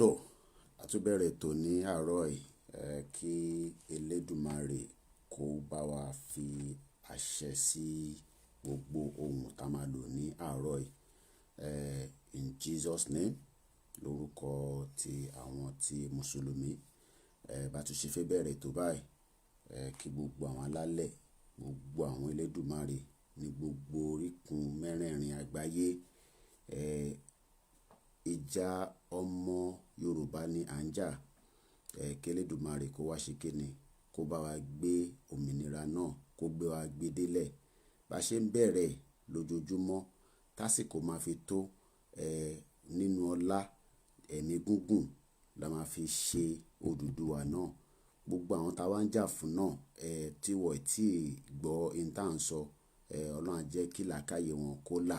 tó àtúbẹ̀rẹ̀ tó ní àárọ̀ yìí kí Elédùmarè kó bá wa fi àṣẹ sí gbogbo ohun tá máa lò ní àárọ̀ yìí in Jesus name, lórúkọ ti àwọn ti mùsùlùmí bá tún ṣe fẹ́ bẹ̀rẹ̀ tó báyìí kí gbogbo àwọn alálẹ̀, gbogbo àwọn Elédùmarè ní gbogbo oríkun mẹ́rẹ̀ẹ̀rin àgbáyé ìjà ọmọ Yorùbá ni à ń jà kí Elédùmarè kó wá ṣe kíni kó bá wa gbé òmìnira náà kó gbé wa gbé délẹ̀ bá ṣe ń bẹ̀rẹ̀ lójoojúmọ́ tásìkò máa fi tó nínú ọlá ẹ̀mí gúngùn la máa fi ṣe Odùduwà náà. Gbogbo àwọn tá wá ń jà fún náà tí wọ́n tí gbọ́ ìta ń sọ Ọlọ́run á jẹ́ kí làákàyè wọn kó là,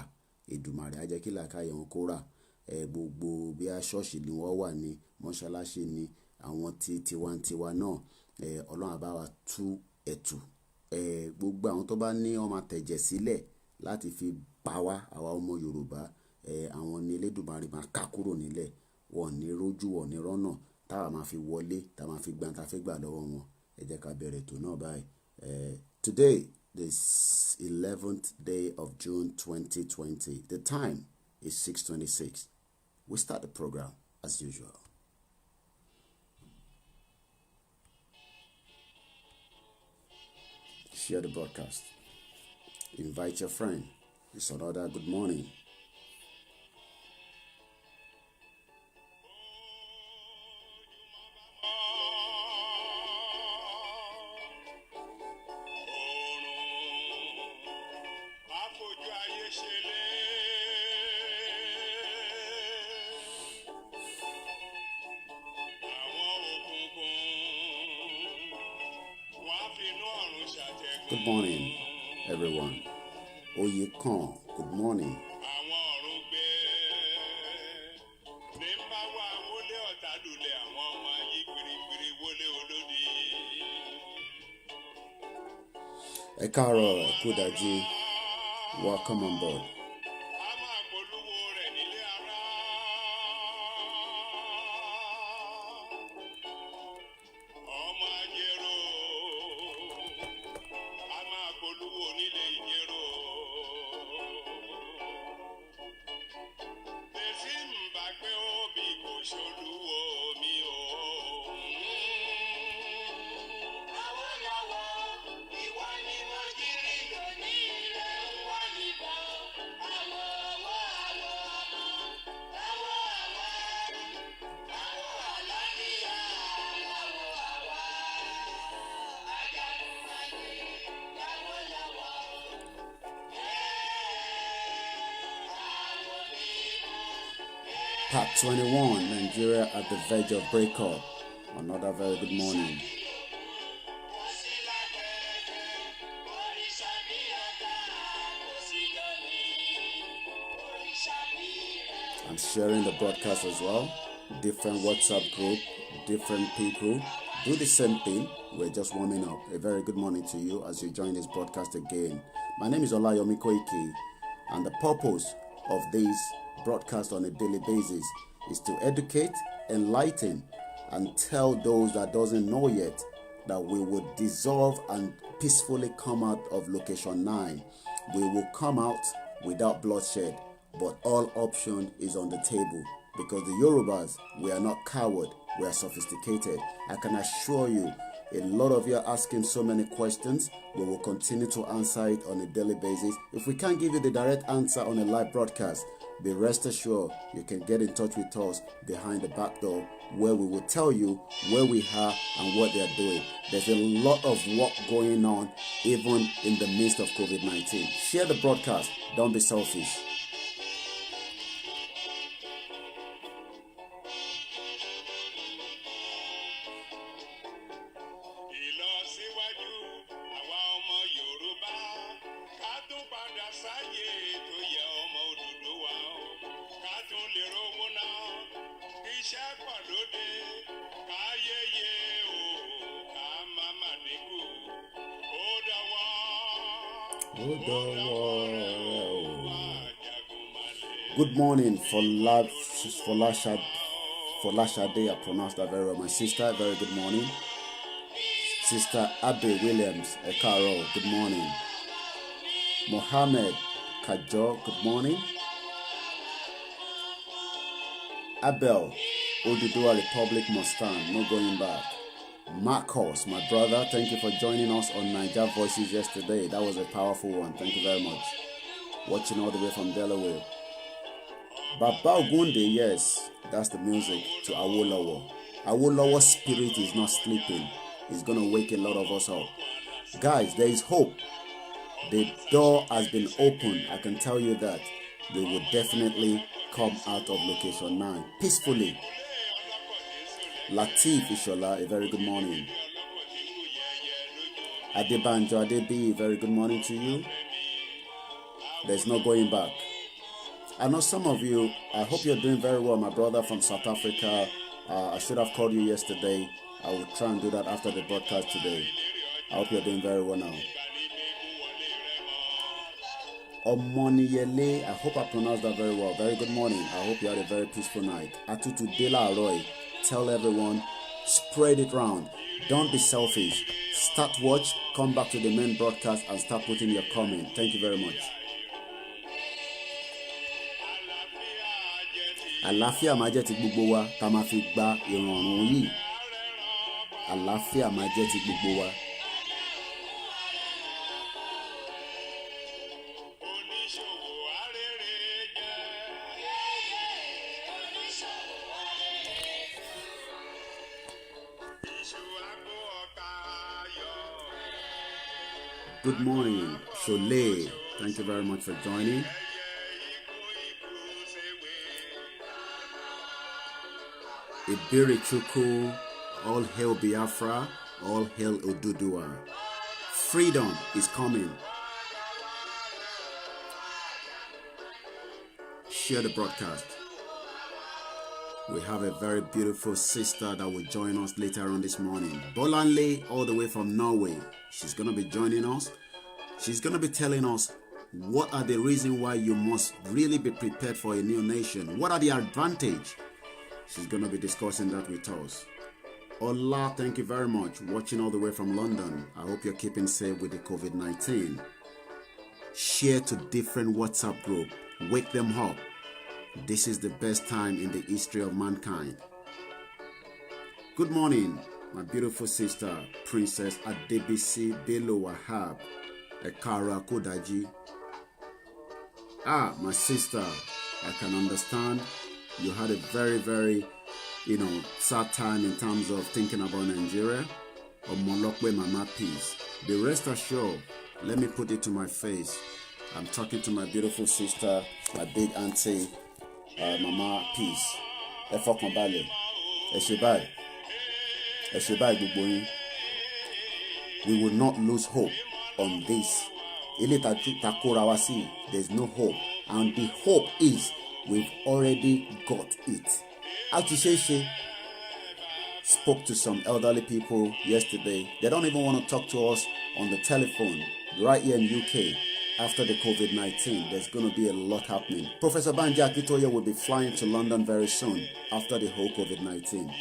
Èdùmàrè á jẹ́ kí làákàyè wọn kó rà. Gbogbo bí a ṣọ́ọ̀ṣì ni wọ́n wà ní mọ́ṣáláṣí ni àwọn tí tiwantiwa náà Ọlọ́run á bá wa tú ẹ̀tù. Gbogbo àwọn tó bá ní wọ́n máa tẹ̀jẹ̀ sílẹ̀ láti fi pa wá àwa ọmọ Yorùbá àwọn ní Elédùmarè máa ká kúrò nílẹ̀, wọ́n ní rójú wọ́n ní rọ́nà táwa máa fi wọlé tá máa fi gbà tá fẹ́ gbà lọ́wọ́ wọn. Ẹ jẹ́ ká bẹ̀rẹ̀ tó náà báyìí. Today, the 11th day of June 2020. The time is 6:26. We start the program as usual. Share the broadcast. Invite your friend. It's another good morning. Good morning, everyone. Oyekan, good morning. Ẹ káàárọ̀, ẹ kú ìdájí. Welcome on board. Part 21, Nigeria at the verge of breakup. Another very good morning. I'm sharing the broadcast as well. Different WhatsApp group, different people do the same thing. We're just warming up. A very good morning to you as you join this broadcast again. My name is Olayomi Koiki, and the purpose of this broadcast on a daily basis is to educate, enlighten, and tell those that doesn't know yet that we will dissolve and peacefully come out of location 9. We will come out without bloodshed, but all option is on the table because the Yorubas, we are not coward, we are sophisticated. I can assure you, a lot of you are asking so many questions. We will continue to answer it on a daily basis. If we can't give you the direct answer on a live broadcast, be rest assured you can get in touch with us behind the back door where we will tell you where we are and what they are doing. There's a lot of work going on even in the midst of COVID-19. Share the broadcast. Don't be selfish. Good morning, Folashade For Lashade, I pronounced that very well. My sister, very good morning. Sister Abe Williams, Ekaro, good morning. Mohammed Kajo, good morning. Abel, Oduduwa Republic must stand, no going back. Marcos, my brother, thank you for joining us on Niger Voices yesterday. That was a powerful one. Thank you very much. Watching all the way from Delaware. Baba Ogunde, yes, that's the music to Awolowo. Awolowo's spirit is not sleeping. It's going to wake a lot of us up. Guys, there is hope. The door has been opened. I can tell you that. They will definitely come out of location 9 peacefully. Latif Ishola, a very good morning. Adebanjo Adebi, a very good morning to you. There's no going back. I know some of you, I hope you're doing very well, my brother from South Africa. I should have called you yesterday. I will try and do that after the broadcast today. I hope you're doing very well now. Omoniyele, I hope I pronounced that very well. Very good morning. I hope you had a very peaceful night. Atutu Dela Roy, tell everyone, spread it round. Don't be selfish. Start watch, come back to the main broadcast and start putting your comment. Thank you very much. Àlàáfíà máa jẹ́ ti gbogbo wa ká máa fi gba ìrọ̀rùn yìí. Àlàáfíà máa jẹ́ ti gbogbo wa. Good morning, Shole. Thank you very much for joining. Ibiri Chuku, all hail Biafra, all hail Oduduwa. Freedom is coming. Share the broadcast. We have a very beautiful sister that will join us later on this morning. Bolanle, all the way from Norway. She's going to be joining us. She's going to be telling us what are the reasons why you must really be prepared for a new nation. What are the advantages? She's going to be discussing that with us. Ola, thank you very much. Watching all the way from London. I hope you're keeping safe with the COVID-19. Share to different WhatsApp group. Wake them up. This is the best time in the history of mankind. Good morning, my beautiful sister, Princess Adebisi Bello Wahab, Ekara Kodaji. My sister, I can understand. You had a very, very, sad time in terms of thinking about Nigeria. Omolokwe Mama Peace. Be rest assured, let me put it to my face. I'm talking to my beautiful sister, my big auntie, Mama Peace. Efokanbale. Eshebai. Eshebai Gugboyin. We will not lose hope on this. There's no hope. And the hope is we've already got it. Atusheche spoke to some elderly people yesterday. They don't even want to talk to us on the telephone right here in UK. After the COVID-19, there's going to be a lot happening. Professor Banji Akitoye will be flying to London very soon after the whole COVID-19.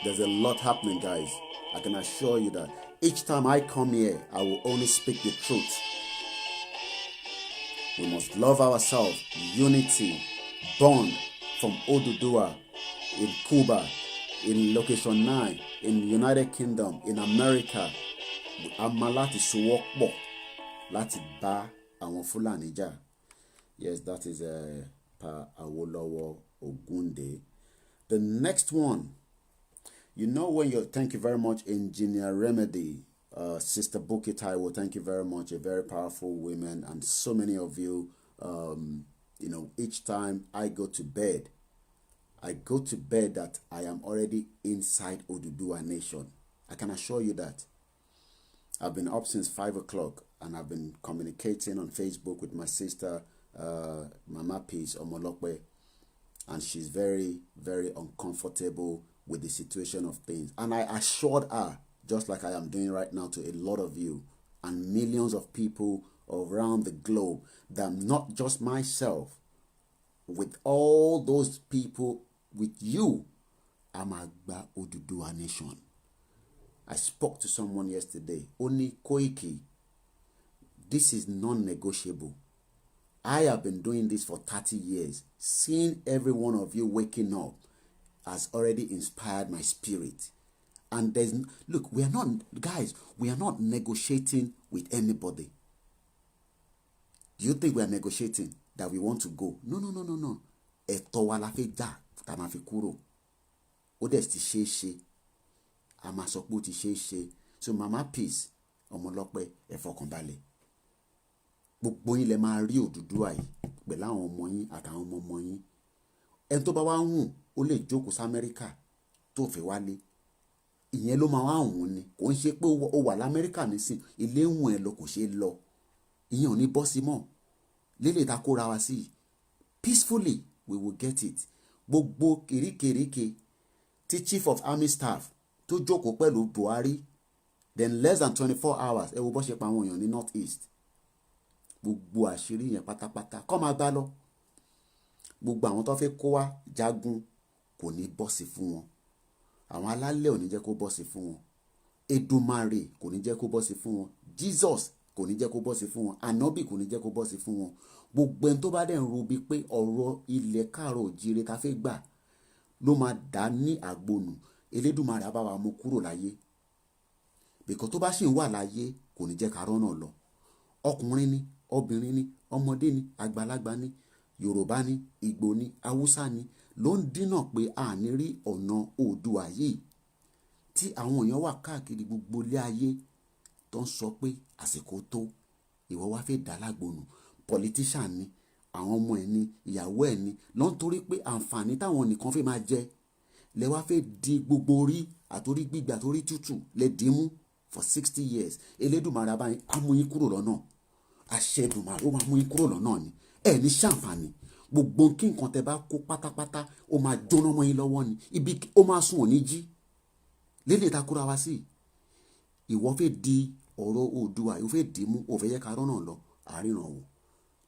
There's a lot happening, guys. I can assure you that. Each time I come here, I will only speak the truth. We must love ourselves. Unity, bond from Oduduwa, in Cuba, in Location 9, in United Kingdom, in America. Amalati suwokbo láti bá àwọn Fúlàní jà. Yes, that is Pa Awolowo Ogunde. The next one, thank you very much, Engineer Remedy. Sister Buki Taiwo, thank you very much. A very powerful woman, and so many of you, each time I go to bed that I am already inside Oduduwa Nation. I can assure you that. I've been up since 5 o'clock, and I've been communicating on Facebook with my sister, Mama Peace Omolokwe, and she's very, very uncomfortable with the situation of things. And I assured her, just like I am doing right now to a lot of you and millions of people around the globe, that not just myself, with all those people with you, a máa gba Oduduwa nation. I spoke to someone yesterday. Only Koiki, this is non-negotiable. I have been doing this for 30 years. Seeing every one of you waking up has already inspired my spirit. And look, we are not negotiating with anybody. Do you think we are negotiating that we want to go? No. Ẹ̀tọ́ wa la fẹ́ jà tá máa fi kúrò. Ó dẹ̀ ti ṣe é ṣe. A máa sọ pé ó ti ṣe é ṣe. So Mama Peace, Ọmọlọ́pẹ́, ẹ fọkàn balẹ̀. Gbogbo yín lẹ máa rí Odùduwà yìí pẹ̀lú àwọn ọmọ yín àtàwọn ọmọ yín. Ẹni tó bá wá hùn ó lè jókòó sí Amẹ́ríkà tó fẹ́ wálé. Ìyẹn ló máa wá hùn ni. Kò ń ṣe pé ó wà l'Amẹ́ríkà nísìn ilé hùn ẹ lọ kò ṣe é lọ. Ìyẹn ò ní bọ́ sí mọ́. Lélẹ̀ ta kóra wa sí. Peacefully we will get it. Gbogbo kèríkèríkè tí Chief of Army Staff tó jókòó pẹ̀lú Buhari, then less than 24 hours ẹ wo bó ṣe pa àwọn èèyàn ní North East. Gbogbo àṣírí yẹn pátápátá kọ́ máa gbá lọ. Gbogbo àwọn tó fẹ́ kó wá jagun kò ní bọ́ sí fún wọn. Àwọn alálẹ̀ ò ní jẹ́ kó bọ́ sí fún wọn. Èdùmàrè kò ní jẹ́ kó bọ́ sí fún wọn. Jesus kò ní jẹ́ kó bọ́ sí fún wọn. Ànábì kò ní jẹ́ kó bọ́ sí fún wọn. Gbogbo ẹni tó bá dẹ̀ ń ro bí pé ọ̀rọ̀ ilẹ̀ káàrọ̀ òjìire ta fẹ́ gbà ló máa dá ní àgbọnù. Elédùmarè á bá wa mú kúrò láyé. Bìkọ́ tó bá sì ń wà láyé kò ní jẹ́ ká rọ́nà lọ. Ọkùnrin ni, obìnrin ni, ọmọdé ni, àgbàlagbà ni, Yorùbá ni, Ìgbò ni, Haúsá ni ló ń dínà pé a ní rí ọ̀nà Oòduà yìí tí àwọn èèyàn wà káàkiri gbogbo ilé ayé tó ń sọ pé àsìkò tó ìwọ wá fẹ́ dá lágbónú. Politician ni, àwọn ọmọ ẹ̀ ni, ìyàwó ẹ̀ ni ló ń torí pé àǹfààní táwọn nìkan fẹ́ máa jẹ lẹ wá fẹ́ di gbogbo orí àtorí gbígbà àtorí tútù lẹ dìímú for 60 years. Elédùmarè bá yín á mú yín kúrò lọ́nà. Àṣẹ Èdùmàrè ó máa mú yín kúrò lọ́nà ni. Ẹ ní ṣàǹfààní. Gbogbo kí nǹkan tẹ bá kó pátápátá ó máa jóná mọ́ yín lọ́wọ́ ni. Ibi ó máa sùn òní jí. Lélẹ̀ ta kúra wá sí. Ìwọ fẹ́ di ọ̀rọ̀ Oòduà, ìwọ fẹ́ dìímú, ó fẹ́ yẹ ká rọ́nà lọ. Àríran wò.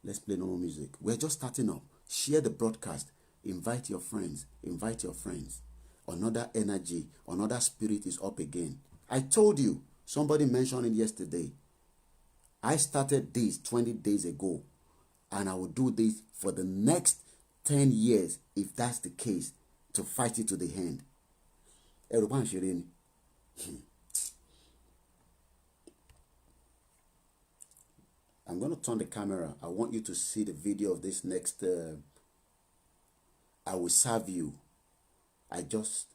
Let's play normal music. We're just starting up. Share the broadcast. Invite your friends. Invite your friends. Another energy, another spirit is up again. I told you, somebody mentioned it yesterday. I started this 20 days ago, and I will do this for the next 10 years, if that's the case, to fight it to the end. Everyone sharing. I'm going to turn the camera. I want you to see the video of this next. I will serve you. I just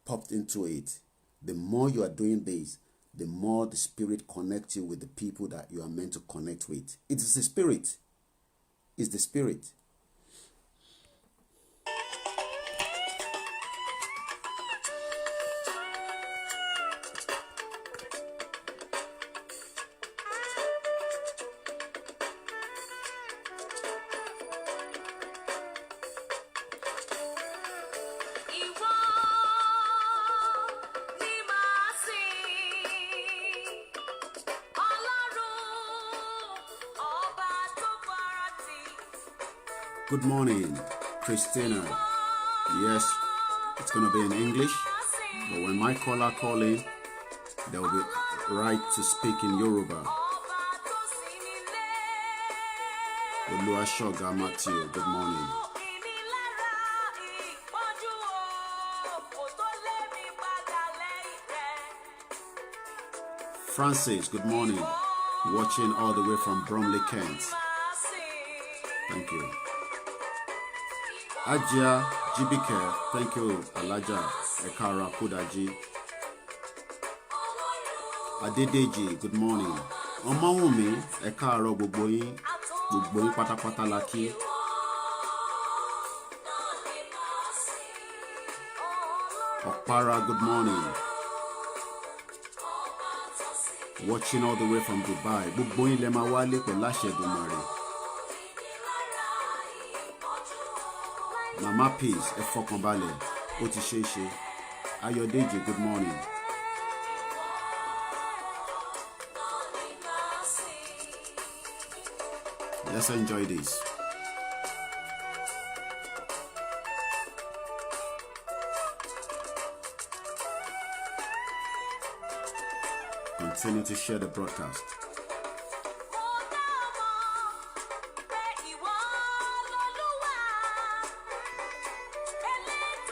popped into it. The more you are doing this, the more the spirit connects you with the people that you are meant to connect with. It is the spirit. It's the spirit. Good morning, Christina. Yes, it's going to be in English, but when my caller call in, they will be right to speak in Yoruba. Oluwasoga Matthew, good morning. Francis, good morning. Watching all the way from Bromley, Kent. Thank you. Ajia Jibike, thank you. Alaja Ekara Kudaji. Adedeji, good morning. Omawumi Ekara gbogbo yín pátápátá la kí. Okpara, good morning. Watching all the way from Dubai. Gbogbo yín lẹ máa wálé pẹ̀lú àṣẹ Èdùmàrè. Mama Peace, ẹ fọkàn balẹ̀, ó ti ṣe é ṣe. Ayodeji, good morning. Let's enjoy this. Continue to share the broadcast.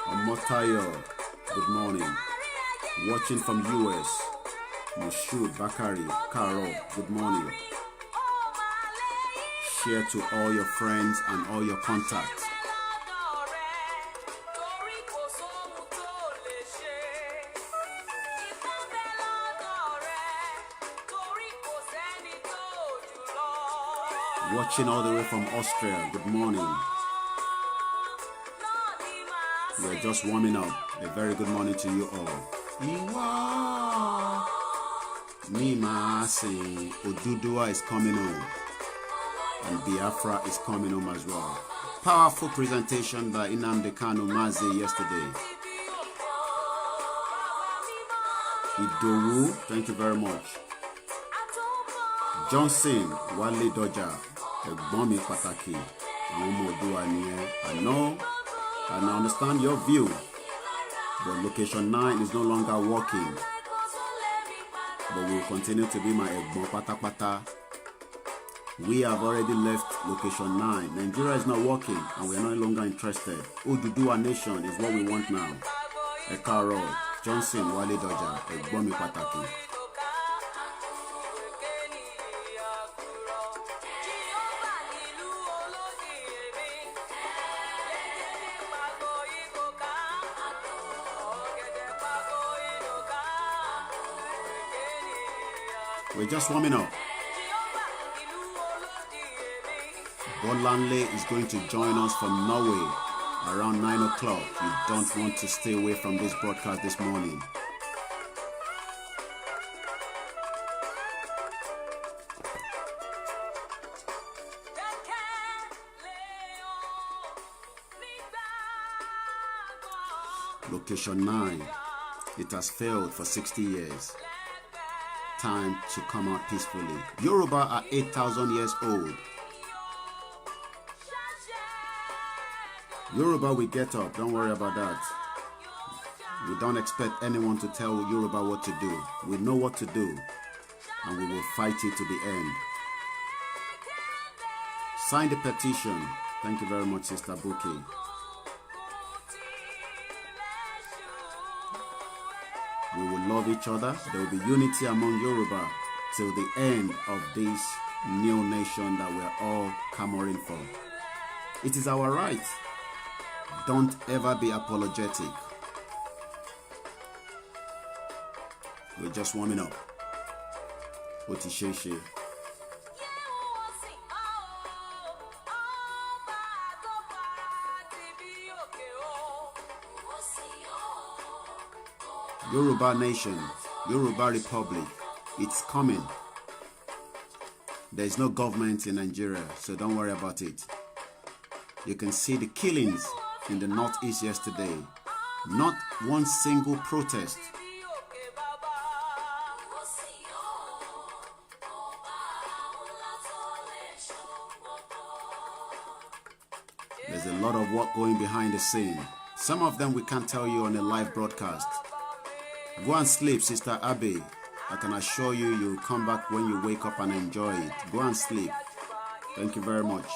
Omotayo, good morning. Watching from US, Mushu Bakari, Karo, good morning. Share to all your friends and all your contacts. Watching all the way from Austria, good morning. We're just warming up. A very good morning to you all. Iwa Nima saying Oduduwa is coming home. And Biafra is coming home as well. Powerful presentation by Nnamdi Kanu Mazi yesterday. Idowu, thank you very much. Johnson, Wale Doja, Egbomi Pataki, I know and I understand your view, but location 9 is no longer working. But we will continue to be my Egbon Patapata. We have already left location 9. Nigeria is not working and we are no longer interested. Oduduwa Nation is what we want now. Ekaro, Johnson, Wale Doja, Egbomi Pataki. We're just warming up. Bolanle is going to join us from Norway around 9 o'clock. You don't want to stay away from this broadcast this morning. Location 9. It has failed for 60 years. Time to come out peacefully. Yoruba are 8,000 years old. Yoruba, we get up. Don't worry about that. We don't expect anyone to tell Yoruba what to do. We know what to do. And we will fight it to the end. Sign the petition. Thank you very much, Sister Buki. We will love each other. There will be unity among Yoruba till the end of this new nation that we're all clamoring for. It is our right. Don't ever be apologetic. We're just warming up. Otisheshe. Yoruba Nation, Yoruba Republic, it's coming. There is no government in Nigeria, so don't worry about it. You can see the killings in the northeast yesterday. Not one single protest. There's a lot of work going behind the scene. Some of them we can't tell you on a live broadcast. Go and sleep, Sister Abe. I can assure you, you'll come back when you wake up and enjoy it. Go and sleep. Thank you very much.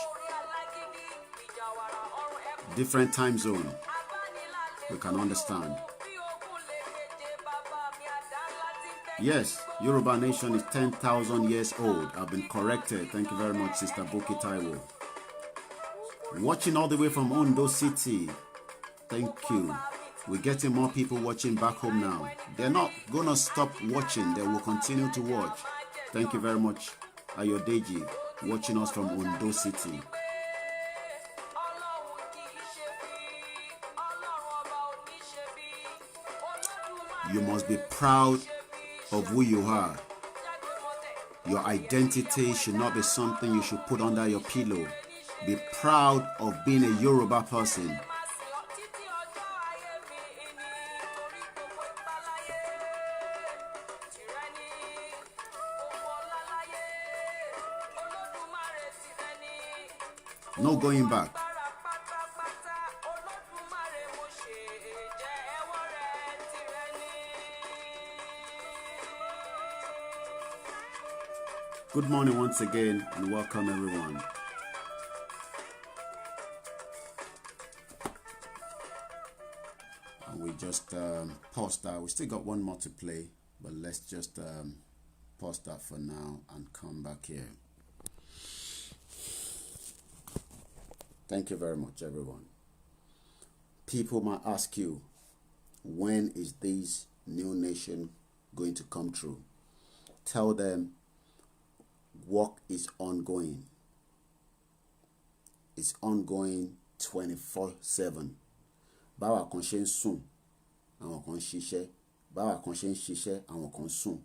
Different time zone. We can understand. Yes, Yoruba Nation is 10,000 years old. I've been corrected. Thank you very much, Sister Buki Taiwo. Watching all the way from Ondo City. Thank you. We're getting more people watching back home now. They're not going to stop watching. They will continue to watch. Thank you very much, Ayodeji, watching us from Ondo City. You must be proud of who you are. Your identity should not be something you should put under your pillow. Be proud of being a Yoruba person. No going back. Good morning once again and welcome everyone. And we just paused that. We still got one more to play, but let's just pause that for now and come back here. Thank you very much, everyone. People might ask you, when is this new nation going to come true? Tell them work is ongoing. It's ongoing 24/7. Báwa kan ṣe ń sùn, àwọn kan ń ṣiṣẹ́. Báwa kan ṣe ń ṣiṣẹ́, àwọn kan ń sùn.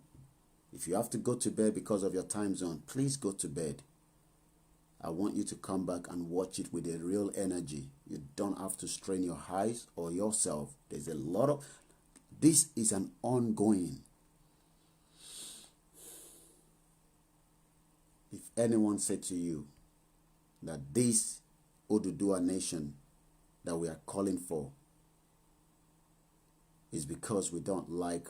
If you have to go to bed because of your time zone, please go to bed. I want you to come back and watch it with a real energy. You don't have to strain your eyes or yourself. There's a lot of... This is an ongoing. If anyone said to you that this Oduduwa nation that we are calling for is because we don't like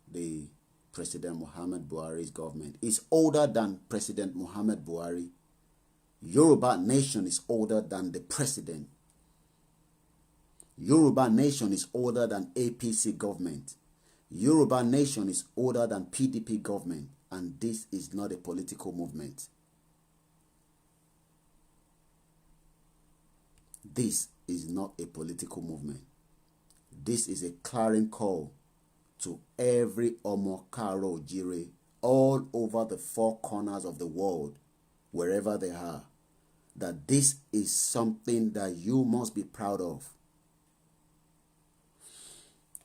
the President Muhammad Buhari's government, is older than President Muhammad Buhari. Yoruba nation is older than the president. Yoruba nation is older than APC government. Yoruba nation is older than PDP government. And this is not a political movement. This is not a political movement. This is a clarion call to every Omo Karo Jire all over the four corners of the world, wherever they are, that this is something that you must be proud of.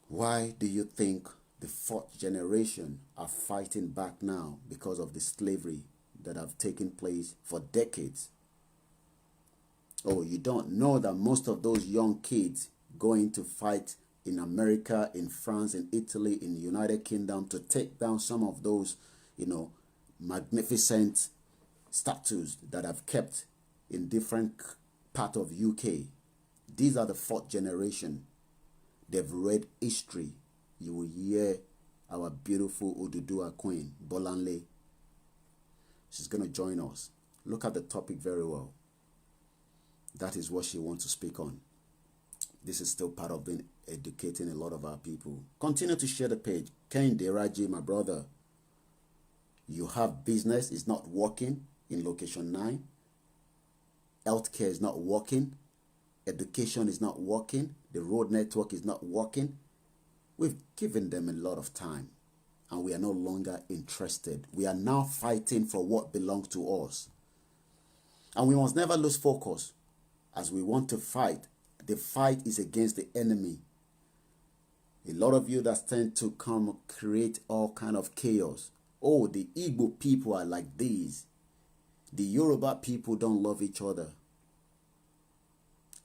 Why do you think the fourth generation are fighting back now because of the slavery that have taken place for decades? Oh, you don't know that most of those young kids going to fight in America, in France, in Italy, in the United Kingdom to take down some of those, magnificent statues that have kept in different part of UK. These are the fourth generation. They've read history. You will hear our beautiful Oduduwa queen, Bolanle. She's going to join us. Look at the topic very well. That is what she wants to speak on. This is still part of being educating a lot of our people. Continue to share the page. Kehinde Raji, my brother. You have business, it's not working in location 9. Healthcare is not working. Education is not working. The road network is not working. We've given them a lot of time and we are no longer interested. We are now fighting for what belongs to us. And we must never lose focus as we want to fight. The fight is against the enemy. A lot of you that tend to come create all kind of chaos. Oh, the Igbo people are like these. The Yoruba people don't love each other.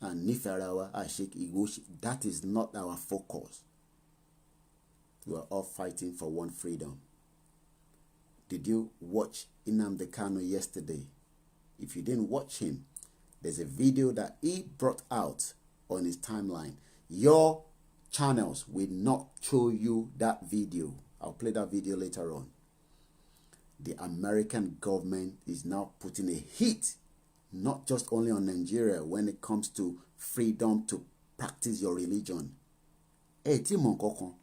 And Nifarawa, Ashik, Igbo, that is not our focus. We are all fighting for one freedom. Did you watch Nnamdi Kanu yesterday? If you didn't watch him, there's a video that he brought out on his timeline. Your channels will not show you that video. I'll play that video later on. The American government is now putting a hit, not just only on Nigeria when it comes to freedom to practice your religion. Hey, Timon Kokon.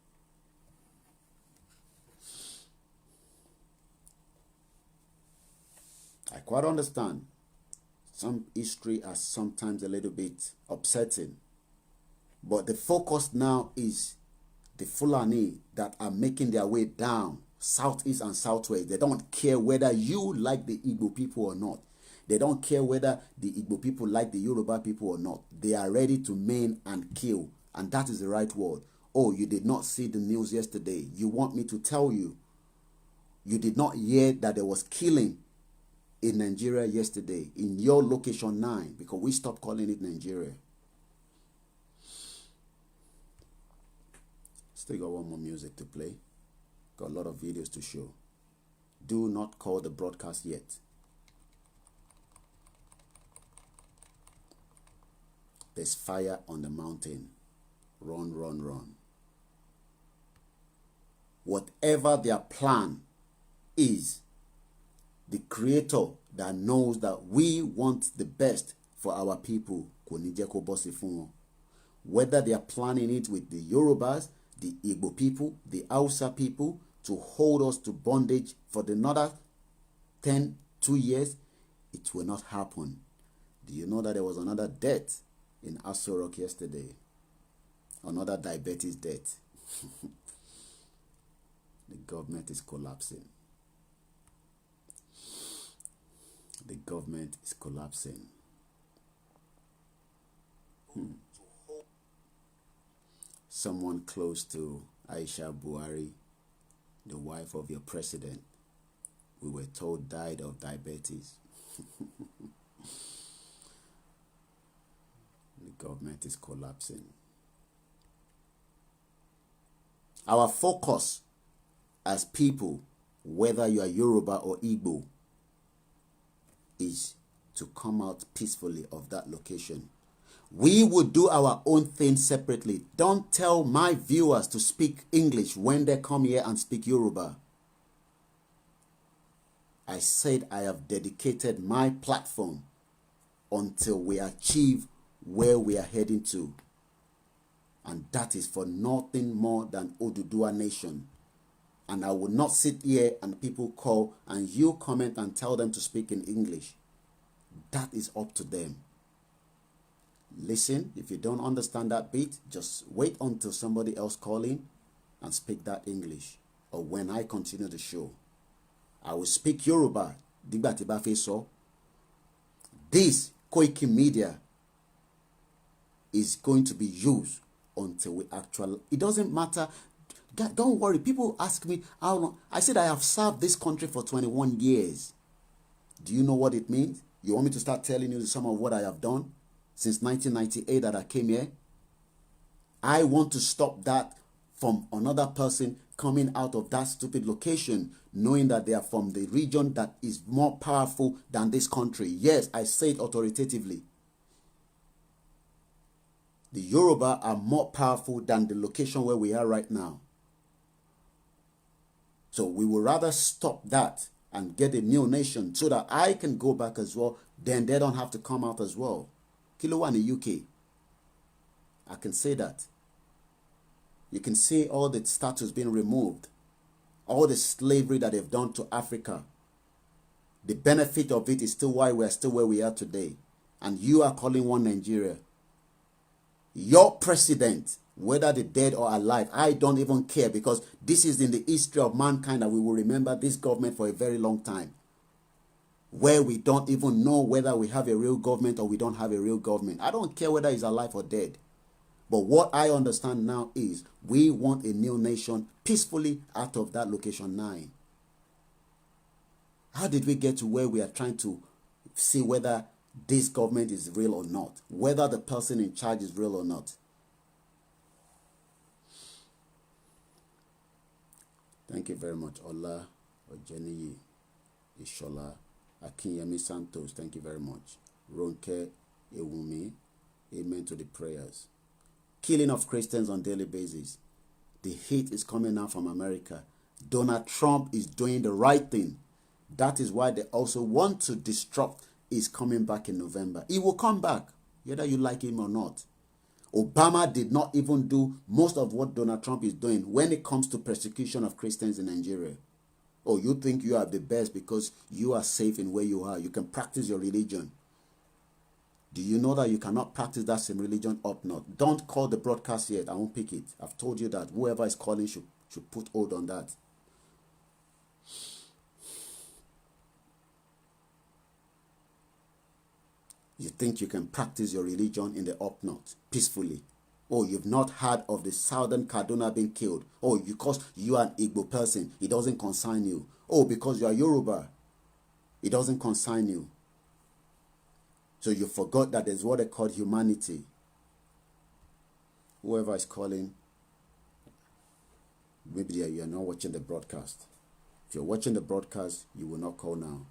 I quite understand. Some history are sometimes a little bit upsetting. But the focus now is the Fulani that are making their way down, southeast and southwest. They don't care whether you like the Igbo people or not. They don't care whether the Igbo people like the Yoruba people or not. They are ready to maim and kill. And that is the right word. Oh, you did not see the news yesterday. You want me to tell you. You did not hear that there was killing in Nigeria yesterday, in your location 9, because we stopped calling it Nigeria. Still got one more music to play. Got a lot of videos to show. Do not call the broadcast yet. There's fire on the mountain. Run, run, run. Whatever their plan is, the creator that knows that we want the best for our people, kò ní jẹ́ kó bọ́ sí fún wọn. Whether they are planning it with the Yorubas, the Igbo people, the Hausa people, to hold us to bondage for another 2 years, it will not happen. Do you know that there was another death in Aso Rock yesterday? Another diabetes death. The government is collapsing. The government is collapsing. Someone close to Aisha Buhari, the wife of your president, we were told died of diabetes. The government is collapsing. Our focus as people, whether you are Yoruba or Igbo, is to come out peacefully of that location. We would do our own thing separately. Don't tell my viewers to speak English when they come here and speak Yoruba. I said I have dedicated my platform until we achieve where we are heading to. And that is for nothing more than Oduduwa Nation. And I will not sit here and people call and you comment and tell them to speak in English. That is up to them. Listen, if you don't understand that bit, just wait until somebody else call in and speak that English. Or when I continue the show, I will speak Yoruba. This KOIKIMEDIA is going to be used until we actually... It doesn't matter. Don't worry. People ask me how long. I said I have served this country for 21 years. Do you know what it means? You want me to start telling you some of what I have done since 1998 that I came here? I want to stop that from another person coming out of that stupid location, knowing that they are from the region that is more powerful than this country. Yes, I say it authoritatively. The Yoruba are more powerful than the location where we are right now. So we would rather stop that and get a new nation so that I can go back as well. Then they don't have to come out as well. Kilo one in the UK. I can say that. You can see all the status being removed. All the slavery that they've done to Africa. The benefit of it is still why we're still where we are today. And you are calling one Nigeria. Your president, whether they're dead or alive, I don't even care, because this is in the history of mankind that we will remember this government for a very long time. Where we don't even know whether we have a real government or we don't have a real government. I don't care whether he's alive or dead. But what I understand now is we want a new nation peacefully out of that location 9. How did we get to where we are trying to see whether this government is real or not? Whether the person in charge is real or not? Thank you very much. Ola Ojeniyi Ishola Akinyemi Santos. Thank you very much. Ronke Ewumi. Amen to the prayers. Killing of Christians on daily basis. The heat is coming now from America. Donald Trump is doing the right thing. That is why they also want to disrupt his coming back in November. He will come back, whether you like him or not. Obama did not even do most of what Donald Trump is doing when it comes to persecution of Christians in Nigeria. Oh, you think you are the best because you are safe in where you are. You can practice your religion. Do you know that you cannot practice that same religion up north? Don't call the broadcast yet. I won't pick it. I've told you that whoever is calling should put hold on that. You think you can practice your religion in the up north peacefully? Oh, you've not heard of the southern Kaduna being killed. Oh, because you are an Igbo person, it doesn't concern you. Oh, because you are Yoruba, it doesn't concern you. So you forgot that there's what they call humanity. Whoever is calling, maybe you are not watching the broadcast. If you're watching the broadcast, you will not call now.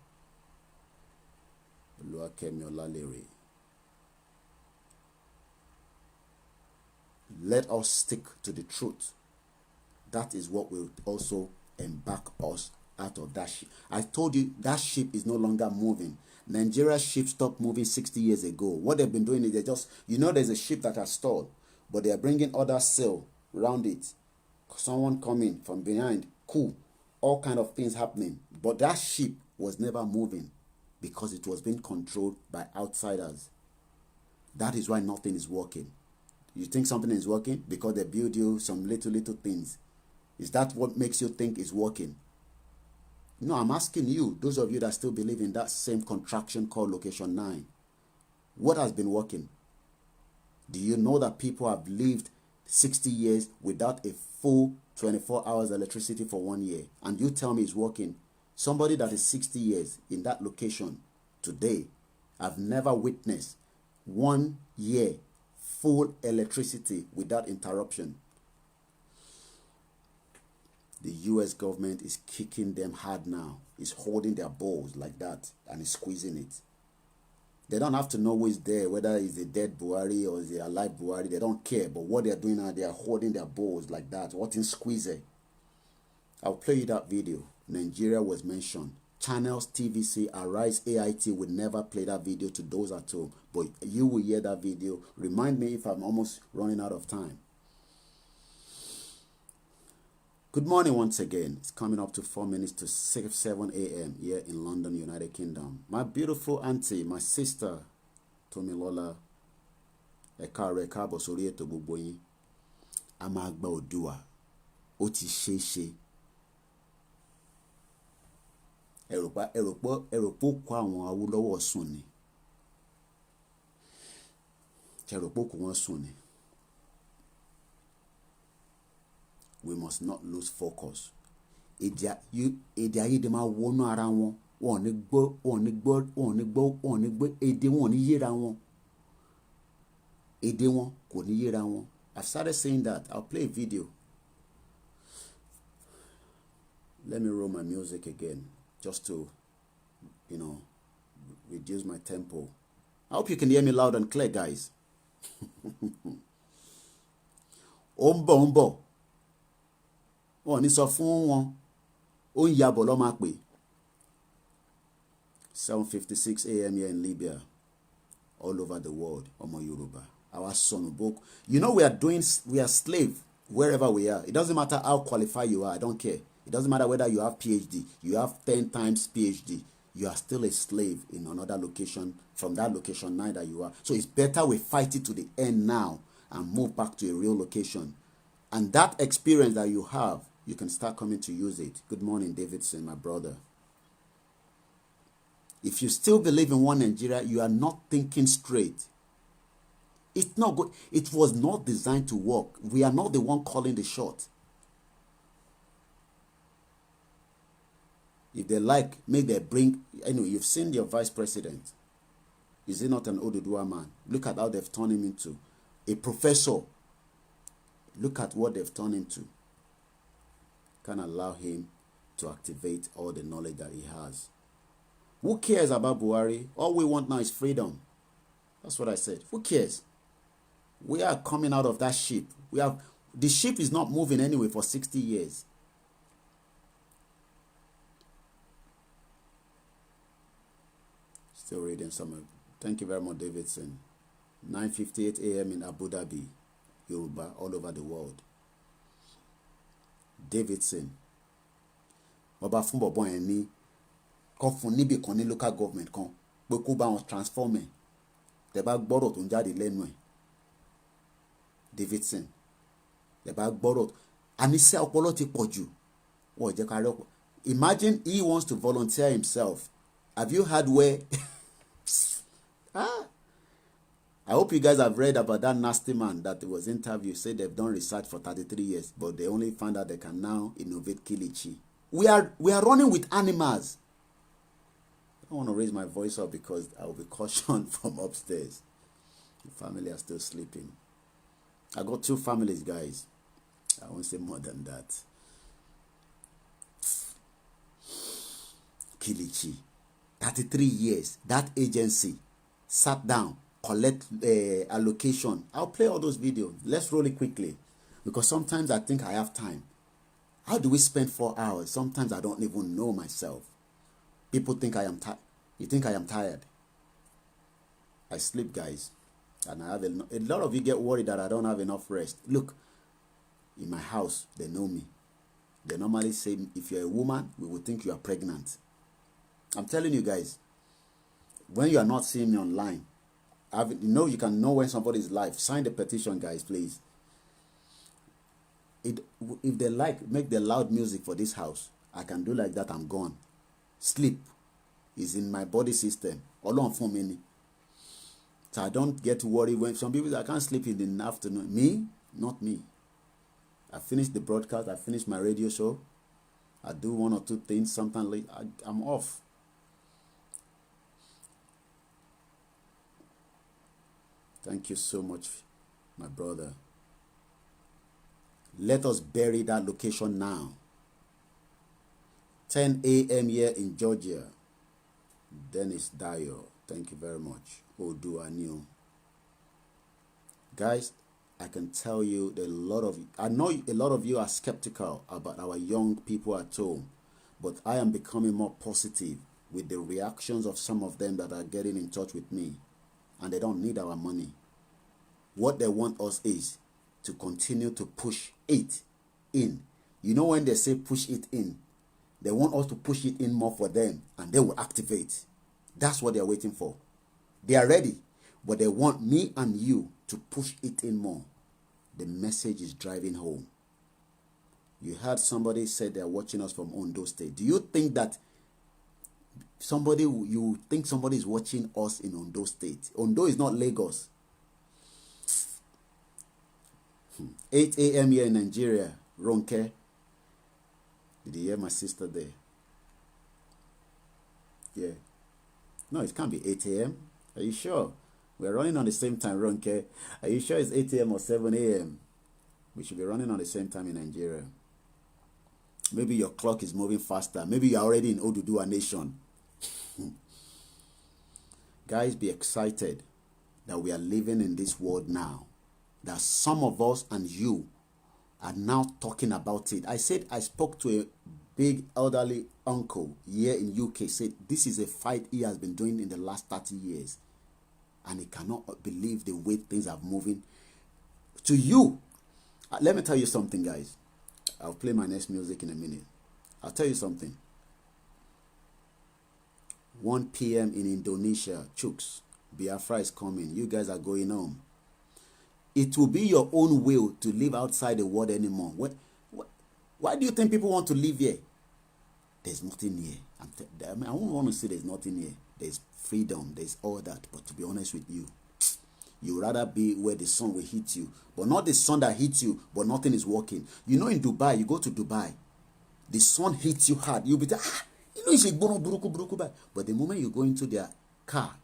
Let us stick to the truth. That is what will also embark us out of that ship. I told you that ship is no longer moving. Nigeria's ship stopped moving 60 years ago. What they've been doing is they just, there's a ship that has stalled, but they are bringing other sail around it. Someone coming from behind, cool, all kind of things happening. But that ship was never moving because it was being controlled by outsiders. That is why nothing is working. You think something is working because they build you some little things. Is that what makes you think it's working? No, I'm asking you, those of you that still believe in that same contraction called location 9. What has been working? Do you know that people have lived 60 years without a full 24 hours electricity for 1 year? And you tell me it's working. Somebody that is 60 years in that location today, I've never witnessed 1 year full electricity without interruption. The US government is kicking them hard now. It's holding their balls like that and is squeezing it. They don't have to know who is there, whether it's a dead Buhari or it's a alive Buhari. They don't care. But what they're doing now, they are holding their balls like that. What in squeeze? I'll play you that video. Nigeria was mentioned. Channels TVC, Arise AIT would never play that video to those at home. But you will hear that video. Remind me if I'm almost running out of time. Good morning once again. It's coming up to 4 minutes to 7 a.m. here in London, United Kingdom. My beautiful auntie, my sister, Tomilola, Eka Káàbọ̀ sórí ètò gbogbo yín. A máa gba Oòduà. Ó ti ṣeé ṣe. Ẹ̀rọ̀pọ̀ kó àwọn Awólọ́wọ̀ sùn ni. Ẹ̀rọ̀pọ̀ kó wọn sùn ni. We must not lose focus. Èdè àìyedè máa wọnú ara wọn. Wọn ò ní gbọ́ èdè wọn ò ní yéra wọn. Èdè wọn kò ní yéra wọn. I've started saying that. I'll play a video. Let me roll my music again just to, reduce my tempo. I hope you can hear me loud and clear, guys. Ombo. Wọ́n ní sọ fún wọn. Ó ń yabọ̀ ló máa pè. 7:56 a.m. here in Libya. All over the world. Ọmọ Yorùbá. Our son book. We are slave wherever we are. It doesn't matter how qualified you are. I don't care. It doesn't matter whether you have PhD. You have 10 times PhD. You are still a slave in another location from that location 9 that you are. So it's better we fight it to the end now and move back to a real location. And that experience that you have, you can start coming to use it. Good morning, Davidson, my brother. If you still believe in one Nigeria, you are not thinking straight. It's not good. It was not designed to work. We are not the one calling the shot. If they like, may they bring. Anyway, you've seen your vice president. Is he not an Oduduwa man? Look at how they've turned him into a professor. Look at what they've turned him to. Can allow him to activate all the knowledge that he has. Who cares about Buhari? All we want now is freedom. That's what I said. Who cares? We are coming out of that ship. The ship is not moving anyway for 60 years. Still reading some. Thank you very much, Davidson. 9:58 a.m. in Abu Dhabi, Yoruba, all over the world. Davidson. Baba fún bọ̀bọ̀ yẹn ní kọ́ fún níbì kan ní local government kan pé kó bá wọn transform ẹ̀. Tẹ́ bá gbọ́rọ̀ tó ń jáde lẹ́nu ẹ̀. Davidson. Tẹ́ bá gbọ́rọ̀. Àníṣe ọpọlọ ti pọ̀ jù. Wọ́n jẹ́ ká rí ọpọlọ. Imagine he wants to volunteer himself. Have you heard where? I hope you guys have read about that nasty man that was interviewed, said they've done research for 33 years, but they only found out they can now innovate Kilichi. We are running with animals. I don't want to raise my voice up because I will be cautioned from upstairs. The family are still sleeping. I got 2 families, guys. I won't say more than that. Kilichi. 33 years. That agency sat down, collect allocation. I'll play all those videos. Let's roll it quickly because sometimes I think I have time. How do we spend 4 hours? Sometimes I don't even know myself. People think I am tired. You think I am tired? I sleep, guys. And I have a lot of you get worried that I don't have enough rest. Look, in my house, they know me. They normally say, if you're a woman, we will think you are pregnant. I'm telling you guys, when you are not seeing me online, you can know when somebody's live. Sign the petition, guys, please. If they like, make the loud music for this house. I can do like that, I'm gone. Sleep is in my body system. Alone for me. So I don't get worried when some people say, I can't sleep in the afternoon. Me? Not me. I finish the broadcast, I finish my radio show. I do 1 or 2 things, sometimes late, I'm off. Thank you so much, my brother. Let us bury that location now. 10 a.m. here in Georgia. Dennis Dio, thank you very much. Oduduwa. Guys, I can tell you that I know a lot of you are skeptical about our young people at home, but I am becoming more positive with the reactions of some of them that are getting in touch with me, and they don't need our money. What they want us is to continue to push it in. You know, when they say push it in, they want us to push it in more for them, and they will activate. That's what they're waiting for. They are ready, but they want me and you to push it in more. The message is driving home. You heard somebody say they're watching us from Ondo State. Do you think that you think somebody is watching us in Ondo State? Ondo is not Lagos. 8 a.m. here in Nigeria. Ronke. Did you hear my sister there? Yeah. No, it can't be 8 a.m. Are you sure? We're running on the same time, Ronke. Are you sure it's 8 a.m. or 7 a.m.? We should be running on the same time in Nigeria. Maybe your clock is moving faster. Maybe you're already in Oduduwa Nation. Guys, be excited that we are living in this world now. That some of us and you are now talking about it. I spoke to a big elderly uncle here in UK. Said this is a fight he has been doing in the last 30 years. And he cannot believe the way things are moving. To you, let me tell you something, guys. I'll play my next music in a minute. I'll tell you something. 1 p.m. in Indonesia, Chuks, Biafra is coming. You guys are going home. It will be your own will to live outside the world anymore. Why do you think people want to live here? There's nothing here. I don't want to say there's nothing here. There's freedom, there's all that. But to be honest with you, you'd rather be where the sun will hit you. But not the sun that hits you, but nothing is working. You know, in Dubai, you go to Dubai, the sun hits you hard. You'll be there, it's a buruku. But the moment you go into their car,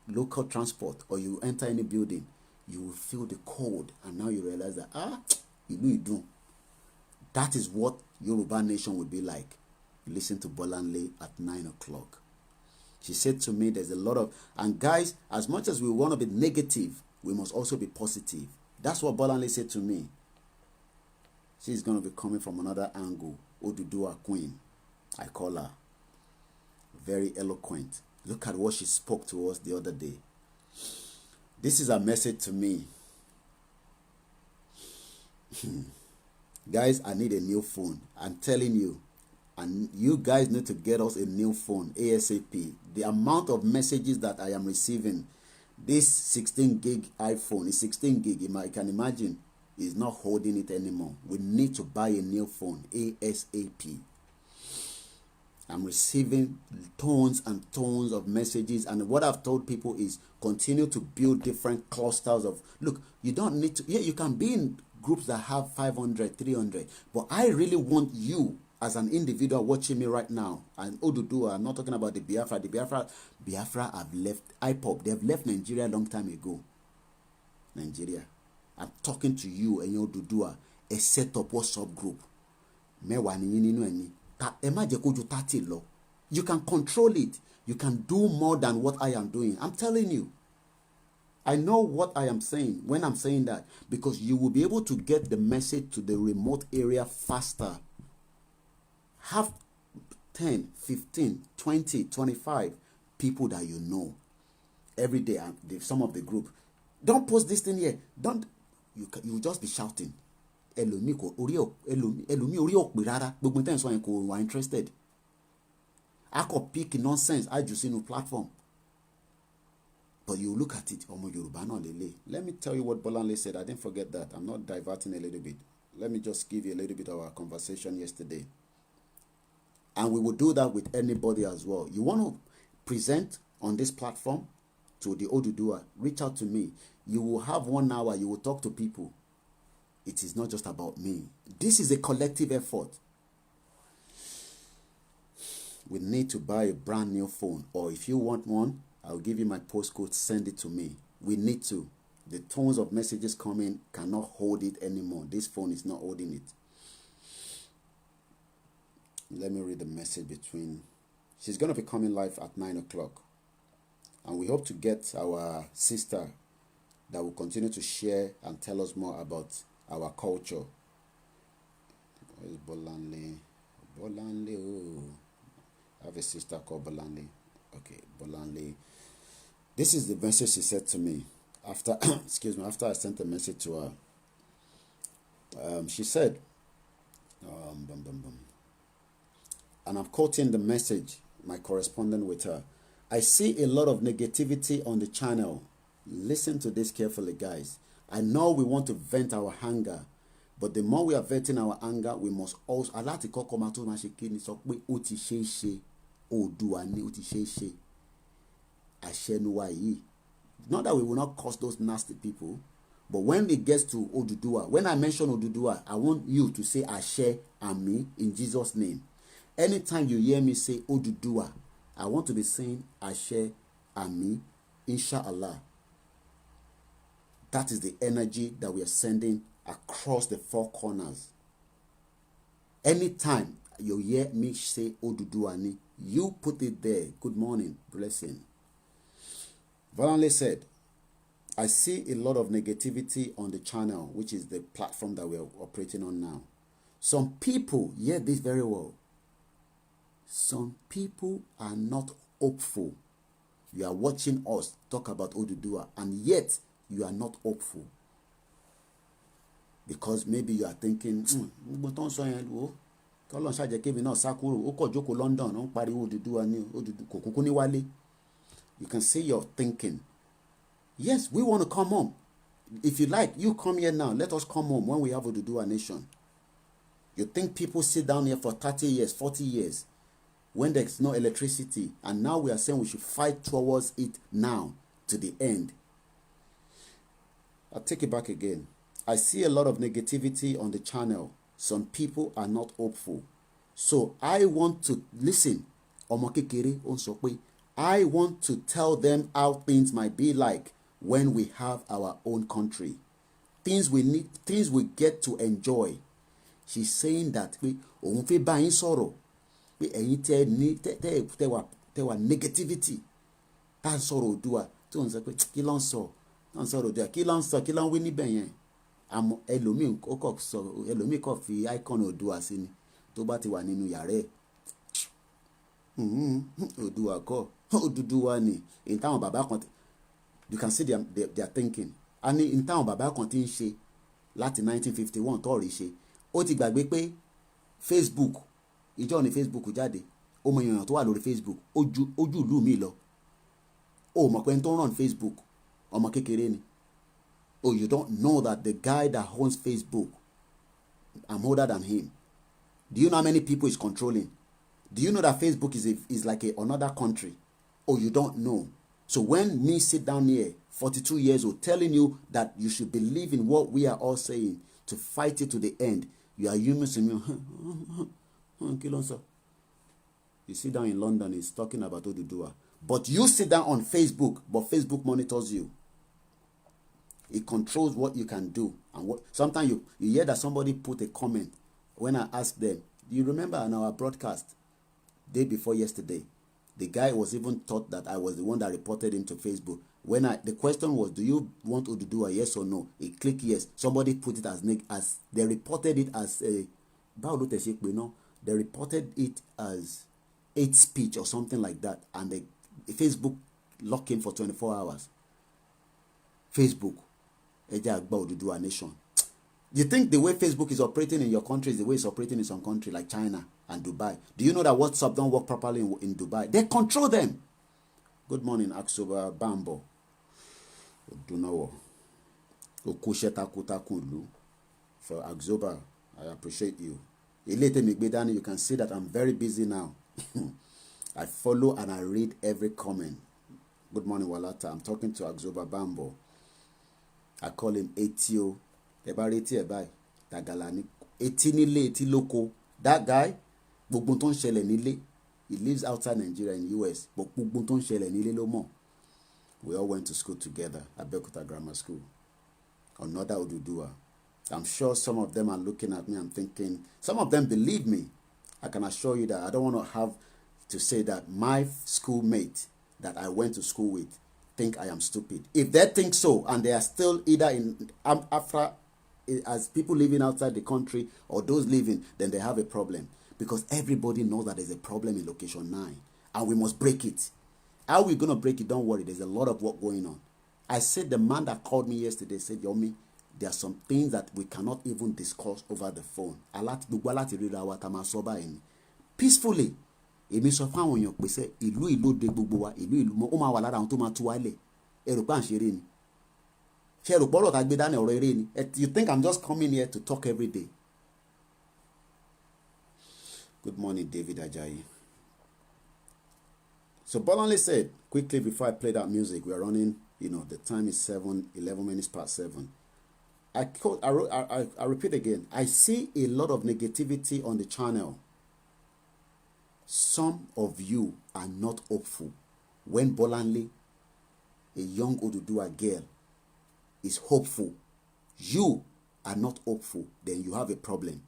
local transport, or you enter any building, you will feel the cold. And now you realize that, you do. That is what Yoruba nation would be like. Listen to Bolanle at 9 o'clock. She said to me, there's a lot of, and guys, as much as we want to be negative, we must also be positive. That's what Bolanle said to me. She's going to be coming from another angle. Oduduwa Queen, I call her. Very eloquent. Look at what she spoke to us the other day. This is a message to me. Guys, I need a new phone. I'm telling you. And you guys need to get us a new phone ASAP. The amount of messages that I am receiving, this 16 gig iPhone is 16 gig. You can imagine, is not holding it anymore. We need to buy a new phone ASAP. I'm receiving tons and tons of messages, and what I've told people is continue to build different clusters of, look, you don't need to, you can be in groups that have 500, 300, but I really want you as an individual watching me right now, and Oduduwa, I'm not talking about the Biafra. The Biafra have left IPOP. They have left Nigeria a long time ago. Nigeria. I'm talking to you and Oduduwa, a set up WhatsApp group. You can control it. You can do more than what I am doing. I'm telling you. I know what I am saying when I'm saying that, because you will be able to get the message to the remote area faster Have 10, 15, 20, 25 people that you know every day, and some of the group. Don't post this thing here. Don't. You just be shouting. Ẹlòmíì orí ò pé rárá. Gbogbo tẹ́ ń sọ yẹn kò wà interested. I could pick nonsense I just see no platform. But you look at it, Omo Yoruba náà lélẹ̀. Let me tell you what Bolanle said. I didn't forget that. I'm not diverting a little bit. Let me just give you a little bit of our conversation yesterday. And we will do that with anybody as well. You want to present on this platform to the Oduduwa, reach out to me. You will have 1 hour. You will talk to people. It is not just about me. This is a collective effort. We need to buy a brand new phone. Or if you want one, I'll give you my postcode. Send it to me. We need to. The tones of messages coming cannot hold it anymore. This phone is not holding it. Let me read the message between. She's going to be coming live at 9 o'clock. And we hope to get our sister that will continue to share and tell us more about our culture. Where is Bolanle? Bolanle, oh. I have a sister called Bolanle. Okay, Bolanle. This is the message she said to me after, after I sent a message to her. She said, and I'm quoting the message, my correspondent with her. I see a lot of negativity on the channel. Listen to this carefully, guys. I know we want to vent our anger, but the more we are venting our anger, we must also. Alati koko ma to ma se kini sọ pé ó ti ṣe é ṣe, Oòduà ni ó ti ṣe é ṣe. Àṣẹnuwa yìí. Not that we will not curse those nasty people, but when it gets to Oduduwa, when I mention Oduduwa, I want you to say Àṣẹ Àmín in Jesus' name. Anytime you hear me say Oduduwa, I want to be saying Àṣẹ Àmín, Inshallah. That is the energy that we are sending across the 4 corners. Anytime you hear me say Oduduwa ni, you put it there. Good morning, blessing. Bolanle said, I see a lot of negativity on the channel, which is the platform that we are operating on now. Some people, hear this very well. Some people are not hopeful. You are watching us talk about Oduduwa, and yet you are not hopeful. Because maybe you are thinking, London, you can say you're thinking, yes, we want to come home. If you like, you come here now. Let us come home when we have Oduduwa nation. You think people sit down here for 30 years, 40 years, when there's no electricity, and now we are saying we should fight towards it now to the end. I'll take it back again. I see a lot of negativity on the channel. Some people are not hopeful. So I want to listen. I want to tell them how things might be like when we have our own country. Things we need, things we get to enjoy. She's saying that we sorrow. There were negativity. That's sorrow do. Kilon win nibeyen. Am ẹlòmíì ó sọ ẹlòmíì kò fi icon Oòduà sí ni tó bá ti wà nínú yàrá ẹ̀. Oòduà kọ́ Oduduwa ni in táwọn bàbá kan. You can see they are thinking. And in táwọn bàbá kan ti ń ṣe láti 1951 tó rí ṣe. Ó ti gbàgbé pé Facebook ìjọ ni Facebook jáde. Ó mọ èèyàn tó wà lórí Facebook ojú ìlú mi lọ. Ó mọ̀ pé n tó run Facebook ọmọ kékeré ni. Oh, you don't know that the guy that owns Facebook, I'm older than him. Do you know how many people he's controlling? Do you know that Facebook is like another country? Oh, you don't know. So when me sit down here, 42 years old, telling you that you should believe in what we are all saying, to fight it to the end, you are human to me. You sit down in London, he's talking about Oduduwa. But you sit down on Facebook, but Facebook monitors you. It controls what you can do. And what sometimes you hear that somebody put a comment. When I ask them, do you remember on our broadcast day before yesterday, the guy was even thought that I was the one that reported him to Facebook. When the question was, do you want Oduduwa, yes or no? He clicked yes. Somebody put it as they reported it as a They reported it as hate speech or something like that, and Facebook locked him for 24 hours. Facebook, Eja Agba Oduduwa Nation. You think the way Facebook is operating in your country is the way it's operating in some country like China and Dubai? Do you know that WhatsApp don't work properly in Dubai? They control them. Good morning, Aksoba Bambo. Odunawo. Okusheta Kutakulu. For Aksoba, I appreciate you. You can see that I'm very busy now. I follow and I read every comment. Good morning, Walata. I'm talking to Aksoba Bambo. I call him Etio. Tagalani. Etinile, Etiloko. That guy, Bugbunton Shele Nile. He lives outside Nigeria in the US. But Bugbunton Shele Nile Lomo. We all went to school together at Bekuta Grammar School. Another Oduduwa. I'm sure some of them are looking at me and thinking, some of them believe me. I can assure you that I don't want to have to say that my schoolmate that I went to school with think I am stupid. If they think so, and they are still either in Afra as people living outside the country or those living, then they have a problem. Because everybody knows that there's a problem in location 9. And we must break it. How are we going to break it? Don't worry. There's a lot of work going on. I said the man that called me yesterday said, Yomi, there are some things that we cannot even discuss over the phone. Peacefully. Èmi sọ fún àwọn èèyàn pé ṣé ìlú ìlóde gbogbo wa ìlú ó máa wà lára àwọn tó máa tú wálẹ̀. Èrò pa àṣírí ni. Ṣé èrò pọ́rọ̀ tá gbé dání ọ̀rọ̀ eré ni? You think I'm just coming here to talk every day? Good morning, David Ajayi. So Bolanle said, quickly before I play that music, we are running, the time is 11 minutes past 7. I repeat again, I see a lot of negativity on the channel. Some of you are not hopeful. When Bolanle, a young Oduduwa girl, is hopeful, you are not hopeful, then you have a problem.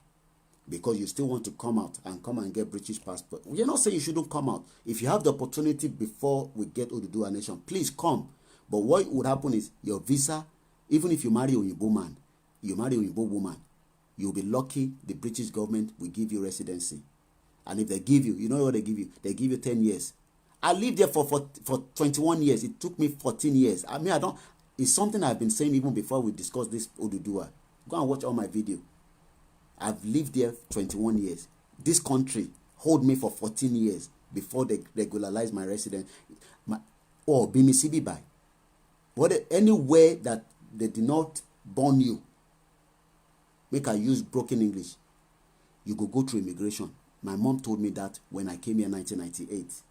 Because you still want to come out and get British passport. We're not saying you shouldn't come out. If you have the opportunity before we get Oduduwa Nation, please come. But what would happen is your visa, even if you marry Oyinbo man, you marry Oyinbo woman, you'll be lucky the British government will give you residency. And if they give you, you know what they give you? They give you 10 years. I lived there for 21 years. It took me 14 years. It's something I've been saying even before we discussed this Oduduwa. Go and watch all my video. I've lived there 21 years. This country hold me for 14 years before they regularize my residence. Bimisibi by. Anywhere that they did not born you, make I use broken English, you go through immigration. My mom told me that when I came here in 1998.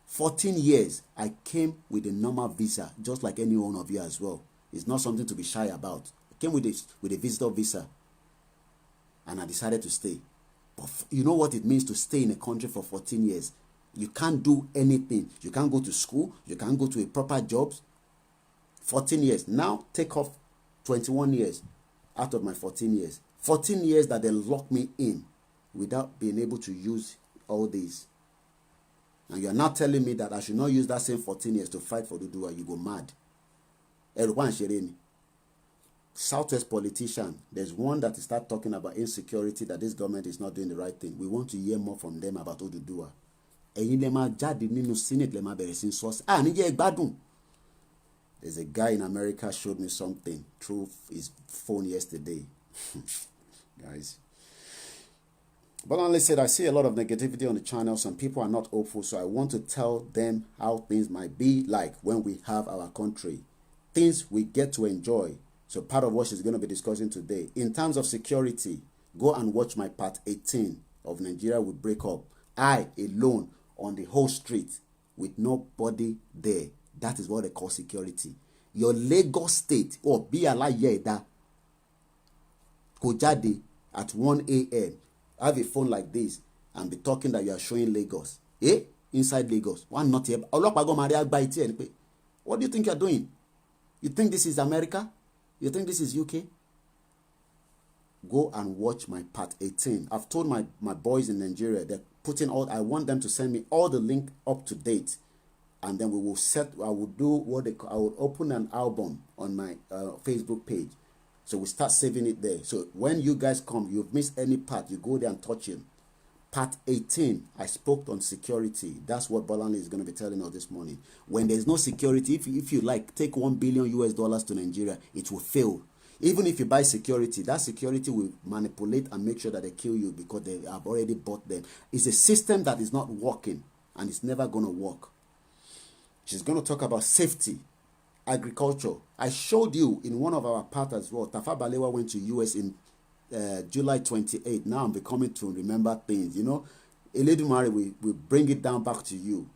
14 years, I came with a normal visa, just like any one of you as well. It's not something to be shy about. I came with a visitor visa, and I decided to stay. But you know what it means to stay in a country for 14 years? You can't do anything. You can't go to school. You can't go to a proper job. 14 years. Now, take off 21 years out of my 14 years. 14 years that they locked me in without being able to use all these. And you are now telling me that I should not use that same 14 years to fight for Oduduwa. You go mad. Southwest politician, there's one that start talking about insecurity, that this government is not doing the right thing. We want to hear more from them about Oduduwa. There's a guy in America showed me something through his phone yesterday. Guys. Bolanle said, I see a lot of negativity on the channel. Some people are not hopeful, so I want to tell them how things might be like when we have our country. Things we get to enjoy. So part of what she's going to be discussing today. In terms of security, go and watch my part 18 of Nigeria will break up. I alone on the whole street with nobody there. That is what they call security. Your Lagos state, or Biala Yeda, Kojade at 1 a.m. have a phone like this and be talking that you are showing Lagos. Inside Lagos. One not here. What do you think you're doing? You think this is America? You think this is UK? Go and watch my part 18. I've told my boys in Nigeria, they're putting all, I want them to send me all the link up to date. And then I will open an album on my Facebook page. So we start saving it there. So when you guys come, you've missed any part, you go there and touch him. Part 18, I spoke on security. That's what Bolanle is going to be telling us this morning. When there's no security, if you like, take $1 billion US to Nigeria, it will fail. Even if you buy security, that security will manipulate and make sure that they kill you because they have already bought them. It's a system that is not working and it's never going to work. She's going to talk about safety, agriculture. I showed you in one of our parts as well. Tafa Balewa went to US in July 28. Now I'm becoming to remember things. You know, Eledumare will bring it down back to you.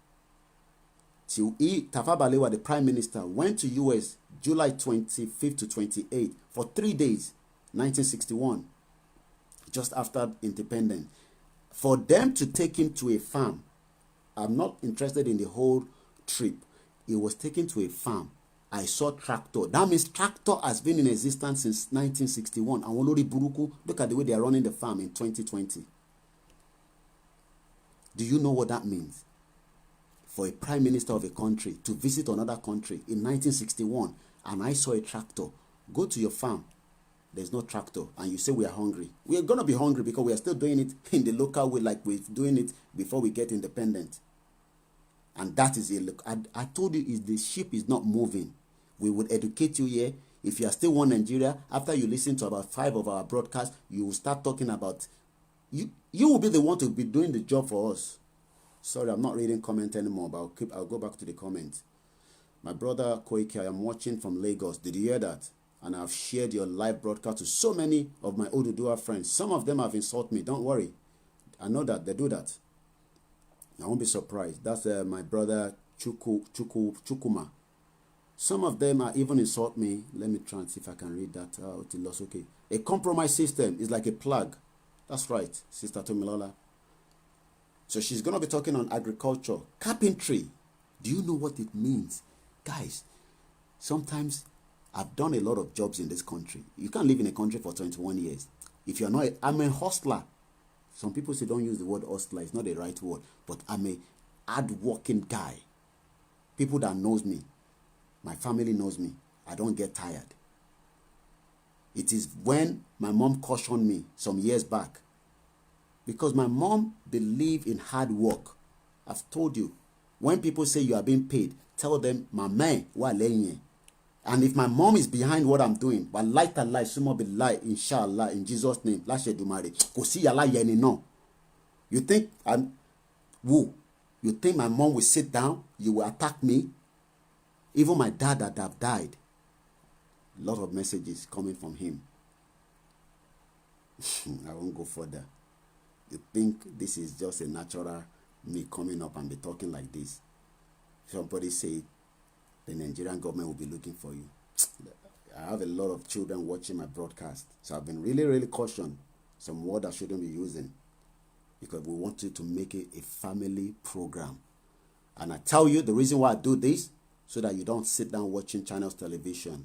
Tafa Balewa, the Prime Minister, went to US July 25th to 28 for 3 days, 1961, just after independence. For them to take him to a farm, I'm not interested in the whole trip. He was taken to a farm. I saw tractor. That means tractor has been in existence since 1961. And Olori Buruku, look at the way they are running the farm in 2020. Do you know what that means? For a prime minister of a country to visit another country in 1961, and I saw a tractor. Go to your farm. There's no tractor. And you say we are hungry. We are going to be hungry because we are still doing it in the local way like we're doing it before we get independent. And that is it. I told you, is the ship is not moving. We would educate you here. If you are still one Nigeria, after you listen to about 5 of our broadcasts, you will start talking about, you will be the one to be doing the job for us. Sorry, I'm not reading comment anymore, but I'll go back to the comments. My brother Koiki, I am watching from Lagos. Did you hear that? And I've shared your live broadcast to so many of my Oduduwa friends. Some of them have insulted me. Don't worry. I know that they do that. I won't be surprised. That's my brother Chukuma. Some of them are even insult me. Let me try and see if I can read that out. Okay. A compromise system is like a plug. That's right, Sister Tomilola. So she's going to be talking on agriculture. Carpentry. Do you know what it means? Guys, sometimes I've done a lot of jobs in this country. You can't live in a country for 21 years. If you're not, I'm a hustler. Some people say don't use the word hustler. It's not the right word. But I'm a hard-working guy. People that knows me, my family knows me. I don't get tired. It is when my mom cautioned me some years back. Because my mom believed in hard work. I've told you, when people say you are being paid, tell them, my man, wa lenye. And if my mom is behind what I'm doing, but light and light, sumo be light, inshallah, in Jesus' name, lashe dumare. Kosi yala yeni no. You think I'm who? You think my mom will sit down? You will attack me? Even my dad that have died. A lot of messages coming from him. I won't go further. You think this is just a natural me coming up and be talking like this? Somebody say the Nigerian government will be looking for you. I have a lot of children watching my broadcast. So I've been really, really cautioned. Some word I shouldn't be using. Because we want you to make it a family program. And I tell you the reason why I do this, so that you don't sit down watching channels television.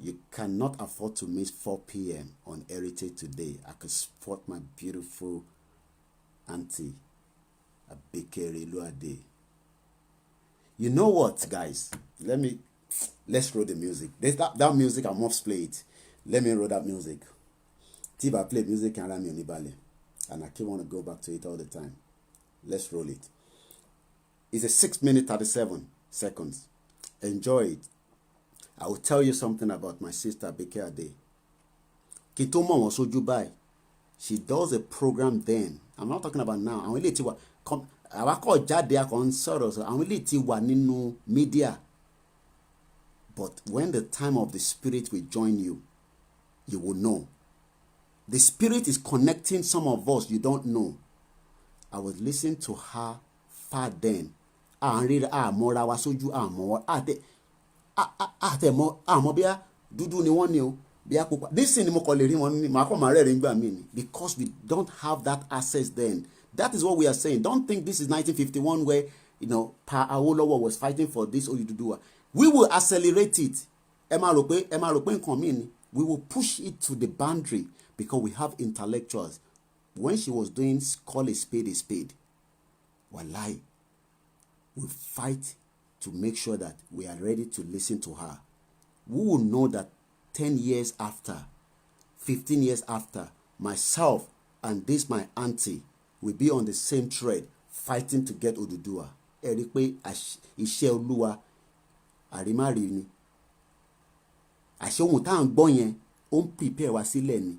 You cannot afford to miss 4 p.m. on Heritage Today. I could support my beautiful auntie, Abikere Luade. You know what, guys? Let's roll the music. That music, I must play it. Let me roll that music. If I play music, and I'm Onibale. And I keep want to go back to it all the time. Let's roll it. It's a 6 minute 37 seconds. Enjoy it. I will tell you something about my sister Abike Ade. Kitomo was so Dubai. She does a program then. I'm not talking about now. I'm really media. But when the time of the Spirit will join you, you will know. The Spirit is connecting some of us you don't know. I was listening to her far then. This thing because we don't have that access then. That is what we are saying. Don't think this is 1951 where Pa Awolowo was fighting for this Oduduwa. We will accelerate it. We will push it to the boundary because we have intellectuals. When she was doing call a spade, wallahi, we fight to make sure that we are ready to listen to her. We will know that 10 years after, 15 years after, myself, and this my auntie will be on the same thread fighting to get Oduduwa. Ẹ rí pé iṣẹ́ Olúwa àrímàrí ni. Àṣé ohun tá à ń gbọ́ yẹn ó ń prepare wá sílẹ̀ ni.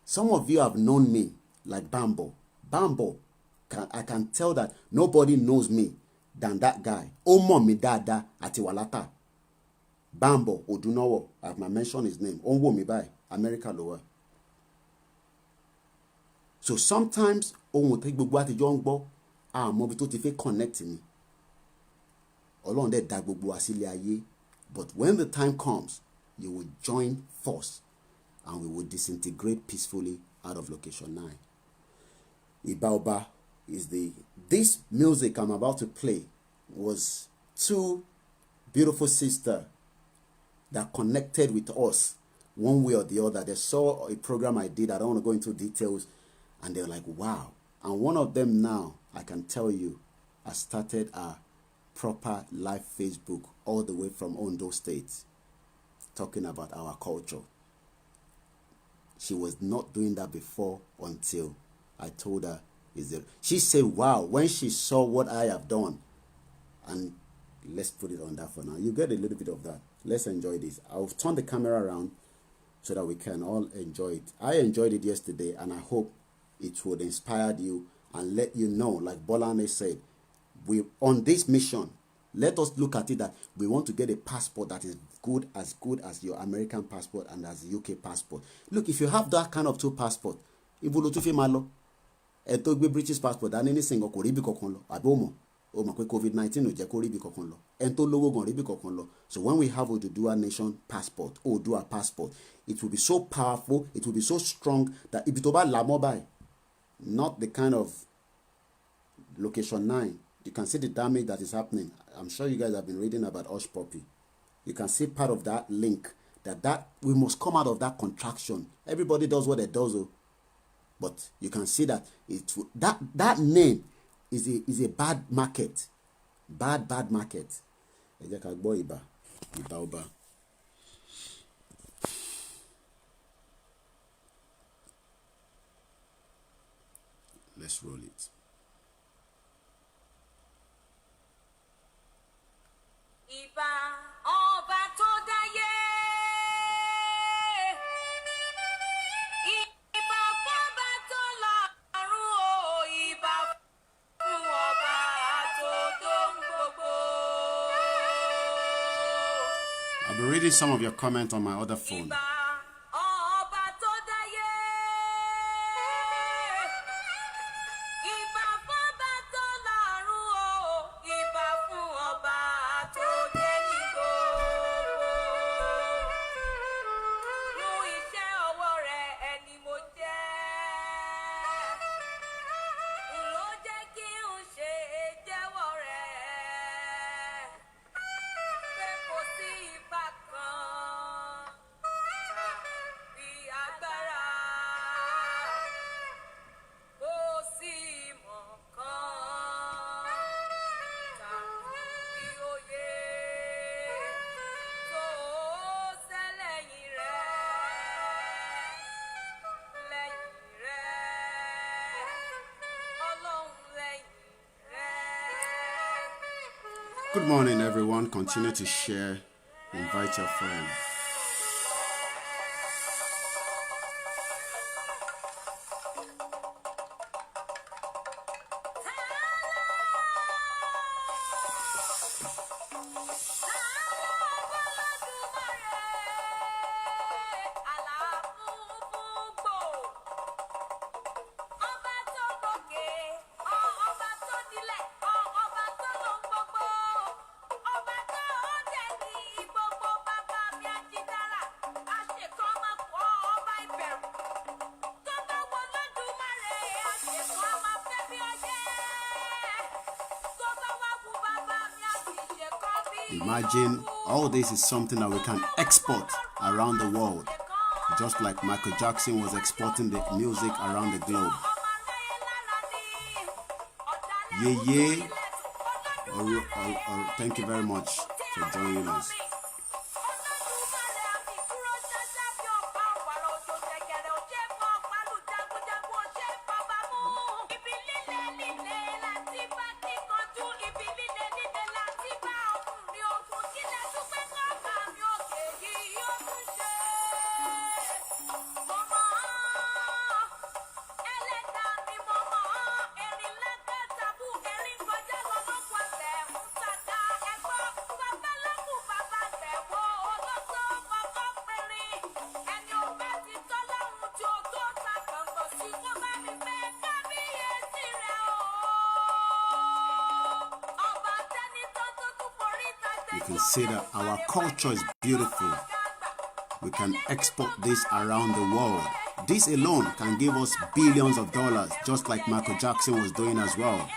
Some of you have known me like Bambo. I can tell that nobody knows me than that guy. Ó mọ̀ mí dáadáa àti wàlátà. Bambo Oduduwa, I have mentioned his name. Ó ń wò mí báyìí, America ló wà. So sometimes ohun tí gbogbo àtijọ́ ń gbọ́ àmọ́ bí tó ti fẹ́ connect mi. Ọlọ́run dẹ̀ dá gbogbo wa sílé ayé. But when the time comes, you will join force and we will disintegrate peacefully out of location 9. Ibaoba is this music I'm about to play was two beautiful sisters that connected with us one way or the other. They saw a program I did. I don't want to go into details. And they're like, wow. And one of them now, I can tell you, I started a proper live Facebook all the way from Ondo State, talking about our culture. She was not doing that before until I told her. She said, wow, when she saw what I have done. And let's put it on that for now. You get a little bit of that. Let's enjoy this. I'll turn the camera around so that we can all enjoy it. I enjoyed it yesterday, and I hope it would inspire you and let you know, like Bolanle said, we on this mission. Let us look at it that we want to get a passport that is good as your American passport and as the UK passport. Look, if you have that kind of two passports, ẹ tó gbé British passport dání ní single kò rí bí kankan lọ àbí ó mọ̀ pé COVID-19 ò jẹ́ kó rí bí kankan lọ ẹ tó lówó gan rí bí kankan lọ. So when we have Oduduwa nation passport, Oduduwa passport, it will be so powerful, it will be so strong that ibi tó bá là mọ́ báyìí, not the kind of location 9, you can see the damage that is happening. I'm sure you guys have been reading about Hush Puppy. You can see part of that link that we must come out of that contraction. Everybody does what they do. But you can see that that name is a bad market. Bad market. Let's roll it. Iba ọba tó dáyé. Iba fọba tó lọ́run o. Iba fún ọba tó dóhun gbogbo. I'll be reading some of your comments on my other phone. Good morning, everyone. Continue to share. Invite your friends. Imagine all this is something that we can export around the world, just like Michael Jackson was exporting the music around the globe. Thank you very much for joining us. You can see that our culture is beautiful. We can export this around the world. This alone can give us billions of dollars, just like Michael Jackson was doing as well.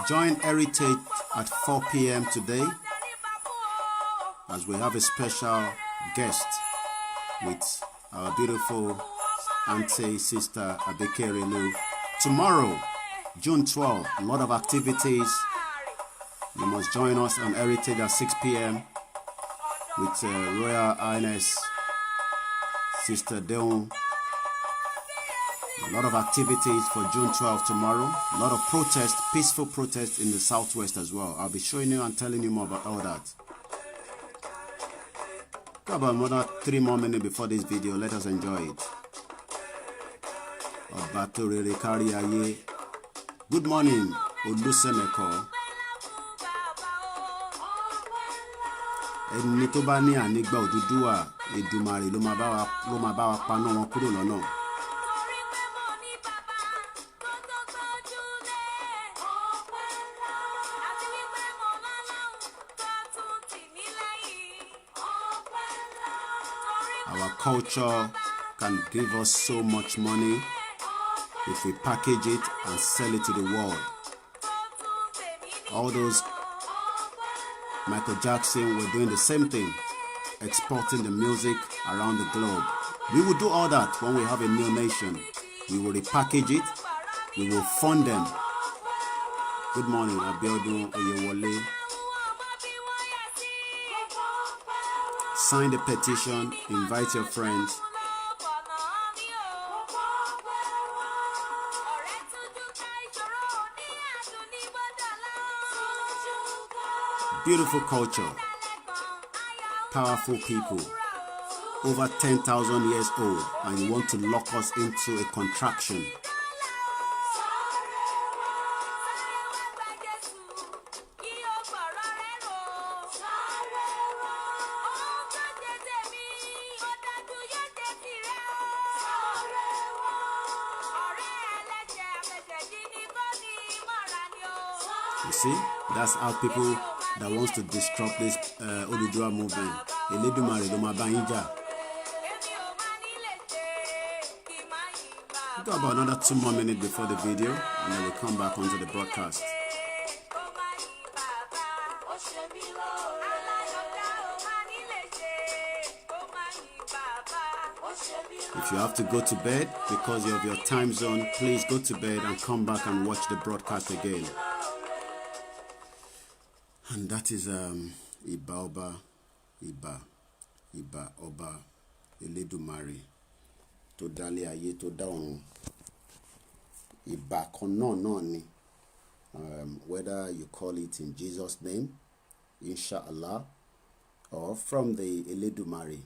Join Heritage at 4 p.m. today as we have a special guest with our beautiful auntie, sister Abekerelu. Tomorrow, June 12th, a lot of activities. You must join us on Heritage at 6 p.m. with Royal Highness Sister Deon. A lot of activities for June 12th tomorrow. A lot of protests, peaceful protests in the southwest as well. I'll be showing you and telling you more about all that. Got about another 3 more minutes before this video. Let us enjoy it. Good morning, Olusemeko. Ẹni tó bá ní ànígbà Oduduwa, Èdùmàrè ló máa bá wa paná wọn kúrò lọ́nà. Our culture can give us so much money if we package it and sell it to the world. All those Michael Jackson were doing the same thing, exporting the music around the globe. We will do all that when we have a new nation. We will repackage it. We will fund them. Good morning, Abiodun Oyewole. Sign the petition, invite your friends. Beautiful culture, powerful people, over 10,000 years old, and you want to lock us into a contraction. You see, that's how people that wants to disrupt this Oduduwa movement. Eledumare ló máa bá yín jà. We've got about another 2 more minutes before the video, and then we'll come back onto the broadcast. If you have to go to bed because of your time zone, please go to bed and come back and watch the broadcast again. And that is Iba Oba Eledumare tó dálé ayé tó dá ọ̀run. Ìbà kan náà ni. Whether you call it in Jesus' name, Inshallah, or from the Eledumare.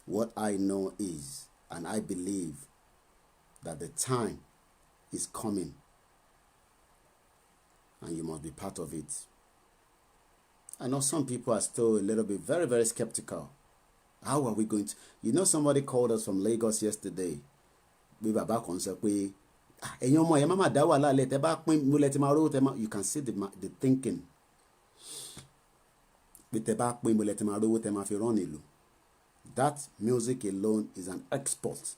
What I know is, and I believe, that the time is coming, and you must be part of it. I know some people are still a little bit very, very skeptical. How are we going to... You know, somebody called us from Lagos yesterday. We were back on you can see the thinking. That music alone is an export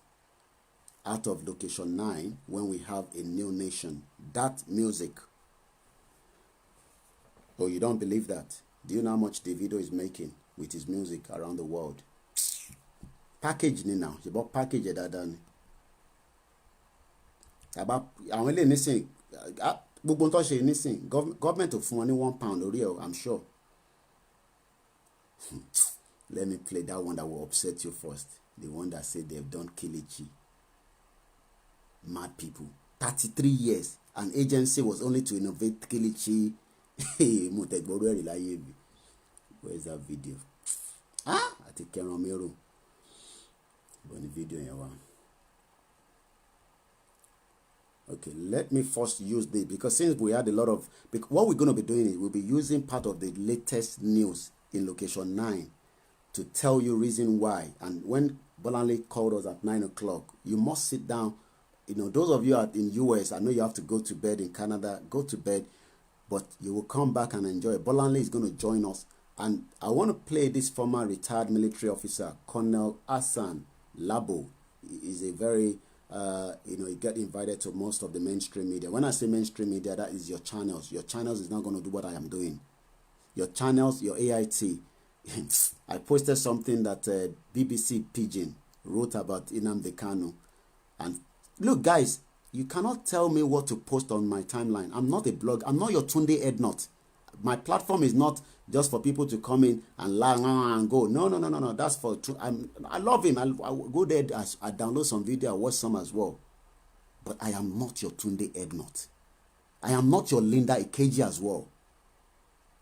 out of location 9 when we have a new nation. That music. Oh, you don't believe that? Do you know how much Davido is making with his music around the world? Package ni now. You bought package that done. About I only missing. Government of money £1 real, I'm sure. Let me play that one that will upset you first. The one that said they've done Kilichi. Mad people. 33 years. An agency was only to innovate Kilichi. Where's that video? I think Romero. But the video here one. Okay, let me first use this, because since we had a lot of, what we're going to be doing is we'll be using part of the latest news in location 9 to tell you reason why. And when Bolanle called us at 9 o'clock, you must sit down. You know, those of you are in US, I know you have to go to bed. In Canada, go to bed, but you will come back and enjoy it. Bolanle is going to join us, and I want to play this former retired military officer, Colonel Hassan Labo. He is a very you know, you get invited to most of the mainstream media. When I say mainstream media, that is your channels. Your channels is not going to do what I am doing. Your channels, your AIT. I posted something that BBC Pidgin wrote about Nnamdi Kanu. And look, guys, you cannot tell me what to post on my timeline. I'm not a blog. I'm not your Tunde Ednut. My platform is not just for people to come in and lie and go. No. That's for I love him. I'll go there. I download some video. I watch some as well. But I am not your Tunde Ednut. I am not your Linda Ikeji as well.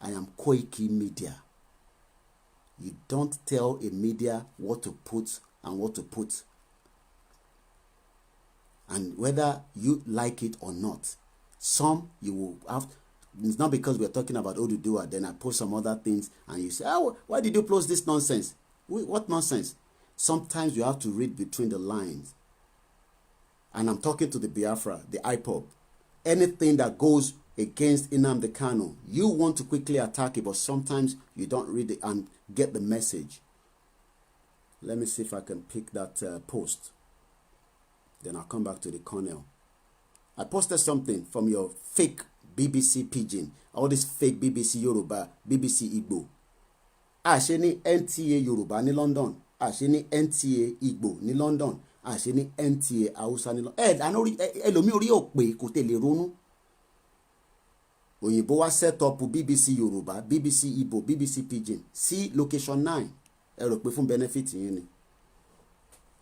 I am KOIKIMEDIA. You don't tell a media what to put and what to put. And whether you like it or not, some you will have. It's not because we're talking about Oduduwa, then I post some other things and you say, oh, why did you post this nonsense? What nonsense? Sometimes you have to read between the lines. And I'm talking to the Biafra, the IPOB. Anything that goes against Nnamdi Kanu, you want to quickly attack it, but sometimes you don't read it and get the message. Let me see if I can pick that post. Then I'll come back to the Colonel. I posted something from your fake BBC Pidgin, all this fake BBC Yoruba, BBC Igbo. Àṣé ní NTA Yoruba ní London, àṣé ní NTA Igbo ní London, àṣé ní NTA Hausa ní London. Ẹlòmí orí ò pé kò tẹ̀lé ronú. Òyìnbó wá set up BBC Yoruba, BBC Igbo, BBC Pidgin sí location 9. Ẹ rò pé fún benefit yín ni.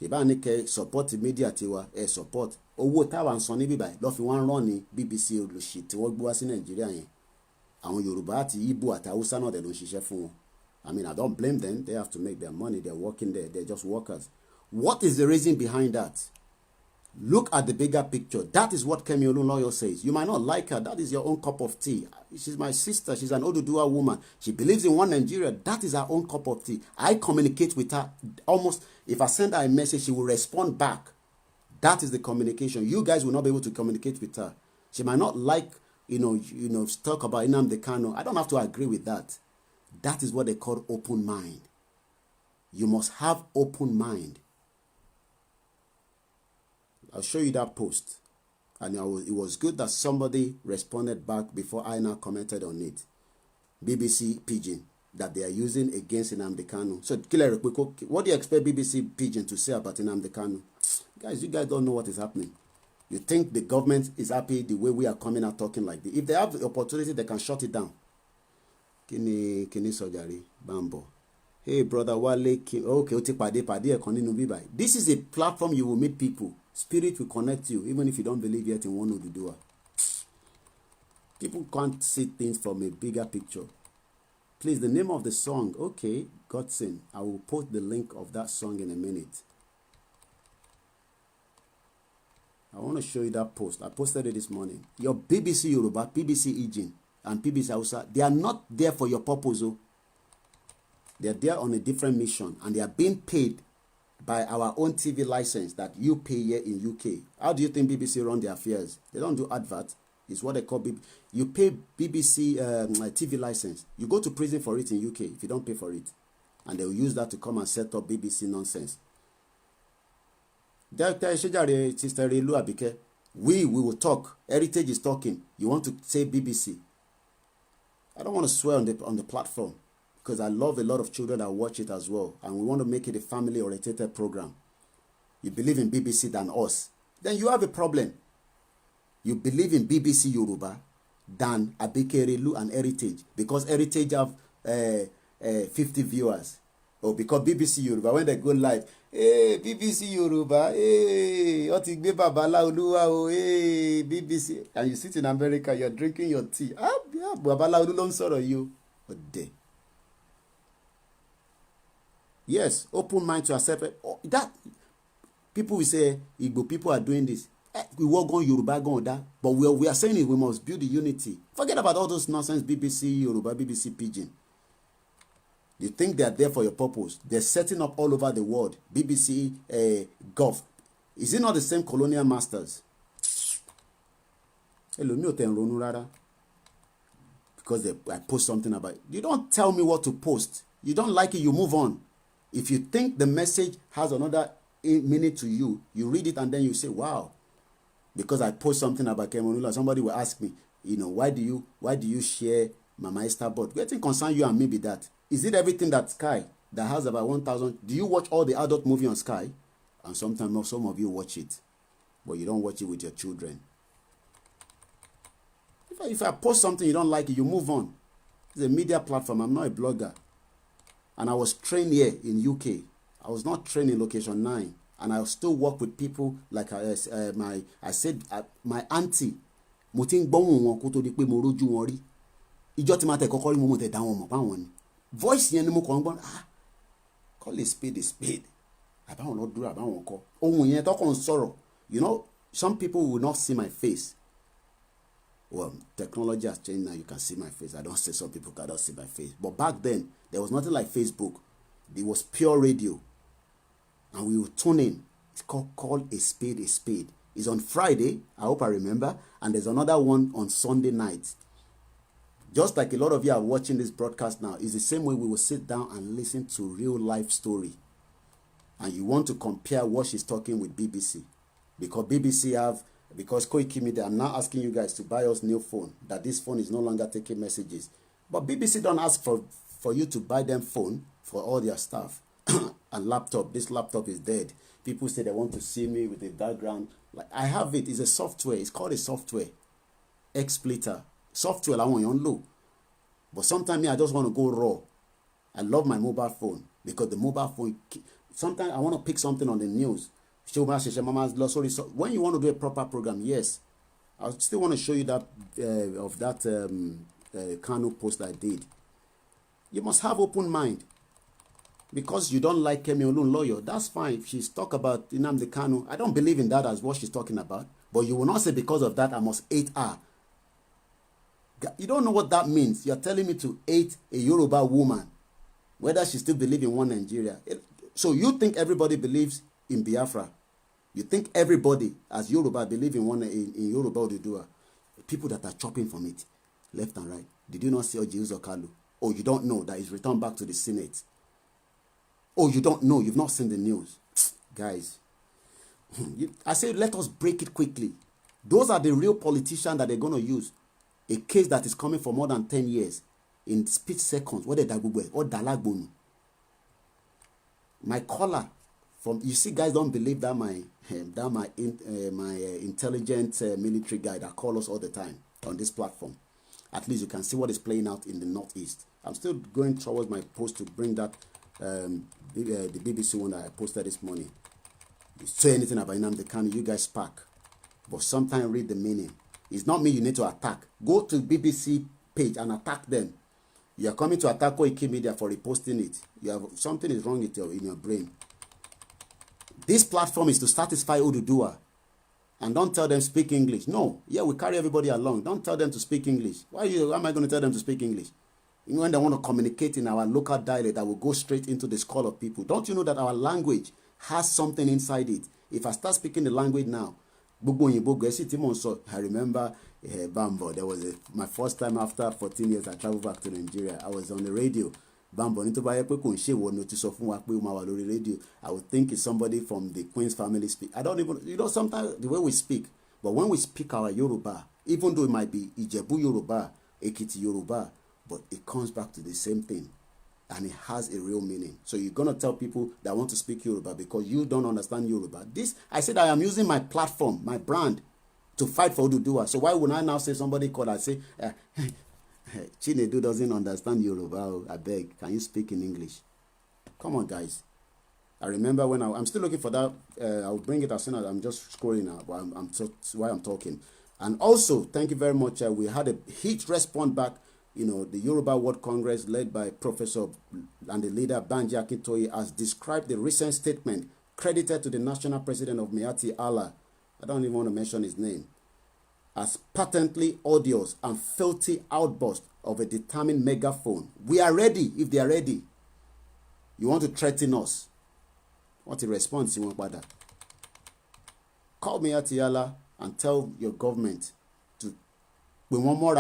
Ìbá ní kẹ́ support media tiwa, ẹ support. Owó táwa ń san ní bíbáyìí lọ́ fi wọ́n rán ní BBC olùṣì tí wọ́n gbé wá sí Nàìjíríà yẹn. Àwọn Yorùbá àti Igbo àti Hausa náà dẹ̀ ló ń ṣiṣẹ́ fún wọn. I mean, I don't blame them. They have to make their money. They're working there. They're just workers. What is the reason behind that? Look at the bigger picture. That is what Kemi Olunloyo says. You might not like her. That is your own cup of tea. She's my sister. She's an Oduduwa woman. She believes in one Nigeria. That is her own cup of tea. I communicate with her almost. If I send her a message, she will respond back. That is the communication. You guys will not be able to communicate with her. She might not like, talk about Nnamdi Kanu. I don't have to agree with that. That is what they call open mind. You must have open mind. I'll show you that post. And it was good that somebody responded back before I now commented on it. BBC Pidgin that they are using against Nnamdi Kanu. So, what do you expect BBC Pidgin to say about Nnamdi Kanu? Guys, you guys don't know what is happening. You think the government is happy the way we are coming out talking like this. If they have the opportunity, they can shut it down. Kini sojari Bambo. Hey, brother Wale. Okay, this is a platform you will meet people. Spirit will connect you, even if you don't believe yet in one Oduduwa. People can't see things from a bigger picture. Please, the name of the song, okay, Godson. I will post the link of that song in a minute. I want to show you that post. I posted it this morning. Your BBC Yoruba, BBC Pidgin, and BBC Hausa, they are not there for your purpose. They are there on a different mission, and they are being paid by our own TV license that you pay here in UK. How do you think BBC run their affairs? They don't do advert. It's what they call you pay BBC TV license. You go to prison for it in UK if you don't pay for it. And they will use that to come and set up BBC nonsense. Sister Relu Abike, we will talk. Heritage is talking. You want to say BBC. I don't want to swear on the platform, because I love a lot of children that watch it as well, and we want to make it a family-oriented program. You believe in BBC than us, then you have a problem. You believe in BBC Yoruba than Abike Relu and Heritage, because Heritage have 50 viewers. Or because BBC Yoruba, when they go live, hey, BBC Yoruba, hey, Otigbe Babala Oluwa, hey, BBC. And you sit in America, you're drinking your tea. Ah, yeah, Babala Oluwa sorrow you. But day. Yes, open mind to accept it. Oh, that people will say, Igbo people are doing this. We work on Yoruba gan that, but we are saying it, we must build the unity. Forget about all those nonsense BBC Yoruba, BBC Pidgin. You think they are there for your purpose. They're setting up all over the world. BBC, Gov. Is it not the same colonial masters? Because I post something about it. You don't tell me what to post. You don't like it, you move on. If you think the message has another meaning to you, you read it and then you say, wow. Because I post something about Kemonula, somebody will ask me, why do you share Mama Esther board? What concern you and me be that? Is it everything that Sky that has about 1,000? Do you watch all the adult movie on Sky? And sometimes some of you watch it, but you don't watch it with your children. If I post something you don't like it, you move on. It's a media platform. I'm not a blogger. And I was trained here in UK. I was not trained in Location 9. And I still work with people like my auntie. Mo ti ń gbóhùn wọn kó tó di pé mo rójú wọn rí. Ìjọ́ tí ma tẹ̀ kọ́kọ́ rí mo tẹ̀ dá wọn mọ̀ báwọn ni. Voice yẹn ni mo kàn ń gbọ́n. Call a spade a spade. Àbáwọn lọ dúró àbáwọn kọ́. Ohun yẹn tọkàn ń sọ̀rọ̀. Some people will not see my face. Well, technology has changed now. You can see my face. I don't say some people cannot see my face. But back then, there was nothing like Facebook. It was pure radio. And we would tune in. It's called a spade a spade. It's on Friday. I hope I remember. And there's another one on Sunday night. Just like a lot of you are watching this broadcast now, it's the same way we will sit down and listen to real life story. And you want to compare what she's talking with BBC. Because KOIKIMEDIA, I'm now asking you guys to buy us new phone, that this phone is no longer taking messages. But BBC don't ask for you to buy them phone for all their stuff. And laptop, this laptop is dead. People say they want to see me with a background. Like I have it, it's a software, it's called a software. X-Splitter. Software, I want you on low. But sometimes I just want to go raw. I love my mobile phone because the mobile phone, sometimes I want to pick something on the news. When you want to do a proper program, yes, I still want to show you that of that Kano post I did. You must have open mind. Because you don't like Kemi Olun lawyer, that's fine. If she's talk about Nnamdi Kanu, I don't believe in that as what she's talking about. But you will not say because of that I must hate her. You don't know what that means. You're telling me to hate a Yoruba woman, whether she still believes in one Nigeria. So you think everybody believes in Biafra? You think everybody as Yoruba believe in in Yoruba Oduduwa? People that are chopping from it, left and right. Did you not see Oji Uzokalu? Oh, you don't know that he's returned back to the Senate. Oh, you don't know. You've not seen the news. Guys, I say let us break it quickly. Those are the real politicians that they're going to use. A case that is coming for more than 10 years. In split seconds. What did Dagugwe? Or Dalagbonu? My caller from, you see, guys don't believe that my intelligent military guy that call us all the time on this platform. At least you can see what is playing out in the Northeast. I'm still going towards my post to bring that the BBC one that I posted this morning. You say anything about Nnamdi Kanu, you guys spark. But sometimes read the meaning. It's not me you need to attack. Go to BBC page and attack them. You are coming to attack KOIKIMEDIA for reposting it. Something is wrong with in your brain. This platform is to satisfy Oduduwa. And don't tell them speak English. No. Yeah, we carry everybody along. Don't tell them to speak English. Why am I going to tell them to speak English? When they want to communicate in our local dialect, that will go straight into the skull of people. Don't you know that our language has something inside it? If I start speaking the language now, I remember Bambo. There was my first time after 14 years I traveled back to Nigeria. I was on the radio. Bambo, I would think it's somebody from the Queen's family speak. I don't even, sometimes the way we speak, but when we speak our Yoruba, even though it might be Ijebu Yoruba, Ekiti Yoruba, but it comes back to the same thing. And it has a real meaning. So you're going to tell people that want to speak Yoruba because you don't understand Yoruba. I said I am using my platform, my brand, to fight for Oduduwa. So why would I now say somebody called and say, Chinedu doesn't understand Yoruba, I beg, can you speak in English? Come on, guys. I remember when I'm still looking for that. I'll bring it as soon as I'm just scrolling now while I'm talking. And also, thank you very much. We had a heat response back. The Yoruba World Congress led by Professor and the leader Banji Akintoye has described the recent statement credited to the national president of Miyetti Allah, I don't even want to mention his name, as patently odious and filthy outburst of a determined megaphone. We are ready if they are ready. You want to threaten us? What a response you want, brother. Call me Atiyala and tell your government to we want more.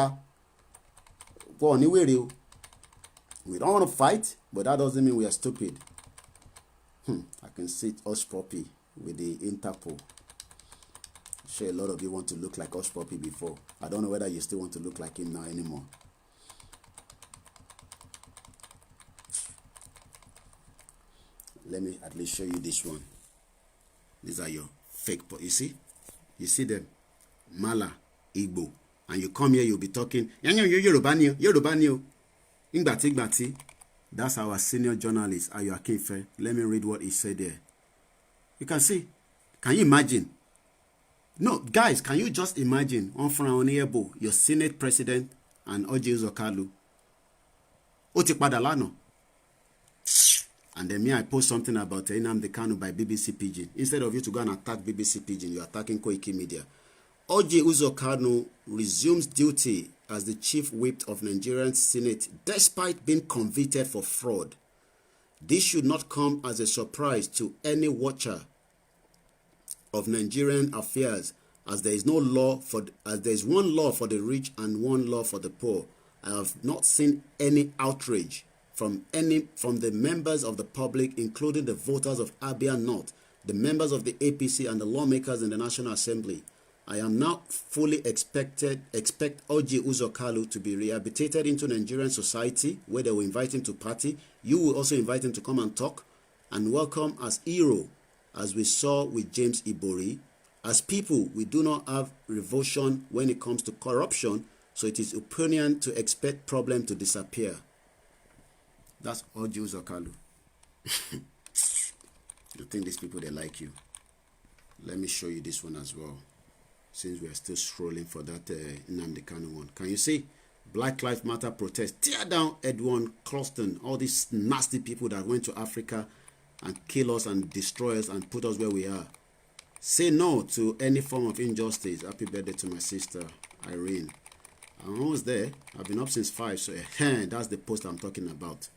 Go on, we don't want to fight, but that doesn't mean we are stupid. I can see Hush Puppy with the Interpol. Sure, a lot of you want to look like Hush Puppy before. I don't know whether you still want to look like him now anymore. Let me at least show you this one. These are your fake. You see? You see them? Mala, Igbo. And you come here, you'll be talking. Yoruba. Ingbati. That's our senior journalist, Ayo Akinfe. Let me read what he said there. You can see. Can you imagine? No, guys, can you just imagine your Senate president and Orji Uzokalu? Otikpadalano. And then I post something about Nnamdi Kanu by BBC Pidgin. Instead of you to go and attack BBC Pidgin, you're attacking KOIKIMEDIA. Orji Uzokalu resumes duty as the chief whip of Nigerian Senate despite being convicted for fraud. This should not come as a surprise to any watcher of Nigerian affairs, as there is one law for the rich and one law for the poor. I have not seen any outrage from the members of the public, including the voters of Abia North, the members of the APC, and the lawmakers in the National Assembly. I am now fully expect Orji Uzokalu to be rehabilitated into Nigerian society, where they will invite him to party. You will also invite him to come and talk and welcome as hero, as we saw with James Ibori. As people, we do not have revulsion when it comes to corruption, so it is opinion to expect problem to disappear. That's Orji Uzokalu. You think these people, they like you? Let me show you this one as well, since we are still scrolling for that Nnamdi Kanu one. Can you see? Black Lives Matter protest. Tear down Edwin Closton. All these nasty people that went to Africa and kill us and destroy us and put us where we are. Say no to any form of injustice. Happy birthday to my sister, Irene. I'm almost there. I've been up since 5, so that's the post I'm talking about.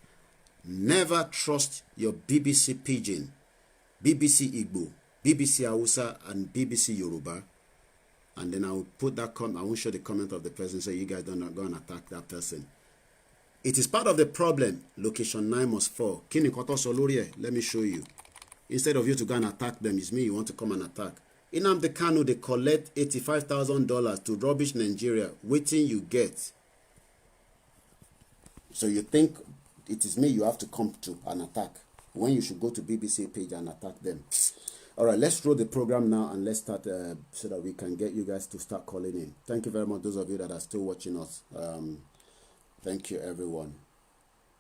Never trust your BBC Pidgin, BBC Igbo, BBC Hausa, and BBC Yoruba. And then I will put that comment. I won't show the comment of the person so you guys don't go and attack that person. It is part of the problem. Location 9 must fall. Kini koto solorie. Let me show you. Instead of you to go and attack them, it's me you want to come and attack. Nnamdi Kanu, they collect $85,000 to rubbish Nigeria. Waiting you get. So you think it is me you have to come to and attack, when you should go to BBC page and attack them. All right, let's roll the program now and let's start so that we can get you guys to start calling in. Thank you very much, those of you that are still watching us. Thank you, everyone.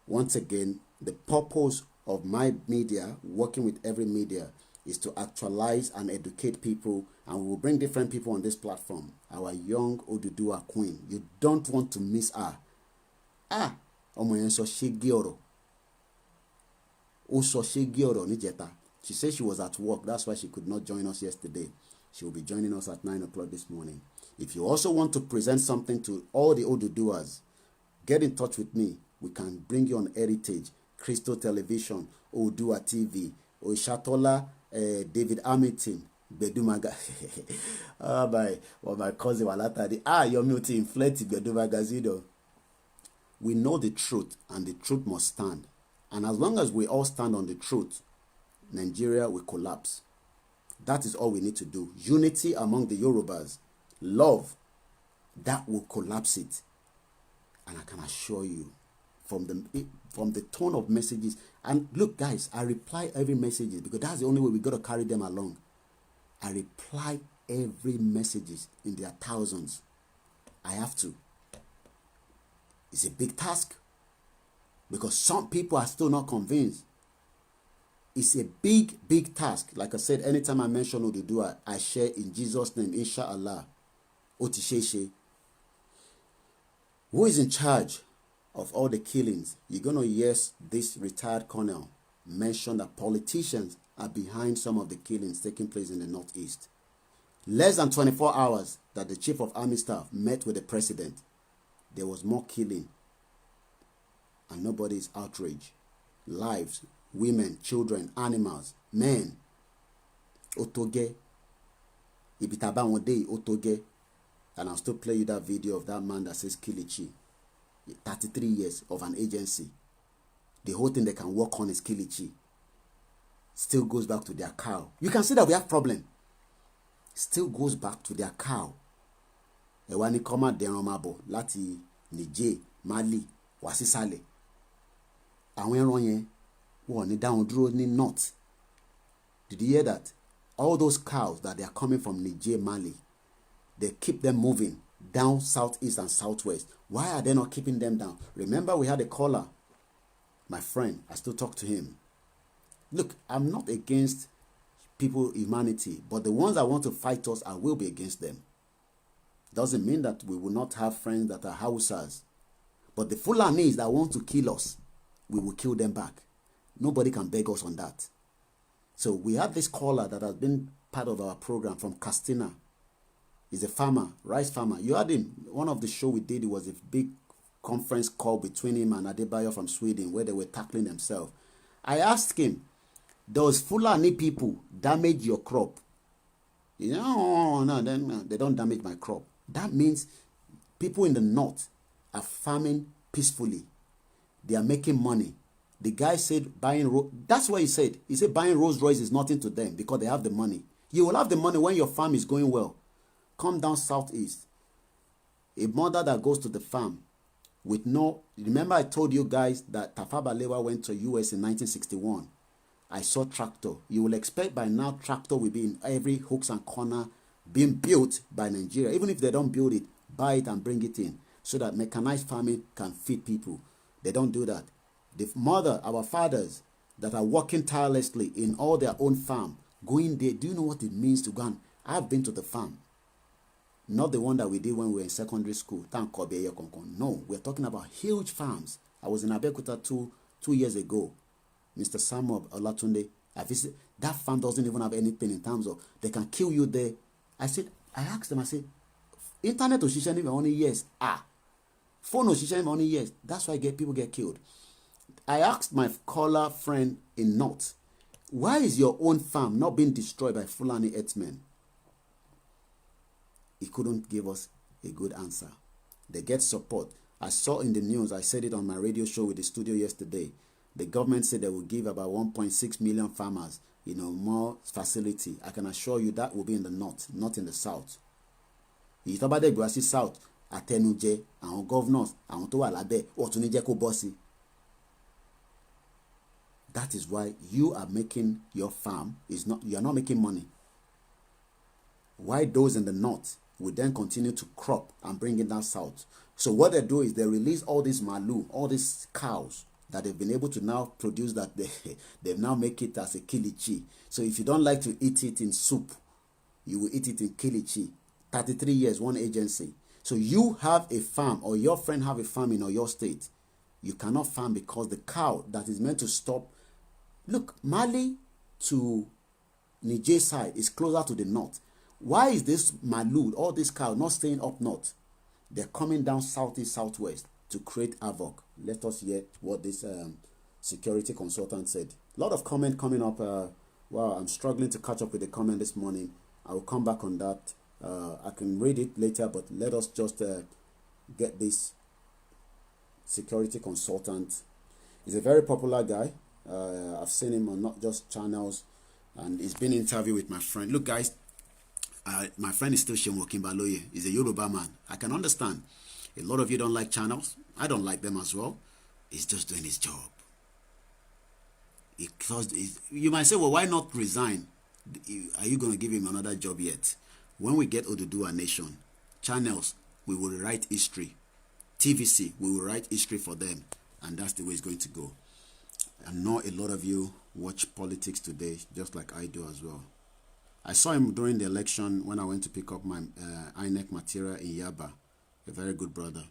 Once again, the purpose of my media, working with every media, is to actualize and educate people, and we will bring different people on this platform. Our young Oduduwa queen, you don't want to miss her. She said she was at work, that's why she could not join us yesterday. She will be joining us at 9 o'clock this morning. If you also want to present something to all the Oduduwas, get in touch with me. We can bring you on Heritage, Crystal Television, Odua TV, Oishatola, David Hamilton, Bedumaga. my cousin Walata. You're muting inflated Bedumagazido. We know the truth, and the truth must stand. And as long as we all stand on the truth, Nigeria will collapse. That is all we need to do. Unity among the Yorubas, love, that will collapse it. And I can assure you, from the tone of messages, and look guys, I reply every message because that's the only way we got to carry them along. I reply every messages in their thousands. I have to. It's a big task because some people are still not convinced. It's a big task. Like I said, anytime I mention Oduduwa, I share in Jesus' name, inshallah. Otisheshe. Who is in charge of all the killings? You're going to hear this retired colonel mention that politicians are behind some of the killings taking place in the Northeast. Less than 24 hours that the chief of army staff met with the president, there was more killing. And nobody is outraged. Lives, women, children, animals, men. Otoge. Ibitaba one day, Otoge. And I'll still play you that video of that man that says Kilichi. 33 years of an agency. The whole thing they can work on is Kilichi. Still goes back to their cow. You can see that we have problem. Still goes back to their cow. Ewani koma deramabo láti Niger, Mali, Wasisale. Àwọn ẹran yẹn wọ́n ní dáhùn dúró ní north. Did you hear that? All those cows that they are coming from Niger, Mali, they keep them moving down southeast and southwest. Why are they not keeping them down? Remember, we had a caller, my friend. I still talk to him. Look, I'm not against people, humanity, but the ones that want to fight us, I will be against them. Doesn't mean that we will not have friends that are Hausas. But the Fulanis that want to kill us, we will kill them back. Nobody can beg us on that. So we have this caller that has been part of our program from Castina. He's a farmer, rice farmer. You had him. One of the show we did, it was a big conference call between him and Adebayo from Sweden where they were tackling themselves. I asked him, does Fulani people damage your crop? You know, no, they don't damage my crop. That means people in the north are farming peacefully. They are making money. The guy said that's what he said. He said buying Rolls Royce is nothing to them because they have the money. You will have the money when your farm is going well. Come down southeast. A mother that goes to the farm with no... Remember I told you guys that Tafawa Balewa went to US in 1961. I saw tractor. You will expect by now tractor will be in every hooks and corner being built by Nigeria. Even if they don't build it, buy it and bring it in so that mechanized farming can feed people. They don't do that. The mother, our fathers that are working tirelessly in all their own farm, going there, do you know what it means to go and... I've been to the farm. Not the one that we did when we were in secondary school. No, we're talking about huge farms. I was in Abeokuta two years ago. Mr. Samuel Olatunde, I visited. That farm doesn't even have anything in terms of they can kill you there. I asked them, I said, internet oshisha only yes. Phone oshisha only yes. That's why people get killed. I asked my caller friend in North, why is your own farm not being destroyed by Fulani herdsmen? He couldn't give us a good answer. They get support. I saw in the news, I said it on my radio show with the studio yesterday. The government said they will give about 1.6 million farmers, more facility. I can assure you that will be in the north, not in the south. It's about the grassy south, Atenuje, our governors, our to Alabe, or to Nijeko Bossi. That is why you are making your farm, you are not making money. Why those in the north will then continue to crop and bring it down south. So what they do is they release all these malu, all these cows that they've been able to now produce that they now make it as a kilichi. So if you don't like to eat it in soup, you will eat it in kilichi. 33 years, one agency. So you have a farm or your friend have a farm in your state. You cannot farm because the cow that is meant to stop. Look, Mali to Niger side is closer to the north. Why is this Malu, all these cows, not staying up north? They're coming down southeast, southwest to create havoc. Let us hear what this security consultant said. A lot of comment coming up. Wow, I'm struggling to catch up with the comment this morning. I will come back on that. I can read it later, but let us just get this security consultant. He's a very popular guy. I've seen him on not just channels, and he's been interviewed with my friend. Look, guys. My friend is still Shemokin Baloye. He's a Yoruba man. I can understand. A lot of you don't like channels. I don't like them as well. He's just doing his job. You might say, well, why not resign? Are you going to give him another job yet? When we get Oduduwa Nation, channels, we will write history. TVC, we will write history for them. And that's the way it's going to go. I know a lot of you watch politics today, just like I do as well. I saw him during the election when I went to pick up my INEC material in Yaba. A very good brother.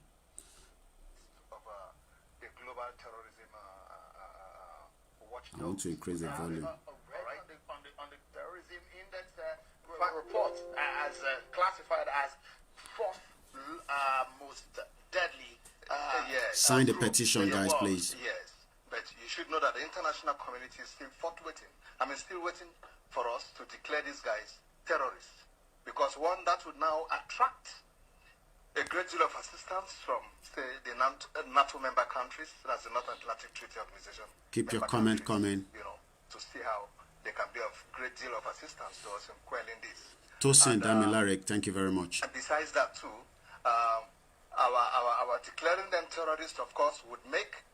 Of the global terrorism I want to increase the volume. On the terrorism index, report as classified as fourth most deadly. Yes. Sign the petition, guys, please. Yes, but you should know that the international community is still still waiting for us to declare these guys terrorists, because one, that would now attract a great deal of assistance from, say, the NATO member countries, that's the North Atlantic Treaty Organization. Keep your comment coming. You know, to see how they can be of great deal of assistance to us in quelling this. Tosin Damilarek, thank you very much. And besides that too, our declaring them terrorists, of course, would make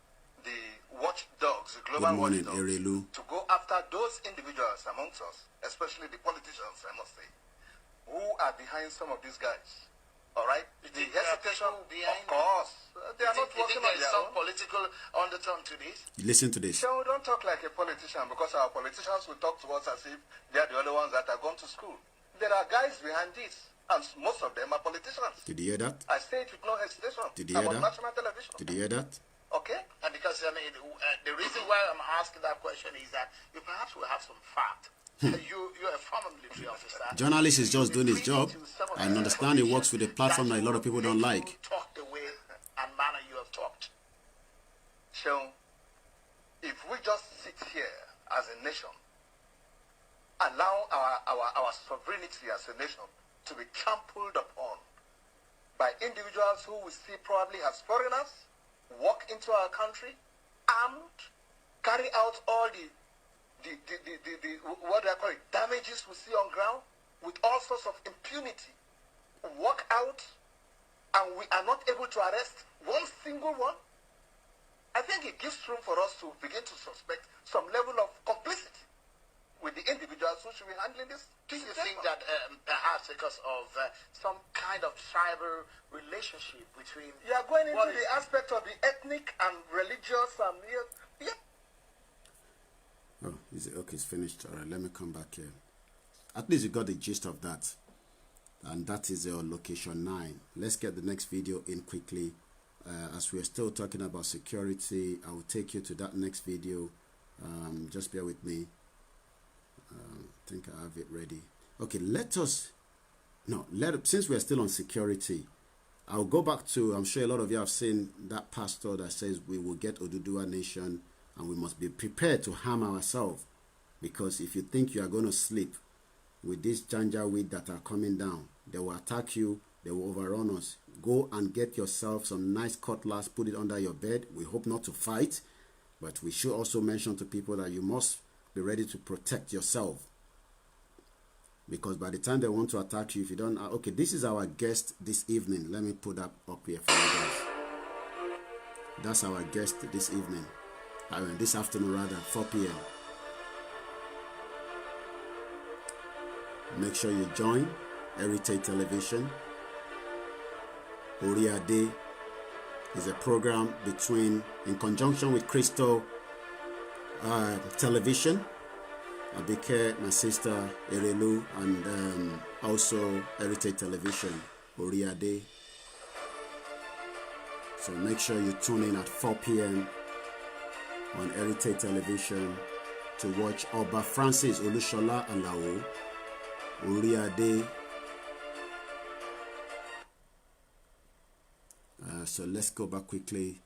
the watchdogs, the global watchdogs, to go after those individuals amongst us, especially the politicians, I must say, who are behind some of these guys. All right? The hesitation, of course. They are not working on their own. Some political undertone to this? Listen to this. So don't talk like a politician, because our politicians will talk to us as if they are the only ones that are going to school. There are guys behind this, and most of them are politicians. Did you hear that? I say it with no hesitation. Did you hear that? National television. Did you hear that? Okay? And because, I mean, the reason why I'm asking that question is that you perhaps will have some fact. You're a former military officer. Journalist is just doing his job. I understand he works with a platform that a lot of people don't like. Talk the way and manner you have talked. So, if we just sit here as a nation, allow our sovereignty as a nation to be trampled upon by individuals who we see probably as foreigners, walk into our country, armed, carry out all the what do I call it, damages we see on ground with all sorts of impunity, walk out, and we are not able to arrest one single one, I think it gives room for us to begin to suspect some level of complicity with the individuals who should be handling this. Do you think that perhaps because of some kind of tribal relationship between... You are going into the aspect of the ethnic and religious and... Yeah. Oh, is it okay? It's finished. All right, let me come back here. At least you got the gist of that, and that is your location 9. Let's get the next video in quickly. As we are still talking about security, I will take you to that next video. Just bear with me. I think I have it ready. Okay, since we are still on security, I'll go back to, I'm sure a lot of you have seen that pastor that says we will get Oduduwa nation. And we must be prepared to harm ourselves, because if you think you are going to sleep with these janjaweed that are coming down, they will attack you, they will overrun us. Go and get yourself some nice cutlass, put it under your bed. We hope not to fight, but we should also mention to people that you must be ready to protect yourself, because by the time they want to attack you, if you don't... Okay, this is our guest this evening. Let me put that up here for you guys. That's our guest this evening. This afternoon rather, 4 p.m. Make sure you join Heritage Television. Orilede is a program in conjunction with Crystal Television, Abike, my sister Erelu, and also Heritage Television, Orilede. So make sure you tune in at 4 p.m. on Heritage Television to watch Oba Francis Olushola Alao, Orilede. So let's go back quickly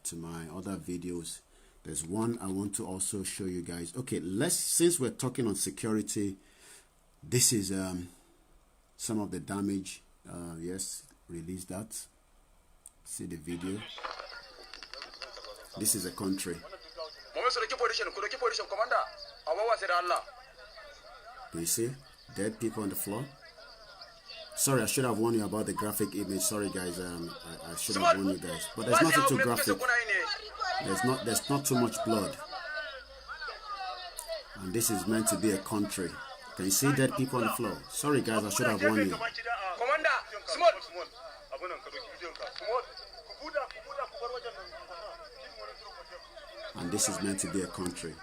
to my other videos. There's one I want to also show you guys. Okay, since we're talking on security, this is some of the damage. Yes, release that. See the video. This is a country. Do you see? Dead people on the floor. Sorry, I should have warned you about the graphic image. Sorry, guys. I should have warned you guys. But there's nothing too graphic. There's not too much blood. And this is meant to be a country. Can you see dead people on the floor? Sorry, guys. I should have warned you. And this is meant to be a country.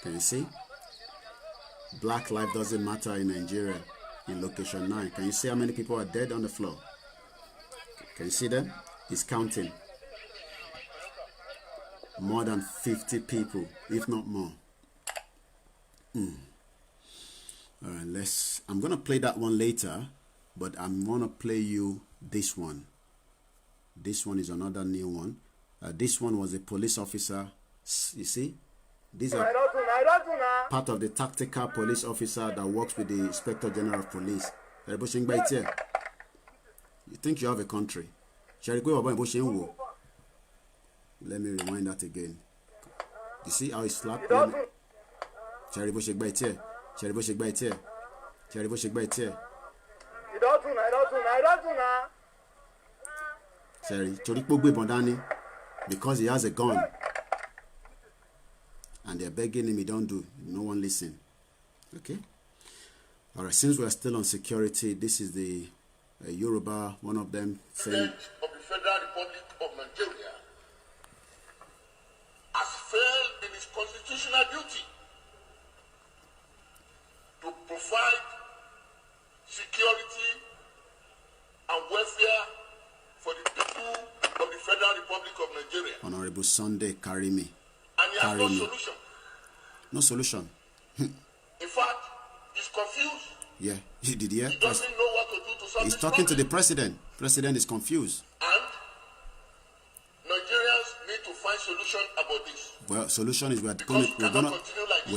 Can you see? Black life doesn't matter in Nigeria in location 9. Can you see how many people are dead on the floor? Can you see them? It's counting. More than 50 people, if not more. All right, I'm going to play that one later, but I'm going to play you this one. This one is another new one. This one was a police officer. You see? These are part of the tactical police officer that works with the Inspector General of Police. You think you have a country? Let me rewind that again. You see how it's slapped? Because he has a gun. And they're begging him, he don't do. No one listen. Okay. All right, since we're still on security, this is the Yoruba, one of them saying... of the Federal Republic of Nigeria has failed in its constitutional duty to provide security and welfare for the people of the Federal Republic of Nigeria. Honorable Sunday Karimi. And he has no solution. No solution. In fact, he's confused. Yeah, he did, yeah. He doesn't know what to do to solve He's talking to the president. President is confused. And Nigerians need to find solution about this. Well, solution is we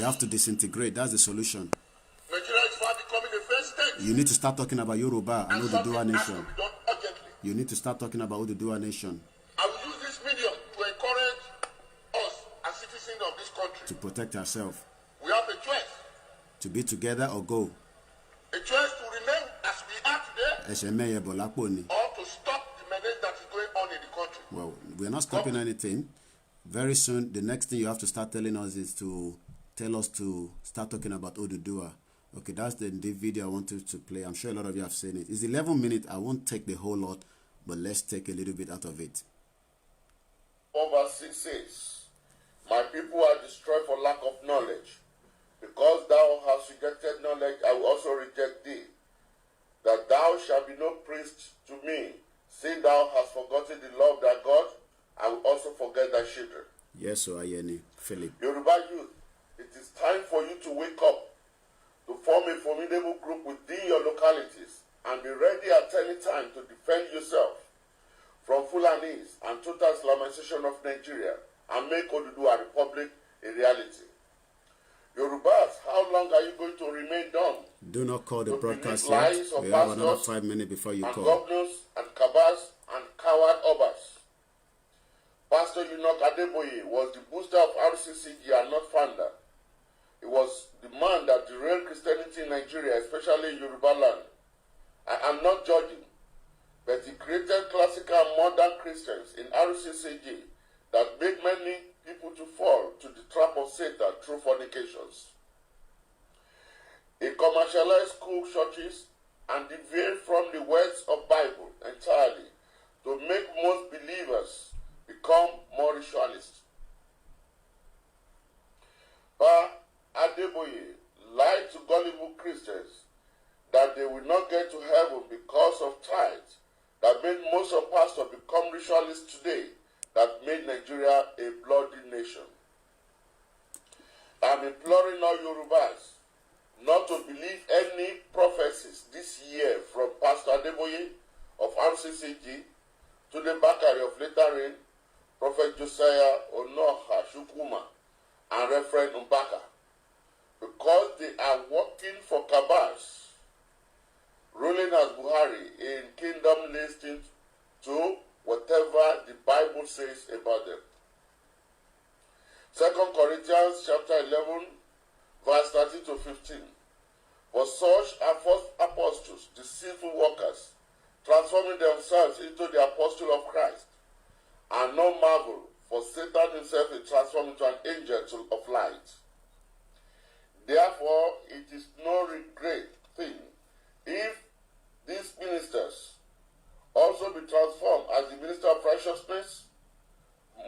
have to disintegrate. That's the solution. Nigeria is far becoming a failed state. You need to start talking about Yoruba and Oduduwa nation. To be done urgently. You need to start talking about Oduduwa nation. I will use this medium to encourage us as citizens of this country to protect ourselves. We have a choice. To be together or go. A choice to remain as we are today, or to stop the menace that is going on in the country. Well, we're not stopping anything. Very soon, the next thing you have to start telling us is to tell us to start talking about Oduduwa. Okay, that's the video I wanted to play. I'm sure a lot of you have seen it. It's 11 minutes. I won't take the whole lot, but let's take a little bit out of it. Verse 6 says, my people are destroyed for lack of knowledge. Because thou hast rejected knowledge, I will also reject thee. That thou shalt be no priest to me. See, thou hast forgotten the law of thy God, I will also forget thy children. Yes, so Ayeni, Philip. Yoruba youth, it is time for you to wake up, to form a formidable group within your localities, and be ready at any time to defend yourself from Fulanis and total Islamization of Nigeria, and make Oduduwa Republic a reality. Yorubas, how long are you going to remain dumb? Do not call the broadcast yet. We have another 5 minutes before you call. Governors and cabals and coward obas. Pastor Enoch Adeboye was the booster of RCCG and not founder. He was the man that derailed Christianity in Nigeria, especially in Yoruba land. I am not judging, but he created classical and modern Christians in RCCG that made many people to fall to the trap of Satan through fornications. He commercialized school churches and deviated from the words of Bible entirely to make most believers become more ritualist. Pa Adeboye lied to gullible Christians that they will not get to heaven because of tithes that made most of pastors become ritualists today, that made Nigeria a bloody nation. I'm imploring all Yorubas not to believe any prophecies this year from Pastor Adeboye of RCCG to the Bakari of Later Rain, Prophet Josiah Onoha Shukuma, and Reverend Mbaka, because they are working for cabals, ruling as Buhari in kingdom listening to whatever the Bible says about them. 2 Corinthians chapter 11, verse 13 to 15. For such are false apostles, deceitful workers, transforming themselves into the apostle of Christ. And no marvel, for Satan himself is transformed into an angel of light. Therefore, it is no regret thing if these ministers also be transformed as the minister of righteousness,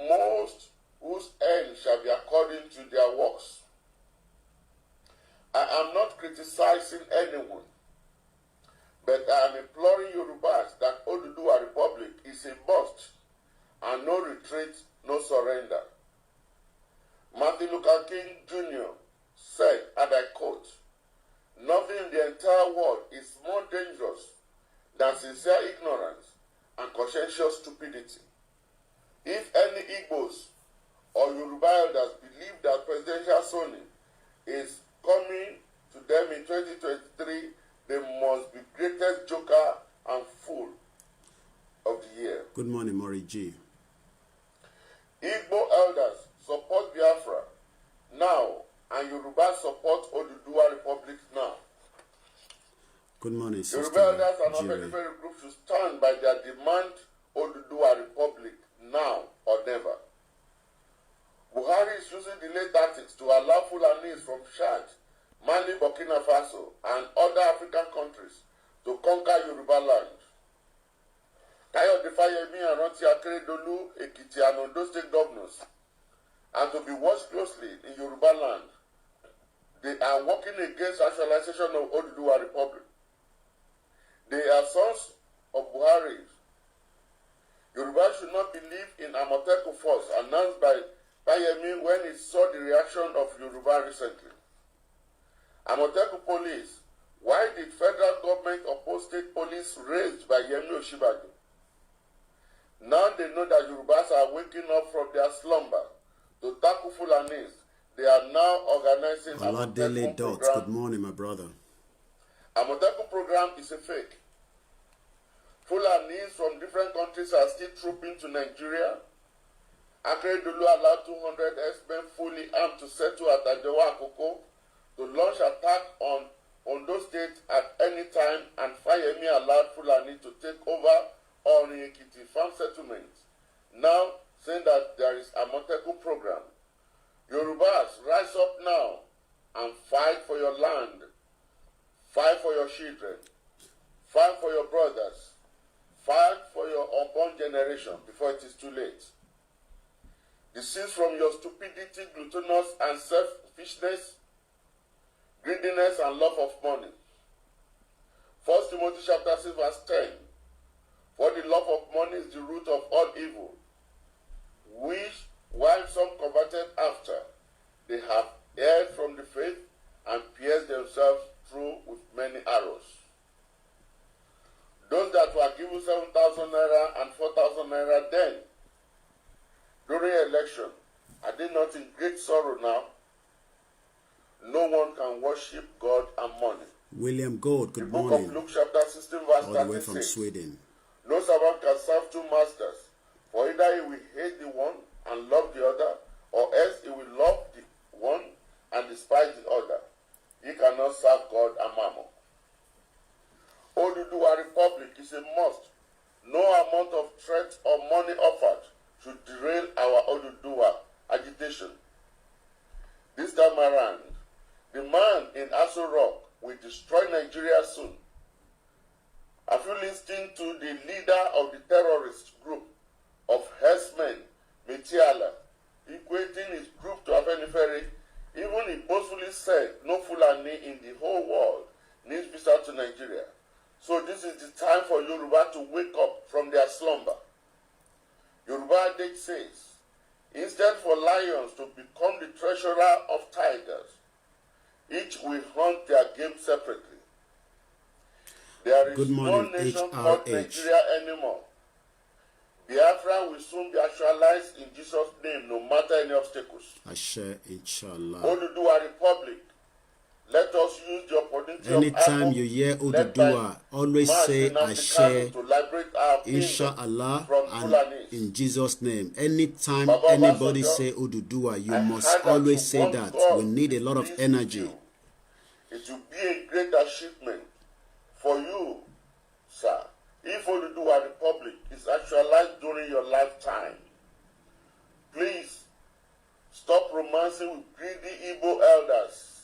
most whose end shall be according to their works. I am not criticizing anyone. But I am imploring Yorubas that Oduduwa Republic is a must and no retreat, no surrender. Martin Luther King Jr. said, and I quote, "Nothing in the entire world is more dangerous than sincere ignorance and conscientious stupidity. If any Igbos or Yoruba elders believe that presidential zoning is coming to them in 2023, they must be greatest joker and fool of the year." Good morning, Maury G. Igbo elders support Biafra now, and Yoruba support Oduduwa Republic now. Good morning, Sister Yoruba elders and Jire. non-peripheral groups should stand by their demand Oduduwa Republic now or never. Buhari is using delayed tactics to allow Fulanis from Chad, Mali, Burkina Faso, and other African countries to conquer Yoruba land. Kayode Fayemi and Ranti Akeredolu, Ekiti and Ondo state governors, and to be watched closely in Yoruba land. They are working against actualization of Oduduwa Republic. They are sons of Buhari. Yoruba should not believe in Amoteku force announced by Fayemi when he saw the reaction of Yoruba recently. Amoteku police, why did federal government oppose state police raised by Yemi Osinbajo? Now they know that Yorubas are waking up from their slumber to tackle Fulanis. They are now organizing Orilede Amoteku Oduduwa. program. Good morning, my brother. Amoteku program is a fake. Fulanis from different countries are still trooping to Nigeria. Akeredolu allowed 200 S-men fully armed to settle at Ajewa Akoko to launch attack on Ondo State at any time, and Fayemi allowed Fulani to take over Orilede farm settlements. Now saying that there is a Amoteku program. Yorubas, rise up now and fight for your land, fight for your children, fight for your brothers, fight for your unborn generation before it is too late. Desist from your stupidity, gluttonous and selfishness, greediness and love of money. 1 Timothy chapter 6 verse 10. For the love of money is the root of all evil, which while some converted after, they have erred from the faith and pierced themselves through with many arrows. Those that were given 7,000 naira and 4,000 naira then, during election, are they not in great sorrow now? No one can worship God and money. William Gold, good The book morning. of Luke chapter 16 verse All the way from 36. Sweden. No servant can serve two masters, for either he will hate the one and love the other, or else he will love the one and despise the other. He cannot serve God and Mammon. Oduduwa Republic is a must. No amount of threat or money offered should derail our Oduduwa agitation. This time around, the man in Aso Rock will destroy Nigeria soon. Have you listened to the leader of the terrorist group of herdsmen, Metiala, equating his group to Afenifere? Even he boastfully said no Fulani in the whole world needs visa to Nigeria. So this is the time for Yoruba to wake up from their slumber. Yoruba adage says, instead for lions to become the treasurer of tigers, each will hunt their game separately. There is Good no morning, nation called HRH. Nigeria anymore. Biafra will soon be actualized in Jesus' name, no matter any obstacles. Ashe, inshallah. Oduduwa Republic, let us use the opportunity Anytime of you hear led by Oduduwa, always say Martin Ashe, Africano to liberate our kingdom inshallah, from and Fulanis. in Jesus' name. Anytime Baba anybody Obasanjo, say Oduduwa, you I must heard that always you say want that. God We need a lot of please with energy. you. It will be a great achievement for you, sir, if Oduduwa Republic is actualized during your lifetime. Please stop romancing with greedy Igbo elders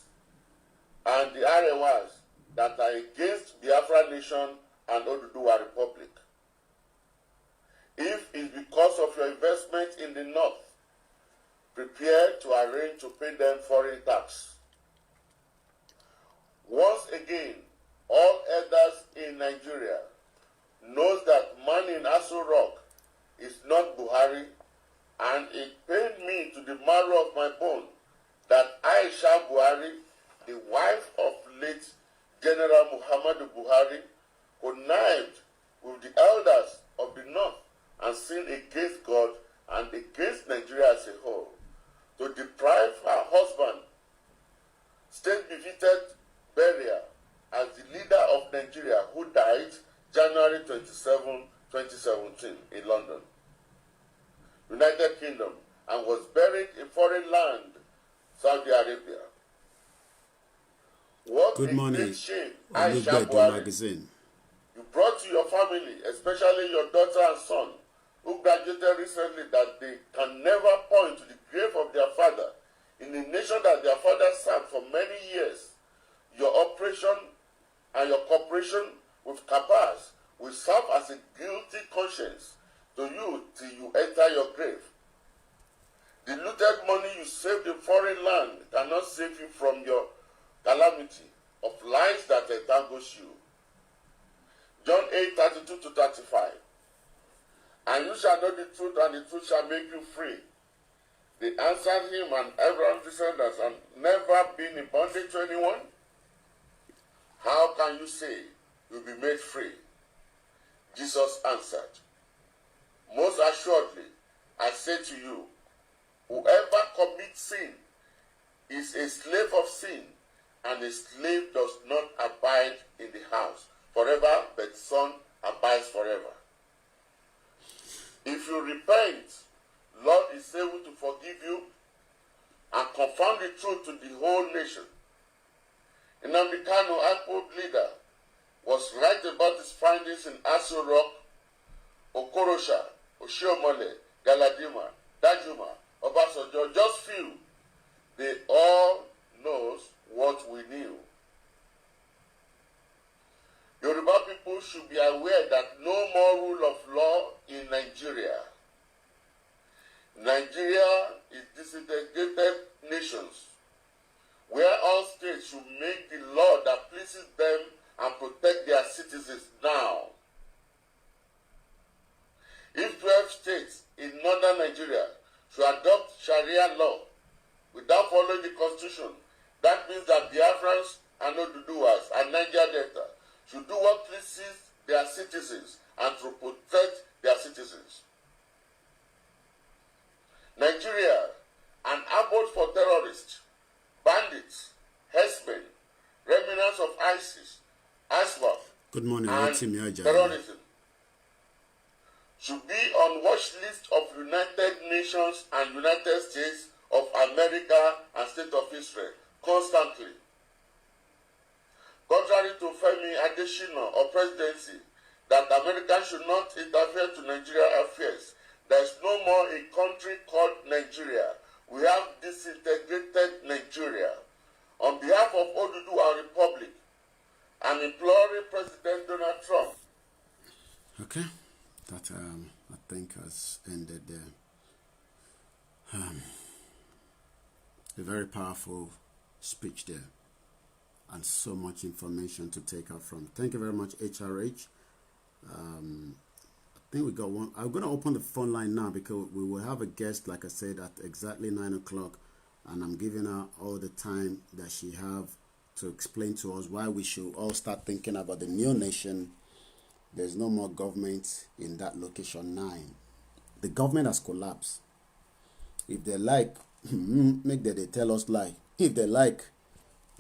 and the Arewas that are against Biafra Nation and Oduduwa Republic. If it's because of your investment in the North, prepare to arrange to pay them foreign tax. Once again, all elders in Nigeria knows that man in Aso Rock is not Buhari, and it pained me to the marrow of my bone that Aisha Buhari, the wife of late General Muhammadu Buhari, connived with the elders of the North and sinned against God and against Nigeria as a whole to deprive her husband state-befitted burial as the leader of Nigeria, who died January 27, 2017 in London, United Kingdom, and was buried in foreign land, Saudi Arabia. What Good a morning, great shame, Orilede Aisha Oduduwa Buhari, magazine. you brought to your family, especially your daughter and son, who graduated recently, that they can never point to the grave of their father in the nation that their father served for many years. Your operation and your cooperation with Kabas will serve as a guilty conscience to you till you enter your grave. The looted money you saved in foreign land cannot save you from your calamity of lies that entangles you. John 8:32-35. And you shall know the truth, and the truth shall make you free. They answered him, and Abraham's descendants, and never been in bondage to anyone. How can you say you'll be made free? Jesus answered, most assuredly, I say to you, whoever commits sin is a slave of sin, and a slave does not abide in the house forever, but the son abides forever. If you repent, Lord is able to forgive you and confirm the truth to the whole nation. Nnamdi Kanu, IPOB leader, was right about his findings in Aso Rock, Okorosha, Oshiomole, Galadima, Dajuma, Obasanjo, just few. They all knows what we knew. Yoruba people should be aware that no more rule of law in Nigeria. Nigeria is disintegrated nations where all states should make the law that pleases them and protect their citizens now. If 12 states in northern Nigeria should adopt Sharia law without following the constitution, that means that Biafrans and Oduduwas and Niger Delta should do what pleases their citizens and to protect their citizens. Nigeria, an abode for terrorists, bandits, herdsmen, remnants of ISIS, ISWAP, Good morning, and Rotimi terrorism, should be on watch list of United Nations and United States of America and State of Israel constantly. Contrary to Femi Adesina or presidency, that America should not interfere to Nigeria affairs, there is no more a country called Nigeria. We have disintegrated Nigeria. On behalf of Oduduwa Republic, I'm imploring President Donald Trump. Okay, that I think has ended there. A very powerful speech there, and so much information to take out from. Thank you very much, HRH. I think we got one. I'm going to open the phone line now because we will have a guest, like I said, at exactly 9 o'clock, and I'm giving her all the time that she have to explain to us why we should all start thinking about the new nation. There's no more government in that location 9. The government has collapsed. If they like, make that they tell us lie. If they like,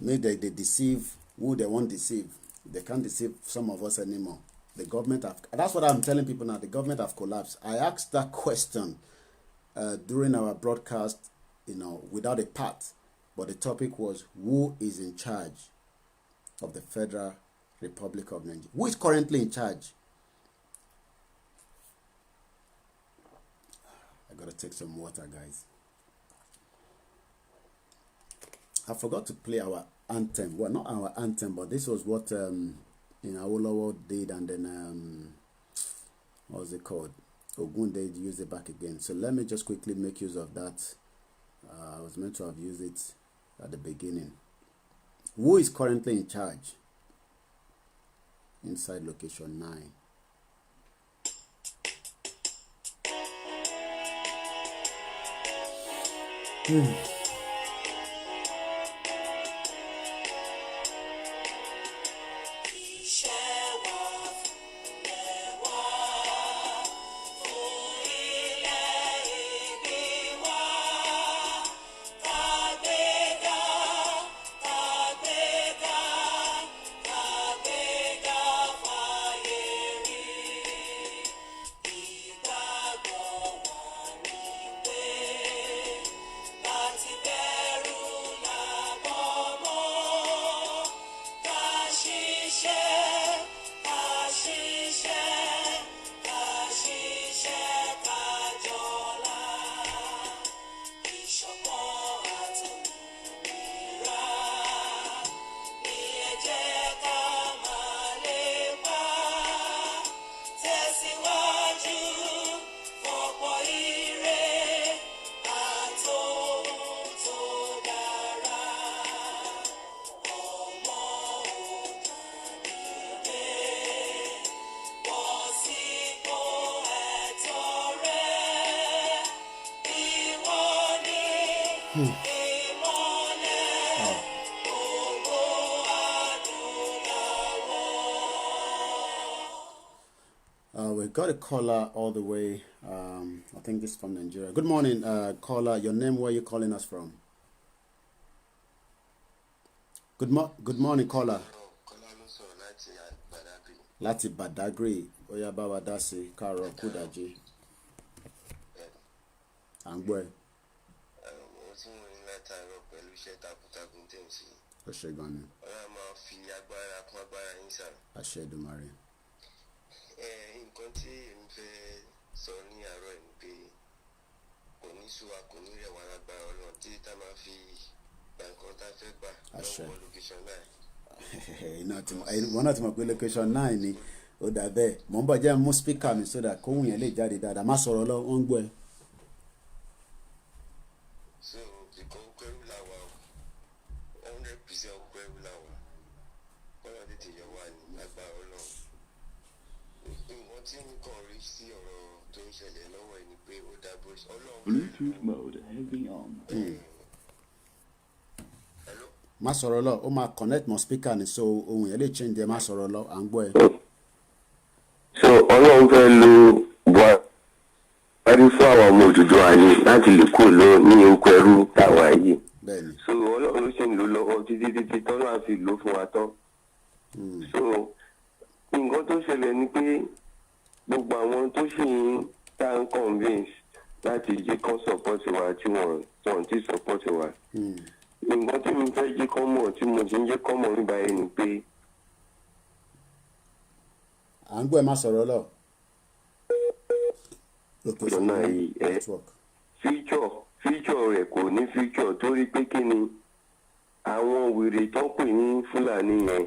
make that they deceive who they want to deceive. They can't deceive some of us anymore. The government have, that's what I'm telling people now, the government have collapsed. I asked that question during our broadcast, without a part, but the topic was, who is in charge of the Federal Republic of Nigeria? Who is currently in charge? I gotta take some water, guys. I forgot to play our anthem. Well, not our anthem, but this was what Awolowo did, and then what was it called? Ogunde used it back again. So let me just quickly make use of that. I was meant to have used it at the beginning. Who is currently in charge? inside location 9. We got a caller all the way. I think this is from Nigeria. Good morning, caller. Your name, where are you calling us from? Good morning, caller. Láti Badagry. Oya bá wa dá sí káàárọ̀ kú dájí. À ń gbọ́ ẹ. Ó ṣe gan ni. Àṣẹ Èdùmàrè. Nǹkan tí èmi fẹ́ sọ ní àárọ̀ ẹ̀ ni pé kò ní sú wa kò ní rẹ̀ wá lágbára Ọlọ́run tí tá máa fi gba nǹkan tá fẹ́ gbà lọ́wọ́ location 9. Wọ́n náà ti mọ̀ pé location 9 ni ó dà bẹ́ẹ̀. Mò ń bọ̀ jẹ́ mú speaker mi so that kóhùn yẹn lè jáde dáadáa. Má sọ̀rọ̀ lọ, wọ́n ń gbọ́ ẹ. So ìkọ̀ pẹ́rù làwà 100% pẹ́rù làwà kọ́lá tètè yọ wá ní lágbára Ọlọ́run. Nǹkan tí mo kàn rí sí ọ̀rọ̀ tó ń ṣẹlẹ̀ lọ́wọ́ ẹ̀ ni pé ó dá bó Ọlọ́run. Bluetooth mode heavy on. Hello. Má sọ̀rọ̀ lọ, ó máa connect mọ́ speaker ni so ohun yẹn lè change ẹ. Má sọ̀rọ̀ lọ, à ń gbọ́ ẹ. So Ọlọ́run fẹ́ lo Buhari fún àwọn ọmọ Odùduwà ni láti lè kó lọ ní oko ẹrú táwa yìí. So Ọlọ́run ló ṣe ń lò lọ́wọ́ títí tọ́lá fi lò fún wa tán. So nǹkan tó ṣẹlẹ̀ ni pé gbogbo àwọn tó ṣì ń tá ń convince láti jẹ́ kán support wa tí wọ́n ti support wa. Nǹkan tí mo fẹ́ jẹ́ kán mọ̀ tí mo ti ń jẹ́ kán mọ̀ nígbà yẹn ni pé. À ń gbọ́ ẹ, má sọ̀rọ̀ lọ. Lọ́nà yìí future rẹ̀ kò ní future torí pé kí ni àwọn wèrè tó ń pè ní Fúlàní yẹn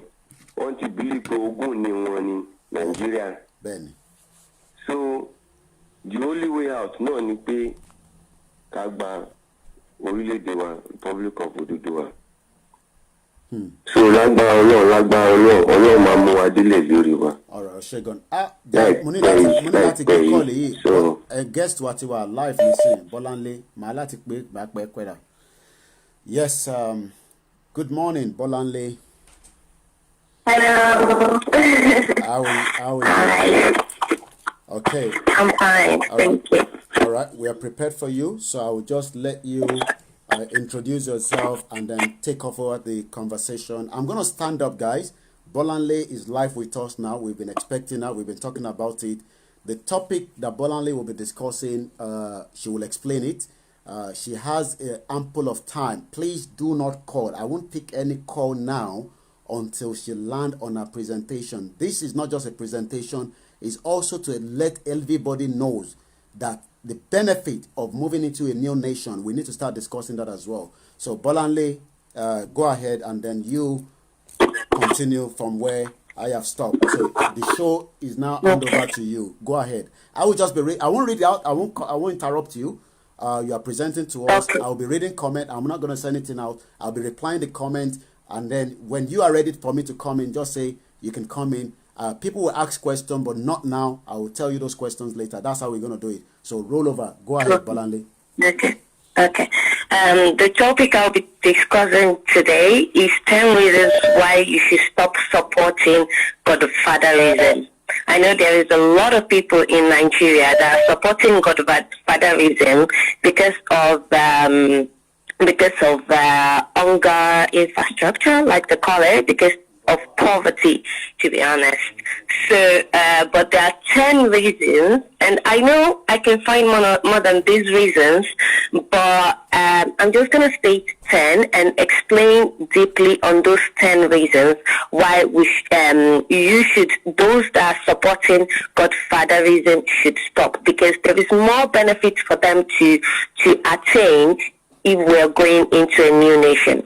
wọ́n ti bílí pé ogún ni wọ́n ní Nàìjíríà. Bẹ́ẹ̀ni. So the only way out náà ni pé ká gba orílẹ̀-èdè wa Republic of Oduduwa. So lágbára Ọlọ́run máa mú wa délẹ̀ lórí wa. Ọ̀rọ̀ ṣẹ́gun. Mo ní láti gbé kọ́ọ̀lù yìí. Guest wa ti wà live nísìnyí Bolanle màá láti pé bá pẹ́ pẹ́ra. Yes, good morning Bolanle. Hello. How are you? Okay. I'm fine, thank you. All right, we are prepared for you, so I will just let you introduce yourself and then take over the conversation. I'm going to stand up, guys. Bolanle is live with us now. We've been expecting her. We've been talking about it. The topic that Bolanle will be discussing, she will explain it. She has ample of time. Please do not call. I won't pick any call now until she land on her presentation. This is not just a presentation. It's also to let everybody knows that the benefit of moving into a new nation, we need to start discussing that as well. So Bolanle, go ahead and then you continue from where I have stopped. So the show is now hand over to you. Go ahead. I will just be I won't read it out. I won't interrupt you. You are presenting to us. I'll be reading comment. I'm not going to send anything out. I'll be replying the comment, and then when you are ready for me to come in, just say you can come in, People will ask questions, but not now. I will tell you those questions later. That's how we're going to do it. So roll over. Go ahead, Bolanle. Okay. The topic I'll be discussing today is 10 reasons why you should stop supporting godfatherism. I know there is a lot of people in Nigeria that are supporting godfatherism because of hunger infrastructure, like they call it, because of poverty, to be honest. So, but there are 10 reasons, and I know I can find more than these reasons, but I'm just going to state 10 and explain deeply on those 10 reasons why those that are supporting godfatherism should stop, because there is more benefit for them to attain if we're going into a new nation.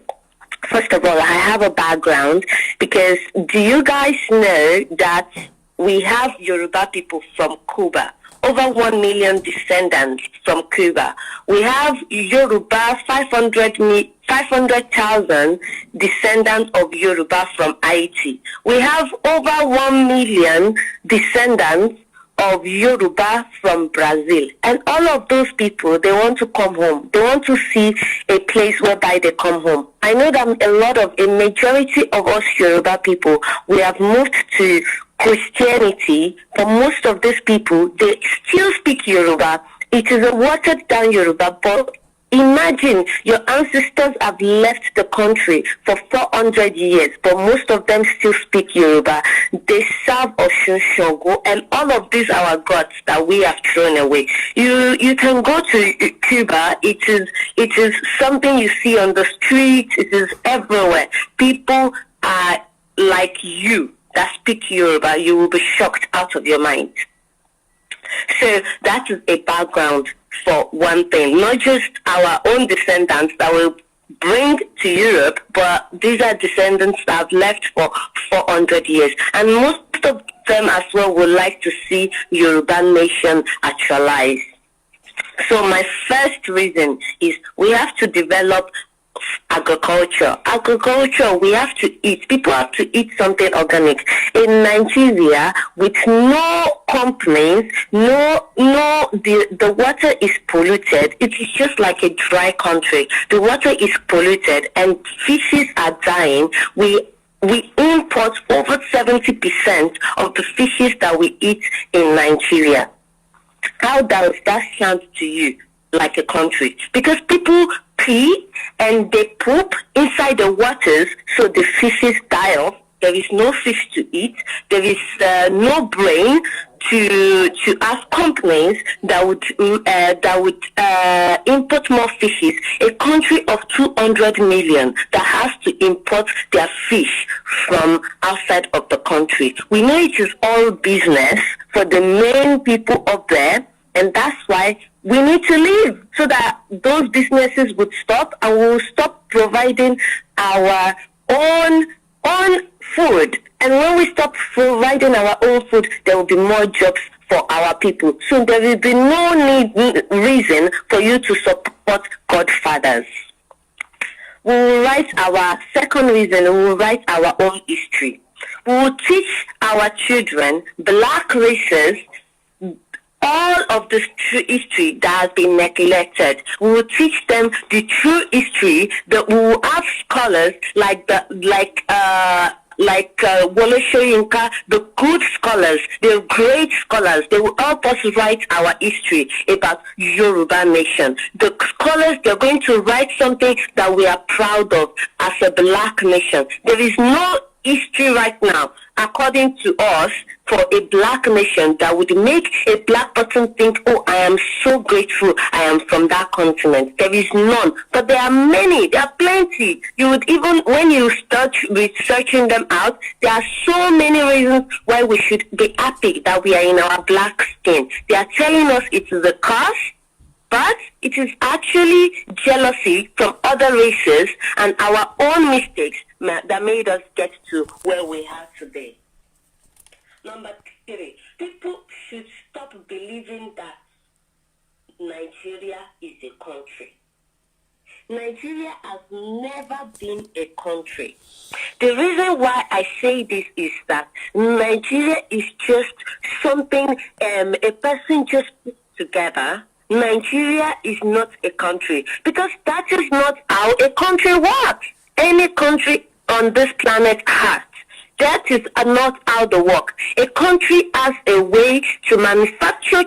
First of all, I have a background, because do you guys know that we have Yoruba people from Cuba? Over 1 million descendants from Cuba. We have Yoruba 500,000 descendants of Yoruba from Haiti. We have over 1 million descendants of Yoruba from Brazil. And all of those people, they want to come home. They want to see a place whereby they come home. I know that a majority of us Yoruba people, we have moved to Christianity. For most of these people, they still speak Yoruba. It is a watered down Yoruba, but imagine your ancestors have left the country for 400 years, but most of them still speak Yoruba. They serve Osun Shogo and all of these our gods that we have thrown away. You can go to Cuba. It is something you see on the streets. It is everywhere. People are like you that speak Yoruba. You will be shocked out of your mind. So that is a background for one thing, not just our own descendants that will bring to Europe, but these are descendants that have left for 400 years. And most of them as well would like to see Yoruba nation actualized. So my first reason is we have to develop agriculture. We have to eat. People have to eat something organic. In Nigeria, with no complaints, the water is polluted. It is just like a dry country. The water is polluted and fishes are dying. We import over 70% of the fishes that we eat in Nigeria. How does that sound to you like a country? Because people pee and they poop inside the waters, so the fishes die off. There is no fish to eat. There is no brain to have companies that would import more fishes. A country of 200 million that has to import their fish from outside of the country. We know it is all business for the main people up there, and that's why we need to leave, so that those businesses would stop and we will stop providing our own food. And when we stop providing our own food, there will be more jobs for our people. So there will be no reason for you to support godfathers. We will write our second reason, we will write our own history. We will teach our children, black races, all of the true history that has been neglected. We will teach them the true history. That we will have scholars like Wole Soyinka, the good scholars, the great scholars. They will help us write our history about Yoruba nation. The scholars, they're going to write something that we are proud of as a black nation. There is no history right now, according to us, for a black nation that would make a black person think, oh, I am so grateful I am from that continent. There is none. But there are many. There are plenty. You would even, when you start researching them out, there are so many reasons why we should be happy that we are in our black skin. They are telling us it is a curse, but it is actually jealousy from other races and our own mistakes that made us get to where we are today. Number 3, people should stop believing that Nigeria is a country. Nigeria has never been a country. The reason why I say this is that Nigeria is just something a person just put together. Nigeria is not a country, because that is not how a country works. Any country on this planet has. That is not how they work. A country has a way to manufacture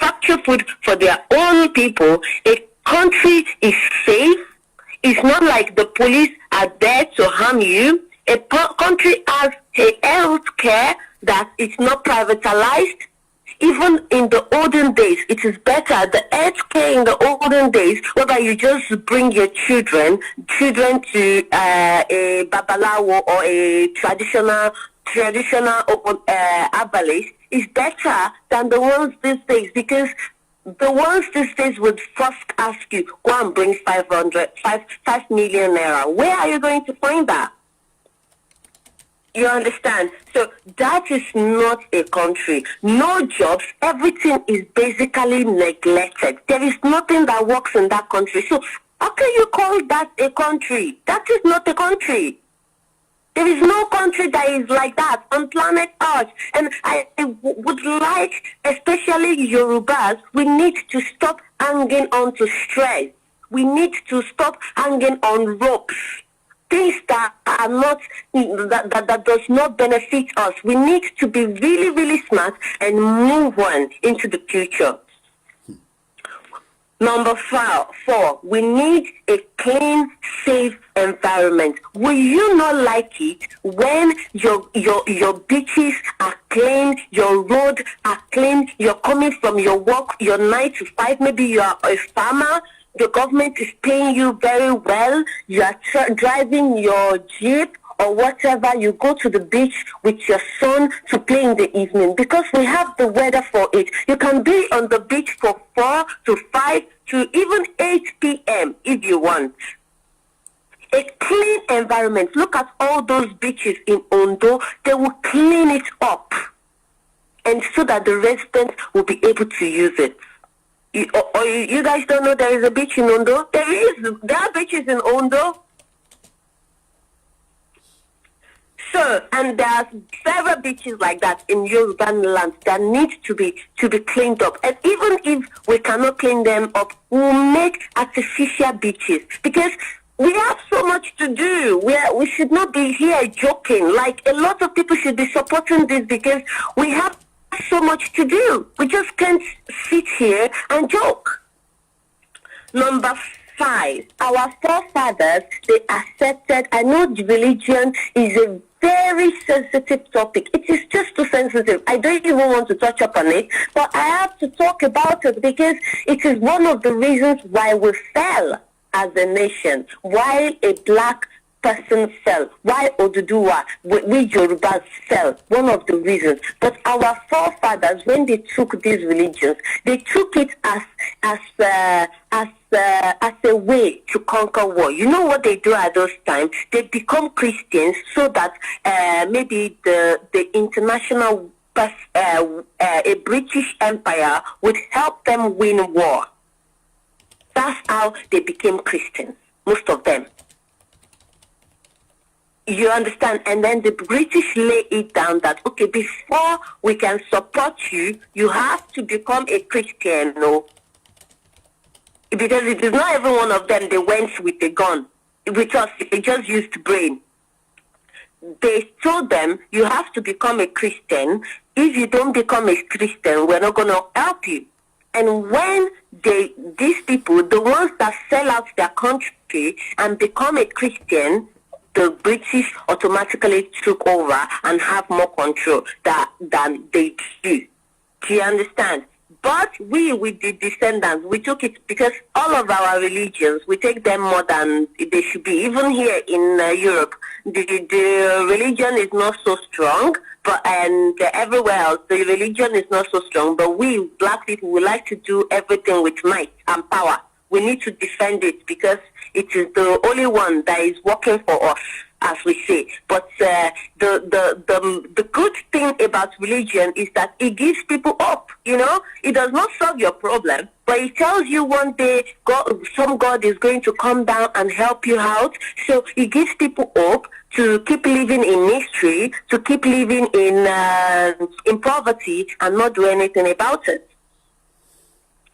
facture food for their own people. A country is safe. It's not like the police are there to harm you. A country has a health care that is not privatized. Even in the olden days, it is better. The health care in the olden days, whether you just bring your children to a babalawo or a traditional herbalist, is better than the ones these days, because the ones these days would first ask you, go and bring 5 million naira. Where are you going to find that? You understand? So that is not a country. No jobs. Everything is basically neglected. There is nothing that works in that country. So how can you call that a country? That is not a country. There is no country that is like that on planet Earth. And I would like, especially Yorubas, we need to stop hanging on to stress. We need to stop hanging on ropes. Things that are not, that does not benefit us. We need to be really, really smart and move on into the future. Number 4, we need a clean, safe environment. Will you not like it when your beaches are clean, your roads are clean, you're coming from your work, your 9 to 5, maybe you are a farmer, the government is paying you very well, you are driving your Jeep or whatever, you go to the beach with your son to play in the evening, because we have the weather for it. You can be on the beach for 4 to 5 to even 8 p.m. if you want. A clean environment. Look at all those beaches in Ondo. They will clean it up, and so that the residents will be able to use it. You guys don't know there is a beach in Ondo? There are beaches in Ondo. So, and there are several beaches like that in Yoruba land that need to be cleaned up. And even if we cannot clean them up, we'll make artificial beaches, because we have so much to do. We should not be here joking. Like, a lot of people should be supporting this, because we have so much to do. We just can't sit here and joke. Number 5, our forefathers, they accepted. I know religion is a very sensitive topic. It is just too sensitive. I don't even want to touch upon it, but I have to talk about it, because it is one of the reasons why we fell as a nation, why a black person fell, why Oduduwa, we Yorubas fell, one of the reasons. But our forefathers, when they took these religions, they took it as a way to conquer war. You know what they do at those times? They become Christians so that maybe the international, a British Empire would help them win war. That's how they became Christians, most of them. You understand? And then the British lay it down that, okay, before we can support you, you have to become a Christian, no? Because it is not every one of them, they went with a gun. With us, they just used brain. They told them, you have to become a Christian. If you don't become a Christian, we're not going to help you. And when these people, the ones that sell out their country and become a Christian, the British automatically took over and have more control than they do. Do you understand? But we, with the descendants, we took it, because all of our religions, we take them more than they should be. Even here in Europe, the religion is not so strong, and everywhere else, the religion is not so strong. But we, black people, we like to do everything with might and power. We need to defend it, because it is the only one that is working for us. as we say. But the good thing about religion is that it gives people hope. You know, it does not solve your problem, but it tells you one day some God is going to come down and help you out. So it gives people hope to keep living in mystery, to keep living in poverty and not do anything about it.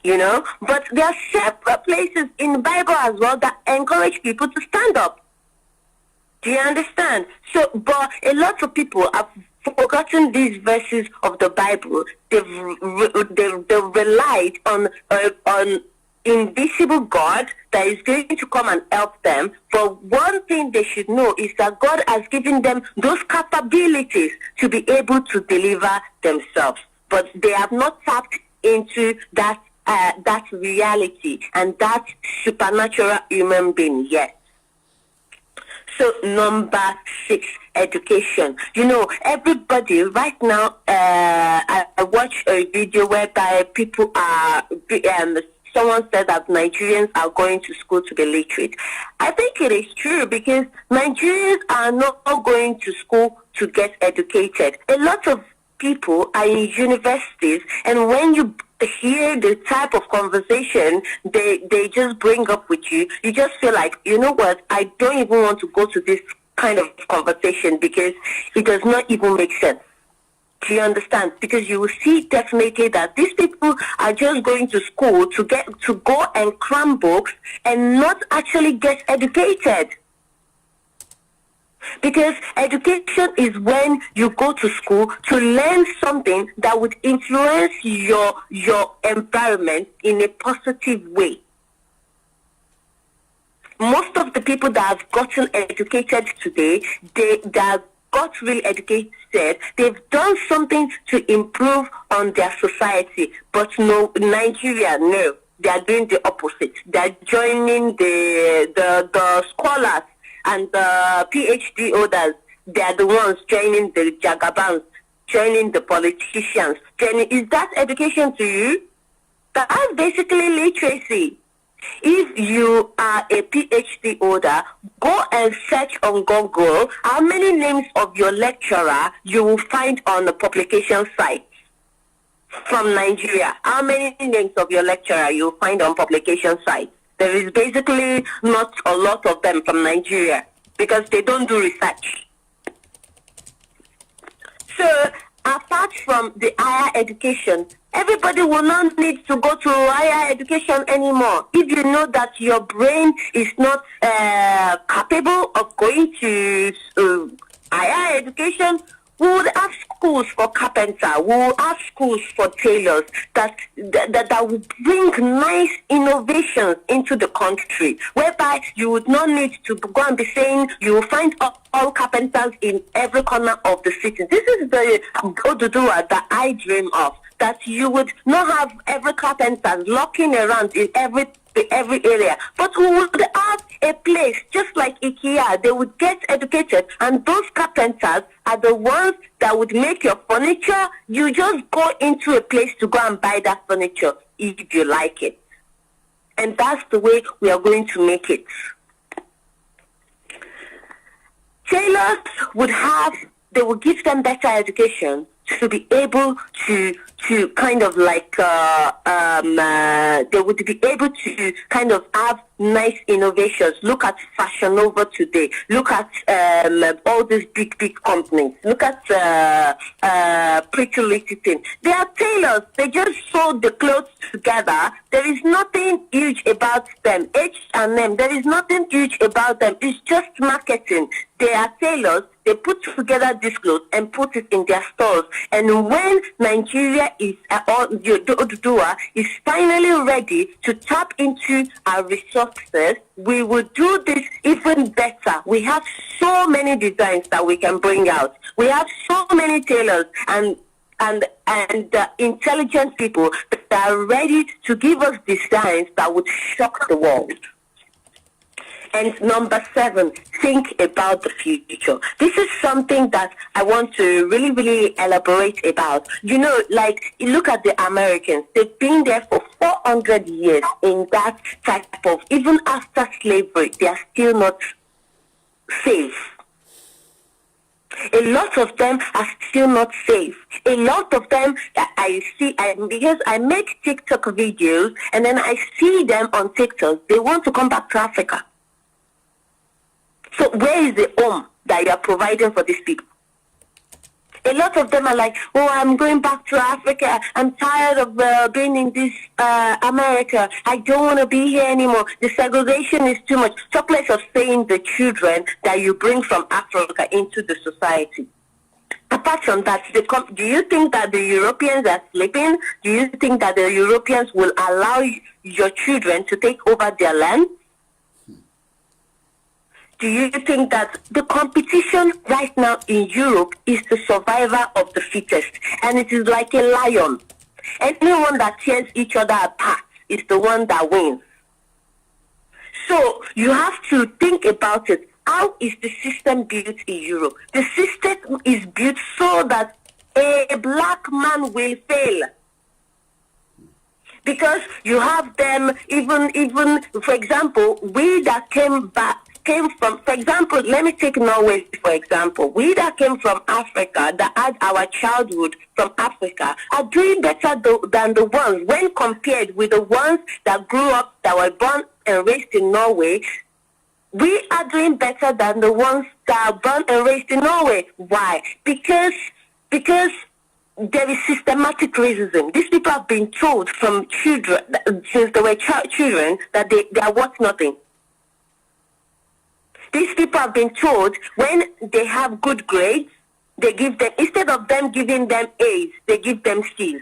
You know, but there are several places in the Bible as well that encourage people to stand up. Do you understand? So, but a lot of people have forgotten these verses of the Bible. They've relied on invisible God that is going to come and help them. But one thing they should know is that God has given them those capabilities to be able to deliver themselves. But they have not tapped into that reality and that supernatural human being yet. So number 6, education. You know, everybody right now, I watched a video whereby people are, someone said that Nigerians are going to school to be literate. I think it is true because Nigerians are not going to school to get educated. A lot of people are in universities, and when you hear the type of conversation they just bring up with you, you just feel like, you know what, I don't even want to go to this kind of conversation because it does not even make sense. Do you understand? Because you will see definitely that these people are just going to school to go and cram books and not actually get educated. Because education is when you go to school to learn something that would influence your environment in a positive way. Most of the people that have gotten educated today, that got really educated, they've done something to improve on their society. But no, Nigeria, no, they are doing the opposite. They are joining the scholars and the PhD holders. They are the ones joining the jagabans, joining the politicians. Is that education to you? That's basically literacy. If you are a PhD holder, go and search on Google how many names of your lecturer you will find on the publication site from Nigeria. How many names of your lecturer you will find on publication sites? There is basically not a lot of them from Nigeria because they don't do research. So, apart from the higher education, everybody will not need to go to higher education anymore. If you know that your brain is not capable of going to higher education, we would have schools for carpenter, we will have schools for tailors that will bring nice innovations into the country, whereby you would not need to go and be saying you will find all carpenters in every corner of the city. This is the Oduduwa that I dream of, that you would not have every carpenter looking around in every area, but we would have a place just like IKEA. They would get educated, and those carpenters are the ones that would make your furniture. You just go into a place to go and buy that furniture if you like it, and that's the way we are going to make it. Tailors they will give them better education to be able to kind of like they would be able to kind of have nice innovations. Look at Fashion Nova today. Look at all these big companies. Look at Pretty Little Thing. They are tailors. They just sew the clothes together. There is nothing huge about them. H&M, there is nothing huge about them. It's just marketing. They are tailors. They put together this clothes and put it in their stores. And when Nigeria is, or the Oduduwa is finally ready to tap into our resources, we will do this even better. We have so many designs that we can bring out. We have so many tailors and intelligent people that are ready to give us designs that would shock the world. And number 7, think about the future. This is something that I want to really, really elaborate about. You know, like, look at the Americans. They've been there for 400 years in that type of, even after slavery, they are still not safe. A lot of them are still not safe. A lot of them, because I make TikTok videos and then I see them on TikTok, they want to come back to Africa. So where is the home that you are providing for these people? A lot of them are like, oh, I'm going back to Africa. I'm tired of being in this America. I don't want to be here anymore. The segregation is too much. Talk less of saying the children that you bring from Africa into the society. Apart from that, do you think that the Europeans are sleeping? Do you think that the Europeans will allow your children to take over their land? Do you think that the competition right now in Europe is the survivor of the fittest? And it is like a lion. Anyone that tears each other apart is the one that wins. So you have to think about it. How is the system built in Europe? The system is built so that a black man will fail. Because you have them, even for example, we that came from, for example, let me take Norway, for example. We that came from Africa, that had our childhood from Africa, are doing better than the ones, when compared with the ones that grew up, that were born and raised in Norway. We are doing better than the ones that are born and raised in Norway. Why? Because there is systematic racism. These people have been told from children, since they were children, that they are worth nothing. These people have been told when they have good grades, they give them, instead of them giving them A's, they give them C's.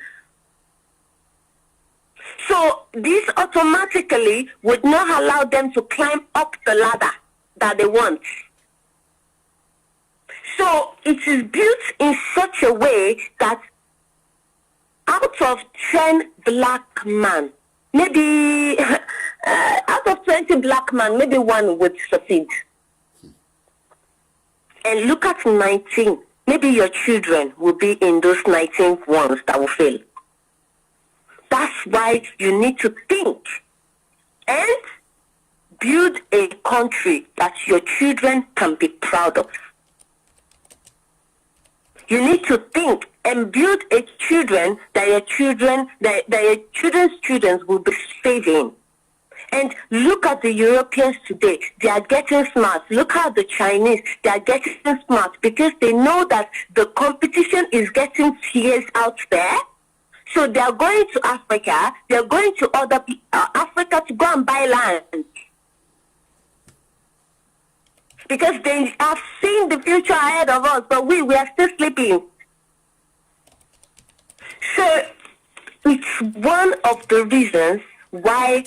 So this automatically would not allow them to climb up the ladder that they want. So it is built in such a way that out of 10 black men, maybe out of 20 black men, maybe one would succeed. And look at 19. Maybe your children will be in those 19 ones that will fail. That's why you need to think and build a country that your children can be proud of. You need to think and build a children that your children's children will be saving. And look at the Europeans today. They are getting smart. Look at the Chinese. They are getting smart because they know that the competition is getting fierce out there. So they are going to Africa. They are going to other Africa to go and buy land. Because they have seen the future ahead of us, but we are still sleeping. So it's one of the reasons why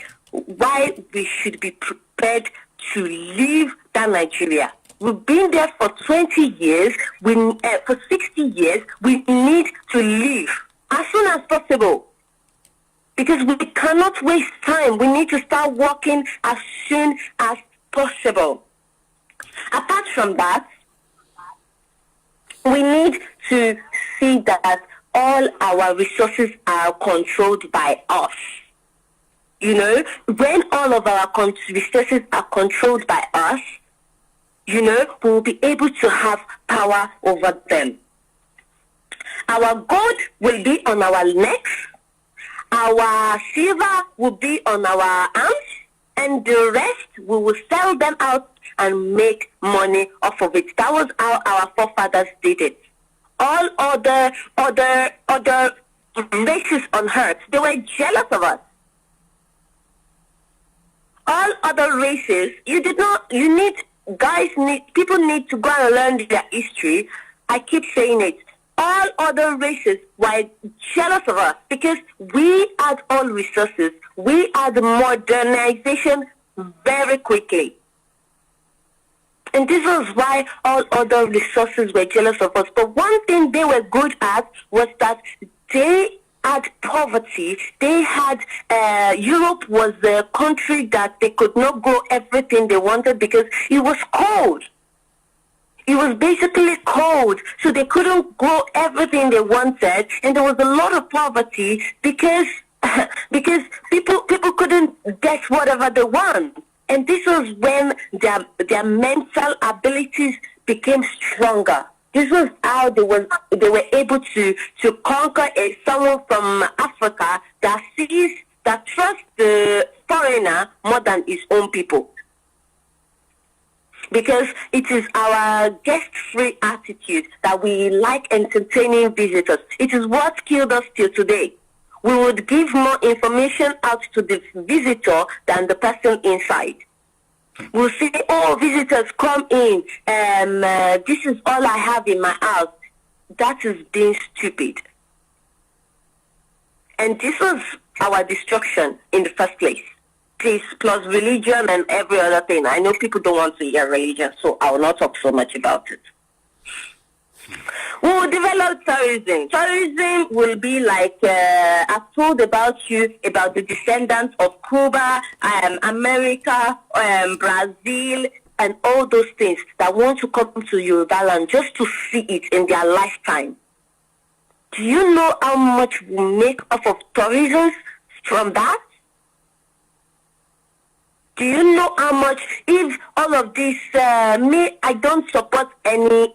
we should be prepared to leave that Nigeria. We've been there for 20 years, for 60 years, we need to leave as soon as possible. Because we cannot waste time. We need to start working as soon as possible. Apart from that, we need to see that all our resources are controlled by us. You know, when all of our resources are controlled by us, you know, we will be able to have power over them. Our gold will be on our necks, our silver will be on our arms, and the rest we will sell them out and make money off of it. That was how our forefathers did it. All other races on earth, they were jealous of us. All other races, people need to go and learn their history. I keep saying it. All other races were jealous of us because we had all resources. We had modernization very quickly. And this was why all other resources were jealous of us. But one thing they were good at was that they had poverty. They had, Europe was a country that they could not grow everything they wanted because it was cold. It was basically cold, so they couldn't grow everything they wanted, and there was a lot of poverty because people couldn't get whatever they want. And this was when their mental abilities became stronger. This was how they were able to conquer someone from Africa that trusts the foreigner more than his own people. Because it is our guest-free attitude that we like entertaining visitors. It is what killed us till today. We would give more information out to the visitor than the person inside. We'll say, oh, visitors, come in. This is all I have in my house. That is being stupid. And this was our destruction in the first place. This plus religion and every other thing. I know people don't want to hear religion, so I will not talk so much about it. We will develop tourism. Tourism will be like, I've told about you about the descendants of Cuba, America, Brazil, and all those things that want to come to Yoruba land just to see it in their lifetime. Do you know how much we make off of tourism from that? Do you know how much, if all of this, I don't support any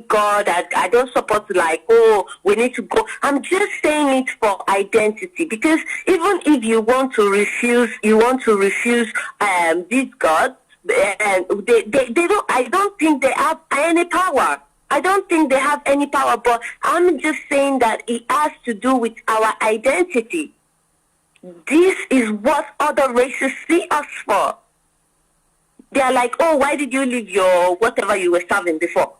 God, I don't support like, oh, we need to go. I'm just saying it for identity, because even if you want to refuse these gods, they don't, I don't think they have any power. I don't think they have any power, but I'm just saying that it has to do with our identity. This is what other races see us for. They are like, oh, why did you leave your whatever you were serving before?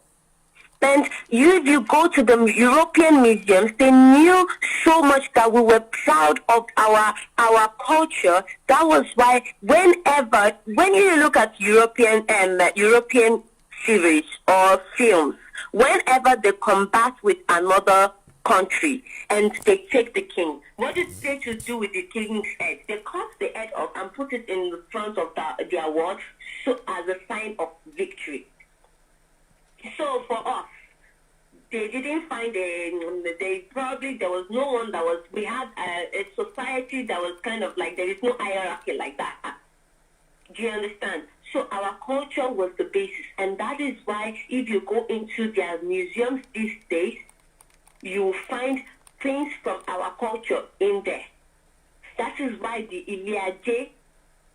And if you go to the European museums, they knew so much that we were proud of our culture. That was why when you look at European series or films, whenever they combat with another country and they take the king, what did they to do with the king's head? They cut the head off and put it in the front of their wall, so as a sign of victory. So for us, they didn't find there was no one that was, we had a society that was kind of like, there is no hierarchy like that. Do you understand? So our culture was the basis, and that is why if you go into their museums these days, you will find things from our culture in there. That is why the Iliade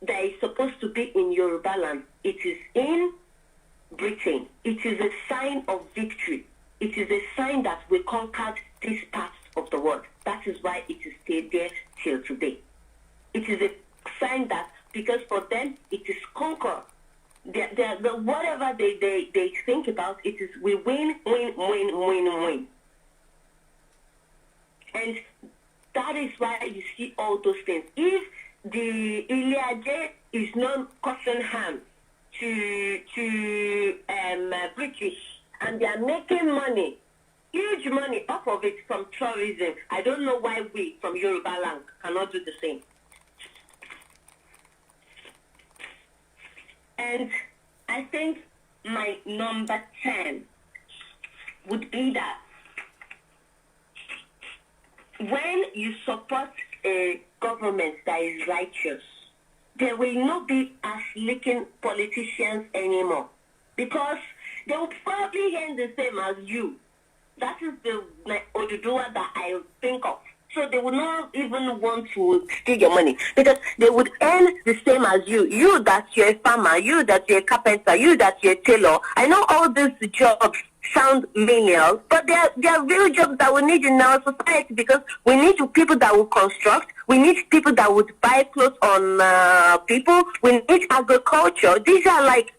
that is supposed to be in Yoruba land, it is in Britain. It is a sign of victory. It is a sign that we conquered this part of the world. That is why it is stayed there till today. It is a sign that, because for them, it is conquer. Whatever they think about, it is we win, win, win, win, win. And that is why you see all those things. If the Iliade is not causing harm to British, and they are making money, huge money off of it from tourism, I don't know why we from Yoruba land cannot do the same. And I think my number 10 would be that when you support a government that is righteous, there will not be as-licking politicians anymore, because they will probably earn the same as you. That is the Oduduwa that I think of. So they would not even want to steal your money, because they would earn the same as you. You that you're a farmer, you that you're a carpenter, you that you're a tailor. I know all these jobs sound menial, but they are real jobs that we need in our society, because we need people that will construct, we need people that would buy clothes on people, we need agriculture. These are like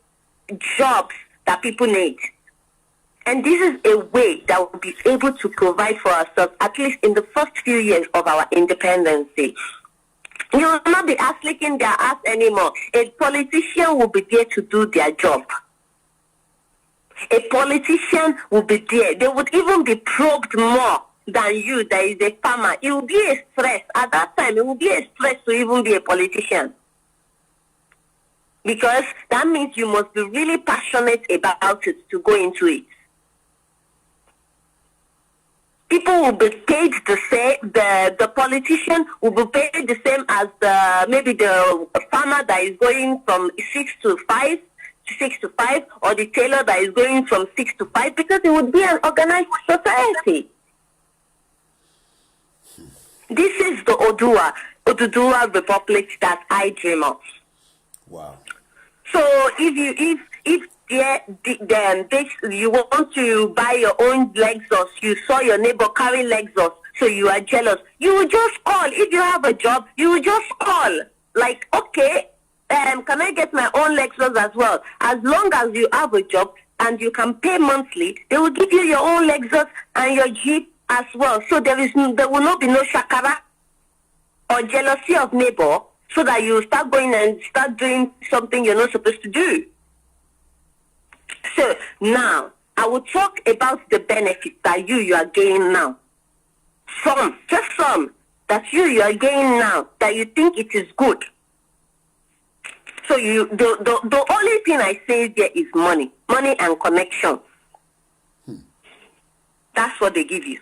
jobs that people need. And this is a way that we'll be able to provide for ourselves, at least in the first few years of our independence. You will not be licking their ass anymore. A politician will be there to do their job. A politician will be there. They would even be probed more than you that is a farmer. It will be a stress. At that time, it will be a stress to even be a politician. Because that means you must be really passionate about it to go into it. People will be paid the same, the politician will be paid the same as maybe the farmer that is going from 6 to 5 6 to 5, or the tailor that is going from 6 to 5, because it would be an organized society. This is the Oduduwa Republic that I dream of. Wow. So if you want to buy your own Lexus, you saw your neighbor carry Lexus, so you are jealous, you will just call. If you have a job, you will just call. Like, okay, can I get my own Lexus as well? As long as you have a job and you can pay monthly, they will give you your own Lexus and your Jeep as well. So there will not be no shakara or jealousy of neighbor, so that you start going and start doing something you're not supposed to do. So now, I will talk about the benefits that you are gaining now. Just some, that you are gaining now, that you think it is good. So the only thing I say there is money and connection. That's what they give you.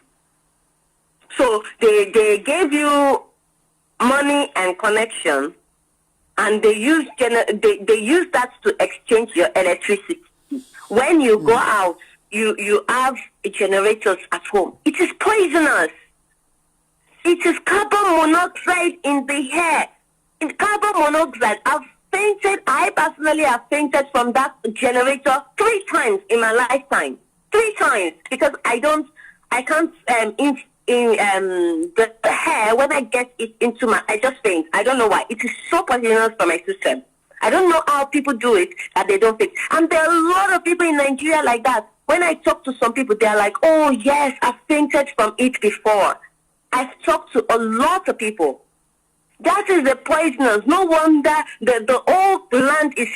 So they gave you money and connection, and they use that to exchange your electricity. When you go out, you have generators at home. It is poisonous. It is carbon monoxide in the air. In carbon monoxide, I personally have fainted from that generator 3 times in my lifetime. 3 times, because I can't the hair, when I get it into I just faint. I don't know why. It is so poisonous for my system. I don't know how people do it, that they don't faint. And there are a lot of people in Nigeria like that. When I talk to some people, they're like, oh yes, I've fainted from it before. I've talked to a lot of people. That is the poisonous. No wonder the whole land is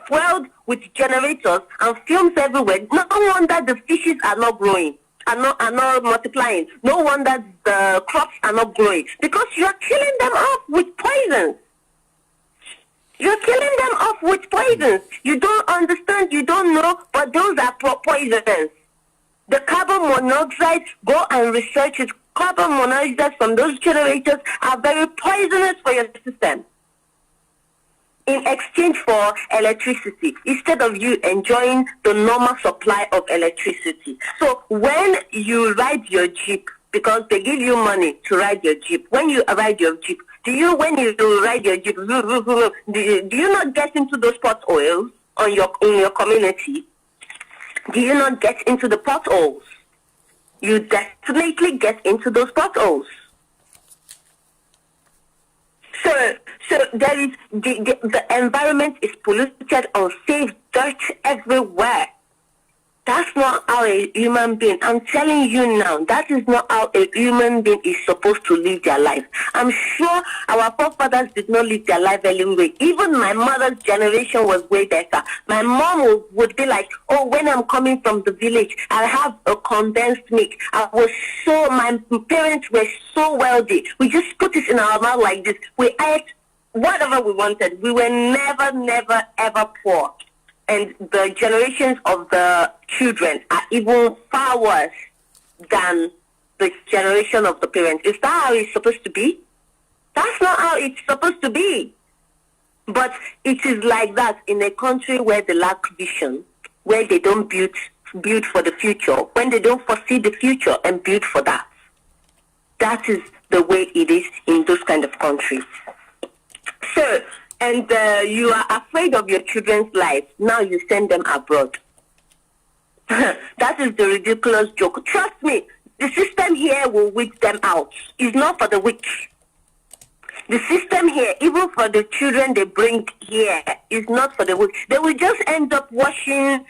filled with generators and fumes everywhere. No wonder the fishes are not growing. Are not multiplying. No wonder the crops are not growing, because you are killing them off with poisons. You're killing them off with poisons. You don't understand, you don't know, but those are poisons. The carbon monoxide, go and research it. Carbon monoxide from those generators are very poisonous for your system. In exchange for electricity, instead of you enjoying the normal supply of electricity. So when you ride your Jeep, because they give you money to ride your Jeep, when you ride your Jeep, when you ride your Jeep, do you not get into those potholes in your community? Do you not get into the potholes? You definitely get into those potholes. So there is the environment is polluted, unsafe, dirt everywhere. That's not how a human being, I'm telling you now, that is not how a human being is supposed to live their life. I'm sure our forefathers did not live their life anyway. Even my mother's generation was way better. My mom would be like, oh, when I'm coming from the village, I have a condensed milk. My parents were so wealthy. We just put it in our mouth like this. We ate whatever we wanted. We were never, ever poor. And the generations of the children are even far worse than the generation of the parents. Is that how it's supposed to be? That's not how it's supposed to be. But it is like that in a country where they lack vision, where they don't build for the future, when they don't foresee the future and build for that. That is the way it is in those kind of countries. So, and you are afraid of your children's life. Now you send them abroad. That is the ridiculous joke. Trust me, the system here will weed them out. It's not for the weak. The system here, even for the children they bring here, is not for the weak. They will just end up washing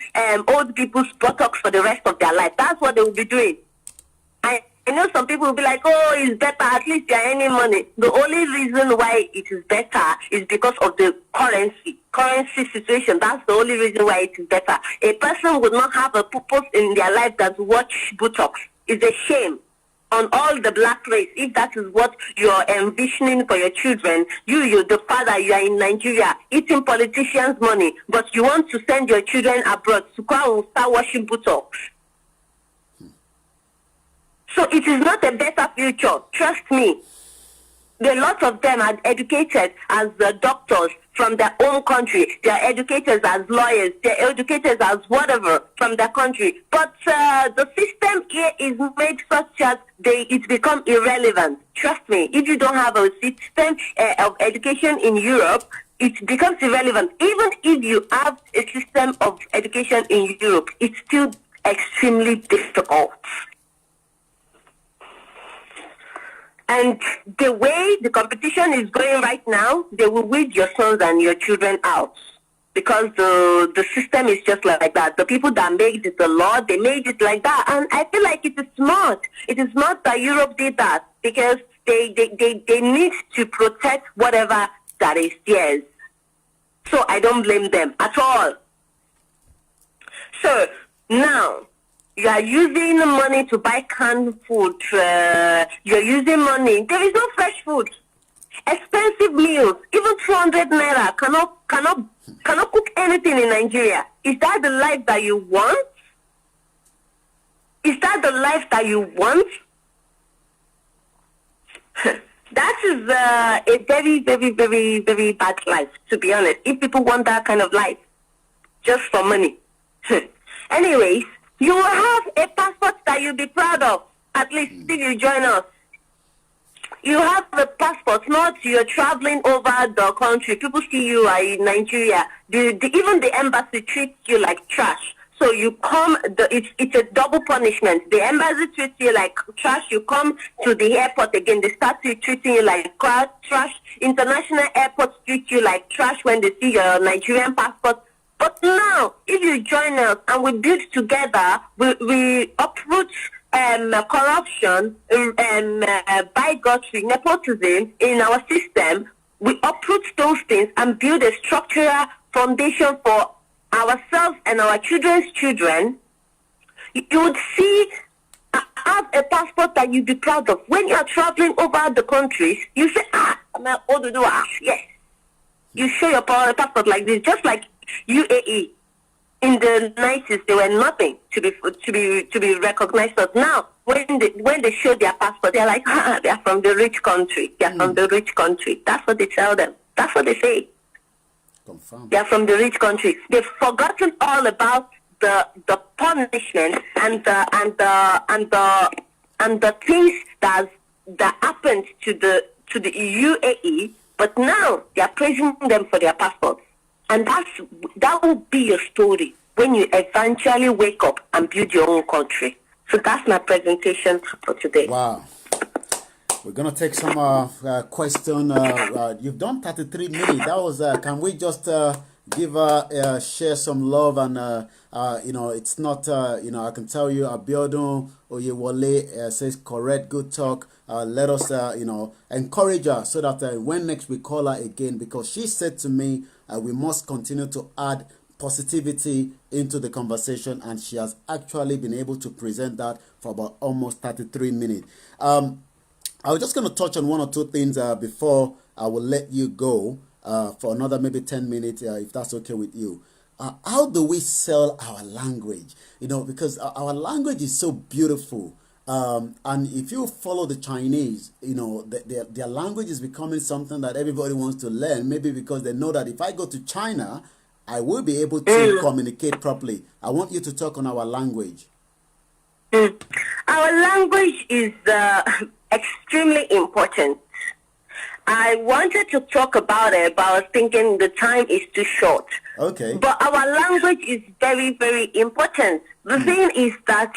old people's buttocks for the rest of their life. That's what they will be doing. I know some people will be like, oh, it's better, at least you're earning money. The only reason why it is better is because of the currency situation. That's the only reason why it is better. A person would not have a purpose in their life than to watch buttocks. It's a shame on all the black race. If that is what you're envisioning for your children, you're the father, you are in Nigeria, eating politicians' money, but you want to send your children abroad to go and start watching buttocks. So it is not a better future. Trust me. A lot of them are educated as doctors from their own country. They are educated as lawyers. They are educated as whatever from their country. But the system here is made such that it become irrelevant. Trust me, if you don't have a system of education in Europe, it becomes irrelevant. Even if you have a system of education in Europe, it's still extremely difficult. And the way the competition is going right now, they will weed your sons and your children out. Because the system is just like that. The people that made it the law, they made it like that. And I feel like it is smart. It is smart that Europe did that. Because they need to protect whatever that is theirs. So I don't blame them at all. So now, you are using money to buy canned food. You're using money. There is no fresh food. Expensive meals. Even 200 naira cannot cook anything in Nigeria. Is that the life that you want? Is that the life that you want? That is a very, very, very, very bad life, to be honest. If people want that kind of life, just for money. Anyways, you will have a passport that you'll be proud of, at least if you join us. You have a passport, not you're traveling over the country. People see you are in Nigeria. Even the embassy treats you like trash. So you come, it's a double punishment. The embassy treats you like trash. You come to the airport again, they start treating you like trash. International airports treat you like trash when they see your Nigerian passport. But now, if you join us and we build together, we uproot corruption, bigotry, nepotism in our system. We uproot those things and build a structural foundation for ourselves and our children's children. You would see, have a passport that you'd be proud of. When you're traveling over the countries, you say, I'm Oduduwa. Yes. You show your passport like this, just like UAE. In the 90s, they were nothing to be recognized as. Now, when they show their passport, they're like, they are from the rich country. They are from the rich country. That's what they tell them. That's what they say. Confirm. They are from the rich country. They've forgotten all about the punishment and the things that happened to the UAE. But now they are praising them for their passports. And that will be your story when you eventually wake up and build your own country. So that's my presentation for today. Wow. We're going to take some question. You've done 33 minutes. That was, can we just share some love? And, it's not, I can tell you, Abiodun Oyewole says, correct, good talk. Let us, encourage her so that when next we call her again, because she said to me, we must continue to add positivity into the conversation, and she has actually been able to present that for about almost 33 minutes. I was just going to touch on one or two things before I will let you go for another maybe 10 minutes, if that's okay with you. How do we sell our language? Because our language is so beautiful. And if you follow the Chinese, their language is becoming something that everybody wants to learn, maybe because they know that if I go to China, I will be able to communicate properly. I want you to talk on our language. Our language is extremely important. I wanted to talk about it, but I was thinking the time is too short. Okay. But our language is very, very important. The thing is that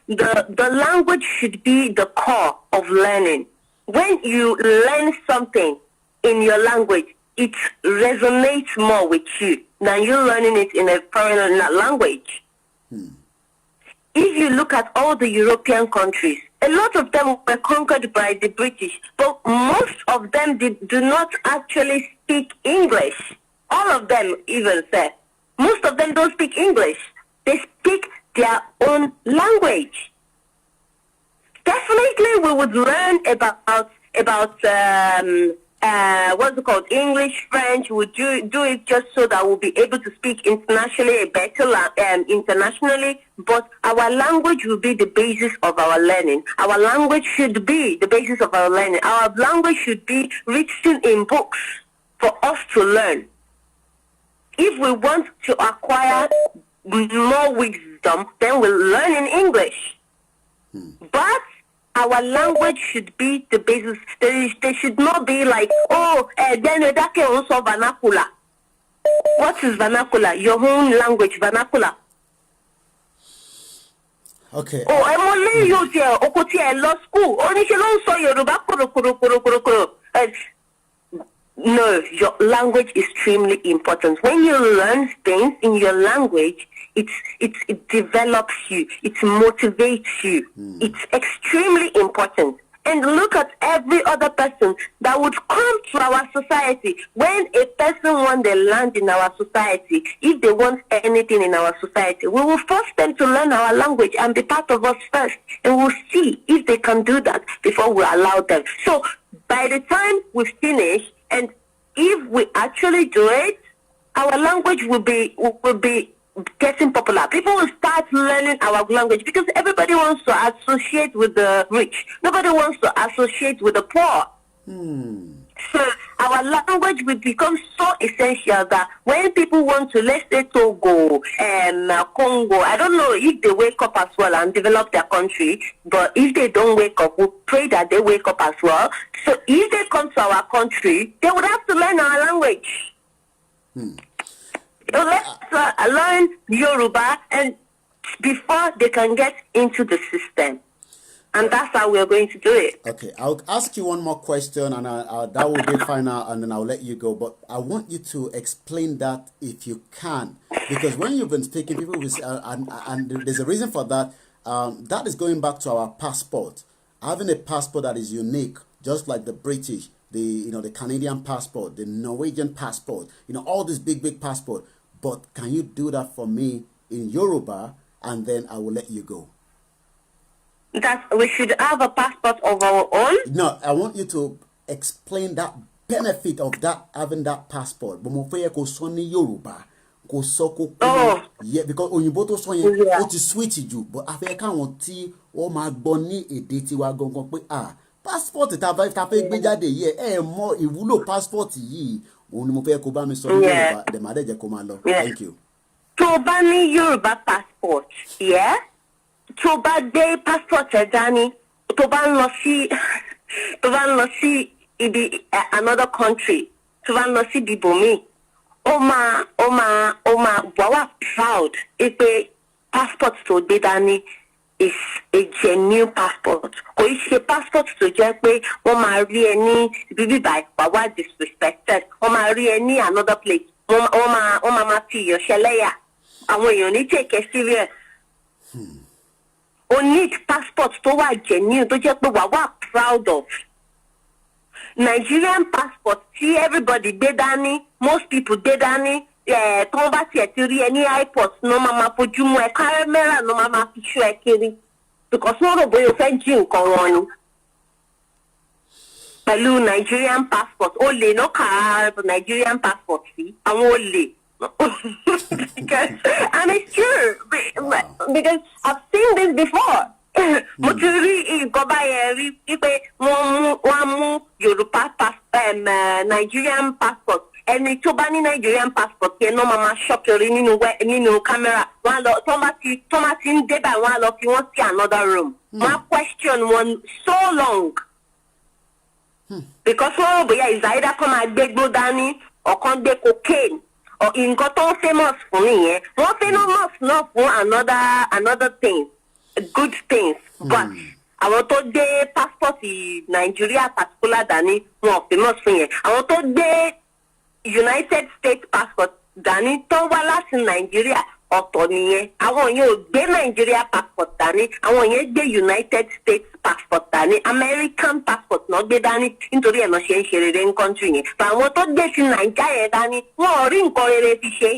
the language should be the core of learning. When you learn something in your language, it resonates more with you than you learning it in a foreign language. If you look at all the European countries, a lot of them were conquered by the British, but most of them do not actually speak English. All of them even say. Most of them don't speak English. They speak their own language. Definitely we would learn about what's it called? English, French. We do it just so that we'll be able to speak internationally internationally. But our language will be the basis of our learning. Our language should be the basis of our learning. Our language should be written in books for us to learn. If we want to acquire more wisdom, then we'll learn in English. But our language should be the basis. They should not be like, then also vernacular. What is vernacular? Your own language, vernacular. Okay. I'm only using law school. Only she don't say Yoruba. No, your language is extremely important. When you learn things in your language, it develops you, it motivates you. It's extremely important. And look at every other person that would come to our society. When a person wants to land in our society, if they want anything in our society, we will force them to learn our language and be part of us first. And we'll see if they can do that before we allow them. So by the time we finish, and if we actually do it, our language will be getting popular. People will start learning our language because everybody wants to associate with the rich. Nobody wants to associate with the poor. So our language will become so essential that when people want to, let's say, Togo and Congo, I don't know if they wake up as well and develop their country, but if they don't wake up, we pray that they wake up as well. So if they come to our country, they would have to learn our language. So let's learn Yoruba and before they can get into the system. And that's how we're going to do it. Okay, I'll ask you one more question, and that will be final, and then I'll let you go. But I want you to explain that if you can, because when you've been speaking, people will say, and there's a reason for that. That is going back to our passport. Having a passport that is unique, just like the British, the Canadian passport, the Norwegian passport, all these big passport. But can you do that for me in Yoruba, and then I will let you go? That we should have a passport of our own? No, I want you to explain that benefit of that, having that passport. But Yoruba. Yeah, because òyìnbó tó sọ yẹn ó ti switch jù, but afẹ́ káwọn tí ó máa gbọ́ ní èdè tiwa gangan pé passport tá fẹ́ gbé jáde yìí mọ ìwúlò passport yìí òun ni mo fẹ́ kó bá mi sọ ní Yorùbá dẹ̀ má dẹ̀ jẹ́ kó máa lọ. Thank you. Tó bá ní Yorùbá passport, tó bá dé passport ẹ̀ dání, tó bá ń lọ sí ibi another country, tó bá ń lọ sí ibòmíì, ó máa wà proud pé passport tó gbé dání is a genuine passport. Kò í ṣe passport tó jẹ́ pé wọ́n máa rí ẹ ní bíbí báyìí wà disrespected, wọ́n máa rí ẹ ní another place, wọ́n máa fi ìyànṣẹ́ lẹ́yà, àwọn èèyàn ní take it serious. O need passport tó wà genuine tó jẹ́ pé wà proud of. Nigerian passport tí everybody gbé dání, most people gbé dání, tó bá tiẹ̀ ti rí ẹ ní airport no máa fojú mú ẹ, kámẹ́rà no máa fi ṣú ẹ kiri because wọ́n rò bóyá o fẹ́ jí nǹkan wọn ni. Pẹ̀lú Nigerian passport, o lè ná ka Nigerian passport sí àwọn olè. And it's true because I've seen this before. Mo ti rí nǹkan báyẹn rí pé wọ́n mú Yorùbá Nigerian passport. Ẹni tó bá ní Nigerian passport yẹn náà máa ṣọ́kiri nínú kámẹ́rà. Wọ́n lọ tó bá ti ń débà wọ́n á lọ fi wọ́n sí another room. Wọ́n á question wọn so long. Because wọ́n rò bóyá ìzáídá kan máa gbégbó dání ọ̀kan gbé cocaine. Nǹkan tó famous fún nìyẹn. Wọ́n famous náà fún another thing, good things. But àwọn tó gbé passport Nigeria particular dání wọn famous fún yẹn. Àwọn tó gbé United States passport dání tó wá láti Nigeria ọ̀tọ̀ nìyẹn. Àwọn yẹn ò gbé Nigeria passport dání, àwọn yẹn gbé United States passport dání, American passport náà gbé dání nítorí ẹ̀ náà ṣe ń ṣe rere ní country yẹn. But àwọn tó gbé sí Naija yẹn dání wọn ò rí nǹkan rere fi ṣe.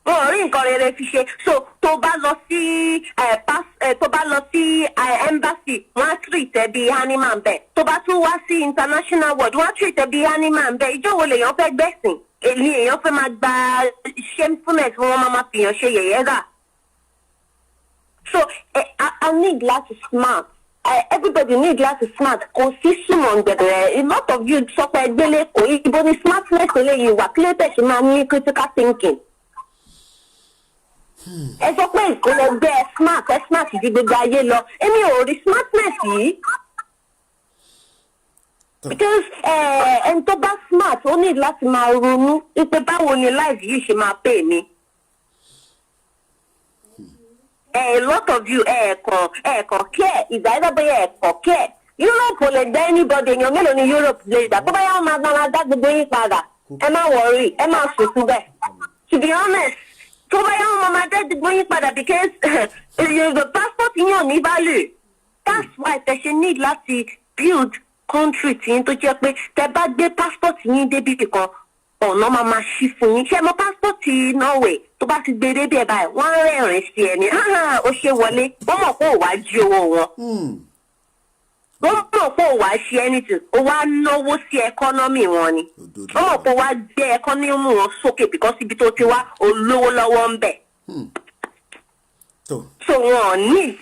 Wọn ò rí nǹkan rere fi ṣe. So tó bá lọ sí tó bá lọ sí embassy wọ́n á treat ẹ bí animal bẹ́ẹ̀ tó bá tún wá sí international world wọ́n á treat ẹ bí animal bẹ́ẹ̀ ìjọ wo lèèyàn fẹ́ gbẹ̀sìn èmi èèyàn fẹ́ máa gba shamefulness wọn máa fìyàn ṣe yẹ̀yẹ́ rà. So I need láti smart. Everybody need láti smart. Kò sí súnmọ́ gbẹ̀dẹ̀. A lot of you sọ pé ẹgbẹ́lẹ́ kò ibo ni smartness eléyìí wà kí ló tẹ̀ sí máa ní critical thinking. Ẹ sọ pé ìkọlẹgbẹ́ smart ju gbogbo ayé lọ. Èmi ò rí smartness yìí. Because ẹni tó bá smart ó need láti máa ronú wípé báwo ni life yìí ṣe máa pè mí. A lot of you care is either by care. Europe will let anybody in your melon in Europe later. But I am not the going father. Am I worried? Am I so to be honest, so I am my dad the going father because the passport in your value. That's why they should need to build country into check the bad the passport in the because ọ̀nà máa ma ṣí fún yín ṣé mo passport ti Norway tó bá ti gbé débi ẹ̀ báyìí wọ́n rẹ́rìn sí ẹ ní ó ṣe wọlé wọ́n mọ̀ pé ò wá jí owó wọn. wọ́n mọ̀ pé ò wá ṣe anything ó wá náwó sí economy wọn ni wọ́n mọ̀ pé ó wá gbé economy wọn sókè because ibi tó ti wá olówó lọ́wọ́ ń bẹ̀. so wọ́n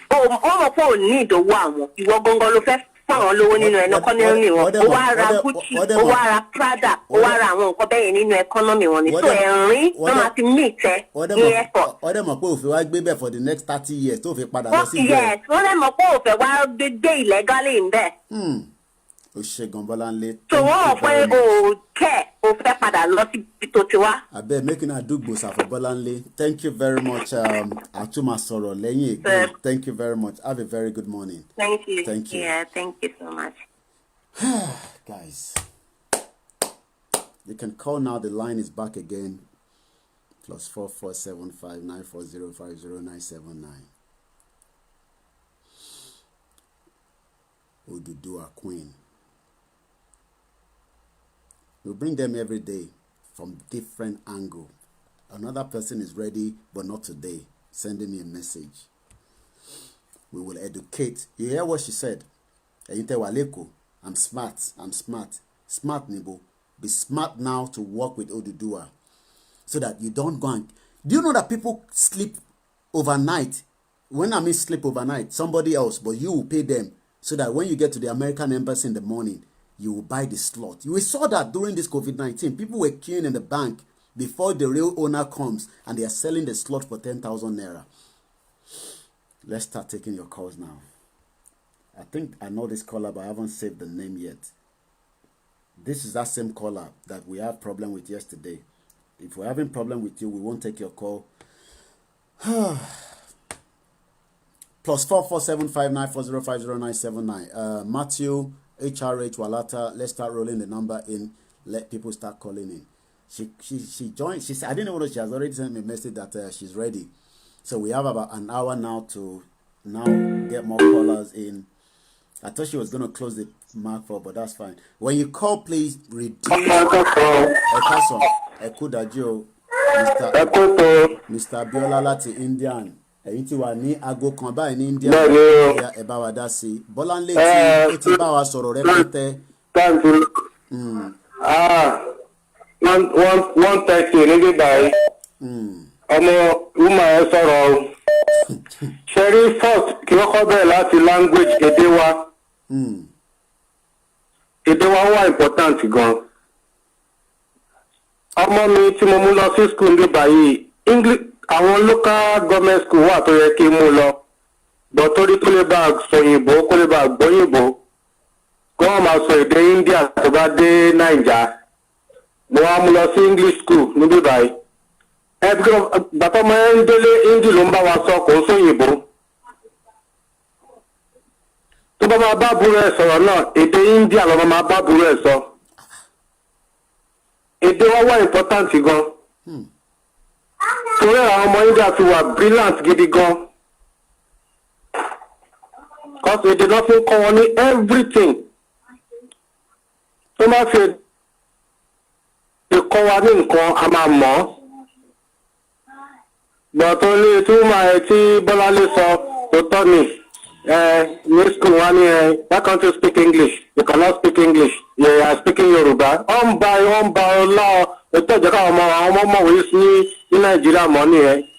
mọ̀ pé ò ní ìdòwò àwọn ìwọ gangan ló fẹ́ fáwọn lówó nínú economy wọn ó wá ra Gucci ó wá ra Prada ó wá ra àwọn nǹkan bẹ́ẹ̀ nínú economy wọn ni so ẹ̀rín wọ́n máa fi mí tẹ́ ní airport. wọ́n dẹ̀ mọ̀ pé òfin wá gbé bẹ̀ for the next 30 years tó fi padà lọ sí ibẹ̀. yes wọ́n dẹ̀ mọ̀ pé òfin wá gbé illegally ń bẹ̀. ó ṣe gan Bolanle. so wọ́n mọ̀ pé o kẹ́ o fẹ́ padà lọ sí ibi tó ti wá. abeg make una do gbosa for Bolanle. Thank you very much atuma sọ̀rọ̀ lẹ́yìn again. Thank you very much. Have a very good morning. Thank you. Thank you. Yeah, thank you so much. Guys, you can call now. The line is back again. +4475 940500979. Oduduwa Queen. We bring them every day from different angle. Another person is ready, but not today, sending me a message. We will educate. You hear what she said? I'm smart. Smart, Nibo. Be smart now to work with Oduduwa so that you don't go and... Do you know that people sleep overnight? When I mean sleep overnight, somebody else, but you will pay them so that when you get to the American embassy in the morning, you will buy the slot. We saw that during this COVID-19. People were queuing in the bank before the real owner comes and they are selling the slot for 10,000 naira. Let's start taking your calls now. I think I know this caller, but I haven't saved the name yet. This is that same caller that we had problem with yesterday. If we're having problem with you, we won't take your call. +447594050979. Matthew, HRH Walata. Let's start rolling the number in. Let people start calling in. She joined. She said, I didn't know she has already sent me a message that she's ready. So we have about an hour now to get more callers in. I thought she was going to close the mark for, but that's fine. When you call, please reduce. Mr. Biola láti Indian. Ẹ̀yin tí wà ní aago kan báyìí ní India. Ẹ bá wa dá sí. Bolanle tí ó ti bá wa sọ̀rọ̀ rẹpẹtẹ. 1:30 níbi báyìí. Ọmọ Uma ẹ sọ̀rọ̀ Sherry first kí wọ́n kọ́ bẹ̀rẹ̀ láti language èdè wa. Èdè wa wà important gan. Ọmọ mi tí mo mú lọ sí school níbi báyìí English àwọn local government school wà tó yẹ kí n mú lọ. But torí tó lè bá sọ òyìnbó kó lè bá gbọ́ òyìnbó. Kó wọ́n máa sọ èdè India tó bá dé Naija. Mo wá mú lọ sí English school níbi báyìí. Bàtọ́ ọmọ ẹ̀ ń délé Hindi ló ń bá wa sọ kò ń sóyìnbó. Tó bá máa bá burú ẹ̀ sọ̀rọ̀ náà, èdè India lọ́mọ máa bá burú ẹ̀ sọ. Èdè wọn wà important gan. Torí àwọn ọmọ India fi wà brilliant gidi gan. Because èdè náà fi ń kọ́ wọn ní everything. Tó máa fi èdè kọ́ wa ní nǹkan a máa mọ̀ ọ́. Bọ̀tọ̀ lè tí ó máa ẹ̀ tí Bọ́láńlé sọ Tony. New school one why can't you speak English? You cannot speak English. You are speaking Yoruba. By law, the Tajaka we in Nigeria money.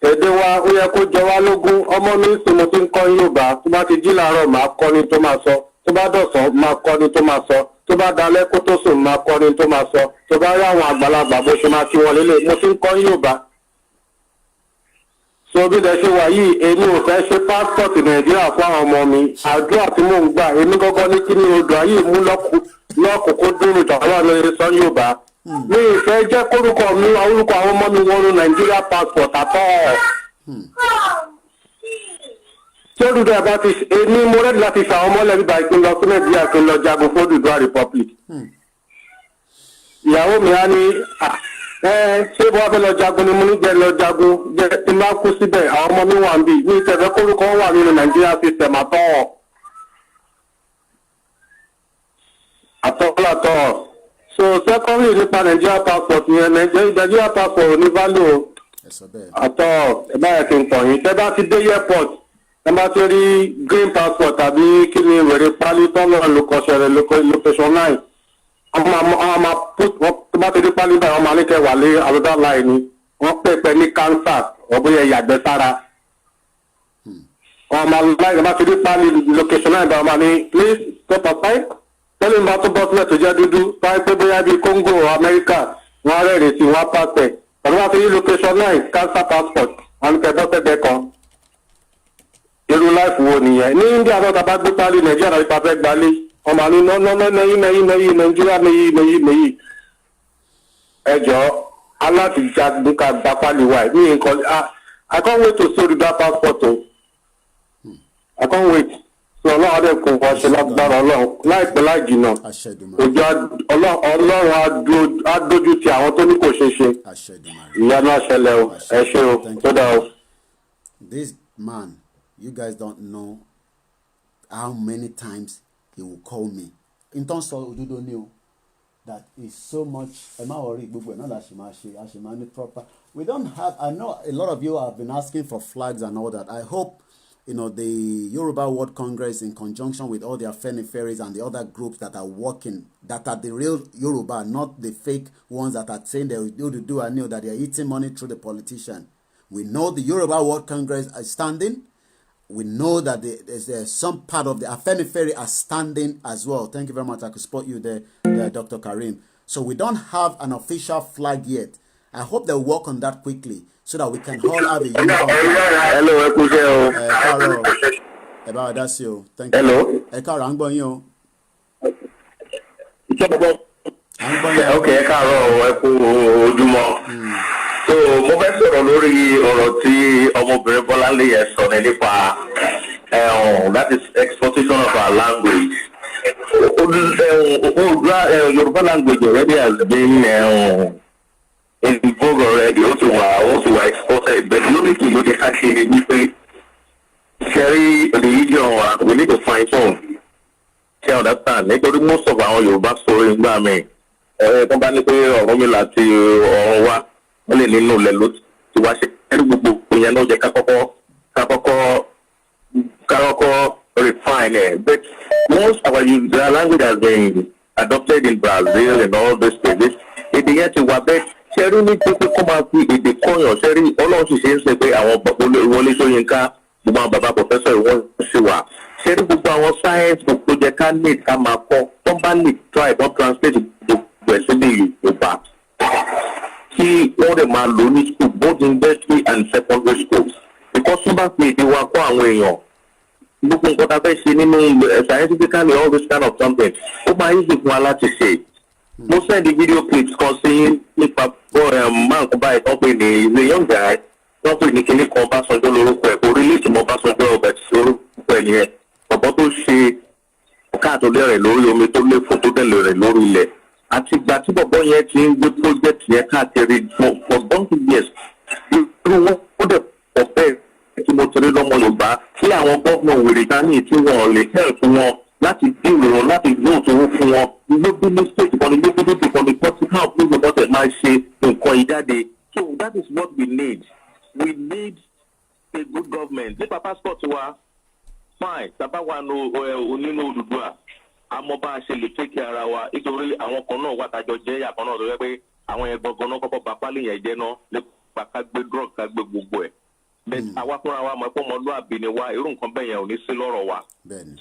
Èdè wa ó yẹ kó jẹ wá lógún ọmọ mi sì mo ti ń kọ́ Yorùbá tó bá ti jí láàárọ̀ máa kọ́ ni tó máa sọ tó bá dọ̀sán máa kọ́ ni tó máa sọ tó bá dalẹ́ kó tó sùn máa kọ́ ni tó máa sọ tó bá rí àwọn àgbàlagbà bó ṣe máa kí wọn lélẹ̀ mo ti ń kọ́ Yorùbá. So bí dẹ̀ ṣe wà yìí èmi ò fẹ́ ṣe passport Nàìjíríà fún àwọn ọmọ mi àdúrà tí mò ń gbà èmi gọ́gọ́ ní kí ni odò ayé mú lọ́kùnkún dúró ìtàwọn lórí sọ Yorùbá. Mi ìfẹ́ jẹ́ kórúkọ mi orúkọ àwọn ọmọ mi wọnú Nigeria passport àtọ́. Tí ó dúdú ẹ̀bá ti èmi mo rẹ́dí láti ṣàwọn ọmọ lẹ́bí báyìí kí n lọ sí Nàìjíríà kí n lọ jagun fún Oduduwa Republic. Ìyàwó mi á ní ṣé bó wá fẹ́ lọ jagun ni mo ní jẹ́ lọ jagun jẹ́ tí n bá kú síbẹ̀ àwọn ọmọ mi wà ń bì ní ìtẹ̀fẹ́ kórúkọ wà nínú Nigeria system àtọ́. Àtọ́. So secondly nípa Nigeria passport yẹn Nigeria passport ní value àtọ̀ ẹ̀bá ẹ̀ kí n tọ̀ yín tẹ́ bá ti dé airport ẹ bá ti rí green passport tàbí kí ni wèrè pálí tọ́lọ́ lókọ̀ṣẹ̀rẹ̀ location 9 ọmọ tó bá ti rí pálí báyìí ọmọ alẹ́kẹ̀ wà lé àlọ́dá láì ní wọ́n pẹ̀pẹ̀ ní cancer ọ̀bọ̀yẹ ìyàgbẹ́ sára ọmọ aláìsàn bá ti rí pálí location 9 báyìí ọmọ ní please step aside. Tẹ́lẹ̀ bá tó bọ́ sílẹ̀ tó jẹ́ dúdú báyìí pé bóyá bíi Congo Amẹ́ríkà wọ́n rẹ̀rẹ̀ sí wọ́n pàṣẹ. Tọ́lá wá sí yí location 9 cancer passport wọn kẹ́ bọ́sẹ̀gbẹ́ kan. Irú láìpù wo nìyẹn? Ní India náà tàbá gbé pálí Nàìjíríà náà ipa fẹ́ gbalé. Ọmọ àní nẹ́yìn Nàìjíríà nẹ́yìn. Ẹ jọ alátìjagun ká gba pálí wa ní nǹkan I can't wait to see that passport o. I can't wait. Ọlọ́run adé kò wọ́n ṣe lágbára Ọlọ́run láìpẹ́ láì jìnnà ojú Ọlọ́run á dójú ti àwọn tó ní kò ṣe ṣe ìyanu àṣẹlẹ̀ o ẹ ṣé o tó dá o. This man, you guys don't know how many times he will call me in terms of òdodo ni o that is so much ẹ má worry gbogbo ẹ̀ náà la ṣe máa ṣe a ṣe máa ní proper we don't have I know a lot of you have been asking for flags and all that I hope. The Yoruba World Congress in conjunction with all the Afeniferis and the other groups that are working, that are the real Yoruba, not the fake ones that are saying they will do and know that they are eating money through the politician. We know the Yoruba World Congress is standing. We know that there's some part of the Afeniferi are standing as well. Thank you very much. I could spot you there, Dr. Karim. So we don't have an official flag yet. I hope they'll work on that quickly. So that we can all have a uniform. Hello, Ekuse. Karo. Eba that's you. Thank you. Hello. Karo, I'm going you. Okay, Karo, Oduduwa. So, mo fẹ́ sọ̀rọ̀ lórí ọ̀rọ̀ tí ọmọbìnrin Bolanle yẹn sọ nípa that is exploitation of our language. Yoruba language already has been in vogue already, also exported, but no need to look at actually carry the idiom. We need to find some. Tell that time. Because most of our Yoruba story in Bame, company pé ọ̀rọ̀ mi láti ọ̀rọ̀ wa, wọ́n lè nínú lẹ́lọ́ tí wá ṣe kẹ́rù gbogbo ìyẹn náà jẹ́ kákọ́kọ́ refine it. But most of our language has been adopted in Brazil and all these places. Èdè yẹn ti wà bẹ́ẹ̀. Ṣẹ́rí ní pé kó máa fi èdè kọ́yàn ṣẹ́rí ọlọ́run sì ṣe ń ṣe pé àwọn Wọlé Ṣóyínká gbogbo àwọn bàbá pọ̀fẹ́sọ̀ ìwọ̀n ṣe wà. Ṣẹ́rí gbogbo àwọn science book tó jẹ́ ká lè ká máa kọ́ tó bá lè try don translate gbogbo ẹ̀ sílẹ̀ Yorùbá. Kí wọ́n lè máa lò ní school both university and secondary schools. Because tó bá fi èdè wa kọ́ àwọn èèyàn gbogbo nǹkan tá a fẹ́ ṣe nínú scientifically all this kind of something ó máa yí ìfún wa láti ṣe. Mo send the video clips kan sí nípa man kan báyìí tó ń pè ní the young guy tó ń pè ní kíní kan Ọbásanjọ́ lórúkọ ẹ̀ kò relate mọ́ Ọbásanjọ́ ọbẹ̀ tí orúkọ ẹ̀ nìyẹn ọ̀pọ̀ tó ṣe káàtó lẹ́rẹ̀ lórí omi tó lé fún tó tẹ̀lé rẹ̀ lórí ilẹ̀ àti ìgbà tí bọ̀bọ̀ yẹn ti ń gbé project yẹn káàkiri for donkey years irú wọn ó dẹ̀ pọ̀ bẹ́ẹ̀ tí mo ti rí lọ́mọ Yorùbá tí àwọn gọ́ọ̀nà wèrè dání tí wọ́n lè help wọn láti dìrò wọn láti vote owó fún wọn lóbi ní state kan ní lóbi ní kan ní pọ́tí náà fún ìgbọ́n tẹ̀ máa ṣe nǹkan ìjáde. So that is what we need. We need a good government. Nípa passport wa, fine. Tàbá wa nínú Odùduwà, àmọ́ bá a ṣe lè take care ara wa. Nítorí àwọn kan náà wà tájọ jẹ́ ìyá kan náà tó yẹ pé àwọn ẹ̀gbọ́n gan náà kọ́kọ́ bá pálí yẹn jẹ́ náà nípa ká gbé drug ká gbé gbogbo ẹ̀. Bẹ́ẹ̀ àwa fúnra wa mọ̀ pé ọmọlúwàbí ni wa, irú nǹkan bẹ́ẹ̀ yẹn ò ní sí lọ́rọ̀ wa.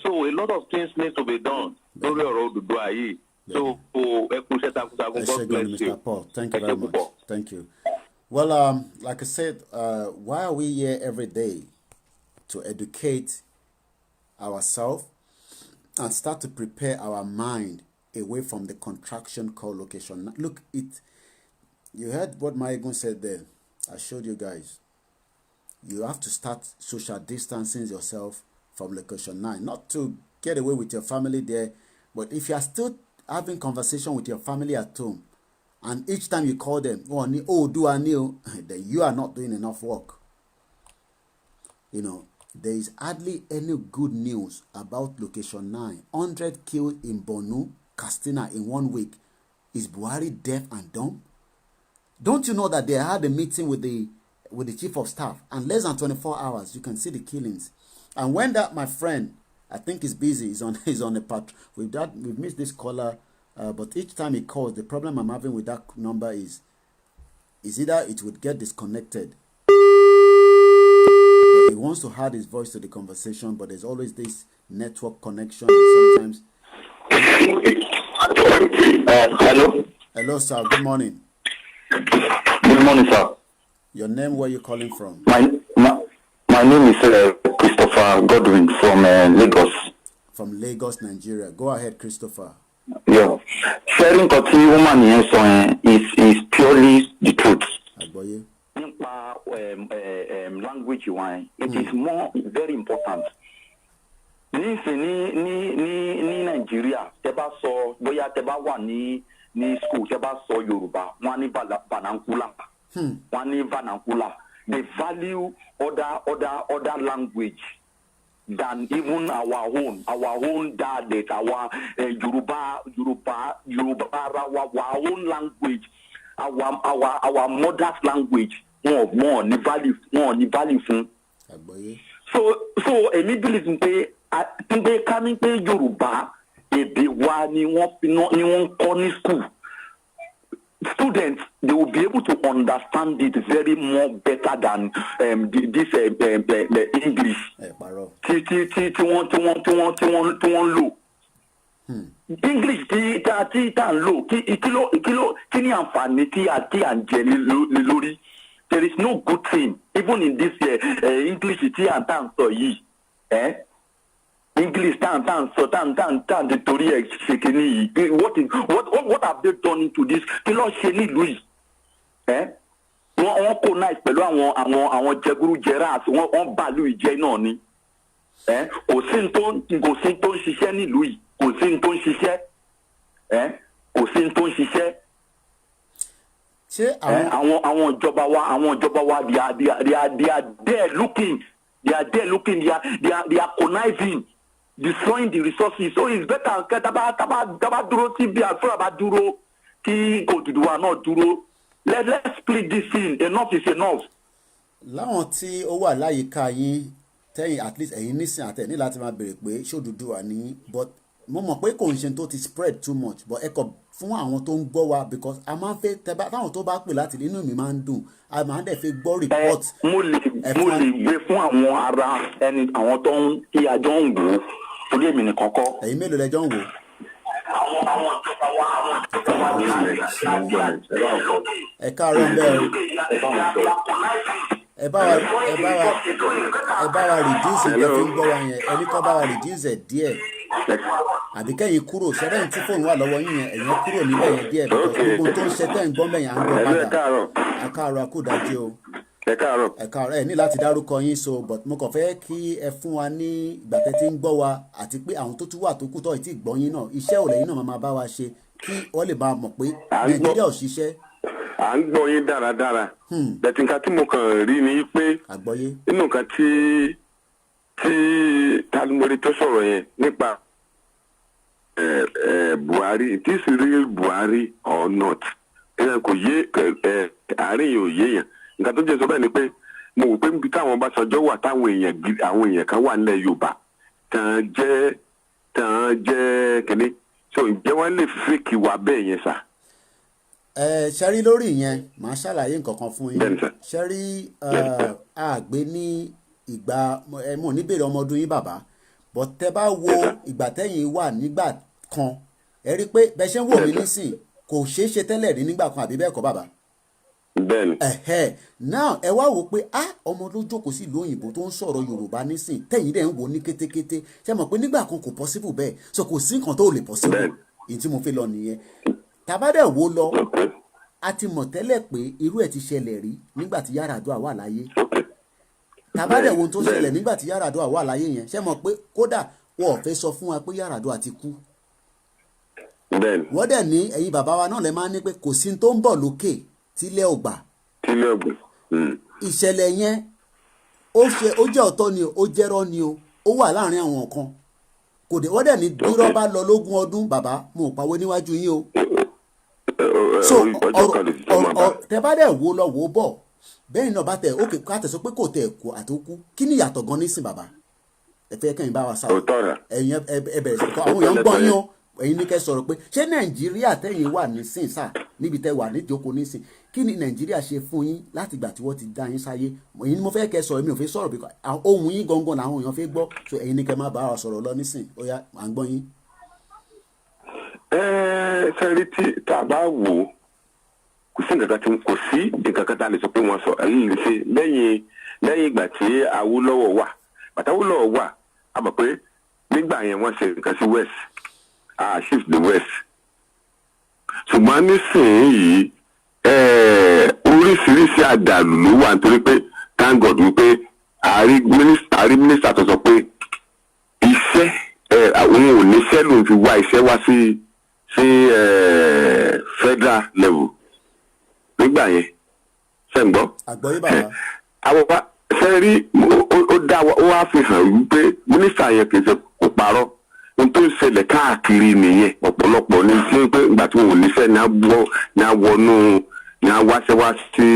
So a lot of things need to be done lórí ọ̀rọ̀ Odùduwà yìí. So ẹ kú iṣẹ́ takuntakun. God bless you. Mr. Paul. Thank you very much. Thank you. Well, like I said, why are we here every day? To educate ourselves and start to prepare our mind away from the contraction called location. Look, you heard what Maegun said there. I showed you guys. You have to start social distancing yourself from location 9. Not to get away with your family there, but if you are still having conversation with your family at home, and each time you call them, oh, do I know? Then you are not doing enough work. You know, there is hardly any good news about location 9. 100 killed in Borno, Katsina in 1 week. Is Buhari deaf and dumb? Don't you know that they had a meeting with the chief of staff, and less than 24 hours you can see the killings? And when that, my friend, I think he's busy, he's on a path. We've missed this caller, but each time he calls, the problem I'm having with that number is either it would get disconnected. He wants to add his voice to the conversation, but there's always this network connection. And sometimes. Hello. Hello, sir. Good morning. Good morning, sir. Your name? Where are you calling from? My name is Christopher Godwin from Lagos. From Lagos, Nigeria. Go ahead, Christopher. Yeah. Sharing continue woman is purely the truth. Agboye. Language wine. It is more very important. Ni Nigeria, teba so boya teba wa ni school teba so Yoruba, wani banankula. Wani banankula. They value other language than even our own dialect, our Yoruba, our own language, our mother's language. More ni value fun. So immediately they coming to Yoruba, they wa ni won kọ́ school. Students, they will be able to understand it very more better than this English. English low. There is no good thing even in this English English the story what have they done into this? Louis. Wọ́n kò nice pẹ̀lú àwọn jẹgúrú jẹrà wọ́n bàálù ìjẹ náà ni. Kò sí tó ń ṣiṣẹ́ nílùú yìí, kò sí tó ń ṣiṣẹ́. Àwọn ìjọba wa they are there looking, they are conniving, destroying the resources. So it's better taba dúró tí bí àfúrà bá dúró kí Odùduwà náà dúró. Let's split this in. Enough is enough. Láwọn tí ó wà láyìíká yín tẹ́yìn at least ẹ̀yin nísìn àtẹ̀ní láti máa béèrè pé ṣé Odùduwà ní, but mo mọ̀ pé kò ń ṣe tó ti spread too much, but ẹ kọ̀ fún àwọn tó ń gbọ́ wa because a máa ń fẹ́ táwọn tó bá pè láti inú mi máa ń dùn, a máa ń dẹ̀ fẹ́ gbọ́ report. Mo lè gbé fún àwọn ará àwọn tó ń tí àjọ ń wò ó torí èmi nìkan kọ́. Ẹ̀yin mélòó lẹjọ́ ń wò ó? Ẹ káàárọ̀ bẹ́ẹ̀ o. Ẹ bá wa reduce ìjẹ́ fi ń gbọ́ wa yẹn, ẹni kan bá wa reduce ẹ̀ díẹ̀. Àbí kẹ́yìn kúrò ṣẹ́rẹ́ tí fóònù wà lọ́wọ́ yín yẹn ẹ̀yìn kúrò níbẹ̀ yẹn díẹ̀ gbogbo tó ń ṣe tẹ́ ń gbọ́ mẹ́yìn à ń gbọ́ padà. Ẹ káàárọ̀ akúdájí o. Ẹ káàárọ̀. Ẹ káàárọ̀ ẹ ní láti dárúkọ yín so but mo kàn fẹ́ kí ẹ fún wa ní ìgbà tẹ́ tí ń gbọ́ wa àti pé àwọn tó tún wà tó kù tó ì tí gbọ́ yín náà iṣẹ́ ò lẹ́yìn náà máa bá wa ṣe kí wọ́n lè bá mọ̀ pé Nàìjíríà ò ṣiṣẹ́. À ń gbọ́ yín dáradára. Bẹ̀tì nǹkan tí mo kàn rí ni pé nínú nǹkan tí Talimori tó sọ̀rọ̀ yẹn nípa Buhari, it is real Buhari or not? Kò yé àárín yìí ò yé yẹn. Nǹkan tó jẹ́ sọ bẹ́ẹ̀ ni pé mo wò pé níbi táwọn Ọbásanjọ́ wà táwọn èèyàn kan wà nílẹ̀ Yorùbá tàn jẹ́ kìnní so ǹjẹ́ wọ́n lè fèkì wà bẹ́ẹ̀ yẹn sà. ṣẹ́rí lórí yẹn màá ṣàlàyé nǹkan kan fún yín. ṣẹ́rí àgbé ní ìgbà mo ní bèrè ọmọ ọdún yín bàbá but tẹ́ bá wo ìgbà tẹ́yìn wà nígbà kan ẹ rí i pé bẹ́ẹ̀ ṣe ń wò mí nísìn kò ṣeé ṣe tẹ́lẹ̀ rí nígbà kan àbí bẹ́ẹ̀ kọ́ bàbá. bẹ́ẹ̀ni. now ẹ wá wò pé ọmọ ló jókòó sí ìlú òyìnbó tó ń sọ̀rọ̀ Yorùbá nísìn tẹ̀yìn dẹ̀ ń wò ní kétékété ṣe mọ̀ pé nígbà kan kò possible bẹ́ẹ̀ so kò sí nǹkan tó lè possible èyí tí mo fi lọ nìyẹn tàbádẹ̀ wo lọ a ti mọ̀ tẹ́lẹ̀ pé irú ẹ̀ ti ṣẹlẹ̀ rí nígbà tí Yar'Adua wà láyé tàbádẹ̀ wo tó ṣẹlẹ̀ nígbà tí Yar'Adua wà láyé yẹn ṣe mọ̀ pé kódà wọn ò fẹ́ sọ fún wa pé Yar'Adua ti kú wọ́n dẹ̀ ní ẹ̀yin bàbá wa náà lè máa ní pé kò sí tó ń bọ̀ lókè tílẹ̀ ògbà. ìṣẹ̀lẹ̀ yẹn ó jẹ́ ọ̀tọ̀ ni o ó jẹ́rọ́ ni o ó wà láàrin àwọn kan kò dé wọ́n dẹ̀ ní dúró bá lọ lógún ọdún bàbá mo ò pawó níwájú yín o. so tẹ bá dẹ̀ wo lọ wo bọ̀ bẹ́ẹ̀ náà bá tẹ̀ ókè ká tẹ̀sọ́ pé kò tẹ̀ kó àtòkú kí ni ìyàtọ̀ gan nísìn bàbá ẹ fẹ́ kẹ́yìn bá wa sáré ẹ̀yin ẹ bẹ̀rẹ̀ sí kọ́ àwọn èèyàn ń gbọ́ yín o ẹ̀yin ní kẹ́ sọ̀rọ̀ pé ṣé Nàìjíríà tẹ̀yin wà nísìn sáà níbi tẹ́ wà níjókòó nísìn kí ni Nàìjíríà ṣe fún yín láti ìgbà tí wọ́n ti dá yín sáyé ẹ̀yin ni mo fẹ́ kẹ́ sọ̀rọ̀ mi ò fẹ́ sọ̀rọ̀ bí ohun yín gangan làwọn èèyàn fẹ́ gbọ́ so ẹ̀yin ní kẹ́ má bá wa sọ̀rọ̀ lọ nísìn ó yá à ń gbọ́ yín. sẹ́rí tí tá a bá wò ó kò sí nǹkan kan tá a lè sọ pé wọ́n sọ ẹ̀yìn lè ṣe lẹ́yìn ìgbà tí Awólọ́wọ̀ wà bàtà Awólọ́wọ̀ wà a mọ̀ pé nígbà yẹn wọ́n ṣe nǹkan sí west shift the west ṣùgbọ́n nísìnyí oríṣiríṣi àdàlù ló wà nítorí pé thank God wípé àrí mínísítà tó sọ pé iṣẹ́ àwọn ò níṣẹ́ ló ń fi wá iṣẹ́ wá sí federal level nígbà yẹn ṣe ń gbọ́. àgbọ̀yé bàbá. àwọn bá ṣe rí ó wá fi hàn wípé mínísítà yẹn kì í ṣe kò parọ́ ohun tó ń ṣẹlẹ̀ káàkiri nìyẹn ọ̀pọ̀lọpọ̀ ní sí pé ìgbà tí wọn ò níṣẹ́ ní àwọnú ní àwáṣẹ́ wá sí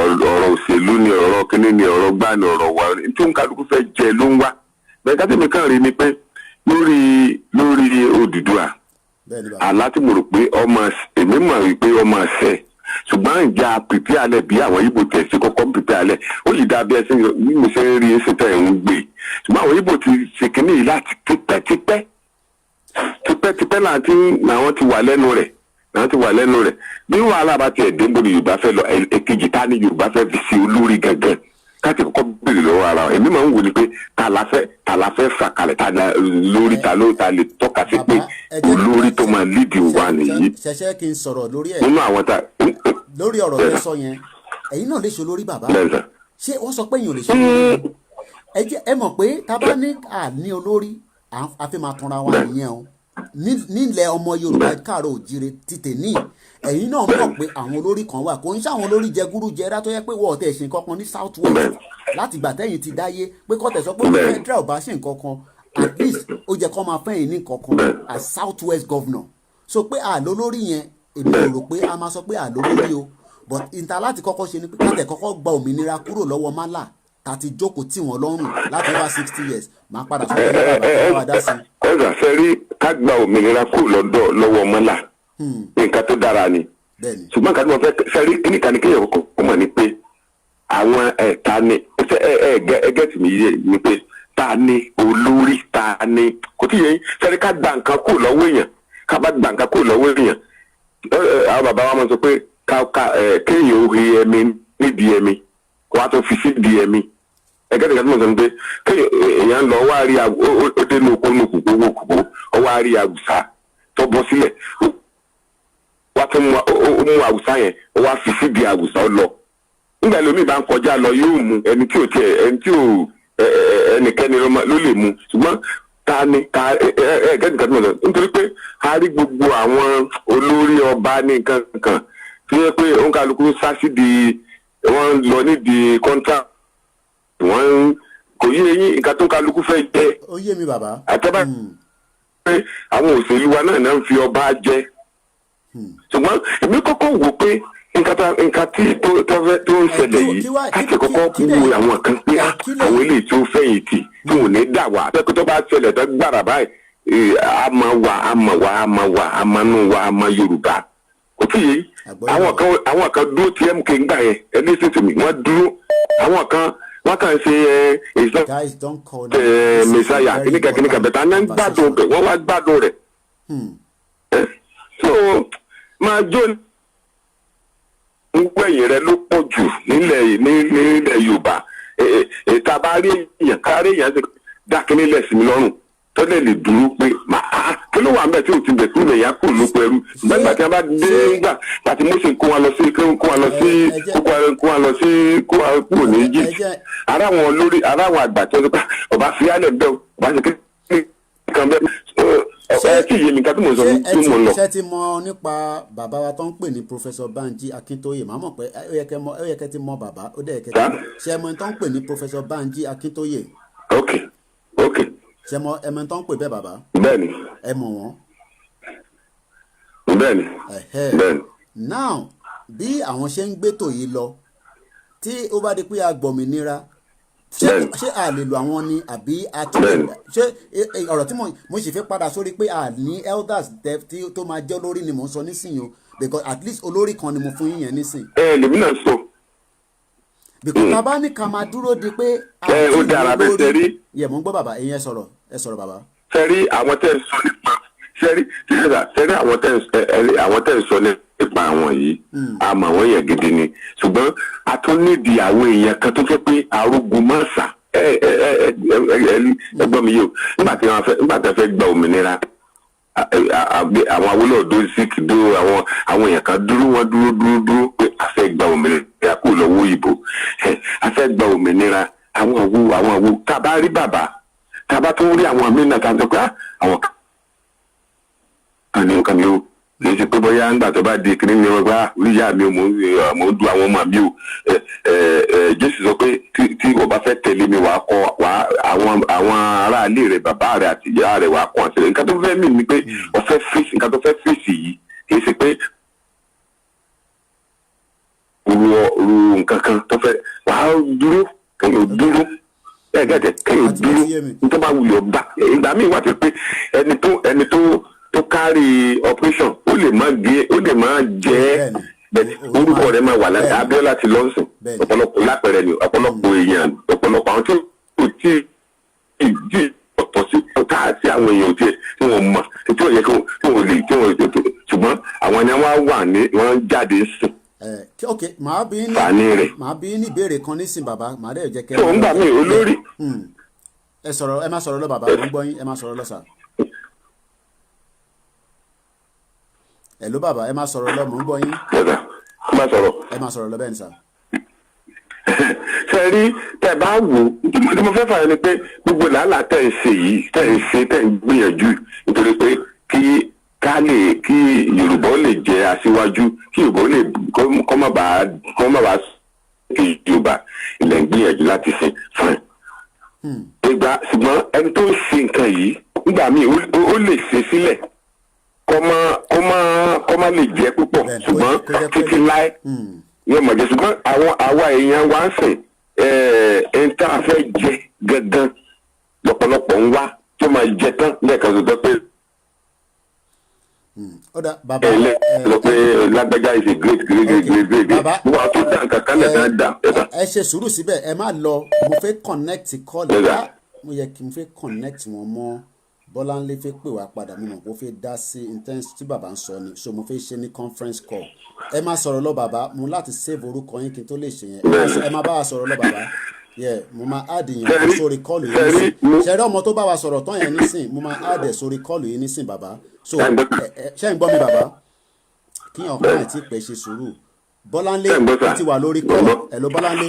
ọ̀rọ̀ òṣèlú ni ọ̀rọ̀ kínní ni ọ̀rọ̀ gbá ni ọ̀rọ̀ wà tí òun kálukú fẹ́ jẹ ló ń wá bẹ́ẹ̀ ká tèmi kàn rí ni pé lórí Odùduwà àlá tí mo rò pé èmi mọ̀ wípé ọmọ ṣẹ ṣùgbọ́n ìjà pìpì alẹ́ bí àwọn Ìgbò tẹ̀sí kọ́kọ́ pìpì alẹ́ ó yìí dá bí ẹsẹ̀ bí mo ṣe ń rí ẹsẹ̀ tẹ̀ ń gbé ṣùgbọ́n àwọn Ìgbò ti ṣe kínní yìí láti tipẹ́ láti làwọn ti wà lẹ́nu rẹ̀ bí wàhálà bá tiẹ̀ dé níbo ni Yorùbá fẹ́ lọ èkejì tá ní Yorùbá fẹ́ fi sí olórí gẹ́gẹ́ káàtì kọ́kọ́ béèrè lọ́wọ́ ara èmi máa ń wò ni pé ta la fẹ́ fà kalẹ̀ ta lórí ta lè tọ́ka sí pé olórí tó máa lídìí wa nìyí. ṣẹ̀ṣẹ̀ kí n sọ̀rọ̀ lórí ẹ̀. nínú àwọn ta. lórí ọ̀rọ̀ tẹ́ sọ yẹn ẹ̀yin náà lè ṣe olórí bàbá ṣé wọ́n sọ pé èèyàn lè ṣe olórí ẹ mọ̀ pé tá a bá ní olórí a fi máa tanra wa nìyẹn o nílẹ̀ ọmọ Yorùbá káàrọ̀ òjire títẹ̀ ní ẹ̀yin náà mọ̀ pé àwọn olórí kan wà kò ń ṣe àwọn olórí jẹgúrújẹrá tó yẹ pé wọ́n ọ̀tẹ̀ ṣe nǹkan kan ní south west láti ìgbà tẹ́yìn ti dáyé pé kọ́tẹ̀ sọ pé federal bá ṣe nǹkan kan at least ó jẹ́ kó máa fẹ́yìn ní nǹkan kan as south west governor so pé àlólórí yẹn èmi ò rò pé a máa sọ pé àlólórí o but ìta láti kọ́kọ́ ṣe ni pé káàtẹ̀ kọ́kọ́ gba òmìnira kúrò lọ́wọ́ málà tàti jókòó tí wọ́n lọ́rùn láti over 60 years máa padà sọ pé bàbá wa dá sí. ọ̀gá fẹ́ rí ká gba òmìnira kúrò lọ́wọ́ mọ́là nǹkan tó dára ni ṣùgbọ́n nǹkan tí wọ́n fẹ́ sẹ́rí kíníkan ní kéèyàn kọ́kọ́ mọ̀ ni pé àwọn ẹ̀ta ni ẹgẹ́ tì mí yé ni pé ta ni olórí ta ni kò tí yẹn sẹ́rí ká gba nǹkan kúrò lọ́wọ́ èèyàn ká bá gba nǹkan kúrò lọ́wọ́ èèyàn àwọn bàbá wa máa sọ pé kéèyàn ó rí ẹmi nídìí ẹmi kó wá tó fi sí di ẹmi ẹgẹ́ tìkan tí mo sọ ni pé kéèyàn èèyàn lọ wá rí ó dé ní oko ní kòkó ó wá rí àgùsà tó bọ́ sílẹ̀ wá tó mú àwùsá yẹn ó wá fi síbi àwùsá ọ lọ nígbà lómi bá ń kọjá lọ yóò mú ẹni tí ò ẹnikẹ́ni ló lè mú ṣùgbọ́n ta ni gẹ́gẹ́ kan tó mọ̀ lọ nítorí pé a rí gbogbo àwọn olórí ọba ní nǹkan kan tí wọ́n pé òun kálukú sásìdì wọ́n lọ nídìí contract wọ́n kò yé eyín nǹkan tó kálukú fẹ́ jẹ́. ó yé mi bàbá. àtẹ́bá pé àwọn òṣèlú wa náà ń fi ọba jẹ ṣùgbọ́n èmi kọ́kọ́ wò pé nǹkan nǹkan tí tó ń ṣẹlẹ̀ yìí láti kọ́kọ́ kú àwọn kan pé àwọn eléyìí tó fẹ̀yìntì tí ò ní dà wá pé tó bá ṣẹlẹ̀ tó gbàrà báyìí àmọ́ Yorùbá kò tí yìí àwọn kan dúró tí MK ń gbà yẹn ẹ listen to me wọ́n dúró àwọn kan wọ́n kàn ṣe mẹsáyà kìnnìkan bẹ̀tà náà ń gbádùn rẹ̀ wọ́n wá gbádùn rẹ̀ so máa jó gbẹ̀yìn rẹ ló pọ̀ jù nílẹ̀ Yorùbá ètò àbárí èèyàn kárí èèyàn ti dákẹ́ nílẹ̀ sí mi lọ́rùn tọ́lẹ̀ lè dúró pé kí ló wà ń bẹ̀ tí o ti bẹ̀ kúrò lẹ́yìn kúrò lóko ẹrú nígbà tí a bá dé nígbà láti Mósè kó wa lọ kúrò ní Egypt ara àwọn àgbà tó ń sọ ọba fìyàlẹ̀ bẹ́ẹ̀ ọba ṣe kékeré bẹ́ẹ̀ ẹ tí yé mi ká tó mọ̀ sọ tó mọ̀ lọ. ṣé ti mọ̀ nípa bàbá wa tó ń pè ní Professor Banji Akintoye màá mọ̀ pé ó yẹ kẹ́ ti mọ̀ bàbá ó dẹ̀ yẹ kẹ́ ti ṣé mọ̀ tó ń pè ní Professor Banji Akintoye. ok ṣé mọ̀ ẹmọ tó ń pè bẹ́ẹ̀ bàbá. bẹ́ẹ̀ni. ẹ mọ̀ wọ́n. bẹ́ẹ̀ni. now bí àwọn ṣe ń gbétò yìí lọ tí ó bá di pé a gbòmìnira ṣé a lè lo àwọn ni àbí ṣé ọ̀rọ̀ tí mo sì fẹ́ padà sórí pé a ní elders tí tó máa jẹ́ olórí ni mò ń sọ nísìnyí o because at least olórí kan ni mo fún yín yẹn nísìnyí. lèmi náà sọ. because bàbá ní ká máa dúró di pé. ó dára bẹ́ẹ̀ tẹ́rí. yẹ mò ń gbọ́ bàbá ẹ̀yin ẹ sọ̀rọ̀ bàbá. tẹ́rí àwọn tẹ́ ń sọ nípa tẹ́rí àwọn tẹ́ ń sọ nípa àwọn yìí àmọ́ àwọn èèyàn gidi ni ṣùgbọ́n a tún nídìí àwọn èèyàn kan tó fẹ́ pé arógun máa sà ẹgbọ́n mi yìí o nígbà tí wọ́n fẹ́ gba òmìnira àwọn Awólọ́wọ̀ síkì dó àwọn èèyàn kan dúró pé a fẹ́ gba òmìnira kó lọ́wọ́ òyìnbó a fẹ́ gba òmìnira àwọn àwo tá a bá rí bàbá tá a bá tún rí àwọn mìíràn tá a sọ pé àwọn kan ní nǹkan mi o kì í ṣe pé bóyá ńgbà tó bá di kìnìún mi wọn gbá oríyá mi o mò ń du àwọn ọmọ mi o Jésù sọ pé tí o bá fẹ́ tẹ̀lé mi wàá kọ́ àwọn aráalé rẹ bàbá rẹ àti ìyá rẹ wàá kọ́ àti rẹ nǹkan tó fẹ́ mì ní pé nǹkan tó fẹ́ fèsì yìí kì í ṣe pé ru nǹkan kan tó fẹ́ wàá dúró kẹ́yìn dúró kẹ́yìn dúró nítorí bá wulẹ̀ ọba ìgbà míì wà pé ẹni tó kárí operation ó lè má jẹ́ orúkọ rẹ̀ máa wà láti Abíọ́lá ti lọ́sùn ọ̀pọ̀lọpọ̀ lápẹẹrẹ ni ọ̀pọ̀lọpọ̀ èèyàn ọ̀pọ̀lọpọ̀ àwọn tó ti ìdí ọ̀tọ̀ sí ọ̀tá àti àwọn èèyàn tí wọ́n mọ̀ tí wọ́n yẹ kí wọ́n lè ṣùgbọ́n àwọn ni wọ́n jáde sùn. ok màá bí ní ìbéèrè kan nísìn bàbá màá dẹ̀ jẹ́ kẹ́ tó ń gbà mí olórí. ẹ má sọ̀rọ̀ lọ bàbá mo ń gbọ́ yín ẹ má sọ̀rọ̀ lọ sà. Hello bàbá ẹ má sọ̀rọ̀ lọ mò ń gbọ́ yín. ẹ má sọ̀rọ̀ lọ bẹ́ẹ̀ ni sà. ṣe rí tẹ́ bá wò tí mo fẹ́ fààyàn ni pé gbogbo làálàá tẹ́ ń ṣe yìí tẹ́ ń gbìyànjú nítorí pé kí Yorùbá lè jẹ aṣíwájú kí Yorùbá lè kọ́ má bàa kí Yorùbá ilẹ̀ ń gbìyànjú láti ṣe fún ẹ̀. ṣùgbọ́n ẹni tó ń ṣe nǹkan yìí nígbà míì ó lè ṣe sílẹ̀ kọ́ má lè jẹ́ púpọ̀ ṣùgbọ́n títí láé yóò mọ̀ jẹ́ ṣùgbọ́n àwa èèyàn wa ń sìn ẹni tá a fẹ́ jẹ gangan lọ́pọ̀lọpọ̀ ń wá tó máa jẹ tán lẹ́ẹ̀kan tó tọ́ pé bàbá lọ pé lágbájá is a great wọ́n á tó dá nǹkan kan lẹ́ẹ̀kan dá. ẹ ṣe sùúrù síbẹ̀ ẹ má lọ mo fẹ́ connect call mo yẹ kí n fẹ́ connect wọn mọ́ Bọ́láńlé fẹ́ pè wá padà mo mọ̀ pé ó fẹ́ dá sí intense tí bàbá ń sọ ni so mo fẹ́ ṣe ní conference call ẹ má sọ̀rọ̀ lọ bàbá mo láti save orúkọ yín kí n tó lè ṣe yẹn ẹ má bá wa sọ̀rọ̀ lọ bàbá mo máa add yẹn sórí kọ́ọ̀lù yìí nísìn ṣẹ̀rí ọmọ tó bá wa sọ̀rọ̀ tán yẹn nísìn mo máa add ẹ̀ sórí kọ́ọ̀lù yìí nísìn bàbá so ṣé ń gbọ́ mi bàbá kí ọ̀kan àti ìpè ṣe sùúrù Bọ́láńlé ti wà lórí kọ́ọ̀lù ẹ̀ ló Bọ́láńlé.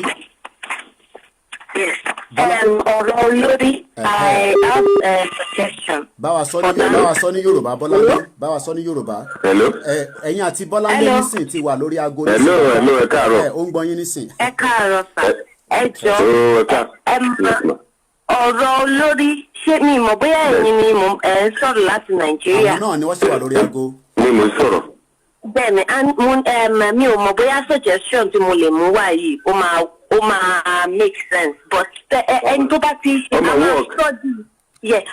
ọ̀rọ̀ olórí I have a suggestion. báwa sọ ní Yorùbá Bọ́láńlé báwa sọ ní Yorùbá. ẹ̀yin àti Bọ́láńlé nísìn ti wà lórí aago nísìn. ẹ káàárọ̀. ó ń gbọ́ yín nísìn. ẹ káàárọ̀ sà ẹ jọ ọ̀rọ̀ olórí ṣé mi mọ̀ bóyá ẹ̀yin ni ẹ ń sọ̀rọ̀ láti Nàìjíríà. àwọn náà ni wọ́n ṣe wà lórí aago. ni mo sọ̀rọ̀ Bẹ́ẹ̀ni, and mi ò mọ̀ bóyá suggestion tí mo lè mú wá yìí ó máa make sense, but ẹni tó bá ti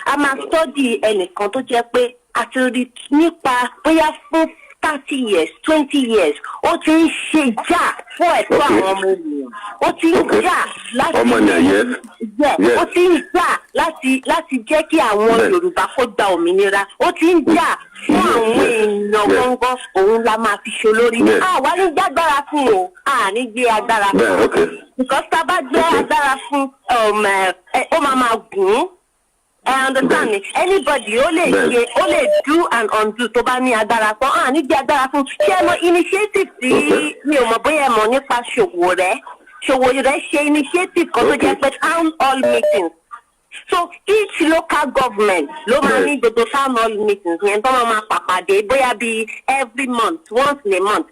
a máa study ẹnìkan tó jẹ́ pé àti rí nípa bóyá fún 30 years, 20 years, ó ti ń ṣe jà fún ẹ̀tọ́ àwọn ọmọ ènìyàn. Ó ti ń jà láti jẹ́ kí àwọn Yorùbá kó gba òmìnira. Ó ti ń jà fún àwọn èèyàn gbọ́ngàn, òun la máa fi ṣe olórí. Àwa ní gbàgbára fún o, ní gbé agbára fún o. Because tá a bá gbé agbára fún ó máa gùn. I understand me. Anybody ó lè do and undo tó bá ní agbára kan. Ní gbé agbára fún. Ṣé mo initiative tí mi ò mọ̀ bóyá mọ̀ nípa Ṣòwòrẹ́ ṣe initiative kan tó jẹ́ pé town hall meetings. So each local government ló máa ní gbogbo town hall meetings yẹn tó máa pàpàdé bóyá bí every month, once in a month.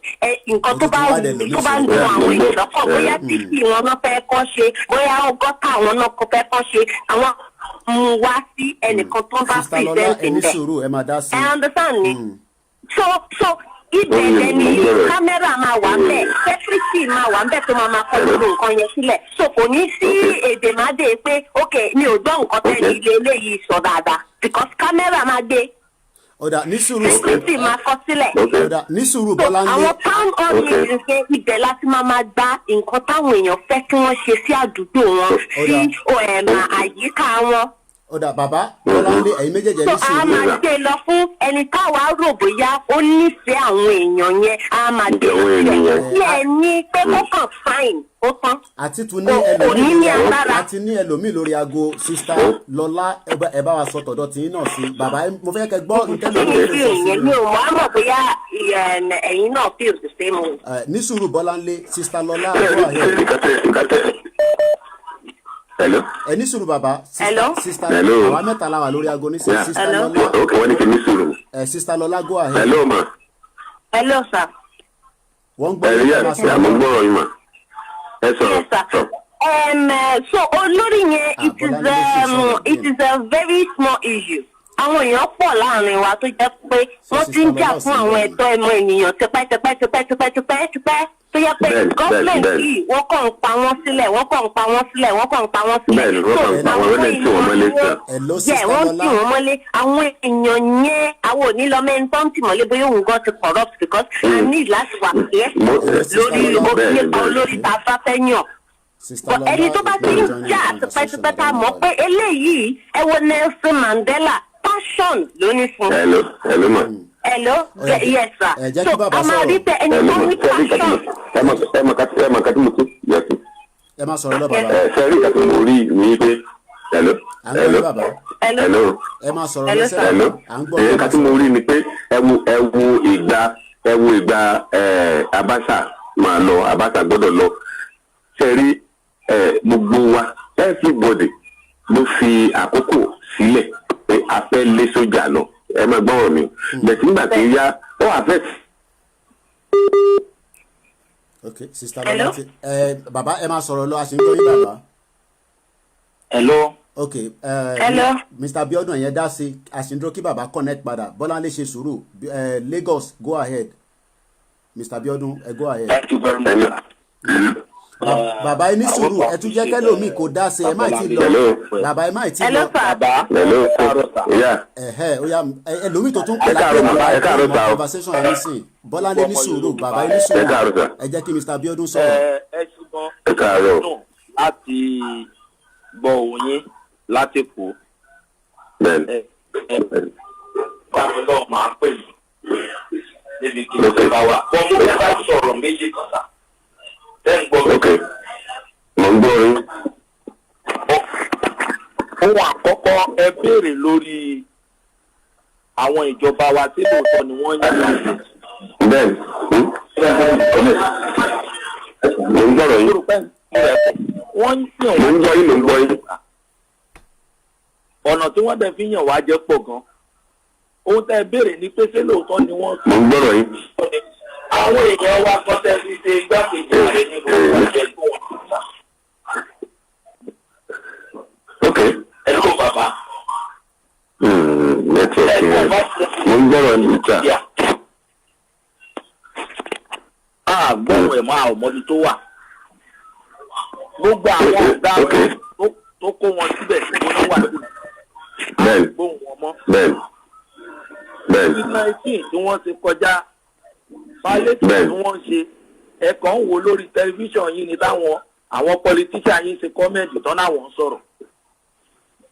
Nǹkan tó bá lu àwọn èèyàn lọ́kọ̀ bóyá títì wọn náà fẹ́ kọ́ ṣe, bóyá ọgọ́ta wọn náà kọ́ fẹ́ kọ́ ṣe, àwọn mú wá sí ẹnìkan tó bá present in there. I understand me. So ibẹ̀ lẹ́ni kámẹ́rà máa wà ń bẹ̀, security máa wà ń bẹ̀ tó máa kọ́ gbogbo nǹkan yẹn sílẹ̀. So kò ní sí èdè máa dé pé ok mi ò gbọ́ nǹkan tẹ́lẹ̀ ilé eléyìí sọ dáadáa because kámẹ́rà máa dé. Ọ̀dà ní sùúrù security máa kọ sílẹ̀. Ọ̀dà ní sùúrù Bọ́láńlé. Àwọn town hall meeting ṣe ibẹ̀ láti máa gba nǹkan táwọn èèyàn fẹ́ kí wọ́n ṣe sí àdúgbò wọn, sí àyíká wọn. Ọ̀dà bàbá Bọ́láńlé ẹ̀yin méjèèjì ní sùúrù. So a máa gbé lọ fún ẹni káwa rò bóyá ó nífẹ̀ẹ́ àwọn èèyàn yẹn, a máa gbé lọ sílẹ̀. Tí ẹ ní pé ó kàn fine ó tán. Àti tún ní ẹlòmíì lórí aago Sista Lọlá ẹ bá wa sọ tọ̀dọ̀ tí yín náà sí. Bàbá mo fẹ́ kẹ́ gbọ́ ìtẹ́lẹ̀ mi lórí sọ sí. Mi ò mọ̀ bóyá ẹ̀yin náà feel the same way. Ní sùúrù Bọ́láńlé Sista Lọlá Hello. Ní sùúrù bàbá. Sista àwa mẹ́ta la wà lórí aago ní Sista Lọlá. Okay, wọ́n ní kí ní sùúrù. Sista Lọlá go ahead. Hello ma. Hello sir. Wọ́n gbọ́ yín máa sọ̀rọ̀. Mo gbọ́ yín ma. Ẹ sọ̀rọ̀. So olórí yẹn it is a very small issue. Àwọn èèyàn pọ̀ láàrin wa tó jẹ́ pé wọ́n ti ń jà fún àwọn ẹ̀tọ́ ọmọ ènìyàn tipẹ́. tó yẹ pé gọ́ọ̀mẹ̀ntì yìí wọ́n kàn ń pa wọ́n sílẹ̀. bẹ́ẹ̀ni wọ́n kàn pa wọ́n mọ́lé tí wọ́n mọ́lé tán. Wọ́n tì wọ́n mọ́lé. Àwọn èèyàn yẹn àwọn ò ní lọ mẹ́rin tó ń tì mọ́lé bóyá òun gan ti corrupt because I need láti wà pé lórí nípa olórí tá a bá fẹ́ yàn. Ẹni tó bá ti ń jà tipẹ́tipẹ́ tá a mọ̀ pé eléyìí ẹ wo Nelson Mandela passion ló ní fún. Hello ma. Hello, yes sir. So a máa rí pé ẹni tó ní passion. ẹ mọ̀ kàtí mo tó yẹ kí. Ẹ máa sọ̀rọ̀ lọ bàbá. Sẹ́rí kàtí mo rí ní pé hello. Ẹ máa sọ̀rọ̀ lọ́sẹ̀. Hello. Kàtí mo rí ni pé ẹ wo ìgbà Abacha máa lọ, Abacha gbọ́dọ̀ lọ. Sẹ́rí gbogbo wa everybody ló fi àkókò sílẹ̀ pé a fẹ́ lé sójà lọ. Ẹ máa gbọ́ mi. Bẹ̀tí nígbà tó yá ó affect. Okay, Sister Lọlá ti bàbá ẹ máa sọ̀rọ̀ lọ, a ṣì ń gbọ́ yín bàbá. Hello. Okay, hello. Mr. Biodun yẹn dá sí, a ṣì ń dúró kí bàbá connect padà. Bọ́láńlé ṣe sùúrù. Lagos, go ahead. Mr. Biodun, go ahead. Thank you very much. Bàbá ẹ ní sùúrù, ẹ tún jẹ́ kẹ́lòmíì kò dá sí, ẹ má ti lọ. Bàbá ẹ má ti lọ. Hello bàbá. Hello. Oya ẹlòmíì tó tún pè láti ọ̀rọ̀ conversation ẹ̀ nísìn. Bọ́láńlé ní sùúrù, bàbá ẹ ní sùúrù. Ẹ jẹ́ kí Mr. Biodun sọ̀rọ̀. Ẹ ṣùgbọ́n láti gbọ́ òun yín láti kú. Báwo lọ́ọ̀ máa pè mí níbi kí ló bá wà. Wọ́n mú ẹ bá sọ̀rọ̀ méjì kan sá. Okay. Mo ń gbọ́ yín. Ohun àkọ́kọ́ ẹ béèrè lórí àwọn ìjọba wa tí lóòótọ́ ni wọ́n yàn láti. Bẹ́ẹ̀ni. Mo ń gbọ́rọ̀ yín. Wọ́n ń yàn wá. Mo ń gbọ́ yín. Ọ̀nà tí wọ́n dẹ̀ fi yàn wá jẹ́ pọ̀ gan. Ohun tẹ́ ẹ béèrè ni pé ṣé lóòótọ́ ni wọ́n. Mo ń gbọ́rọ̀ yín. Àwọn èèyàn wa kọ́tẹ́ fi ṣe igbákejì rẹ̀ ní gbogbo ọjọ́ tó wọ́n ti sá. Ok. Ẹ ló bàbá. Network yẹn. Mo ń gbọ́rọ̀ ní ìta. máa ọmọdé tó wà gbogbo àwọn ọ̀gá tó kó wọn síbẹ̀ tó wà síbẹ̀ gbóhùn wọn mọ́. COVID-19 tí wọ́n ti kọjá palliative tí wọ́n ṣe ẹ̀kọ́ ń wo lórí tẹlifíṣàn yìí ni táwọn àwọn politician yìí ṣe kọ́mẹ́ǹtì tán láwọn sọ̀rọ̀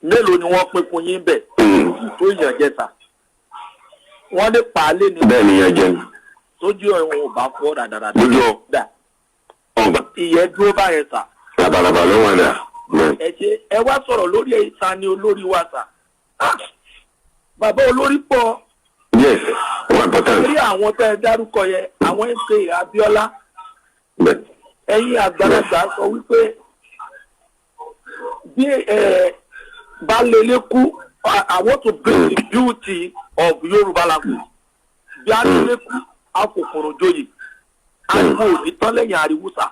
mélòó ni wọ́n pín fún yín bẹ̀ tó yàn jẹ sà wọ́n lè pa á lé ní bẹ́ẹ̀ ni yẹn jẹ tójú ẹ̀wọ̀n ò bá fọ́ dáadáa dà ìyẹn dúró báyẹn sà. labalábá ló wà dà. ẹ wá sọ̀rọ̀ lórí ìta ni olórí wa sà bàbá olórí pọ̀. yes one important. lórí àwọn tẹ́ ẹ dárúkọ yẹn àwọn MK Abiola ẹ̀yin àgbàlagbà sọ wípé bí balẹ̀lẹ̀ kú I want to bring the beauty of Yoruba language bí alẹ́lẹ̀ kú akòkòrò joyè àwọn òbí tán lẹ́yìn àríwúsà.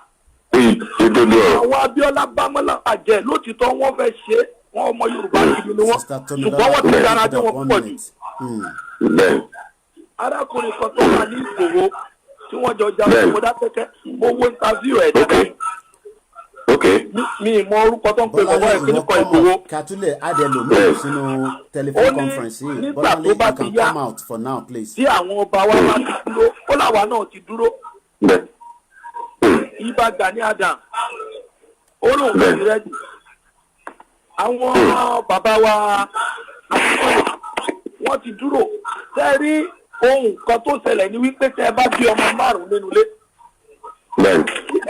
àwọn Abiola bámọ́lá àjẹ́ lótìtọ́ wọ́n fẹ́ ṣe wọ́n ọmọ Yorùbá gidi ni wọ́n ṣùgbọ́n wọ́n ti dára dé wọn púpọ̀ jù. arákùnrin kan tó wà ní Ìgbòho tí wọ́n jọ jáde Mọdákẹ́kẹ́ owó interview ẹ̀ dẹ́gbẹ́. mi ìmọ̀ orúkọ tó ń pè bọ́bọ́ ẹ̀ kíní kan Ìgbòho. Katule Adelomi sínú telephone conference yìí Bolanle, you can come out for now please. tí àwọn ọba wa bá ti dúró ó làwa náà ti dúró. Ibà Gani Adam ó lóun ló ti rẹ́dì. àwọn bàbá wa wọ́n ti dúró sẹ́rí ohun kan tó ṣẹlẹ̀ ní wípé tẹ́ ẹ bá bí ọmọ 5 nínú ilé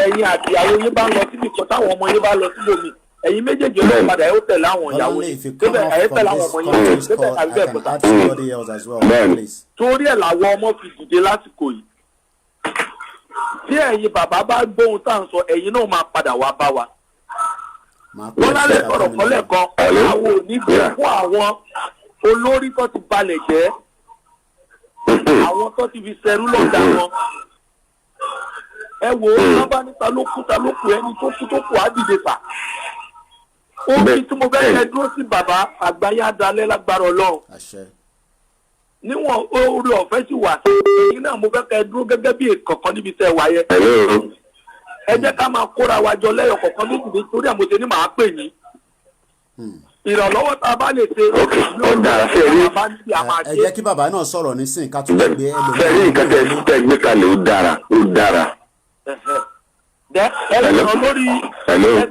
ẹ̀yin àti àwọn yín bá lọ síbi kan táwọn ọmọ yín bá lọ síbòmí ẹ̀yin méjèèjì ọlọ́run padà ẹ̀ ó tẹ̀lé àwọn ìyàwó yín débẹ̀ ẹ̀ tẹ̀lé àwọn ọmọ yín débẹ̀ àbí ẹ̀ pẹ̀lú. torí ẹ̀ làwọn ọmọ fi dìde lásìkò yìí tí ẹ̀yin bàbá bá gbóhun tá à ń sọ ẹ̀yin náà máa padà wá bá wa. Bolanle sọ̀rọ̀ kọ́lẹ̀ kan àwọn ò ní gbé fún àwọn olórí tó ti balẹ̀ jẹ́ àwọn tó ti fi ṣẹrú lọ́dà wọn. ẹ wo sábà níta ló kú ẹni tó kú á dìde fà. ó fi tí mo fẹ́ kẹ́ dúró sí bàbá àgbáyé adalẹ́ lágbára Ọlọ́run. níwọ̀n oore ọ̀fẹ́ sì wà sí èyí náà mo fẹ́ kẹ́ dúró gẹ́gẹ́ bí kọ̀ọ̀kan níbi tẹ́ wà yẹ. ẹ jẹ́ ká máa kóra wa jọ lẹ́yọ̀ kọ̀ọ̀kan méjì nítorí àmọ̀tẹ́ ni màá pè ní. ìrànlọ́wọ́ tá a bá lè ṣe yóò dára sí ẹ̀rí. ẹ jẹ́ kí bàbá náà sọ̀rọ̀ nísìnyí ká tún lè gbé ẹlòmíràn. sẹ́rí nǹkan tẹ́ gbé kalẹ̀ ó dára. ẹ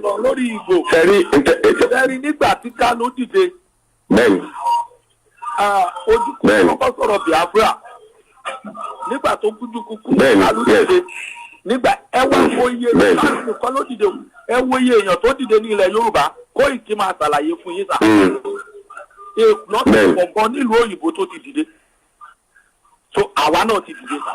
lọ lórí Ìgbò. sẹ́rí nígbà tí Kánú dìde. ojú kọ́kọ́ sọ̀rọ̀ Biafra nígbà tó kújú kúkú Kánú dìde. nígbà ẹ wá wo iye láti nìkan ló dìde ẹ wo iye èèyàn tó dìde ní ilẹ̀ Yorùbá Kóìkí máa ṣàlàyé fún yín sà. èèkùn náà ti gbọ̀ngàn nílùú òyìnbó tó ti dìde so àwa náà ti dìde sà.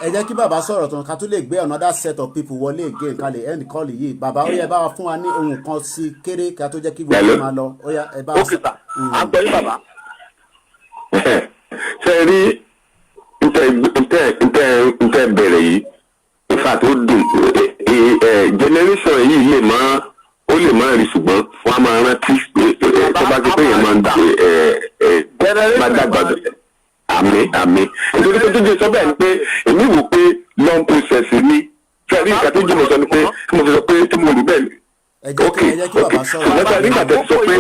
ẹ jẹ́ kí bàbá sọ̀rọ̀ tán ká tún lè gbé another set of people wọlé again ká lè end call yìí bàbá ó yẹ bá wa fún wa ní ohun kan sí kéré ká tó jẹ́ kí gbogbo máa lọ ó yá ẹ bá wa sọ. àgbẹ̀ yín bàbá. ṣe rí ntẹ bẹ̀rẹ̀ yìí ìfà tó dùn generation yìí ó lè má rí ṣùgbọ́n wọ́n á máa rántí tó bá ti pé yẹn máa dàgbà àmì nítorí pé tó jẹ́ sọ bẹ́ẹ̀ ni pé èmi wò pé long process ni fẹ́ẹ́rí ìgbà tó jẹ́ mo sọ ni pé tí mo fi sọ pé tí mo rí bẹ́ẹ̀ ni ok ṣùgbọ́n fẹ́ẹ́rí ìgbà tó sọ pé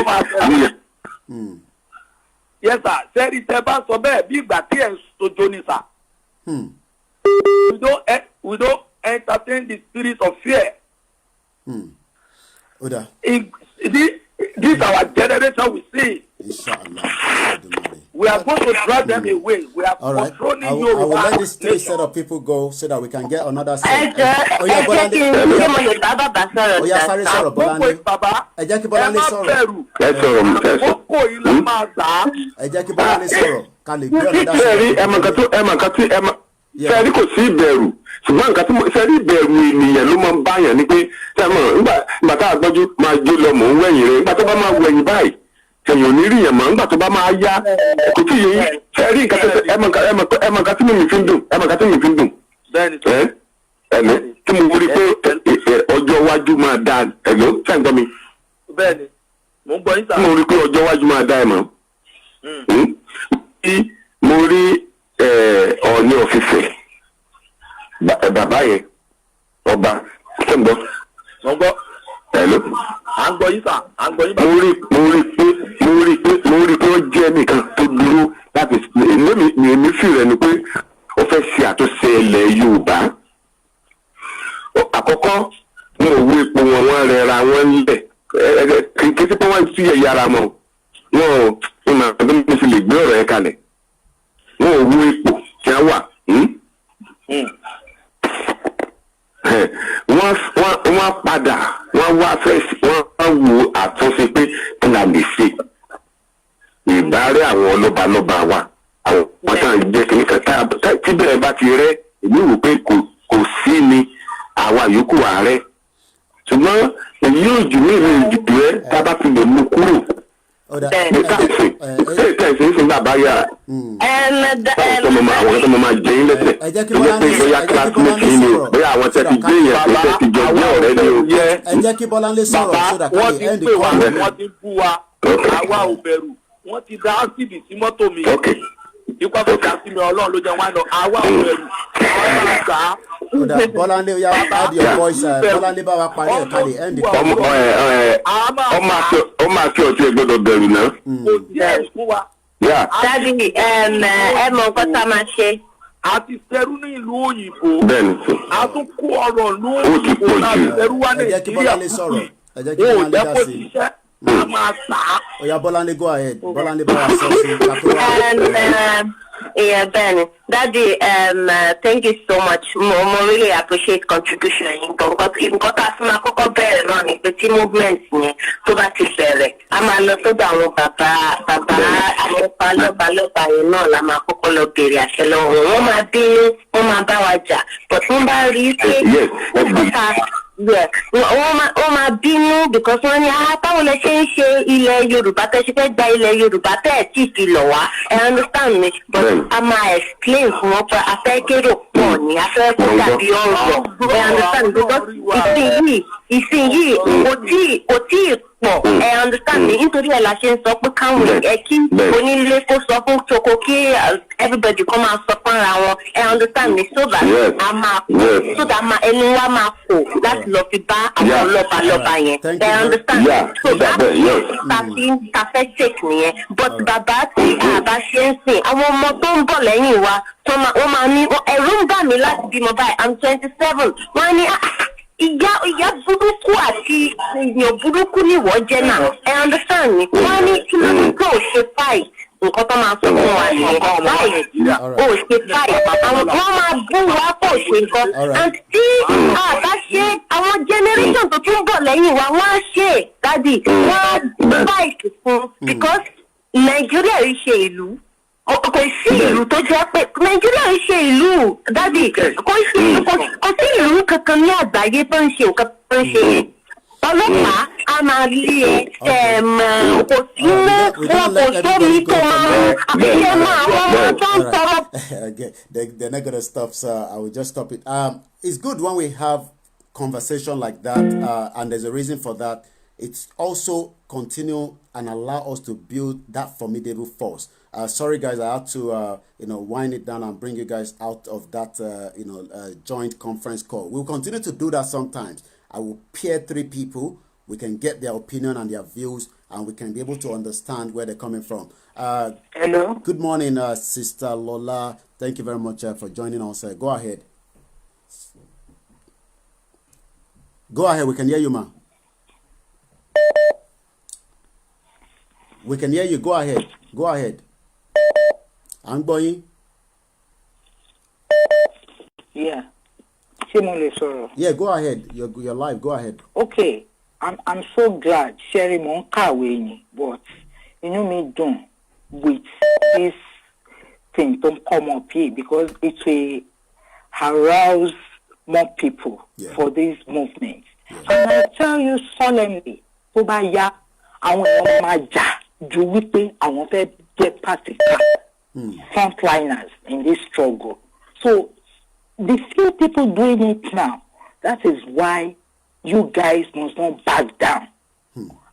yes sir sẹ́rí tẹ́ bá sọ bẹ́ẹ̀ bí ìgbà tí ẹ̀ ń sojo ni sà. we don't entertain the spirit of fear. This our generation we see. We are going to drive them away. We are controlling Yoruba. I will let these 3 set of people go so that we can get another set. Sáré sọ̀rọ̀ Bolanle. Ẹ jẹ́ kí Bolanle sọ̀rọ̀. Ẹ jẹ́ kí Bolanle sọ̀rọ̀ ká lè gbé ọ̀nà dáṣẹ́. sẹ́rí kò sí ìbẹ̀rù ṣùgbọ́n nǹkan tí sẹ́rí ìbẹ̀rù ènìyàn ló máa ń báyàn ni pé sẹ́mọ̀ nígbà tá a gbọ́jú máa jó lọ mò ń wẹ̀yìn rẹ̀ nígbà tó bá máa wẹ̀yìn báyìí èèyàn ò ní rí yàn mọ́ nígbà tó bá máa yá kò tí yẹ sẹ́rí nǹkan tí mi fi ń dùn ẹ̀lọ́ tí mo rí pé ọjọ́ iwájú máa dá ẹ̀lọ́ sẹ́ǹgbọ́n mi. bẹ́ẹ̀ni mo ń gbọ́ yín sá. mo rí pé ọjọ́ iwájú máa dá ẹ̀ mọ́. mo rí Ọ̀ní ọ̀fífẹ́ bàbá yẹn ọba ṣẹ́gbọ́n. Hello. À ń gbọ́ yín sà, à ń gbọ́ yín bá. Mo rí pé ó jẹ́ nìkan tó dúró láti èmi fi rẹ̀ ni pé ó fẹ́ ṣe àtúnṣe ilẹ̀ Yorùbá. Àkọ́kọ́ wọn ò wo ipò wọn rẹra wọn nílẹ̀ kí tí pé wọ́n fi ẹ̀yà ara mọ̀ wọn ò máa bí mo fi lè gbé ọ̀rọ̀ ẹ̀ kalẹ̀ wọn ò wo ipò tí a wà. Wọ́n padà wọ́n wá fẹ́ wọ́n wo àtúnṣe pé kí la lè ṣe ìbárẹ́ àwọn lọ́balọ́ba wa àwọn pátá jẹ́ kí nìkan tí bẹ́ẹ̀ bá ti rẹ́ èmi wò pé kò sí ni àwa yòókù ààrẹ ṣùgbọ́n èyí yóò jù mí ìlú ìdìbò rẹ tá a bá fi lè mú kúrò. Tẹ̀sí fún bàbá yà àwọn tó máa jẹ́ yín lẹ́sẹ̀ tó yẹ pé bóyá classmate yín ni bóyá àwọn tẹ́ ti gbé yẹn tó tẹ́ ti jọ jẹ́ ọ̀rẹ́ ni o. Ẹ jẹ́ kí Bọ́láńlé sọ̀rọ̀ sódà ká lè end the call. Wọ́n ti bú wa àwa ò bẹ̀rù wọ́n ti dá ásìdì sí mọ́tò mi ikú ọ̀fẹ́ dá sí mi Ọlọ́run ló jẹ́ wá lọ àwa ò bẹ̀rù ọ̀rọ̀ gbà á. Bọ́láńlé ó yá add your voice Bọ́láńlé bá wa parí ẹ̀ ká lè end the call. Ó máa kí ọtí ẹ gbọ́dọ̀ bẹ̀rù náà. Kò sí ẹ̀ fún wa. Dádì ẹ mọ nǹkan tá a máa ṣe. A ti ṣẹrú ní ìlú òyìnbó. Bẹ́ẹ̀ni. A tún kó ọ̀rọ̀ ìlú òyìnbó láti ṣẹrú wá Nàìjíríà. Ẹ jẹ́ kí Bọ́láńlé jẹ́ kó ṣiṣẹ́. A máa tà á. Ó yá Bọ́láńlé go ahead. Bọ́láńlé bá wa sọ sí i. Yeah, Ben. Daddy, thank you so much. Mo really appreciate contribution. Nǹkan tá a fi máa kọ́kọ́ bẹ̀rẹ̀ náà ni pé tí movement yẹn tó bá ti bẹ̀rẹ̀, a máa lọ sọ́dọ̀ àwọn bàbá àwọn lọ́ba yẹn náà la máa kọ́kọ́ lọ bèrè àṣẹ lọ́wọ́. Wọ́n máa bínú, wọ́n máa bá wa jà. But wọ́n bá rí pé wọ́n máa bínú because wọ́n ní báwo lẹ ṣe ń ṣe ilẹ̀ Yorùbá tẹ́ ṣe fẹ́ gba ilẹ̀ Yorùbá tẹ́ ẹ̀ tí ì fi lọ̀ wá. I understand me, but a máa explain fún wọn pé afẹ́kérò pọ̀ ní afẹ́kó dàbí ọ̀rọ̀. I understand because ìsinyìí kò tí ì pọ̀. I understand me nítorí ẹ̀ la ṣe ń sọ pé káwọn kí onílé kó sọ fún toko kí everybody kó máa sọ fúnra wọn. I understand me so that a máa so that ẹni wa máa kò láti lọ fi bá àwọn lọ́balọ́ba yẹn. I understand me so that tàfẹ́ take nìyẹn but bàbá tí àbá ṣe ń sìn àwọn ọmọ tó ń bọ̀ lẹ́yìn wa wọ́n máa ní ẹ̀rù ń bà mí láti bímọ báyìí I'm 27 wọ́n á ní ìyá burúkú àti èèyàn burúkú ni wọ́n jẹ́ náà I understand me wọ́n á ní kí ló ní kó o ṣe fight nǹkan tó máa sọ fún wa nìyẹn báyìí o ṣe fight àwọn wọ́n máa bú wa kó o ṣe nǹkan and tí àbá ṣe àwọn generation tó tún bọ̀ lẹ́yìn wa wọ́n á ṣe dádì wọ́n á fight fún because Nàìjíríà yìí ṣe ìlú kò sí ìlú tó jẹ́ pé Nàìjíríà yìí ṣe ìlú dádì kò sí ìlú kankan ní àgbáyé tó ń ṣe nǹkan tó ń ṣe yẹn ọlọ́pàá a máa lé kò sí mọ́ wọn kò sómi tó máa àbíṣe máa wọ́n tó ń tọrọ. They're not gonna stop, sir. I will just stop it. It's good when we have conversation like that, and there's a reason for that. It's also continue and allow us to build that formidable force. Sorry, guys, I had to, wind it down and bring you guys out of that, joint conference call. We'll continue to do that sometimes. I will pair 3 people. We can get their opinion and their views, and we can be able to understand where they're coming from. Hello. Good morning, Sister Lola. Thank you very much for joining us. Go ahead. Go ahead. We can hear you, ma. We can hear you. Go ahead. Go ahead. I'm going. Yeah. Yeah, go ahead. You're live. Go ahead. Okay. I'm so glad Sherry Monkawe, but you know me done with this thing don't come up here because it will arouse more people for this movement. Yeah. And I tell you solemnly, Obaya, I want my do we think I want to get party frontliners in this struggle. So the few people doing it now, that is why you guys must not back down.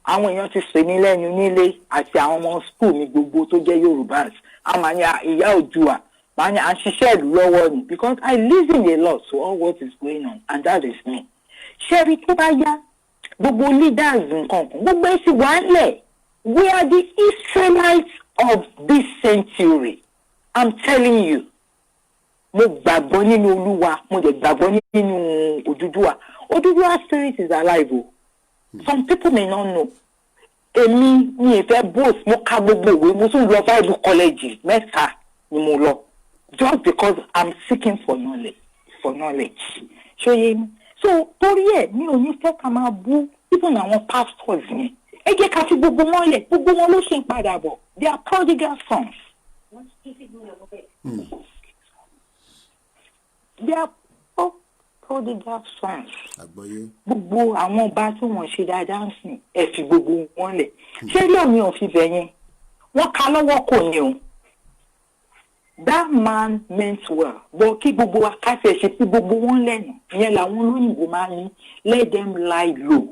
Àwọn èèyàn ti sè mí lẹ́nu nílé àti àwọn ọmọ school mi gbogbo tó jẹ́ Yorùbá. Àmàyà ìyá Oòduà Man, and she shared low one because I listen a lot to all what is going on, and that is me. Sherry Kubaya, Bobo leaders in Congo, we are the Israelites of this century. I'm telling you. Mo gbàgbọ́ nínú Olúwa, mo dẹ̀ gbàgbọ́ nínú Oduduwa. Oduduwa spirit is alive. Some people may not know. Èmi mi fẹ́ boast mo ka gbogbo ìwé mo tún lọ Bible college mẹ́ta ni mo lọ. Just because I'm seeking for knowledge. So torí ẹ̀ mi ò ní fẹ́ ká máa bú even àwọn pastors yẹn. Ẹ jẹ́ ká fi gbogbo wọn lẹ̀, gbogbo wọn ló ṣe ń padà bọ̀. They are prodigal sons. They are prodigal sons. Gbogbo àwọn ọba tí wọ́n ṣe dáadáa ń sìn ẹ fi gbogbo wọn lẹ̀. Ṣé rí àmì òfin bẹ̀ yẹn? Wọ́n ka lọ́wọ́ kò ní o. That man meant well. But kí gbogbo wa ká fẹ́ ṣe sí gbogbo wọn lẹ́nu. Ìyẹn làwọn olóyìnbó máa ní let them lie low.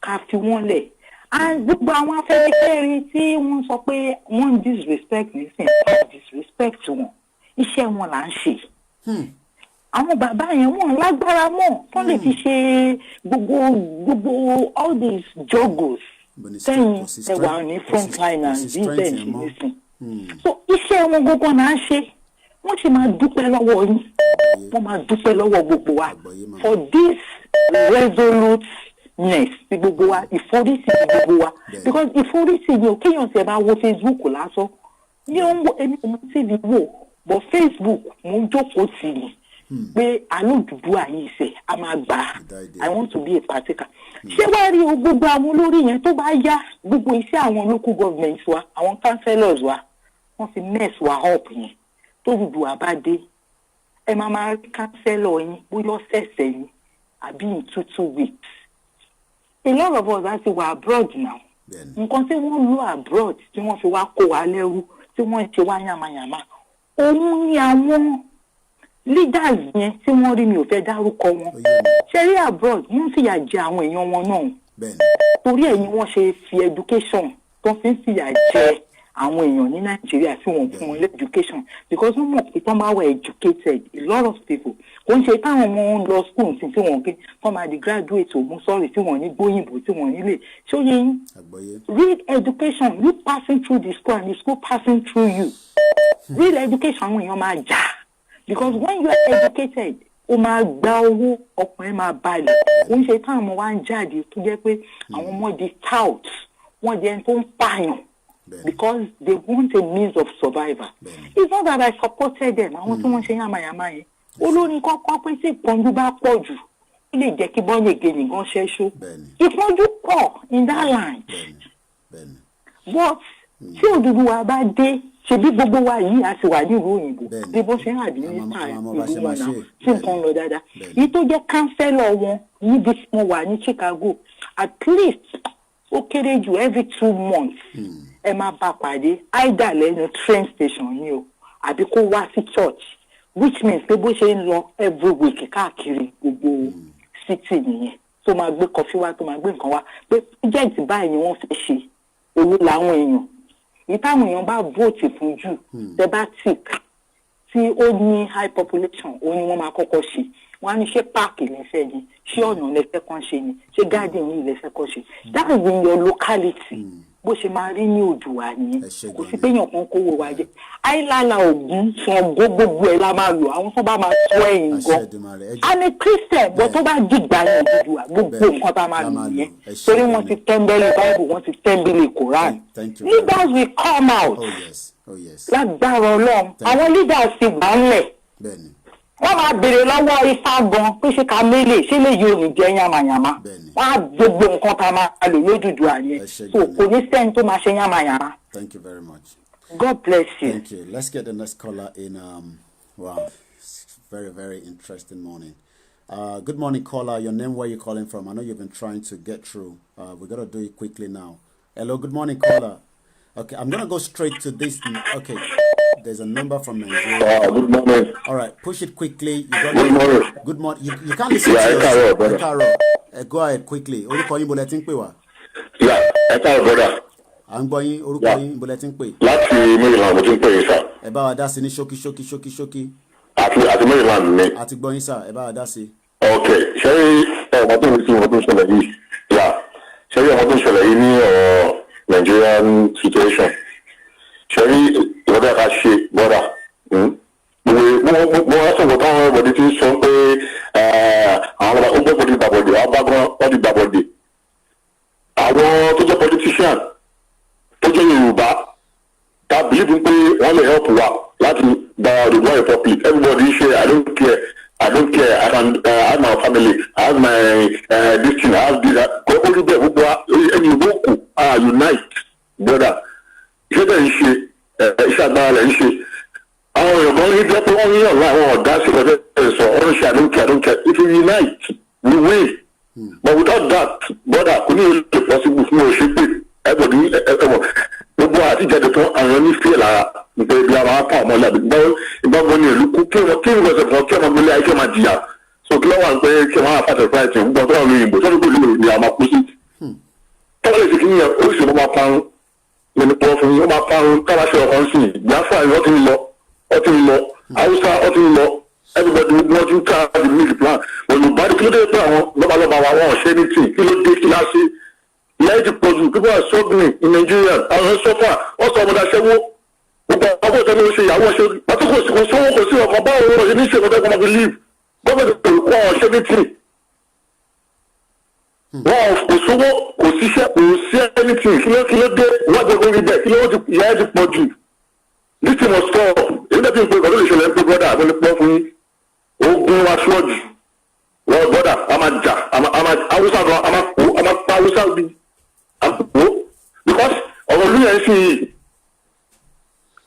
Ká fi wọn lẹ̀. And gbogbo àwọn afẹ́fẹ́rí tí wọ́n sọ pé wọ́n disrespect nísìn disrespect wọn. Iṣẹ́ wọn là ń ṣe. Àwọn bàbá yẹn wọ́n lágbára mọ́ wọ́n lè fi ṣe gbogbo all these juggles sẹ́yìn ẹ̀wà ní frontline and defense nísìn. So iṣẹ́ wọn gbogbo náà ń ṣe wọ́n sì máa dúpẹ́ lọ́wọ́ yín wọ́n máa dúpẹ́ lọ́wọ́ gbogbo wa for this resoluteness ti gbogbo wa ìforísí ti gbogbo wa because ìforísí ni ò kéèyàn ti ẹ̀ bá wo Facebook lásán ní ó ń wo èmi kò mọ TV wò but Facebook mo ń jókòó sí ni pé Oduduwa yìí ṣe a máa gbà I want to be a partaker. Ṣé wàá rí gbogbo àwọn olórí yẹn tó bá yá gbogbo iṣẹ́ àwọn local government wa àwọn councillors wa wọ́n fi mess wa up yẹn tó Oduduwa bá dé ẹ máa rí councillor yín bóyá ọ̀sẹ̀ẹ̀sẹ̀ yín àbí in 2 weeks. A lot of us láti wà abroad now. Nǹkan tí wọ́n lò abroad tí wọ́n fi wá kó wa lẹ́rú tí wọ́n ṣe wá yàmàyàmà òun ni àwọn leaders yẹn tí wọ́n rí mi ò fẹ́ dárúkọ wọn ṣe rí abroad wọ́n fìyà jẹ àwọn èèyàn wọn náà torí ẹ̀ ni wọ́n ṣe fi education tó fi ń fìyà jẹ àwọn èèyàn ní Nàìjíríà tí wọ́n fún wọn education because wọ́n mọ̀ pé tán bá wà educated a lot of people kò ń ṣe táwọn ọmọ wọn lọ school tí wọ́n gé kọ́ máa di graduate ògùn sọ́ọ̀rì tí wọ́n ní gbóyìnbó tí wọ́n nílé ṣó yẹ yín real education you passing through the school and the school passing through you real education àwọn èèyàn máa jà because when you are educated o máa gba owó ọkùnrin máa balẹ̀ kò ń ṣe táwọn ọmọ wa ń jáde tó jẹ́ pé àwọn ọmọ di tout wọ́n jẹ́ tó ń pààyàn because they want a means of survival. It's not that I supported them àwọn tí wọ́n ṣe yàmàyàmà yẹn olórin kọ́kọ́ pé tí ìpọ́njú bá pọ̀ jù ó lè jẹ́ kí bọ́ọ̀lù ègè nìkan ṣẹ́ṣó ìpọ́njú pọ̀ in that land but tí Oduduwa bá dé ṣebí gbogbo wa yìí a sì wà ní ìlú òyìnbó bí bó ṣe ń àdínnísà ìlú wọn náà tí nǹkan lọ dáadáa yìí tó jẹ́ kánsẹ́lọ̀ wọn níbi tí wọ́n wà ní Chicago at least ó kéré jù every 2 months ẹ máa bá pàdé either lẹ́nu train station ni o àbí kó wá sí church which means pé bó ṣe ń lọ every week káàkiri gbogbo city nìyẹn tó máa gbé kọfí wá tó máa gbé nǹkan wá pé project báyìí ni wọ́n fẹ́ ṣe owó làwọn èèyàn ìtàwọn èèyàn bá vote fún jù tẹ́ bá tick tí ó ní high population ó ní wọ́n máa kọ́kọ́ ṣe wọ́n á ní ṣé páàkì lẹ́fẹ́ ni ṣé ọ̀nà lẹ́fẹ́ kan ṣe ni ṣé garden yìí lẹ́fẹ́ kan ṣe that is in your locality bó ṣe máa rí ní Oòduà nìyẹn kò sí pé èèyàn kan kówó wa jẹ àìlànà Ògún Ṣàngó gbogbo ẹ̀ la máa lò àwọn tó bá máa tó ẹ̀yìn gan I'm a Christian but tó bá dìgbà ní Oòduà gbogbo nǹkan tá a máa lò nìyẹn torí wọ́n ti tẹ́ńbẹ́lì Bible wọ́n ti tẹ́ńbẹ́lì Quran leaders will come out lágbára Ọlọ́run àwọn leaders ti gbà ń lẹ̀ wọ́n máa béèrè lọ́wọ́ Ifá gan pé ṣé ká mélè ṣé lè yóò ní jẹ́ yàmàyàmà wọ́n á gbogbo nǹkan tá a máa lò lójúdùá yẹn so kò ní sẹ́ni tó máa ṣe yàmàyàmà. Thank you very much. God bless you. Thank you. Let's get the next caller in. Wow, very, very interesting morning. Good morning, caller. Your name, where you calling from? I know you've been trying to get through. We're going to do it quickly now. Hello, good morning, caller. Okay, I'm going to go straight to this. Okay, there's a number from Nigeria. Good morning. All right, push it quickly. Good morning. Good morning. You can't listen to yourself. Go ahead quickly. Only call you bulletin. Yeah, brother. à ń gbọ́ yín orúkọ yín bó lẹ ti ń pè. láti Maryland mo ti ń pè yín sà. ẹ bá wa dá sí ní ṣókí. àti Maryland ni. àti gbọ́ yín sà ẹ bá wa dá sí. ok ṣé ọmọ tó ń sin ọmọ tó ń ṣẹlẹ̀ yìí ṣé ọmọ tó ń ṣẹlẹ̀ yìí ní ọ̀rọ̀ Nigerian situation ṣé ìwọ́dà ká ṣe bọ́dà mo wá sọ̀rọ̀ táwọn ọmọdé ti ń sọ pé àwọn ọgbọ́n ti gbàbọ̀dé wọ́n ti gbàbọ̀dé àwọn tó jẹ́ politician tó jẹ́ Yorùbá ta believe pé wọ́n lè help wa láti gba Oduduwa Republic everybody say I don't care I can have my family I have my this thing I have this kò ó rí bẹ́ẹ̀ gbogbo ẹni ìwé òkú unite brother iṣẹ́ bẹ́ẹ̀ ń ṣe iṣẹ́ agbára rẹ̀ ń ṣe àwọn èèyàn kan ní jẹ́ pé wọ́n ní ọ̀la àwọn ọ̀dá sí ọ̀dẹ́ sọ ọ̀rọ̀ ṣe I don't care if we unite we win but without that brother kò ní ìlú possible fún òṣèpè ẹgbẹ̀dún ẹ̀wọ̀n gbogbo àtijọ́dẹ tó àwọn ní fíẹ̀ lára nípa ibi àwọn apá ọmọ ìlàbí ìgbàgbọ́ ní ìlú kú kí wọ́n gbọ́dọ̀ fún kí ọmọ gbélé ayé kí wọ́n máa jìyà so kí lọ́wọ́ à ń pẹ́ kí wọ́n á fàtẹ̀ fúráìtì gbogbo tó wà lóyìn ìbò tó ní kò lè ní àwọn kú sí. tọ́wọ́ lè ṣe kí nìyẹn oríṣiríṣi máa parun lẹ́nu pọ̀ fún yín ó máa parun káwáṣe ọkàn sí i Biafra ni wọ́n ti ń lọ Hausa wọ́n ti ń lọ everybody wọ́n ti ń ká the milk plan olùbádé kí ló dé pé àwọn lọ́balọ́ba wa wọ́n ṣe ní tì kí ló dé kí láṣẹ ìyá ti pọ̀ jù people are struggling in Nigeria àwọn sọ́fà wọ́n sọ ọmọdé aṣẹ́wó gbogbo ọgbọ́n ìtọ́ni ó ṣe ìyàwó ṣe pàtó kò sówó kò sí ọkọ̀ báwo wọ́n ṣe ní ṣe ọ̀dọ́ ọmọdé leave gọ́ọ̀mẹ̀ntì wọ́n ṣe ní tì wọ́n kò sówó kò síṣẹ́ kò sí anything kí ló dé wọ́n jẹ́ kó rí bẹ́ẹ̀ kí ló ti ìyá ti pọ̀ jù this thing must stop èyí dẹ́bi pé ọdún ìṣẹ̀lẹ̀ ń pé brother àbẹ̀lẹ̀ pọ̀ fún yín ogun wa ṣọ́ọ̀jù wọ́n brother a máa jà Hausa gan a máa pa Hausa bíi because ọ̀rọ̀ olú yẹn sì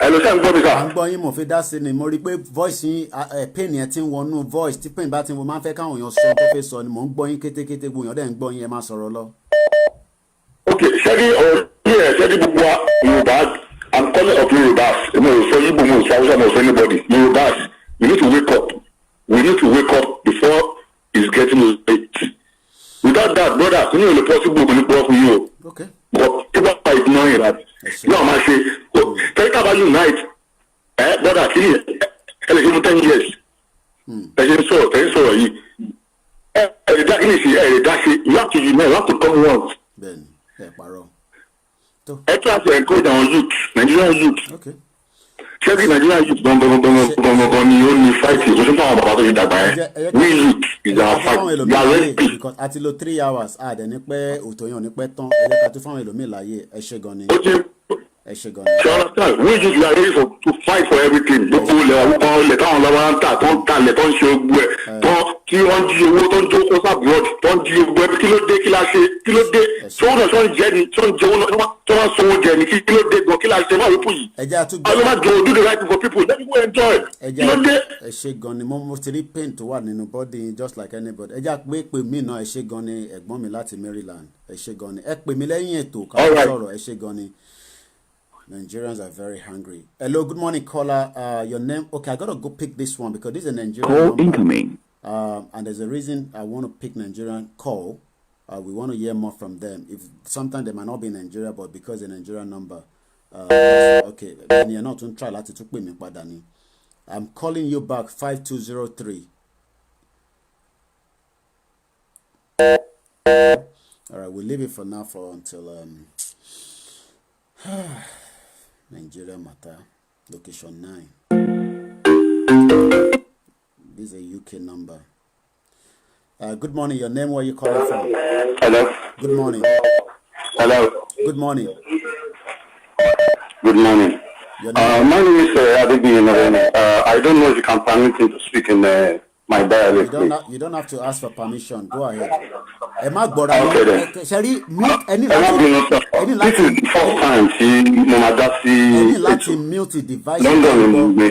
ẹ̀lò ṣe ń gbọ́ mi sá. à ń gbọ́ yín mo fi dá sí ni mo rí i pé voice yín pain yẹn ti ń wọnú voice tí pain bá ti ń wọ máa ń fẹ́ káwọn èèyàn sọ tó fẹ́ sọ ni mò ń gbọ́ yín kétékété gbogbo èèyàn dẹ̀ ń gbọ́ yín ẹ máa sọ̀rọ̀ lọ. ok ṣẹ́ni ọ̀rọ̀ yẹn ṣẹ́ni gbogbo Yorùbá I'm calling of Yorùbás èmi ò sọ Igbo mo ò sọ Hausa mo ò sọ anybody Yorùbás we need to wake up before it's getting late without that brother kò ní ìlú possible kò ní pọ̀ fún yín o. okay. But people are ignoring that. No, man, say, take about unite. Brother, kill it. Tell him 10 years. Tell him so. You have to unite. You have to come once. Then, paro. I try to encourage our youth, Nigerian youth. Okay. Check Nigerian youth. Don't only fight it. We youth is our fight. We are ready. Because at 3 hours, dẹ̀ ní pẹ́ òtòyàn ní pẹ́ tán ẹ jẹ́ ká tún fáwọn ẹlòmíì láàyè ẹ ṣé gan ni. ẹ ṣé gan ni. You understand? We youth are ready to fight for everything. Gbogbo ilẹ̀ táwọn lọ́wọ́ ń tà tó ń talẹ̀ tó ń ṣe ogun ẹ̀ tó tí wọ́n jí owó tó ń jó kó sábúrọ̀d tó ń jí ogun ẹ̀ kí ló dé kí la ṣe kí ló dé sọ́wọ́n náà sọ́n jẹ́ ni sọ́n jẹ́ owó tó wọ́n sọ́wọ́ jẹ́ ni kí ló dé gan kí la ṣe máa wípò yìí. àwọn máa jọ do the right thing for people let people enjoy. kí ló dé. ẹ ṣé gan ni mo ti rí pain tó wà nínú body just like anybody ẹ jẹ́ pé mí náà ẹ ṣé gan ni ẹ̀gbọ́n mi láti Maryland ẹ ṣé gan ni ẹ pè mí lẹ́yìn ètò ká sọ̀rọ̀ ẹ ṣé gan ni. Nigerians are very hungry. Hello, good morning, caller. Your name? Okay, I gotta go pick this one because this is a Nigerian call number. Incoming. And there's a reason I want to pick Nigerian call. We want to hear more from them. If sometimes they might not be in Nigeria, but because a Nigerian number. Okay, then you're not to try to pay me, Padani. I'm calling you back 5203. All right, we'll leave it for now until Nigeria matter. Location 9. This is a UK number. Good morning. Your name? Where you calling from? Hello. Good morning. Hello. Good morning. Good morning. My name is Adebi. I don't know if you can permit me to speak in my dialect. You don't have to ask for permission. Go ahead. Okay then. This is the first time ẹni láti mute device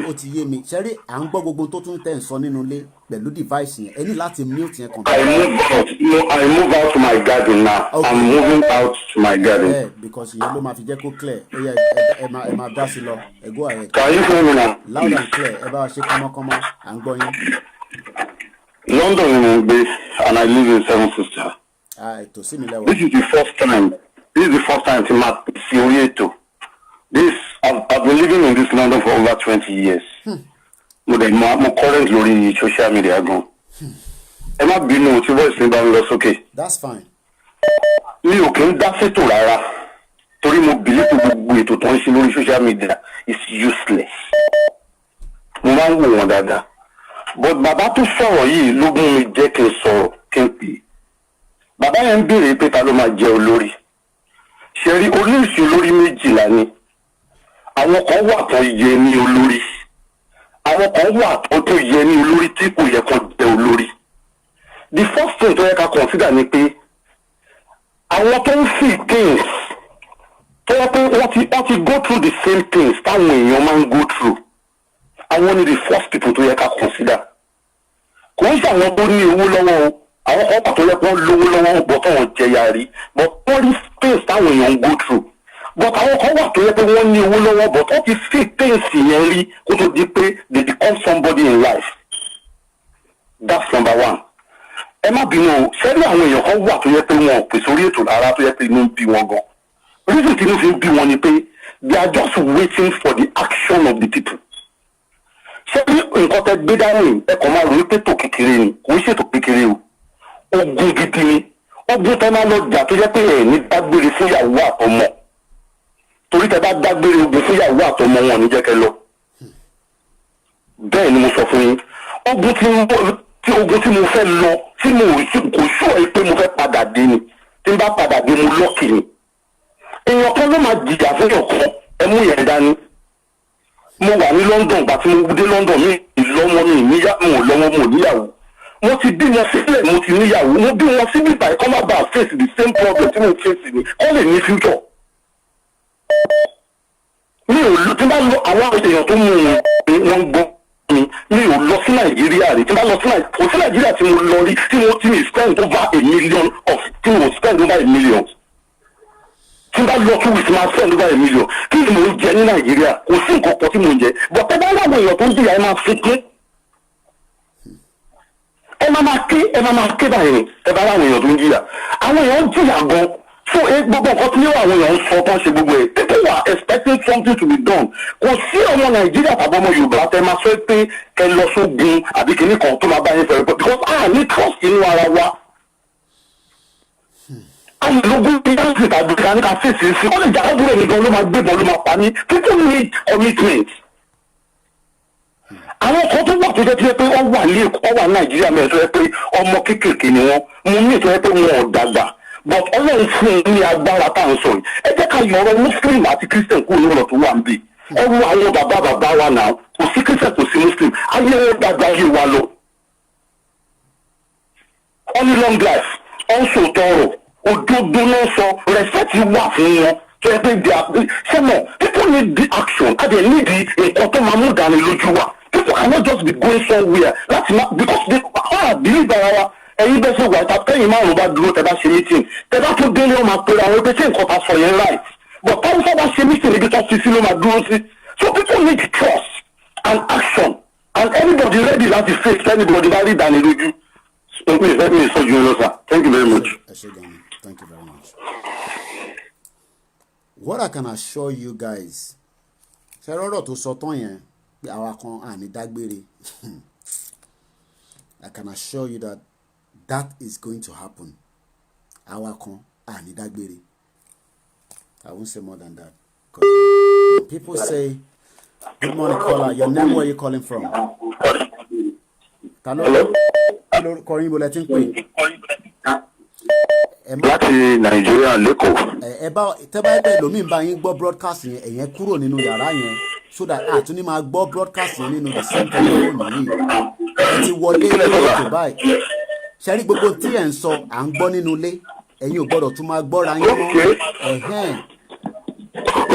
ó ti yé mi ṣẹ́rí à ń gbọ́ gbogbo tó tún tẹ̀ ń sọ nínú ilé pẹ̀lú device yẹn ẹni láti mute yẹn I move out to my garden now. Okay. I'm moving out to my garden. Yeah, because ìyẹn ló máa fi jẹ́ kó clear ó yẹ ẹ máa dá sí lọ ẹ go ahead. Can you hear me now? Loud and clear ẹ bá wa ṣe kọ́mọ́kọ́mọ́ à ń gbọ́ yín. London is my base and I live in Seven Sisters. To see me level. This is the first time. This is the first time to sí orí ètò. I've been living in this London for over 20 years. Mo current lórí social media gan. Ẹ má bínú tí voice mi bá ń lọ sókè. That's fine. Mi ò kí ń dá sétò rárá. Torí mo believe gbogbo ètò tó ń ṣe lórí social media is useless. Mo máa ń wò wọ́n dáadáa. But bàbá tó sọ̀rọ̀ yìí ló mú mi jẹ́ kí n sọ̀rọ̀ kí n pè. Bàbá yẹn ń béèrè pé ta ló máa jẹ olórí. Ṣé rí oríṣi olórí méjìlá ni? Àwọn kan wà tó yẹ ní olórí. Àwọn kan wà tó yẹ ní olórí tí kò yẹ kó jẹ olórí. The first thing tó yẹ ká consider ni pé àwọn tó ń fi things tó yẹ pé wọ́n ti go through the same things táwọn èèyàn máa ń go through. Àwọn ni the first people tó yẹ ká consider. Kò ń ṣe àwọn tó ní owó lọ́wọ́ o. Àwọn kan pàtó yẹ kó lówó lọ́wọ́ bọ̀ tó wọ́n jẹyà rí. But wọ́n rí things táwọn èèyàn ń go through. But àwọn kan wà tó yẹ pé wọ́n ní owó lọ́wọ́ but wọ́n ti fi things yẹn rí kó tó di pé they become somebody in life. That's number one. Ẹ má bínú o, ṣẹ́rí àwọn èèyàn kan wà tó yẹ pé wọn ò pèsè orí ètò rárá tó yẹ pé inú ń bí wọn gan. Reason tí inú fi ń bí wọn ni pé they are just waiting for the action of the people. Ṣẹ́rí nǹkan tẹ gbé dání ẹ̀kọ́ máa rò wípé tò kékeré ni kò ń ṣètò kékeré o. Ogun gidi ni ogun tẹ máa lọ jà tó yẹ pé ẹ̀ ní dágbére fún ìyàwó àtọmọ. Torí tẹ bá dágbére ogun fún ìyàwó àtọmọ wọn ní jẹ́kẹ́ lọ. Bẹ́ẹ̀ ni mo sọ fún yín ogun tí mo fẹ́ lọ tí mo kò sọ pé mo fẹ́ padà dé ni tí n bá padà dé mo lọ́kì ni. Èèyàn kan ló máa jìjà fún ọ̀kan ẹ mú yẹn dání. Mo wà ní London gbà tí mo dé London mi ìlọ́mọ mi lọ́mọ mo níyàwó. Mo ti bímọ sílẹ̀ mo ti níyàwó mo bí wọn síbí báyìí kọ́ má bàa face the same problem tí mo face ni kọ́ lè ní future. Mi ò lọ tí n bá lọ àwọn èèyàn tó mú wọn gbọ́ mi ò lọ sí Nàìjíríà rí tí n bá lọ sí Nàìjíríà tí mo lọ rí tí mi spend over $1 million tí mo spend over $1 million tí n bá lọ kí wìsì máa spend over $1 million kí ni mo ń jẹ ní Nàìjíríà kò sí nǹkan kan tí mo ń jẹ but ẹ bá láwọn èèyàn tó ń jìyà ẹ máa fi kún ẹ máa máa ké báyìí ẹ bá láwọn èèyàn tó ń jìyà àwọn èèyàn ń jìyà gan. So gbogbo nǹkan tí àwọn èèyàn ń sọ tán ṣe gbogbo ẹ̀ people were expecting something to be done. Kò sí ọmọ Nàìjíríà tàbí ọmọ Yorùbá tẹ máa sọ pé kẹ lọ sógun àbí kìíní kan tó máa bá yín fẹ́rẹ̀ because a ní trust inú ara wa. Àwọn ìlógún ní yàtọ̀ tàbí ká ní ká fèsì sí ó lè jà ọ́dúnrún ẹ̀mí gan ló máa gbé gan ló máa pa ní people need commitment. Àwọn kan tó wà tó jẹ́ pé wọ́n wà Nàìjíríà mẹ́rin tó yẹ pé ọmọ kéékèèké ni wọ́n mo ní ìtọ́ yẹ pé wọn ò dàgbà. But Ọlọ́run fún un ní agbára tá à ń sọ yìí. Ẹ jẹ́ ká yọ ọ̀rọ̀ Muslim àti Christian kúrò ní ọ̀rọ̀ tó wà ń bì. Ẹ wo àwọn bàbá wa náà. Kò sí Christian kò sí Muslim. Ayé wọn dàgbà yé wa lọ. Wọ́n ní long life. Wọ́n ń sòótọ́ ọ̀rọ̀. Òdodo náà sọ. Respect wà fún wọn. So ẹ pé sẹ́mọ̀ people need the action. A dẹ̀ need nǹkan tó máa mú dání lójú wa. People cannot just be going somewhere. Because they believe ara wa. Ẹ̀yin bẹ́ẹ̀ ṣe wà ìtàkẹ́yìn márùn-ún bá dúró tẹ bá ṣe meeting tẹ bá tún délé ọmọ àpẹẹrẹ àwọn ẹgbẹ́ tí nǹkan ta sọ yẹn right but táwọn sábà ṣe meeting níbi tó fi sí ló máa dúró sí so people need trust and action and everybody ready láti face anybody bá rí ìdáni lójú. Let me sọ jù lọ sir. Thank you very much. Thank you very much. What I can assure you guys ṣe rọ́rọ̀ tó sọ tán yẹn pé àwa kan àní dágbére I can assure you that is going to happen. Àwa kan àní dágbére. I won't say more than that. People say, good morning caller, your name, where are you calling from? Hello? Kọrin ibo lẹ ti ń pè. Láti Nàìjíríà lẹ́kọ̀ọ́. Tẹ́ bá ẹgbẹ́ lómi ń bá yín gbọ́ broadcast yẹn ẹ̀yẹn kúrò nínú yàrá yẹn so that àtúní máa gbọ́ broadcast yẹn nínú the same telephone yìí. Ẹ ti wọlé lórí ètò báyìí. Ṣẹ́rí gbogbo tí ẹ̀ ń sọ à ń gbọ́ nínú ilé ẹ̀yin ò gbọ́dọ̀ tún máa gbọ́ra yín mọ́.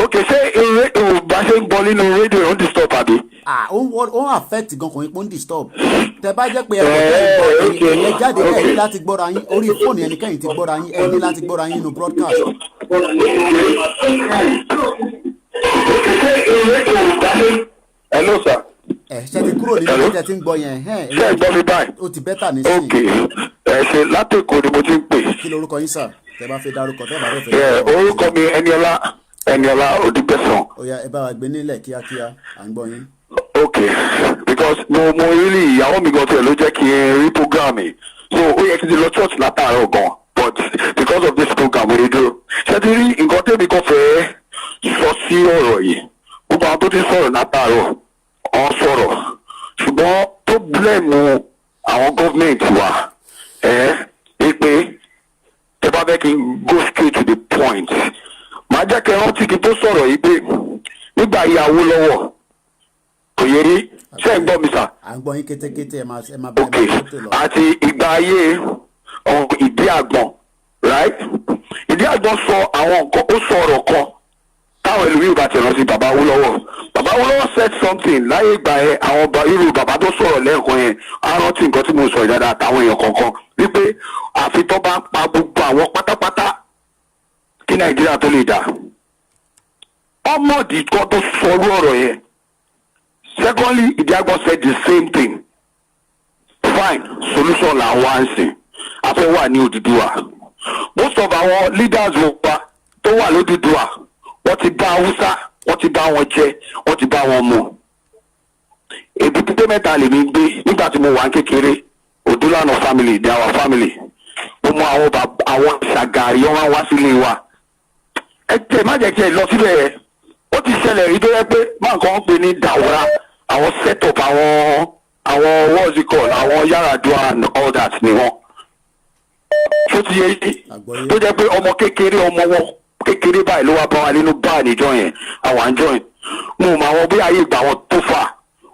Ok, ṣé Yorùbá ṣe ń gbọ́ nínú rédíò ó ń disturb àbí? Ó ń affect gan kò ní pọ́n disturb. Tẹ bá jẹ́ pé ẹ̀yẹ jáde ẹ̀ ní láti gbọ́ra yín orí fóònù ẹnikẹ́yìn ti gbọ́ra yín ẹ̀ ní láti gbọ́ra yín nínú broadcast. Hello sir. Ṣe ti kúrò nínú ìjẹ́ tí ń gbọ́ yẹn. Ṣé ẹ gbọ́ mi báyìí? Ó ti bẹ́tà ní sí. Ok, ṣe látẹ̀kọ́ ni mo ti ń pè. Kí lorúkọ yín sà? Tẹ bá fẹ́ dárúkọ tẹ́ bá fẹ́. Orúkọ mi Ẹniọlá. Eniola Odipeson. Ó yá ẹ bá wa gbé nílẹ̀ kíákíá à ń gbọ́ yín. Okay, because mo really ìyàwó mi gan tẹ̀ ló jẹ́ kí n rí program yìí. So ó yẹ kí n ti lọ church látàárọ̀ gan, but because of this program we do. Ṣé ti rí nǹkan tẹ́mi kan fẹ́ sọ sí ọ̀rọ̀ yìí? Gbogbo àwọn tó ti sọ̀rọ̀ látàárọ̀ ọ̀ sọ̀rọ̀. Ṣùgbọ́n problem àwọn gọ́ọ̀mẹ̀ntì wa ẹ pé tẹ bá fẹ́ kí n go straight to the point. Màá jẹ́ kí ẹ rántí kí n tó sọ̀rọ̀ yìí pé nígbà ìyàwó lọ́wọ́ kò yẹ rí ṣé ń gbọ́ mi sà. À ń gbọ́ yín kétékété ẹ máa bá ok àti ìgbà ayé ìdí àgbọn right ìdí àgbọn sọ àwọn nǹkan ó sọ ọ̀rọ̀ kan táwọn ẹlòmíràn bá ti rántí bàbá Awólọ́wọ̀. Bàbá Awólọ́wọ̀ said something láyé ìgbà yẹn àwọn irú bàbá tó sọ̀rọ̀ lẹ́ẹ̀kan yẹn á rántí nǹkan tí mo sọ ìdáda àtàwọn èèyàn kọ̀ọ̀kan wípé àfi tó bá pa gbogbo àwọn pátápátá kí Nàìjíríà tó lè dà. ọmọdé kan tó sọrú ọ̀rọ̀ yẹn. Secondly, Idiagbon said the same thing. Fine, solution la one thing. After wà ní Oduduwa. Most of our leaders wa tó wà l'Oduduwa, wọ́n ti bá Hausa, wọ́n ti bá wọn jẹ, wọ́n ti bá wọn mu. Èbúté mẹ́ta lè mi gbé nígbà tí mo wà kékeré. Odulano family, they are our family. Mo mọ àwọn Ṣàgàrí wọn wá sílé wa. Ẹ tẹ̀ má jẹ́ kí ẹ lọ síbẹ̀ yẹn. Ó ti ṣẹlẹ̀ rí tó yẹ pé máa kàn ń pè ní Dàwúrà àwọn set up àwọn what's it called àwọn Yaradua and all that ni wọn. Tó ti yẹ yí tó jẹ́ pé ọmọ wọn kékeré báyìí ló wá bá wa nínú báà níjọ́ yẹn àwọn àjọ yẹn. Mo mọ àwọn bí ayé ìgbà wọn tó fà.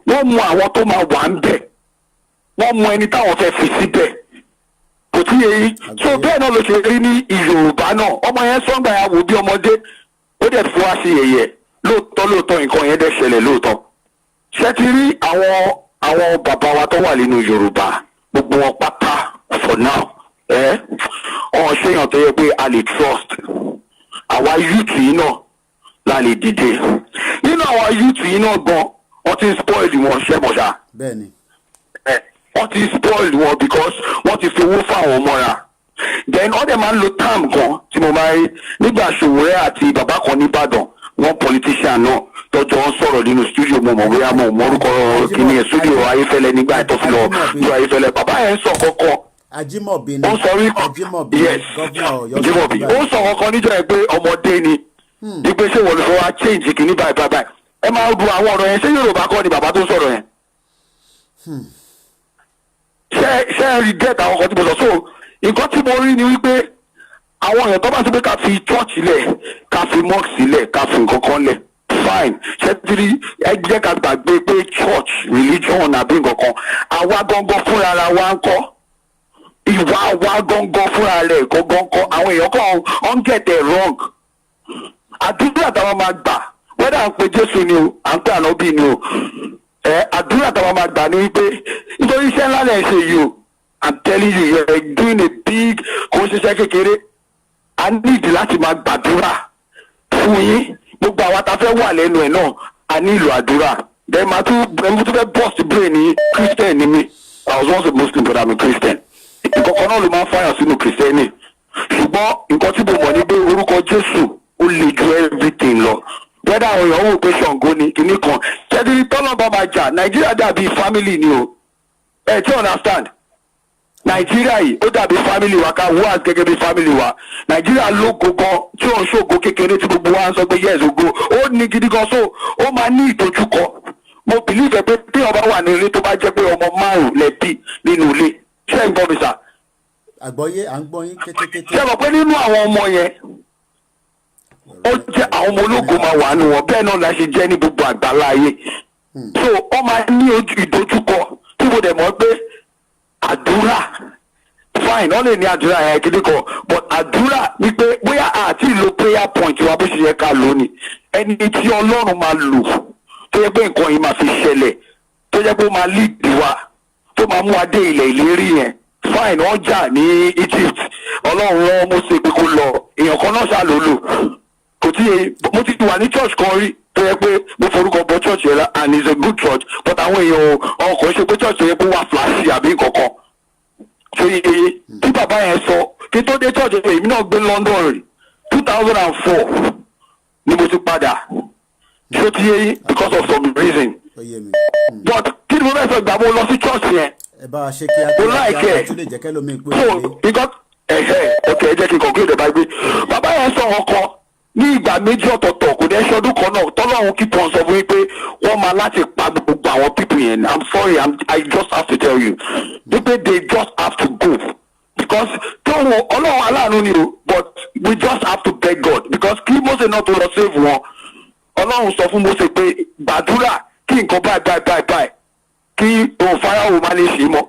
Wọ́n mú àwọn tó máa wà ń bẹ̀. Wọ́n mú ẹni táwọn fẹ́ fi síbẹ̀. Kò tí yẹ yí. So bẹ́ẹ̀ náà ló ṣe rí ní Yorùbá náà. Ọmọ yẹn sọ́ngbà yà wò bí ọmọdé. Ó dẹ̀ fún wa sí yẹ̀yẹ̀. Lóòótọ́ nǹkan yẹn dẹ̀ ṣẹlẹ̀ lóòótọ́. Ṣé ti rí àwọn bàbá wa tó wà nínú Yorùbá gbogbo wọn pátá for now ọ̀hún ṣéyàn tó yẹ pé a lè trust àwa youth yìí náà la lè dìde nínú àwa youth yìí náà gan wọ́n ti spoil wọn ṣẹ́mọ̀ṣá wọ́n ti spoil wọn because wọ́n ti fi owó fáwọn mọ́ra then wọ́n dẹ̀ máa ń lo term gan tí mo máa rí nígbà Ṣòwòrẹ́ àti bàbá kan nìbàdàn one politician náà tọ́jọ́ ń sọ̀rọ̀ nínú studio mo mọ̀ bóyá mo mọ̀rúkọ kìíní ẹ̀ studio Ayéfẹ́lẹ́ nígbà tó fi lọ ju Ayéfẹ́lẹ́ bàbá yẹn ń sọ kọ́kọ́. Ajimobi ó sọ wí yes Ajimobi ó sọ kọ́kọ́ níjọ́ ẹ pé ọmọdé ni wípé ṣé wọ́n lè fọwọ́ wá change kìíní báyìí ẹ máa du àwọn ọ̀rọ̀ yẹn ṣé Yorùbá kọ́ ni bàbá tó sọ̀rọ̀ yẹn. ṣé ẹ rí get àwọn kan tí mo sọ so nǹkan tí mo rí ni wípé àwọn èèyàn tó bá ti pé ká fi church sílẹ̀ ká fi mosque sílẹ̀ ká fi nǹkan kan lẹ̀ fine ṣẹ́tìrì ẹgbẹ́ ká gbàgbé pé church religion àbí nǹkan kan àwa gangan fúnra ara wa ń kọ́ ìwà wa gangan fúnra rẹ̀ gangan kọ́ àwọn èèyàn kan on get it wrong àdúrà táwọn máa gbà wẹ́dà ń pe Jésù ni o à ń pè ànábì ni o àdúrà táwọn máa gbà ni wípé nítorí iṣẹ́ ńlá lẹ̀ ṣe yìí o I'm telling you you're doing a big kò ń ṣiṣẹ́ kékeré a nídìí láti máa gbàdúrà fún yín gbogbo àwa ta fẹ́ wà lẹ́nu ẹ̀ náà a nílò àdúrà then màá tún fẹ́ burst brain ní Christian ni mi I was once a Muslim but I'm a Christian ìkọ̀kọ̀ náà ló máa ń fàyàn sínú Christian ṣùgbọ́n nǹkan tí mo mọ̀ ní pé orúkọ Jésù ó le ju everything lọ wẹ́dà àwọn èèyàn wò pé Ṣàngó ni kìíní kan ṣẹ́dí tọ́lọ́ bá máa jà Nàìjíríà dàbí family ni o tí understand Nàìjíríà yìí ó dàbí family wa ká wá gẹ́gẹ́ bí family wa Nàìjíríà lógo gan tí ò ń ṣògo kékeré tí gbogbo wa ń sọ pé yes ògo ó ní gidi gan so ó máa ní ìdojúkọ mo believe pé tí ọba wà ní ilé tó bá jẹ́ pé ọmọ márùn lẹ́bí nínú ilé ṣé ń gbọ́ mi sà. àgbọ́yé à ń gbọ́ yín kétékété. ṣé mo pé nínú àwọn ọmọ yẹn ó jẹ́ àwọn ọmọ ológo máa wà nù wọn bẹ́ẹ̀ náà la ṣe jẹ́ ní gbogbo àgbáńlá ayé so ó máa ní ìdojúkọ tí mo dẹ̀ mọ̀ pé àdúrà fine wọ́n lè ní àdúrà yẹn kéde kan but àdúrà ni pé bóyá àti ìlò prayer point wa bó ṣe yẹ ká lò ní ẹni tí Ọlọ́run máa lò tó yẹ pé nǹkan yìí máa fi ṣẹlẹ̀ tó yẹ pé ó máa lead wa tó máa mú adé ilẹ̀ ìlérí yẹn fine wọ́n jà ní Egypt Ọlọ́run rán Mósè pé kó lọ èèyàn kan náà ṣáà ló lò kò tí mo ti wà ní church kan rí tó yẹ pé mo forúkọ bọ church yẹn and it's a good church but àwọn èèyàn ọkọ̀ ṣe pé church yẹn pé wà flashy àbí nǹkankan so iye tí bàbá yẹn sọ kí tó dé church yẹn èmi náà gbé London rí 2004 ni mo ti padà ṣó ti yé because of some reason but kí ni mo fẹ́ sọ gbà mo lọ sí church yẹn mo láìkẹ́ so because ok ẹ jẹ́ kí n conclude by gbé bàbá yẹn sọ ọkọ ní ìgbà méjì ọ̀tọ̀ọ̀tọ̀ kò dẹ́ ṣọdún kan náà tọ́lọ́run keep on sọ fún mi pé wọ́n máa láti pa gbogbo àwọn people yẹn I'm sorry I just have to tell you wípé they just have to go because tóun ọlọ́run aláàánú ni o but we just have to beg God because kí Mósè náà tó lọ save wọn ọlọ́run sọ fún Mósè pé gbàdúrà kí nǹkan báyìí kí òun Fáráò má lè ṣe mọ́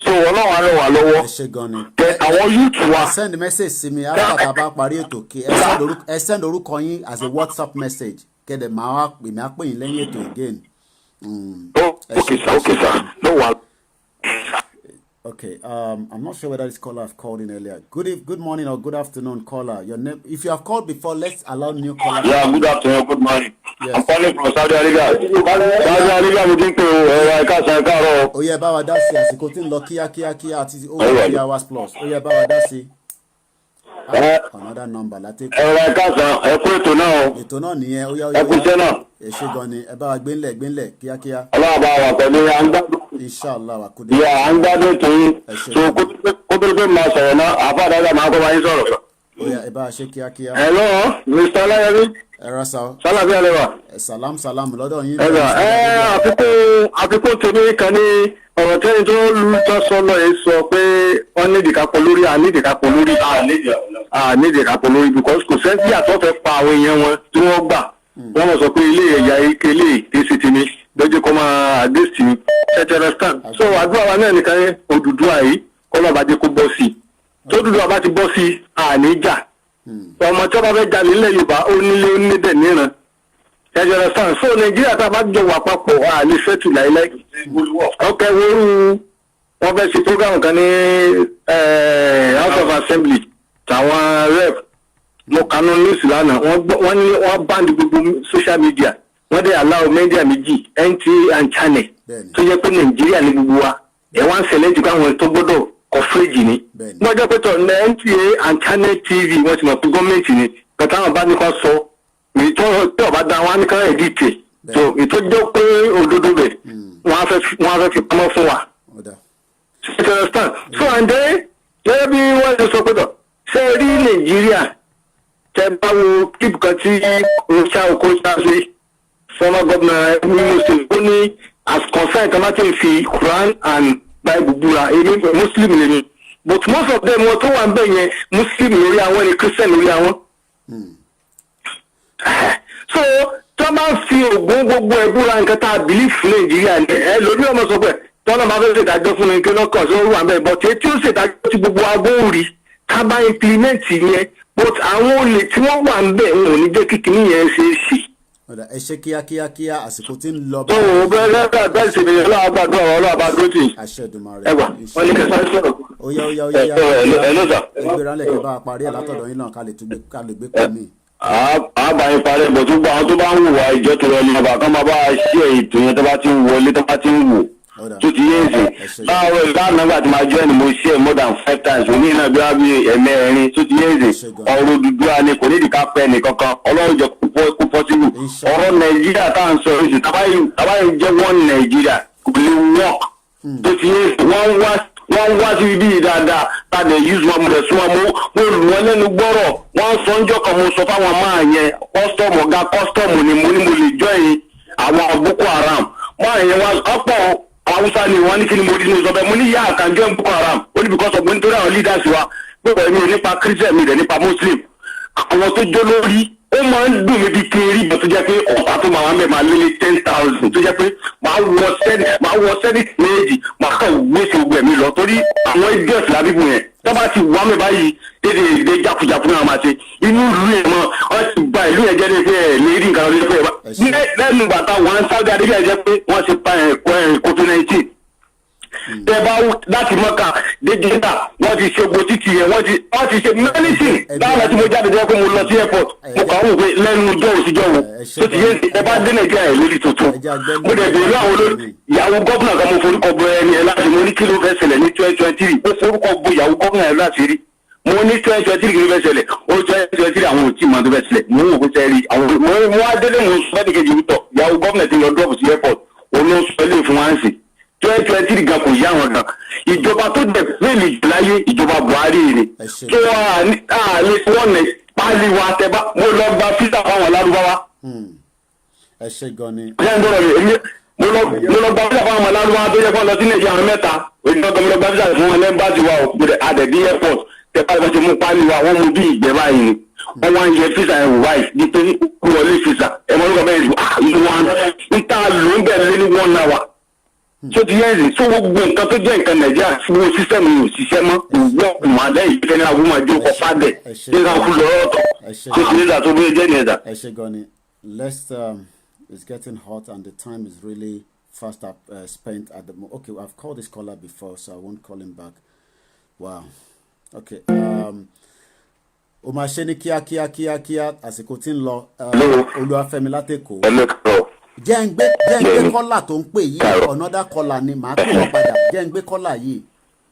so ọlọ́run á ràn wá lọ́wọ́ àwọn youth wa. send message sí mi after tá a bá parí ètò kí ẹ send orúkọ yín as a WhatsApp message kẹ́dẹ̀ máa wá pè mí á pè yín lẹ́yìn ètò again. Okay sir no worry. Okay, I'm not sure whether this caller have called in earlier. Good morning or good afternoon, caller. Your name, if you have called before, let's allow new caller. Yeah, good afternoon, good morning. Yes. I'm calling from Saudi Arabia. Saudi Arabia, we think to oh yeah, báwa dá sí àsìkò tí ń lọ kíá àti over 3 hours plus. Oh yeah, báwa dá sí. Another number láti. Ètò náà nìyẹn. Ó yá. Ẹ ṣé gan ni. Ẹ bá wa gbénlẹ̀ kíákíá. Ọlọ́run bá wa pẹ̀lú àǹgbádùn. Inshallah wa kude. Yeah, àǹgbádùn tó yín. So kó tó pé máa sọ̀rọ̀ náà, àfa dáadáa máa kó wáyé sọ̀rọ̀. Ó yá, ẹ bá wa ṣe kíákíá. Hello, Mr. Alayemi. Ẹ ra sa. Salabi Alewa. Salam lọ́dọ̀ yín. Àfikún tèmi kan ní ọ̀rọ̀ tẹ́ni tó lu tọ́sọ́lọ́ yìí sọ pé wọ́n ní ìdìkàpọ̀ lórí àníìdìkàpọ̀ lórí because kò sẹ́ńtì àtọ́fẹ́ pa àwọn èèyàn wọn tí wọ́n gbà wọ́n mọ̀ sọ pé ilé ẹ̀yà ike ilé èsì ti ní lójú kọ́ máa àdéṣì ṣẹ́tẹ̀rẹ́stàn so àdúrà wa náà nìkan yẹn Odùduwà yìí kọ́ lọ́ọ́ bá jẹ́ kó bọ́ sí i tó Odùduwà bá ti bọ́ sí i àníjà ọmọ tí wọ́n bá fẹ́ jalè nílẹ̀ Yorùbá ó nílé ó níbẹ̀ níran ṣẹ́tẹ̀rẹ́stàn so Nàìjíríà tá a bá jọ wà papọ̀ àlè fẹ́tù láìláì ọkẹ́ wọ́rú wọ́n fẹ́ ṣe program kan ní House of Assembly tàwọn rep mo kanu news lánàá wọ́n band gbogbo social media wọ́n dẹ̀ allow media méjì NTA and channel tó jẹ́ pé Nàìjíríà ní gbogbo wa ẹ̀ wá ń ṣẹlẹ̀ jù káwọn tó gbọ́dọ̀ coverage ni wọ́n jẹ́ pé tọ̀ NTA and channel TV wọ́n ti mọ̀ pé gọ́ọ̀mẹ̀ntì ni kàtà àwọn bá ní kan sọ ètò tí ọba dá wọn á ní kan edit so ètò jẹ́ pé òdodo bẹ̀ wọ́n á fẹ́ fi pamọ́ fún wa. so and then gẹ́gẹ́ bí wọ́n ṣe sọ pé tọ̀ ṣe rí Nàìjíríà tẹ bá wo clip kan tí Rocha Okocha ṣe former governor Imo State ó ní as concerned kan láti fi Quran and Bible búra èmi Muslim lèmi but most of them wọn tó wà ń bẹ̀ yẹn Muslim lórí àwọn ni Christian lórí àwọn. so tí wọ́n bá ń fi ògùn gbogbo ẹ̀ búra nǹkan tá a believe fún Nàìjíríà ẹ lórí ọmọ sọ pé tí wọ́n máa fẹ́ ṣèdájọ́ fún mi kí lọ́kàn sí wọ́n wà ń bẹ̀ but tí ó ṣèdájọ́ tí gbogbo agbóhùn ká bá implement yẹn but àwọn olè tí wọ́n wà ń bẹ̀ wọn ò ní jẹ́ kíkiní yẹn ṣe é ṣe. ẹ ṣe kíákíá àsìkò tí ń lọ. ó bẹ́ẹ̀ bẹ́ẹ̀ sì ni ọlọ́àbàdúró tì. àṣẹdùmarè. ẹ wà wọ́n ní kẹsàn-án sọ̀rọ̀. ó yá. ẹ ló sà. ìgbéra lẹ̀ kẹ́ bá a parí ẹ̀ látọ̀dọ̀ yín náà ká lè gbé pọ̀ mí. àbá yín parí ẹ̀ bọ̀ tó gbọ́ àwọn tó bá ń wò wá ìjọ tó rọ ní ọba kan máa bá a ṣe ètò yẹn tó bá ti ń wọlé tó bá ti ń wò tó ti yé èsì báwo ìlànà nígbà tí máa jẹ́ ni mo ṣe more than 5 times òní náà bí wàá bí ẹ̀mẹ́rin tó ti yé èsì ọ̀rọ̀ Odùduwà ni kò nídìí ká pẹ́ nìkankan Ọlọ́run jẹ́ kó pọ́sibú ọ̀rọ̀ Nàìjíríà tá à ń sọ èsì tábàyè jẹ́ one Nàìjíríà kò lè work tó ti yé èsì wọ́n wá sí ibi dáadáa tàbí use wọn mo rẹ̀ sún wọn mo lù wọ́n lẹ́nu gbọ́rọ̀ wọ́n sọ ń jọ́ kan mo sọ fáwọn máa yẹn kọ́sítọ́ọ̀mù ọ̀gá kọ́sítọ́ọ̀mù ni mo ní mo lè jọ yìí àwọn Boko Haram máa yẹn wá ọ̀pọ̀ Hausa ni wọ́n ní kí ni mo rí ní sọ bẹ́ẹ̀ mo ní yá àkànjọ́ Boko Haram ó ní because of mo nítorí àwọn leaders wa gbogbo ẹ̀mí nípa Christian mi rẹ̀ nípa Muslim àwọn tó jó lórí ó máa ń dùn mí bí kiri bó tó jẹ́ pé ọ̀pá tó máa wá mẹ́ máa lé ní 10,000 tó jẹ́ pé máa wọ sẹ́nìtì méjì máa kàn gbé sí gbogbo ẹ̀mí lọ torí àwọn idiots lábíbù yẹn tó bá ti wá mẹ́ báyìí dédé èdè jákujàku náà máa ṣe inú ìlú yẹn mọ́ wọ́n ti ba ìlú yẹn jẹ́ ní pé ẹ̀ lè rí nǹkan lórí pé ẹ̀ lẹ́nu bàtà wọn Saudi Arabia jẹ́ pé wọ́n ti pa COVID-19 tẹ bá láti mọ́ka déjìlá wọ́n ti ṣe gbogbo títì yẹn wọ́n ti ṣe medicine dáhùn tí mo jáde jẹ́ pé mo lọ sí airport mo kàn wò pé lẹ́nu ọjọ́ òsìjọ́ wo tó ti yé ẹ bá dé Nàìjíríà ẹ̀ lórí tuntun mo dẹ̀ bèrè àwọn olórí ìyàwó gómìnà kan mo forúkọ bọ ẹni ẹ láti mo ní kí ló fẹ́ ṣẹlẹ̀ ní 2023 mo forúkọ bọ ìyàwó gómìnà ẹ láti rí mo ní 2023 kí ló fẹ́ ṣẹlẹ̀ ó 2023 àwọn ò tí ì mọ̀ tó fẹ́ ṣẹlẹ̀ mo ń wò pé sẹ́rí àwọn mo wá délé mo sọ fẹ́ẹ́ kejì wítọ̀ ìyàwó gómìnà ti lọ drop sí airport olóńsọ̀lẹ̀ fún wa ń sè 2023 gan kò yá wọn gan ìjọba tó dẹ̀ fẹ́ẹ̀lì láyé ìjọba Buhari rè tó àlè wọ́n nẹ̀ pálí wa tẹ́bá mo lọ gba físà fáwọn lárúbáwá. ẹ ṣe gan ni. mo lọ gba físà fáwọn lárúbáwá tó yẹ kó lọ sí Nàìjíríà mẹ́ta òyìnbó kan mo lọ gba físà fún wọn lẹ́ńbàṣì wa òkúrẹ́ àdẹ̀dí airport tẹ́bá ìbá ti mú pálí wa wọ́n mú bí ìjẹba yìí ni wọ́n wá ń yẹ físà ẹ̀ wáyé nítorí wọlé físà ẹ̀ mọ́ lóko bẹ́ẹ̀ ìlú wọn ń ta ló ń bẹ̀rẹ̀ lé ní 1 hour. So the end, so gbogbo nǹkan tó jẹ́ nǹkan Nàìjíríà fún sísẹ́mù yóò ṣiṣẹ́ mọ́ ìwọ́ ìmọ̀lẹ́ ìfẹ́ ní àwọn ọmọdé ọkọ̀ fàdẹ̀ nígbà fún lọ́rọ̀tọ̀ tó ti nígbà tó bí jẹ́ ní ẹ̀dá. ẹ ṣe gan ni. It's getting hot and the time is really fast up spent at the moment. Okay, I've called this caller before, so I won't call him back. Wow. Okay. O máa ṣe ní kíákíá àsìkò tí ń lọ Olúwafẹ́mi látẹ̀kọ́. jẹ́ ń gbé kọ́là tó ń pè yìí another caller ni màá pè wọ́n padà jẹ́ ń gbé kọ́là yìí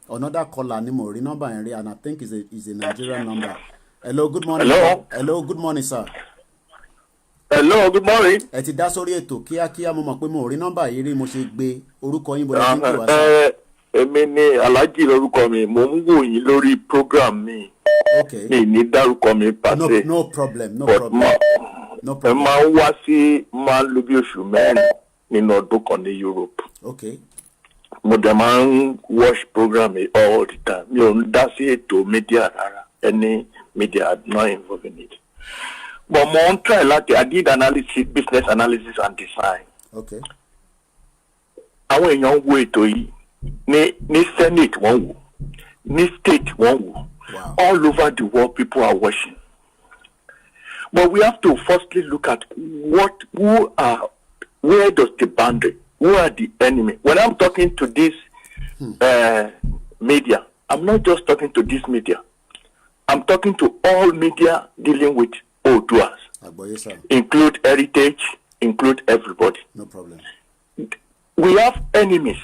another caller ni mo rí nọ́mbà yẹn rí and I think is a Nigerian number. Hello, good morning. Hello, good morning, sir. Hello, good morning. Ẹ ti dá sórí ètò kíákíá mo mọ̀ pé mo rí nọ́mbà yìí rí mo ṣe gbé orúkọ yín bọ́lá nígbà wá sí. Èmi ni Alhaji lórúkọ mi mo ń wò yín lórí program mi. Okay. Mi ní dárúkọ mi pàṣẹ. No problem. Ẹ máa ń wá sí máa ń lo bí oṣù mẹ́rin nínú ọdún kan ní Europe. Okay. Mo dẹ̀ máa ń watch program all the time. Mi ò ń dá sí ètò media rárá. Any media I'm not involved in it. But mo ń try láti I did analysis, business analysis and design. Okay. Àwọn èèyàn wo ètò yìí ní Senate wọ́n wò ní state wọ́n wò. Wow. All over the world people are watching. But we have to firstly look at where does the boundary, who are the enemy. When I'm talking to this media, I'm not just talking to this media. I'm talking to all media dealing with Oduduwas. Include heritage, include everybody. No problem. We have enemies.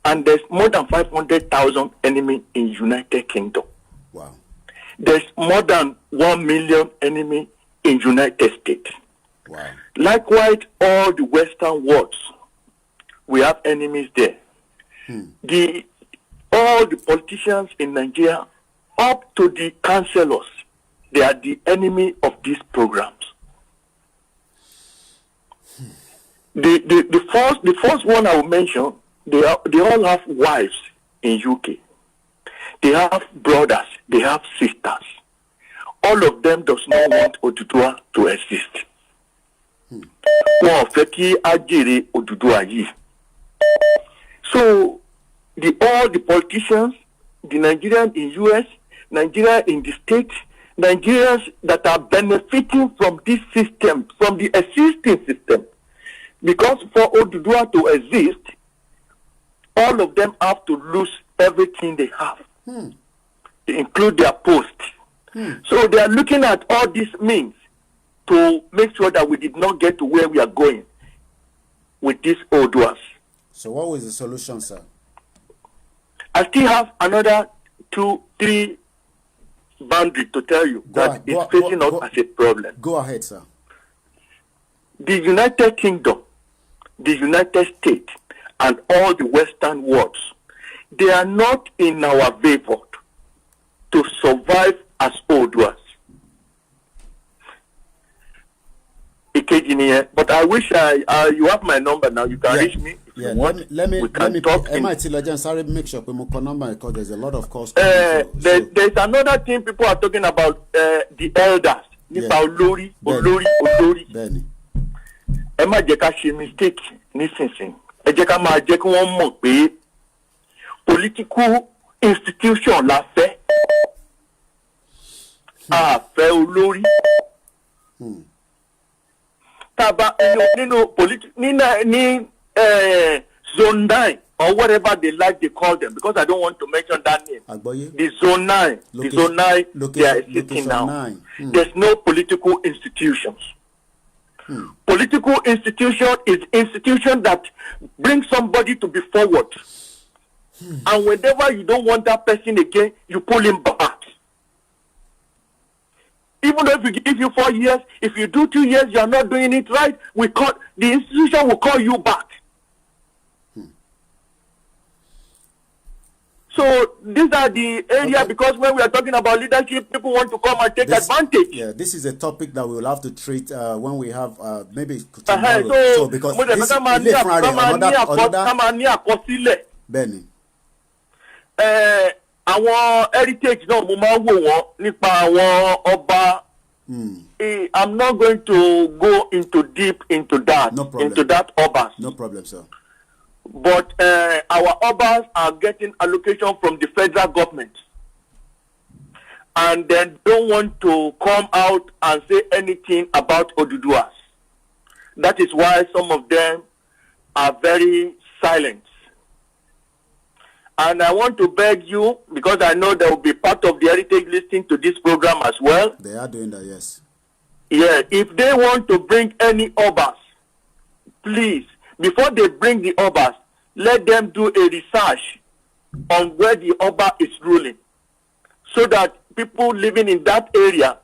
And there's more than 500,000 enemies in United Kingdom. Wow. There's more than 1 million enemies in United States. Wow. Likewise, all the Western worlds, we have enemies there. All the politicians in Nigeria, up to the councillors, they are the enemy of these programs. The first one I will mention, they all have wives in UK. They have brothers, they have sisters. All of them does not want Oduduwa to exist. So all the politicians, the Nigerians in US, Nigeria in the States, Nigerians that are benefiting from this system, from the existing system. Because for Oduduwa to exist, all of them have to lose everything they have. They include their post. So they are looking at all these means to make sure that we did not get to where we are going with these Oduduwas. So what was the solution, sir? I still have another 2-3 boundaries to tell you that it's facing us as a problem. Go ahead, sir. The United Kingdom, the United States, and all the Western worlds, they are not in our favor to survive as Oduduwas. But I wish you have my number now. You can reach me if you want. Let me talk. Sorry, make sure we can number because there's a lot of calls. There's another thing people are talking about, the elders. Olori. Ẹ má jẹ́ ká ṣe mistake nísinsìnyí. Ẹ jẹ́ ká máa jẹ́ kí wọ́n mọ̀ pé political institution la fẹ́. A fẹ́ olórí. Taba nínú zone 9 or whatever they call them, because I don't want to mention that name. The zone 9, they are sitting now. There's no political institutions. Political institution is institution that brings somebody to be forward. And whenever you don't want that person again, you pull him back. Even though if we give you 4 years, if you do 2 years, you are not doing it right, the institution will call you back. So these are the area because when we are talking about leadership, people want to come and take advantage. Yeah, this is a topic that we will have to treat when we have maybe tomorrow. So because this another Benny. Our heritage náà mo máa ń wò wọ́n nípa àwọn ọba. I'm not going to go deep into that. No problem. Into that obas. No problem, sir. But our obas are getting allocation from the federal government, and they don't want to come out and say anything about Oduduwas. That is why some of them are very silent. And I want to beg you, because I know there will be part of the heritage listening to this program as well. They are doing that, yes. Yeah, if they want to bring any obas, please, before they bring the obas, let them do a research on where the oba is ruling, so that people living in that area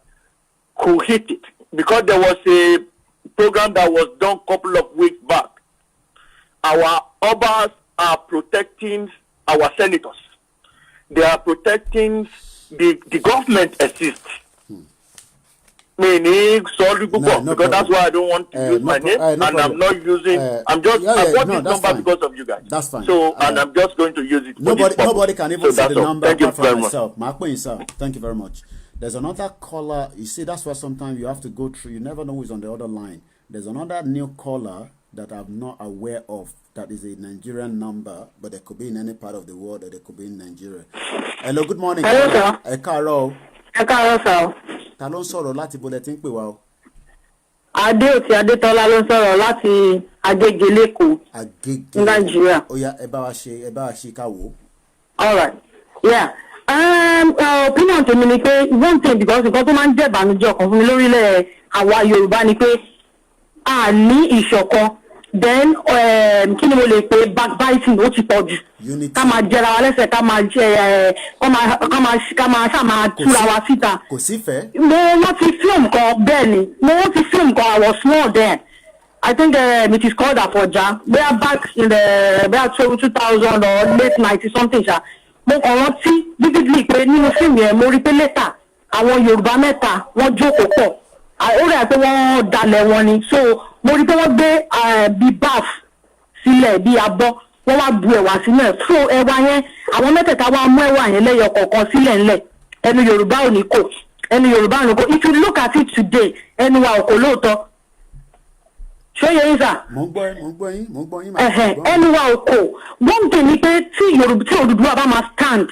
could hit it. Because there was a program that was done a couple of weeks back. Our obas are protecting our senators. They are protecting the government exists. Meaning, sorry, because that's why I don't want to use my name, and I'm not using. I bought this number because of you guys. That's fine. So, and I'm just going to use it. Nobody can even see the number. Thank you very much. Thank you very much. There's another caller. You see, that's why sometimes you have to go through. You never know who's on the other line. There's another new caller that I'm not aware of. That is a Nigerian number, but it could be in any part of the world, or it could be in Nigeria. Hello, good morning. Hello, sir. Carol. Sir. Ta ló ń sọ̀rọ̀ láti bulletin pè wá o? Adéòtí Adétọ́lá ló ń sọ̀rọ̀ láti Agége Lẹ́kọ̀ọ́. Agége. Ní Nàìjíríà. Ó yá, ẹ bá wa ṣe ká wò. All right. Yeah. Opinion tèmi ni pé one thing because nǹkan tó máa ń jẹ́ ìbànújẹ́ ọkàn fún mi lórílẹ̀ àwa Yorùbá ni pé a ní ìṣọ̀kan. Then kí ni mo lè pe backbiting ó ti pọ̀ jù. Ká máa jẹra wa lẹ́sẹ̀ ká máa túra wa síta. Kò sí fẹ́. Mo wọ́n ti film kan bẹ́ẹ̀ ni. I was small then. I think it is called Afoja. We are back in the 2000 or late 90 something ṣá. Mo kàn rántí vividly pé nínú fíìmù yẹn mo rí pé later àwọn Yorùbá mẹ́ta wọ́n jókòó pọ̀. Ó rẹ̀ pé wọ́n dalẹ̀ wọn ni. So mo rí pé wọ́n gbé bí baff sílẹ̀ bí abọ́ wọ́n wá bu ẹ̀wà sínú ẹ̀ so ẹ̀wà yẹn àwọn mẹ́tẹ̀ẹ̀ta wá mú ẹ̀wà yẹn lẹ́yọ kọ̀ọ̀kan sílẹ̀ ńlẹ̀ ẹnu Yorùbá ò ní kò if you look at it today ẹnu wa ò kò lóòótọ́ ṣé yẹ yín sà. mo ń gbọ́ yín. ẹnu wa ò kò one thing ni pé tí Odùduwà bá máa stand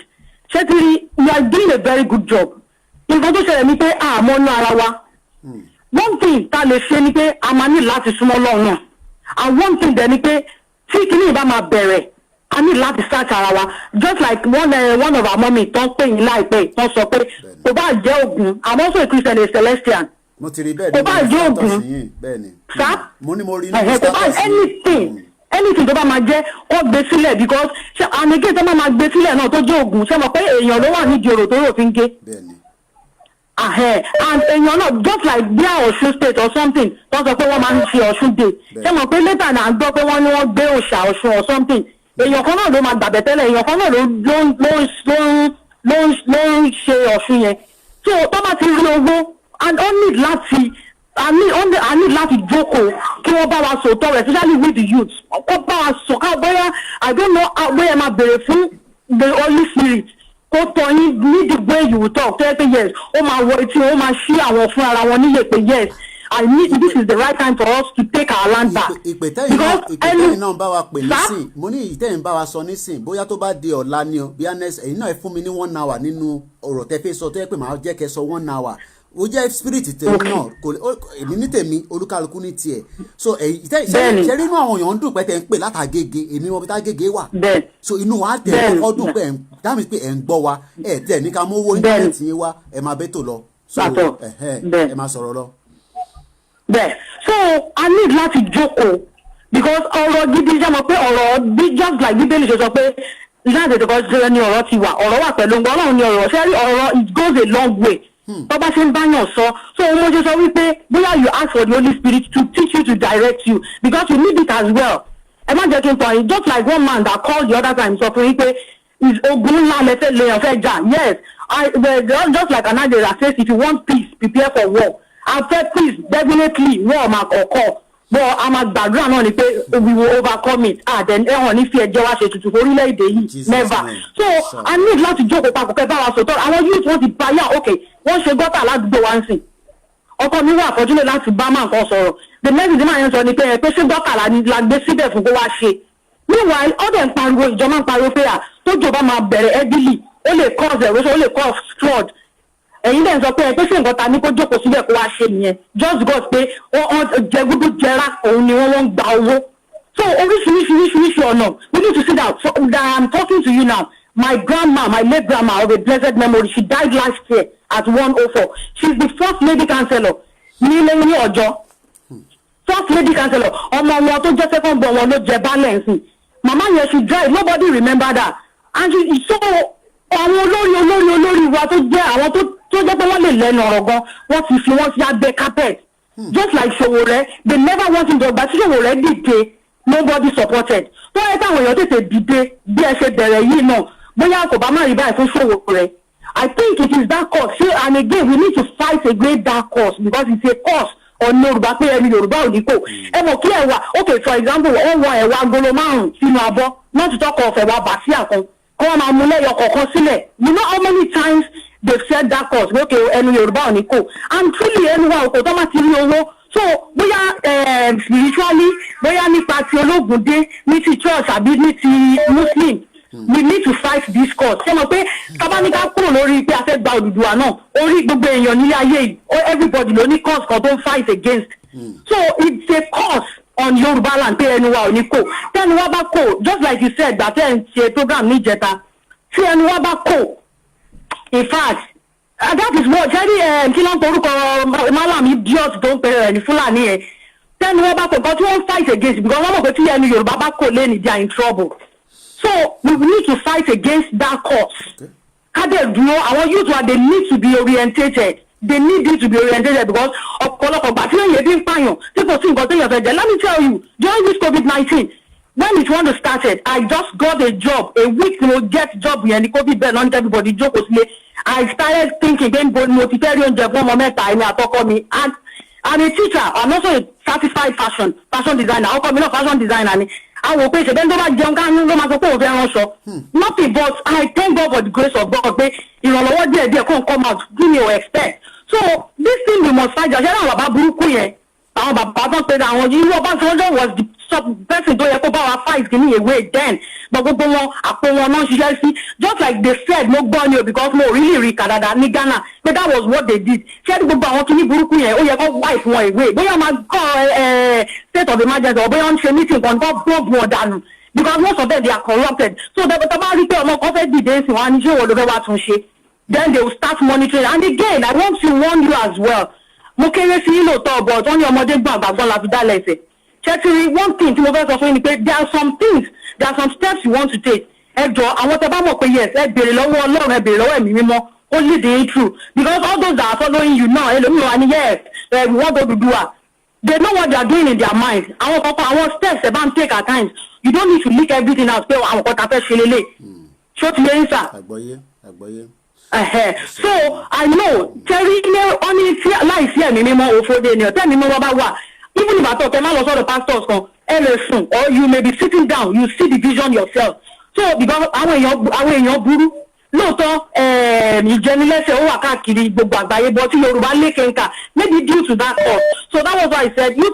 ṣé tí we are doing a very good job nǹkan tó ṣẹlẹ̀ ni pé àmọ́ nú ara wa. One thing ta lè ṣe ni pé a máa ní láti súnmọ́ Ọlọ́run náà and one thing dẹ̀ ni pé tí kìíní ìbá máa bẹ̀rẹ̀ a ní láti search ara wa just like one of our mommy tó ń pè yín láìpẹ́ tó ń sọ pé kò bá jẹ́ Ògún I'm also a Christian, a Celestian. Mo ti rí bẹ́ẹ̀ ni kò bá jẹ́ Ògún sá mo ní mo rí ní kò bá anything tó bá máa jẹ́ ó gbé sílẹ̀ because àníkè tó máa gbé sílẹ̀ náà tó jẹ́ Ògún ṣé mo pé èèyàn ló wà nídìí ọ̀rọ̀ tó rò fi ń gé. And èèyàn náà just like bí Ọ̀ṣun state or something wọ́n sọ pé wọ́n máa ń ṣe Ọ̀ṣun day ṣé mo pé later náà gbọ́ pé wọ́n ní wọ́n gbé òòṣà Ọ̀ṣun or something èèyàn kan náà ló máa gbàgbẹ́ tẹ́lẹ̀ èèyàn kan náà ló ń ṣe Ọ̀ṣun yẹn so tó bá ti rí owó and ó need láti jókòó kí wọ́n bá wa sòótọ́ rẹ̀ especially with the youth ó bá wa sọ ká bóyá I don't know bóyá máa bèrè fún the Holy Spirit kó tọ́ yín ní the way you will talk tell me yes ó máa wọ etí ó máa ṣí àwọn fún ara wọn níyè pé yes I need this is the right time for us to take our land back. ìpètẹ́yìn náà bá wa pè nísìn mo ní ìtẹ́yìn bá wa sọ nísìn bóyá tó bá di ọ̀la ni o bí honest ẹ̀yin náà fún mi ní 1 hour nínú ọ̀rọ̀ tẹ́ fẹ́ sọ tó yẹ pé màá jẹ́ kẹ́ sọ 1 hour ó jẹ́ spirit tèmi náà èmi ní tèmi olúkálukú ní tiẹ̀ so ṣe rí inú àwọn èèyàn ń dùn pé tẹ̀ ń pè látàgége èmi wọn bí tágége wà so inú wa tẹ̀ ẹ̀ ọdún pé dáàmì pé ẹ̀ ń gbọ́ wa ẹ̀ tẹ̀ ní ká mú owó íńtánẹ́ẹ̀tì yín wá ẹ̀ máa bẹ́tò lọ so ẹ̀ máa sọ̀rọ̀ lọ. bẹ́ẹ̀ so I need láti jókòó because ọ̀rọ̀ gidi jẹ́ mọ̀ pé ọ̀rọ̀ bí just like bíbélì ṣe sọ pé láti ẹ̀dẹ̀kọ́ ṣẹlẹ̀ ní ọ̀rọ̀ ti wà ọ̀rọ̀ wà pẹ̀lú Ọlọ́run ní ọ̀rọ̀ ṣẹ́rí ọ̀rọ̀ it goes a long way tó bá ṣe ń báyàn sọ so mo ṣe sọ wípé bóyá you ask for the Holy Spirit to teach you to direct you because you need it as well. ẹ má jẹ́ kí n tọ́ yín just like one man that called the other time sọ fún yín pé ogun ńlá lẹ́fẹ̀ẹ́ lèèyàn fẹ́ jà yes just like another that says if you want peace prepare for war. After peace definitely war ma occur but I'm a gbàdúrà náà ni pé we will overcome it then ẹ̀hàn ní fi ẹjọ́ wa ṣe tuntun fún orílẹ̀-èdè yìí never so I need láti jókòó papọ̀ kẹ́ bá wa sọ̀tọ̀ àwọn youth wọ́n ti báyà okay wọ́n ṣe gọ́tà ládùúgbò wa ń sìn ọkọ mi wà fọ́júlẹ̀ láti bá máa nǹkan sọ̀rọ̀ the next thing máa ń sọ ni pé ṣé gọ́tà la gbé síbẹ̀ fún kó wá ṣe meanwhile ọ̀dẹ̀ ń pariwo ìjọba ń pariwo pé tó jọba máa bẹ̀rẹ̀ ẹ́dílì ó lè cause erosion ó lè cause flood ẹ̀yin dẹ̀ ń sọ pé ṣé nǹkan ta ní kó jókòó síbẹ̀ kó wá ṣe nìyẹn just God pé wọ́n jẹ gbúdú jẹrà òun ni wọ́n ń gba owó so oríṣiríṣi ọ̀nà we need to sit down so I'm talking to you now my grandma my late grandma of a blessed memory she died last year at 104 she's the first lady councillor ní ọjọ́ first lady councillor ọmọ wọn tó jẹ́ second born wọn ló jẹ balance mama yẹn she died nobody remember that and she so àwọn olórí wa tó jẹ́ àwọn tó jẹ́ pé wọ́n lè lẹ́nu ọ̀rọ̀ gan wọ́n ti fi wọ́n sí abẹ́ carpet just like Sowore they never want him to gba tí Sowore dìde nobody supported tó yẹ káwọn èèyàn tètè dìde bí ẹ ṣe bẹ̀rẹ̀ yìí náà bóyá kò bá má rí báyìí fún Sowore I think it is that cause so and again we need to fight against that cause because it's a cause on Yorùbá pé ẹni Yorùbá ò ní kò ẹ mọ̀ kí ẹ̀wà okay for example ó wọ ẹ̀wà agolo 5 sínú abọ́ not to talk of ẹ̀wà bàṣíà kan kọ́ máa mú lẹ́yọ kọ̀ọ̀kan sílẹ̀ you know how many times they've said that cause okay ẹnu Yorùbá ò ní kò and truly ẹnu wa òkò tó máa ti rí owó so bóyá spiritually bóyá nípa ti ológun-dé ní ti church àbí ní ti Muslim we need to fight this cause ṣé mo pé tábánikà kúrò lórí pé a fẹ́ gba Odùduwà náà orí gbogbo èèyàn nílé ayé yìí everybody ló ní cause kan tó ń fight against so it's a cause on Yoruba land pé ẹnu wa ò ní kò tí ẹnu wa bá kò just like you said that ẹ̀ ń ṣe program níjẹta tí ẹnu wa bá kò in fact that is what ṣẹ́rí kí ló ń porúkọ malam idiot tó ń pèrè rẹ̀ ní Fúlàní ẹ̀ tí ẹnu wa bá kò nǹkan tí wọ́n ń fight against because wọ́n mọ̀ pé tí ẹnu Yorùbá bá kò lé ní they are in trouble so we need to fight against that cause kádẹ̀ dúró àwọn youth wa they need to be orientated. They need you to be oriented because ọ̀pọ̀lọpọ̀ gbà tí èyí bí ń pààyàn tí kò sí nǹkan tó yàn fẹ́ jẹ́. Let me tell you, during this COVID-19, when it was started, I just got a job. A week to get job yẹn ni COVID bẹ́ẹ̀ not everybody jókòó sílé. I started thinking pé mo ti fẹ́ rí oúnjẹ fún ọmọ mẹ́ta ẹni àtọkọ mi. And I'm a teacher. I'm also a certified fashion designer. Ọkọ mi náà fashion designer ni. Àwọn òpin ìṣẹ̀bẹ́ tó bá jẹun ká ló máa sọ pé òun fẹ́ ránṣọ. Nothing but I thank God for the grace of God pé ìrànlọ́wọ́ díẹ̀díẹ̀ kò ń come out give me your expect. So this thing we must fight. Ṣé àwọn bàbá burúkú yẹn àwọn bàbá tó pé àwọn yìí wọ́n bá Ọbásanjọ́ was the person tó yẹ kó bá wa fight kìíní away then but gbogbo wọn àpò wọn náà ṣiṣẹ́ sí just like they said mo gbọ́ ni o because mo really rí Canada ní Ghana but that was what they did. Ṣé gbogbo àwọn kìíní burúkú yẹn ó yẹ kó wipe wọn away bóyá máa kọ́ state of emergency or bóyá wọ́n ṣe meeting kan tó gbọ́ wọn dànù because most of them they are corrupted so tó bá rí pé ọmọ kan fẹ́ dìde sí wọn á ní ṣé wọ́n ló fẹ́ wá tún ṣe then they will start monitoring and again I want to warn you as well. Mo kéré sí ìlò tọ́ ọ̀bọ̀ tó ní ọmọdé gbọ́n àgbàgbọ́n la fi dálẹ̀ ẹsẹ̀. Ṣẹ́tìrì one thing tí mo fẹ́ sọ fún yín ni pé there are some steps you want to take. Ẹ jọ àwọn tẹ bá mọ̀ pé yes ẹ béèrè lọ́wọ́ Ọlọ́run ẹ béèrè lọ́wọ́ ẹ̀mí mímọ́ ó lead you through because all those that are following you now ẹlòmíràn wà ní yes we want to do that. They know what they are doing in their mind. Àwọn kọ̀ọ̀kan àwọn steps ẹ bá ń take at times you don't need to leak everything out pé àwọn kan ta fẹ́ ṣe lélẹ̀. Ṣó ti lè ń sà? Àgbọ́yé. So I know Terry only láìsí ẹ̀mí mímọ́ òfòdè ènìyàn tẹ́mi mímọ́ bá wà even if àtọ̀ kẹ́ máa lọ sọ́dọ̀ pastors kan ẹ lè sùn or you may be sitting down you see the vision yourself so because àwọn èèyàn burú lóòótọ́ ìjẹnilẹ́sẹ̀ ó wà káàkiri gbogbo àgbáyé bọ́ tí Yorùbá lékenkà maybe due to that cause so that was why I said you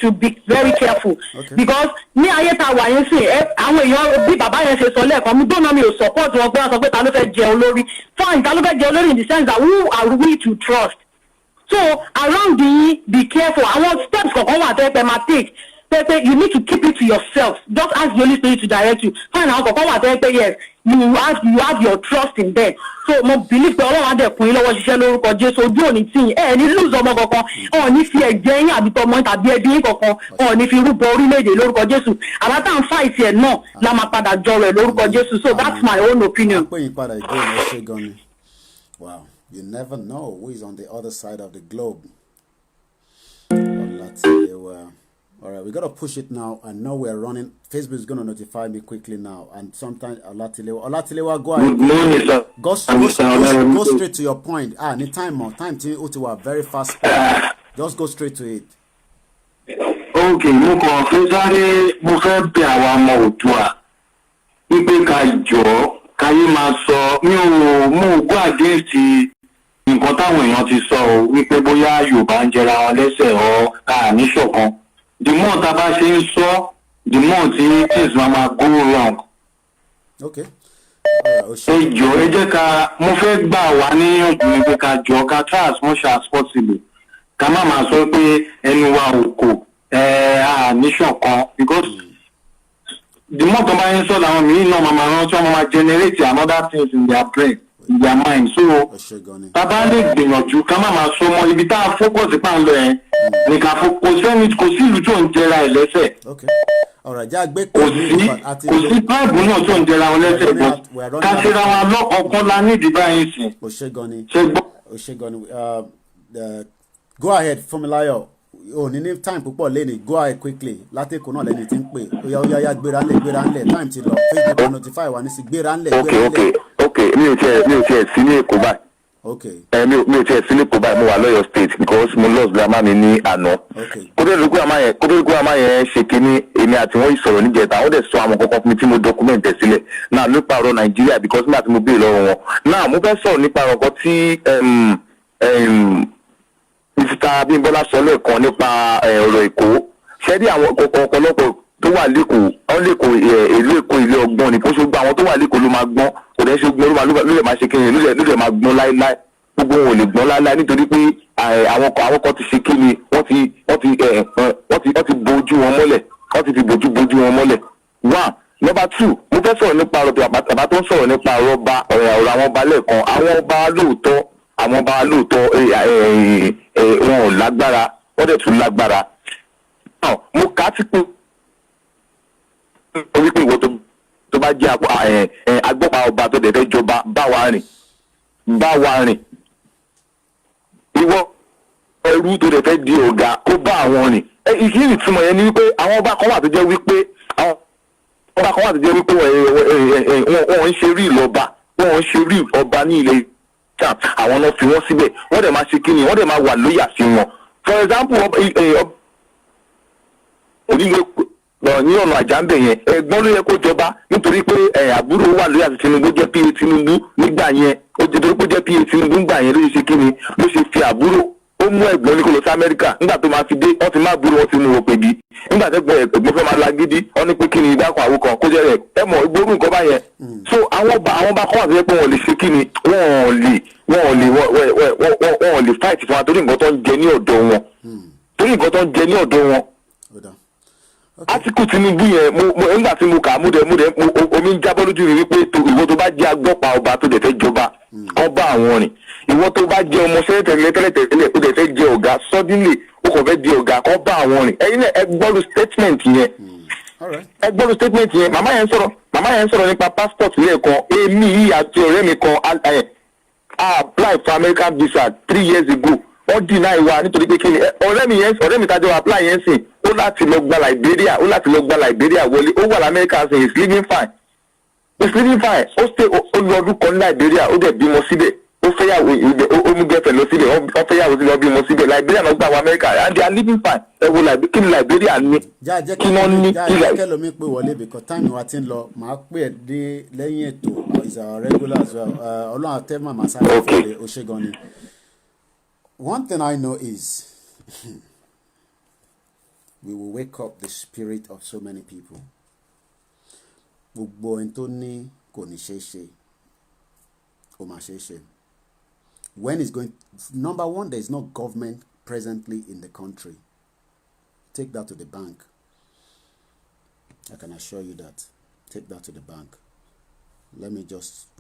to be very careful because ní ayé tá a wà yẹn sìn àwọn èèyàn bí bàbá yẹn ṣe sọ lẹ́ẹ̀kan mi dóná mi ò support wọn pé wọ́n sọ pé ta ló fẹ́ jẹ olórí fine ta ló fẹ́ jẹ olórí in the sense that who are we to trust so around the be careful àwọn steps kọ̀ọ̀kan wà tẹ́ pẹ́ máa take pé you need to keep it to yourself just ask the Holy Spirit to direct you fine àwọn kọ̀ọ̀kan wà tẹ́ pé yes you have your trust in them so mo believe pé Ọlọ́run á dẹ̀ kún yín lọ́wọ́ ṣiṣẹ́ lórúkọ Jésù ojú òní tí yín ní lose ọmọ kankan ọ̀ ní fi ẹ̀jẹ̀ yín àbí tọmọ tàbí ẹbí yín kankan ọ̀ ní fi rúbọ orílẹ̀-èdè lórúkọ Jésù àwa tá à ń fight ẹ̀ náà la máa padà jọ rẹ̀ lórúkọ Jésù so that's my own opinion. pé yín padà ìgbé ìrẹsẹ̀ gan ni wow You never know who is on the other side of the globe. All right, we got to push it now. I know we're running. Facebook is going to notify me quickly now. And sometimes, Olatilewa, go ahead. Good morning, sir. Go straight to your point. Need time more. Time to Utiwa, very fast. Just go straight to it. Okay, mo kàn fẹ́ sáré mo fẹ́ bẹ̀ àwa ọmọ Oòduà wípé ká jọ káyé máa sọ mi ò mú òkú against nǹkan táwọn èèyàn ti sọ o wípé bóyá Yorùbá ń jẹra wọn lẹ́sẹ̀ ọ́ ká ní ṣọ̀kan. The more tá a bá ṣe ń sọ, the more tí things máa go wrong. Okay. Ẹ jọ̀ọ́ ẹ jẹ́ ká mo fẹ́ gbà wá níyànjú ni pé ká jọ ká try as much as possible. Ká má máa sọ pé ẹnu wa ò kò nation kan because the more tó bá ń sọ làwọn míì náà máa rántí wọn máa generate another things in their brain, in their mind. So bàbá lè gbìyànjú ká má máa sọ mọ́ ibi tá a focus pa ń lọ yẹn ní ká focus sẹ́ni kò sí ìlú tó ń jẹra ẹ̀ lẹ́sẹ̀. Kò sí báàbù náà tó ń jẹra wọn lẹ́sẹ̀ bọ́ ká ṣera wọn lọ́kọ̀ọ̀kan la nídìí báyìí sìn. Go ahead, Fumilayo. Ní time púpọ̀ lẹ́ni. Go ahead quickly. Látẹ̀kọ̀ náà lẹ́ni tí ń pè. Oya gbéra ńlẹ̀. Time ti lọ. Facebook notify wa ní sí gbéra ńlẹ̀. Okay. Mi ò tiẹ̀ sí ní Èkó báyìí. Okay. Mi ò tiẹ̀ sí ní Èkó báyìí. Mo wà lọ́yọ̀ state because mo lost grandma mi ní àná. Okay. Kó tó di pé àmà yẹn ṣe kínní èmi àti wọ́n ìsọ̀rọ̀ níjẹta. Wọ́n dẹ̀ sọ àwọn kankan fún mi tí mo document ẹ̀ sílẹ̀. Náà nípa ọ̀rọ̀ Nàìjíríà because nígbà tí mo béèrè lọ́wọ́ wọn. Náà mo fẹ́ sọ̀rọ̀ nípa ọ̀rọ̀ tí Mr. Bímbọ́lá sọ lẹ́ẹ̀kan nípa ọ̀rọ̀ Èkó. Ṣé rí àwọn ọ̀pọ̀lọpọ̀ tó wà lẹ́kọ̀ọ́ àwọn lẹ́kọ̀ọ́ ìlú Èkó ilé ọgbọ́n ni kó ṣe gba àwọn tó wà lẹ́kọ̀ọ́ ló máa gbọ́n kò dẹ́ ṣe gbọ́n ló lè máa ṣe kíni ló lè máa gbọ́n láéláé gbogbo wọn ò lè gbọ́n láéláé nítorí pé àwọn kan ti ṣe kíni wọ́n ti bojú wọn mọ́lẹ̀ wọ́n ti fi bojú wọn mọ́lẹ̀. 1. Number 2, mo fẹ́ sọ̀rọ̀ nípa ọ̀rọ̀ bàbá tó ń sọ̀rọ̀ nípa ọ̀rọ̀ àwọn ọba lẹ́ẹ̀kan àwọn ọba lóòótọ́ wọn ò lágbára wọ́n dẹ̀ tún lágbára. Mo kà á ti pé wípé ìwọ tó bá jẹ́ agbọ́pa ọba tó dẹ̀ fẹ́ jọba bá wa rìn ìwọ ẹrú tó dẹ̀ fẹ́ di ọ̀gá kó bá àwọn rìn. Ìkíni ìtumọ̀ yẹn ni wípé àwọn ọba kan wà tó jẹ́ wípé wọ́n ń ṣe rí ìlọba wọ́n ń ṣe rí ọba ní ilẹ̀ àwọn náà fi wọ́n síbẹ̀ wọ́n dẹ̀ máa ṣe kíni wọ́n dẹ̀ máa wà lóyà sí wọn. For example onílé ní ọ̀nà àjàmbẹ̀ yẹn ẹ̀gbọ́n ló yẹ kó jọba nítorí pé àbúrò wà lóyà sí Tinubu jẹ́ PA Tinubu nígbà yẹn ó jẹ́ torí pé jẹ́ PA Tinubu nígbà yẹn ló ṣe kíni ló ṣe fi àbúrò ó mú ẹ̀gbọ́n ní kó lọ sí Amẹ́ríkà nígbà tó máa fi dé wọ́n ti má àbúrò wọn ti mú wọn pèbí nígbà tẹ́gbọ́n ẹ̀gbọ́n fẹ́ máa lagídí wọ́n ní pé kíni ìdákan àwo kan kó jẹ́ rẹ̀ ẹ mọ̀ ìgbóró nǹkan báyẹn. So àwọn bá kọ́ àti pé wọ́n lè ṣe kíni wọ́n lè fight fún wa torí nǹkan tó ń jẹ ní ọ̀dọ̀ wọn Átíkù Tinubu yẹn nígbà tí mo kà á múdẹ omi ń jábọ́ lójú mi wípé ìwọ tó bá jẹ́ agbọ́pa ọba tó dẹ̀ fẹ́ jọba kọ́ bá àwọn rìn ìwọ tó bá jẹ́ ọmọọṣẹ́ tẹ́lẹ̀ ó dẹ̀ fẹ́ jẹ́ ọ̀gá suddenly ó kàn fẹ́ di ọ̀gá kọ́ bá àwọn rìn ẹ̀yin náà ẹ gbọ́dọ̀ statement yẹn màmá yẹn sọ̀rọ̀ nípa passport lẹ́ẹ̀kan èmi yìí àti ọ̀rẹ́ mi kan apply for American visa 3 years ago wọ́n deny wa nítorí pé kí ni ọ̀rẹ́ mi tájọ́ apply yẹn sìn ó láti lọ gba Liberia wọlé ó wà lamẹ́ríkà sìn is living fine ó stay ó lọ ọdún kan ní Liberia ó dẹ̀ bímọ síbẹ̀ ó fẹ́yàwó ó mú gẹ́fẹ̀ lọ síbẹ̀ ó fẹ́yàwó síbẹ̀ ó bímọ síbẹ̀ Liberia náà gbà wọ Amẹ́ríkà and they are living fine ẹ wo kí ni Liberia ní kí wọ́n ní kí ni. jáde kẹ́lómi pé wọlé because time wa ti ń lọ màá pè é dé lẹ́yìn ètò is our regular as well ọlọ́run àtẹ́ màmá sáré fún ó ṣe gan ni. One thing I know is we will wake up the spirit of so many people. Gbogbo ẹni tó ní kò ní ṣe é ṣe, ó máa ṣe é ṣe. When is going? Number one, there is no government presently in the country. Take that to the bank. I can assure you that. Take that to the bank. We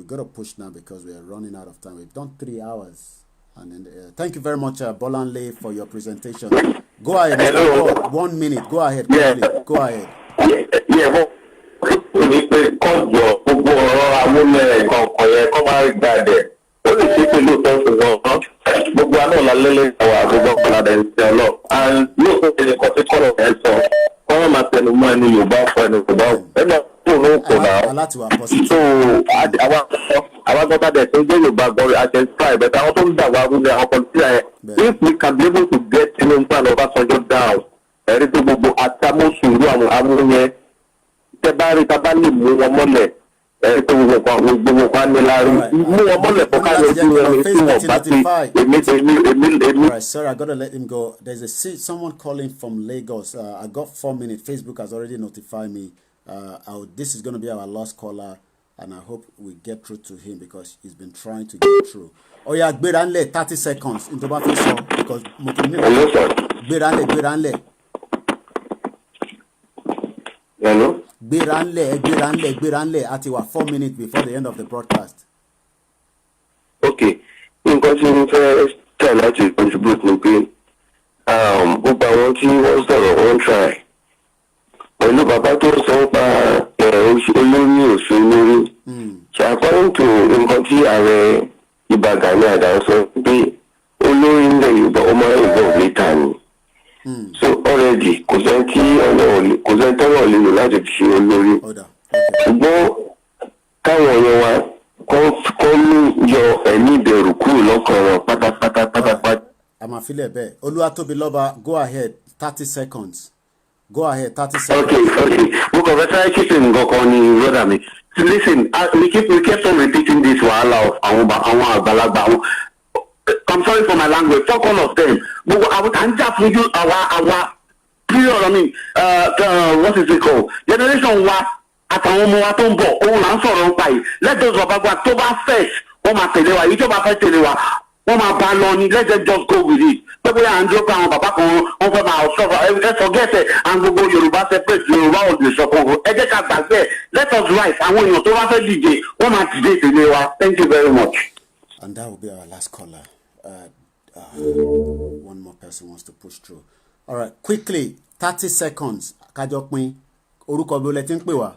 got to push now because we are running out of time. We've done 3 hours. And then, thank you very much, Bolanle, for your presentation. Go ahead. Hello. 1 minute. Go ahead. Quickly. Yeah. Go ahead. Yeah. Kọ́jọ gbogbo ọ̀rọ̀ amúlẹ̀ kọ̀ọ̀kan yẹn kọ́ máa gbà dẹ̀ ó lè ṣe pé lóòótọ́ ṣùgbọ́n that is a lot. And look at the particular so come and tell me when you buy for the if we can be able to get down, Alright, sorry, I gotta let him go. There's someone calling from Lagos. I got 4 minutes. Facebook has already notified me. This is gonna be our last caller, and I hope we get through to him because he's been trying to get through. Oh yeah, Bolanle, 30 seconds into because Bolanle. Hello? Bolanle, at 4 minutes before the end of the broadcast. Okay. In continuing first, try not to contribute to pain. But I want you to try. Pẹ̀lú bàbá tó sọ pa olórí òṣèlú ṣe according to nǹkan tí ààrẹ Ìbà Gani Adams sọ pé olórí ilẹ̀ Yorùbá ó máa ń gbọ́ létà ni. So already kò sẹ́ni tí tọ́wọ́ lè lò láti fi ṣe olórí. Ṣùgbọ́n káwọn èèyàn wa kọ́ yọ ẹ̀mí ìbẹ̀rù kúrò lọ́kàn wọn pátápátá. Àmàfilẹ̀ bẹ́ẹ̀ Olúwatóbilọ́ba, go ahead, 30 seconds. Go ahead, 30 seconds. Okay. Look, I keep in brother me. Listen, we kept on repeating this wahala of our. I'm sorry for my language. Fuck all of them. But I would answer for you our period. I mean, what is it called? Generation wa àtàwọn ọmọ wa tó ń bọ̀ òun là ń sọ̀rọ̀ nípa yìí. Let those bàbá tó bá fẹ́ wọ́n máa tẹ̀lé wa. Yìí tó bá fẹ́ tẹ̀lé wa wọ́n máa bá lọ ni. Let them just go with it. Pẹ́pẹ́ à ń dúró pé àwọn bàbá kan wọ́n fẹ́ máa sọ̀rọ̀ ẹ forget it. And gbogbo Yorùbá separate Yorùbá ò lè sọ̀kan. Ẹ jẹ́ ká gbàgbé. Let us rise. Àwọn èèyàn tó bá fẹ́ dìde wọ́n máa dìde tẹ̀lé wa. Thank you very much. And that will be our last caller. One more person wants to push through. All right, quickly, 30 seconds. Kájọpín, orúkọ bí o lẹ ti ń pè wá.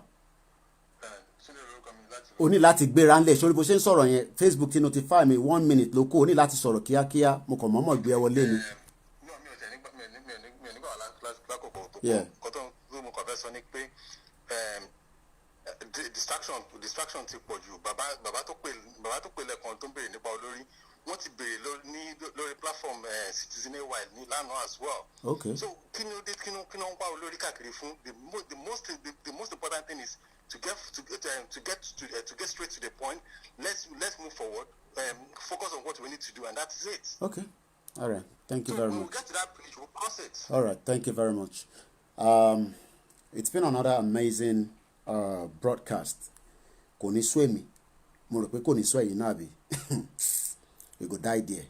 O ní láti gbéra ńlẹ̀ sórí bó ṣe ń sọ̀rọ̀ yẹn. Facebook ti notify mi 1 minute ló kù. O ní láti sọ̀rọ̀ kíákíá. Mo kàn mọ́mọ́ gbé ẹ wọlé ni. Yeah. Distraction ti pọ̀ jù. Bàbá tó pè lẹ́kan tó ń béèrè nípa olórí. Wọ́n ti béèrè lórí platform Citizen AY ní lánàá as well. Okay. So kí ni wọ́n wá olórí káàkiri fún? The most important thing is to get straight to the point. Let's move forward. Focus on what we need to do, and that's it. Okay. All right. Thank you very much. When we get to that page, we'll pass it. All right. Thank you very much. It's been another amazing broadcast. Kò ní sú èmi. Mo rò pé kò ní sú ẹ̀yin náà bí. We go die there.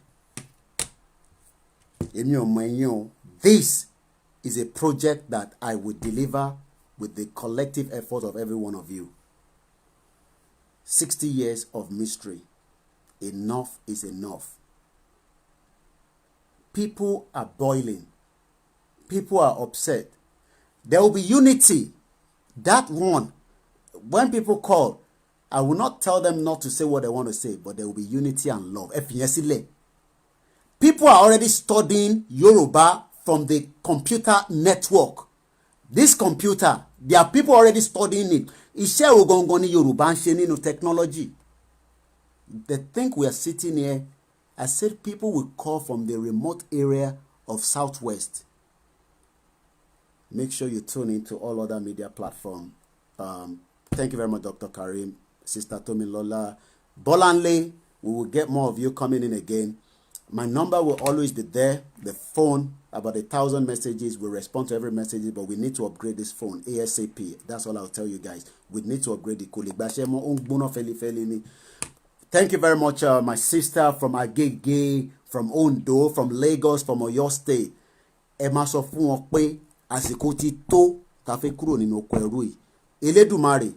This is a project that I would deliver with the collective effort of every one of you. 60 years of mystery. Enough is enough. People are boiling. People are upset. There will be unity. That one, when people call, I will not tell them not to say what they want to say, but there will be unity and love. People are already studying Yoruba from the computer network. This computer, there are people already studying it. Iṣẹ́ ògóngó ni Yoruba ń ṣe nínú technology. They think we are sitting here. I said people will call from the remote area of Southwest. Make sure you tune into all other media platforms. Thank you very much, Dr. Karim. Sister Tomilola, Bolanle, we will get more of you coming in again. My number will always be there. The phone, about 1,000 messages. We respond to every message, but we need to upgrade this phone ASAP. That's all I'll tell you guys. We need to upgrade the Thank you very much, my sister from Agege, from Ondo, from Lagos, from Oyo State. Emma sọ fún wọn pé àsìkò ti tó ká fẹ́ kúrò nínú oko ẹrú yìí. Elédùmarè,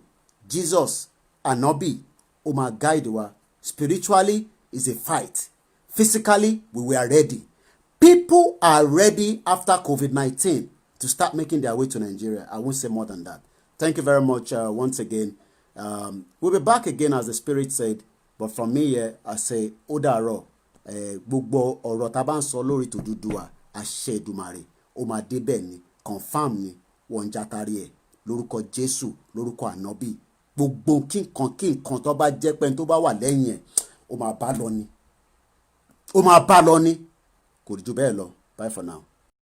Jesus, Anobi, ó máa guide wa. Spiritually is a fight. Physically, we were ready. People are ready after COVID-19 to start making their way to Nigeria. I won't say more than that. Thank you very much once again. We'll be back again as the Spirit said. But from me here, I say, Odaro, gbogbo ọ̀rọ̀ tá bá ń sọ lórí Oduduwa, àṣẹ Èdùmàrè ó máa dé bẹ́ẹ̀ ni confam ni wọ́n ń játari ẹ̀ lórúkọ Jésù lórúkọ ànábì gbogbo kí nǹkan tó bá jẹ́ pé tó bá wà lẹ́yìn ẹ̀ ó máa bá lọ ni kò jù bẹ́ẹ̀ lọ. Bye for now.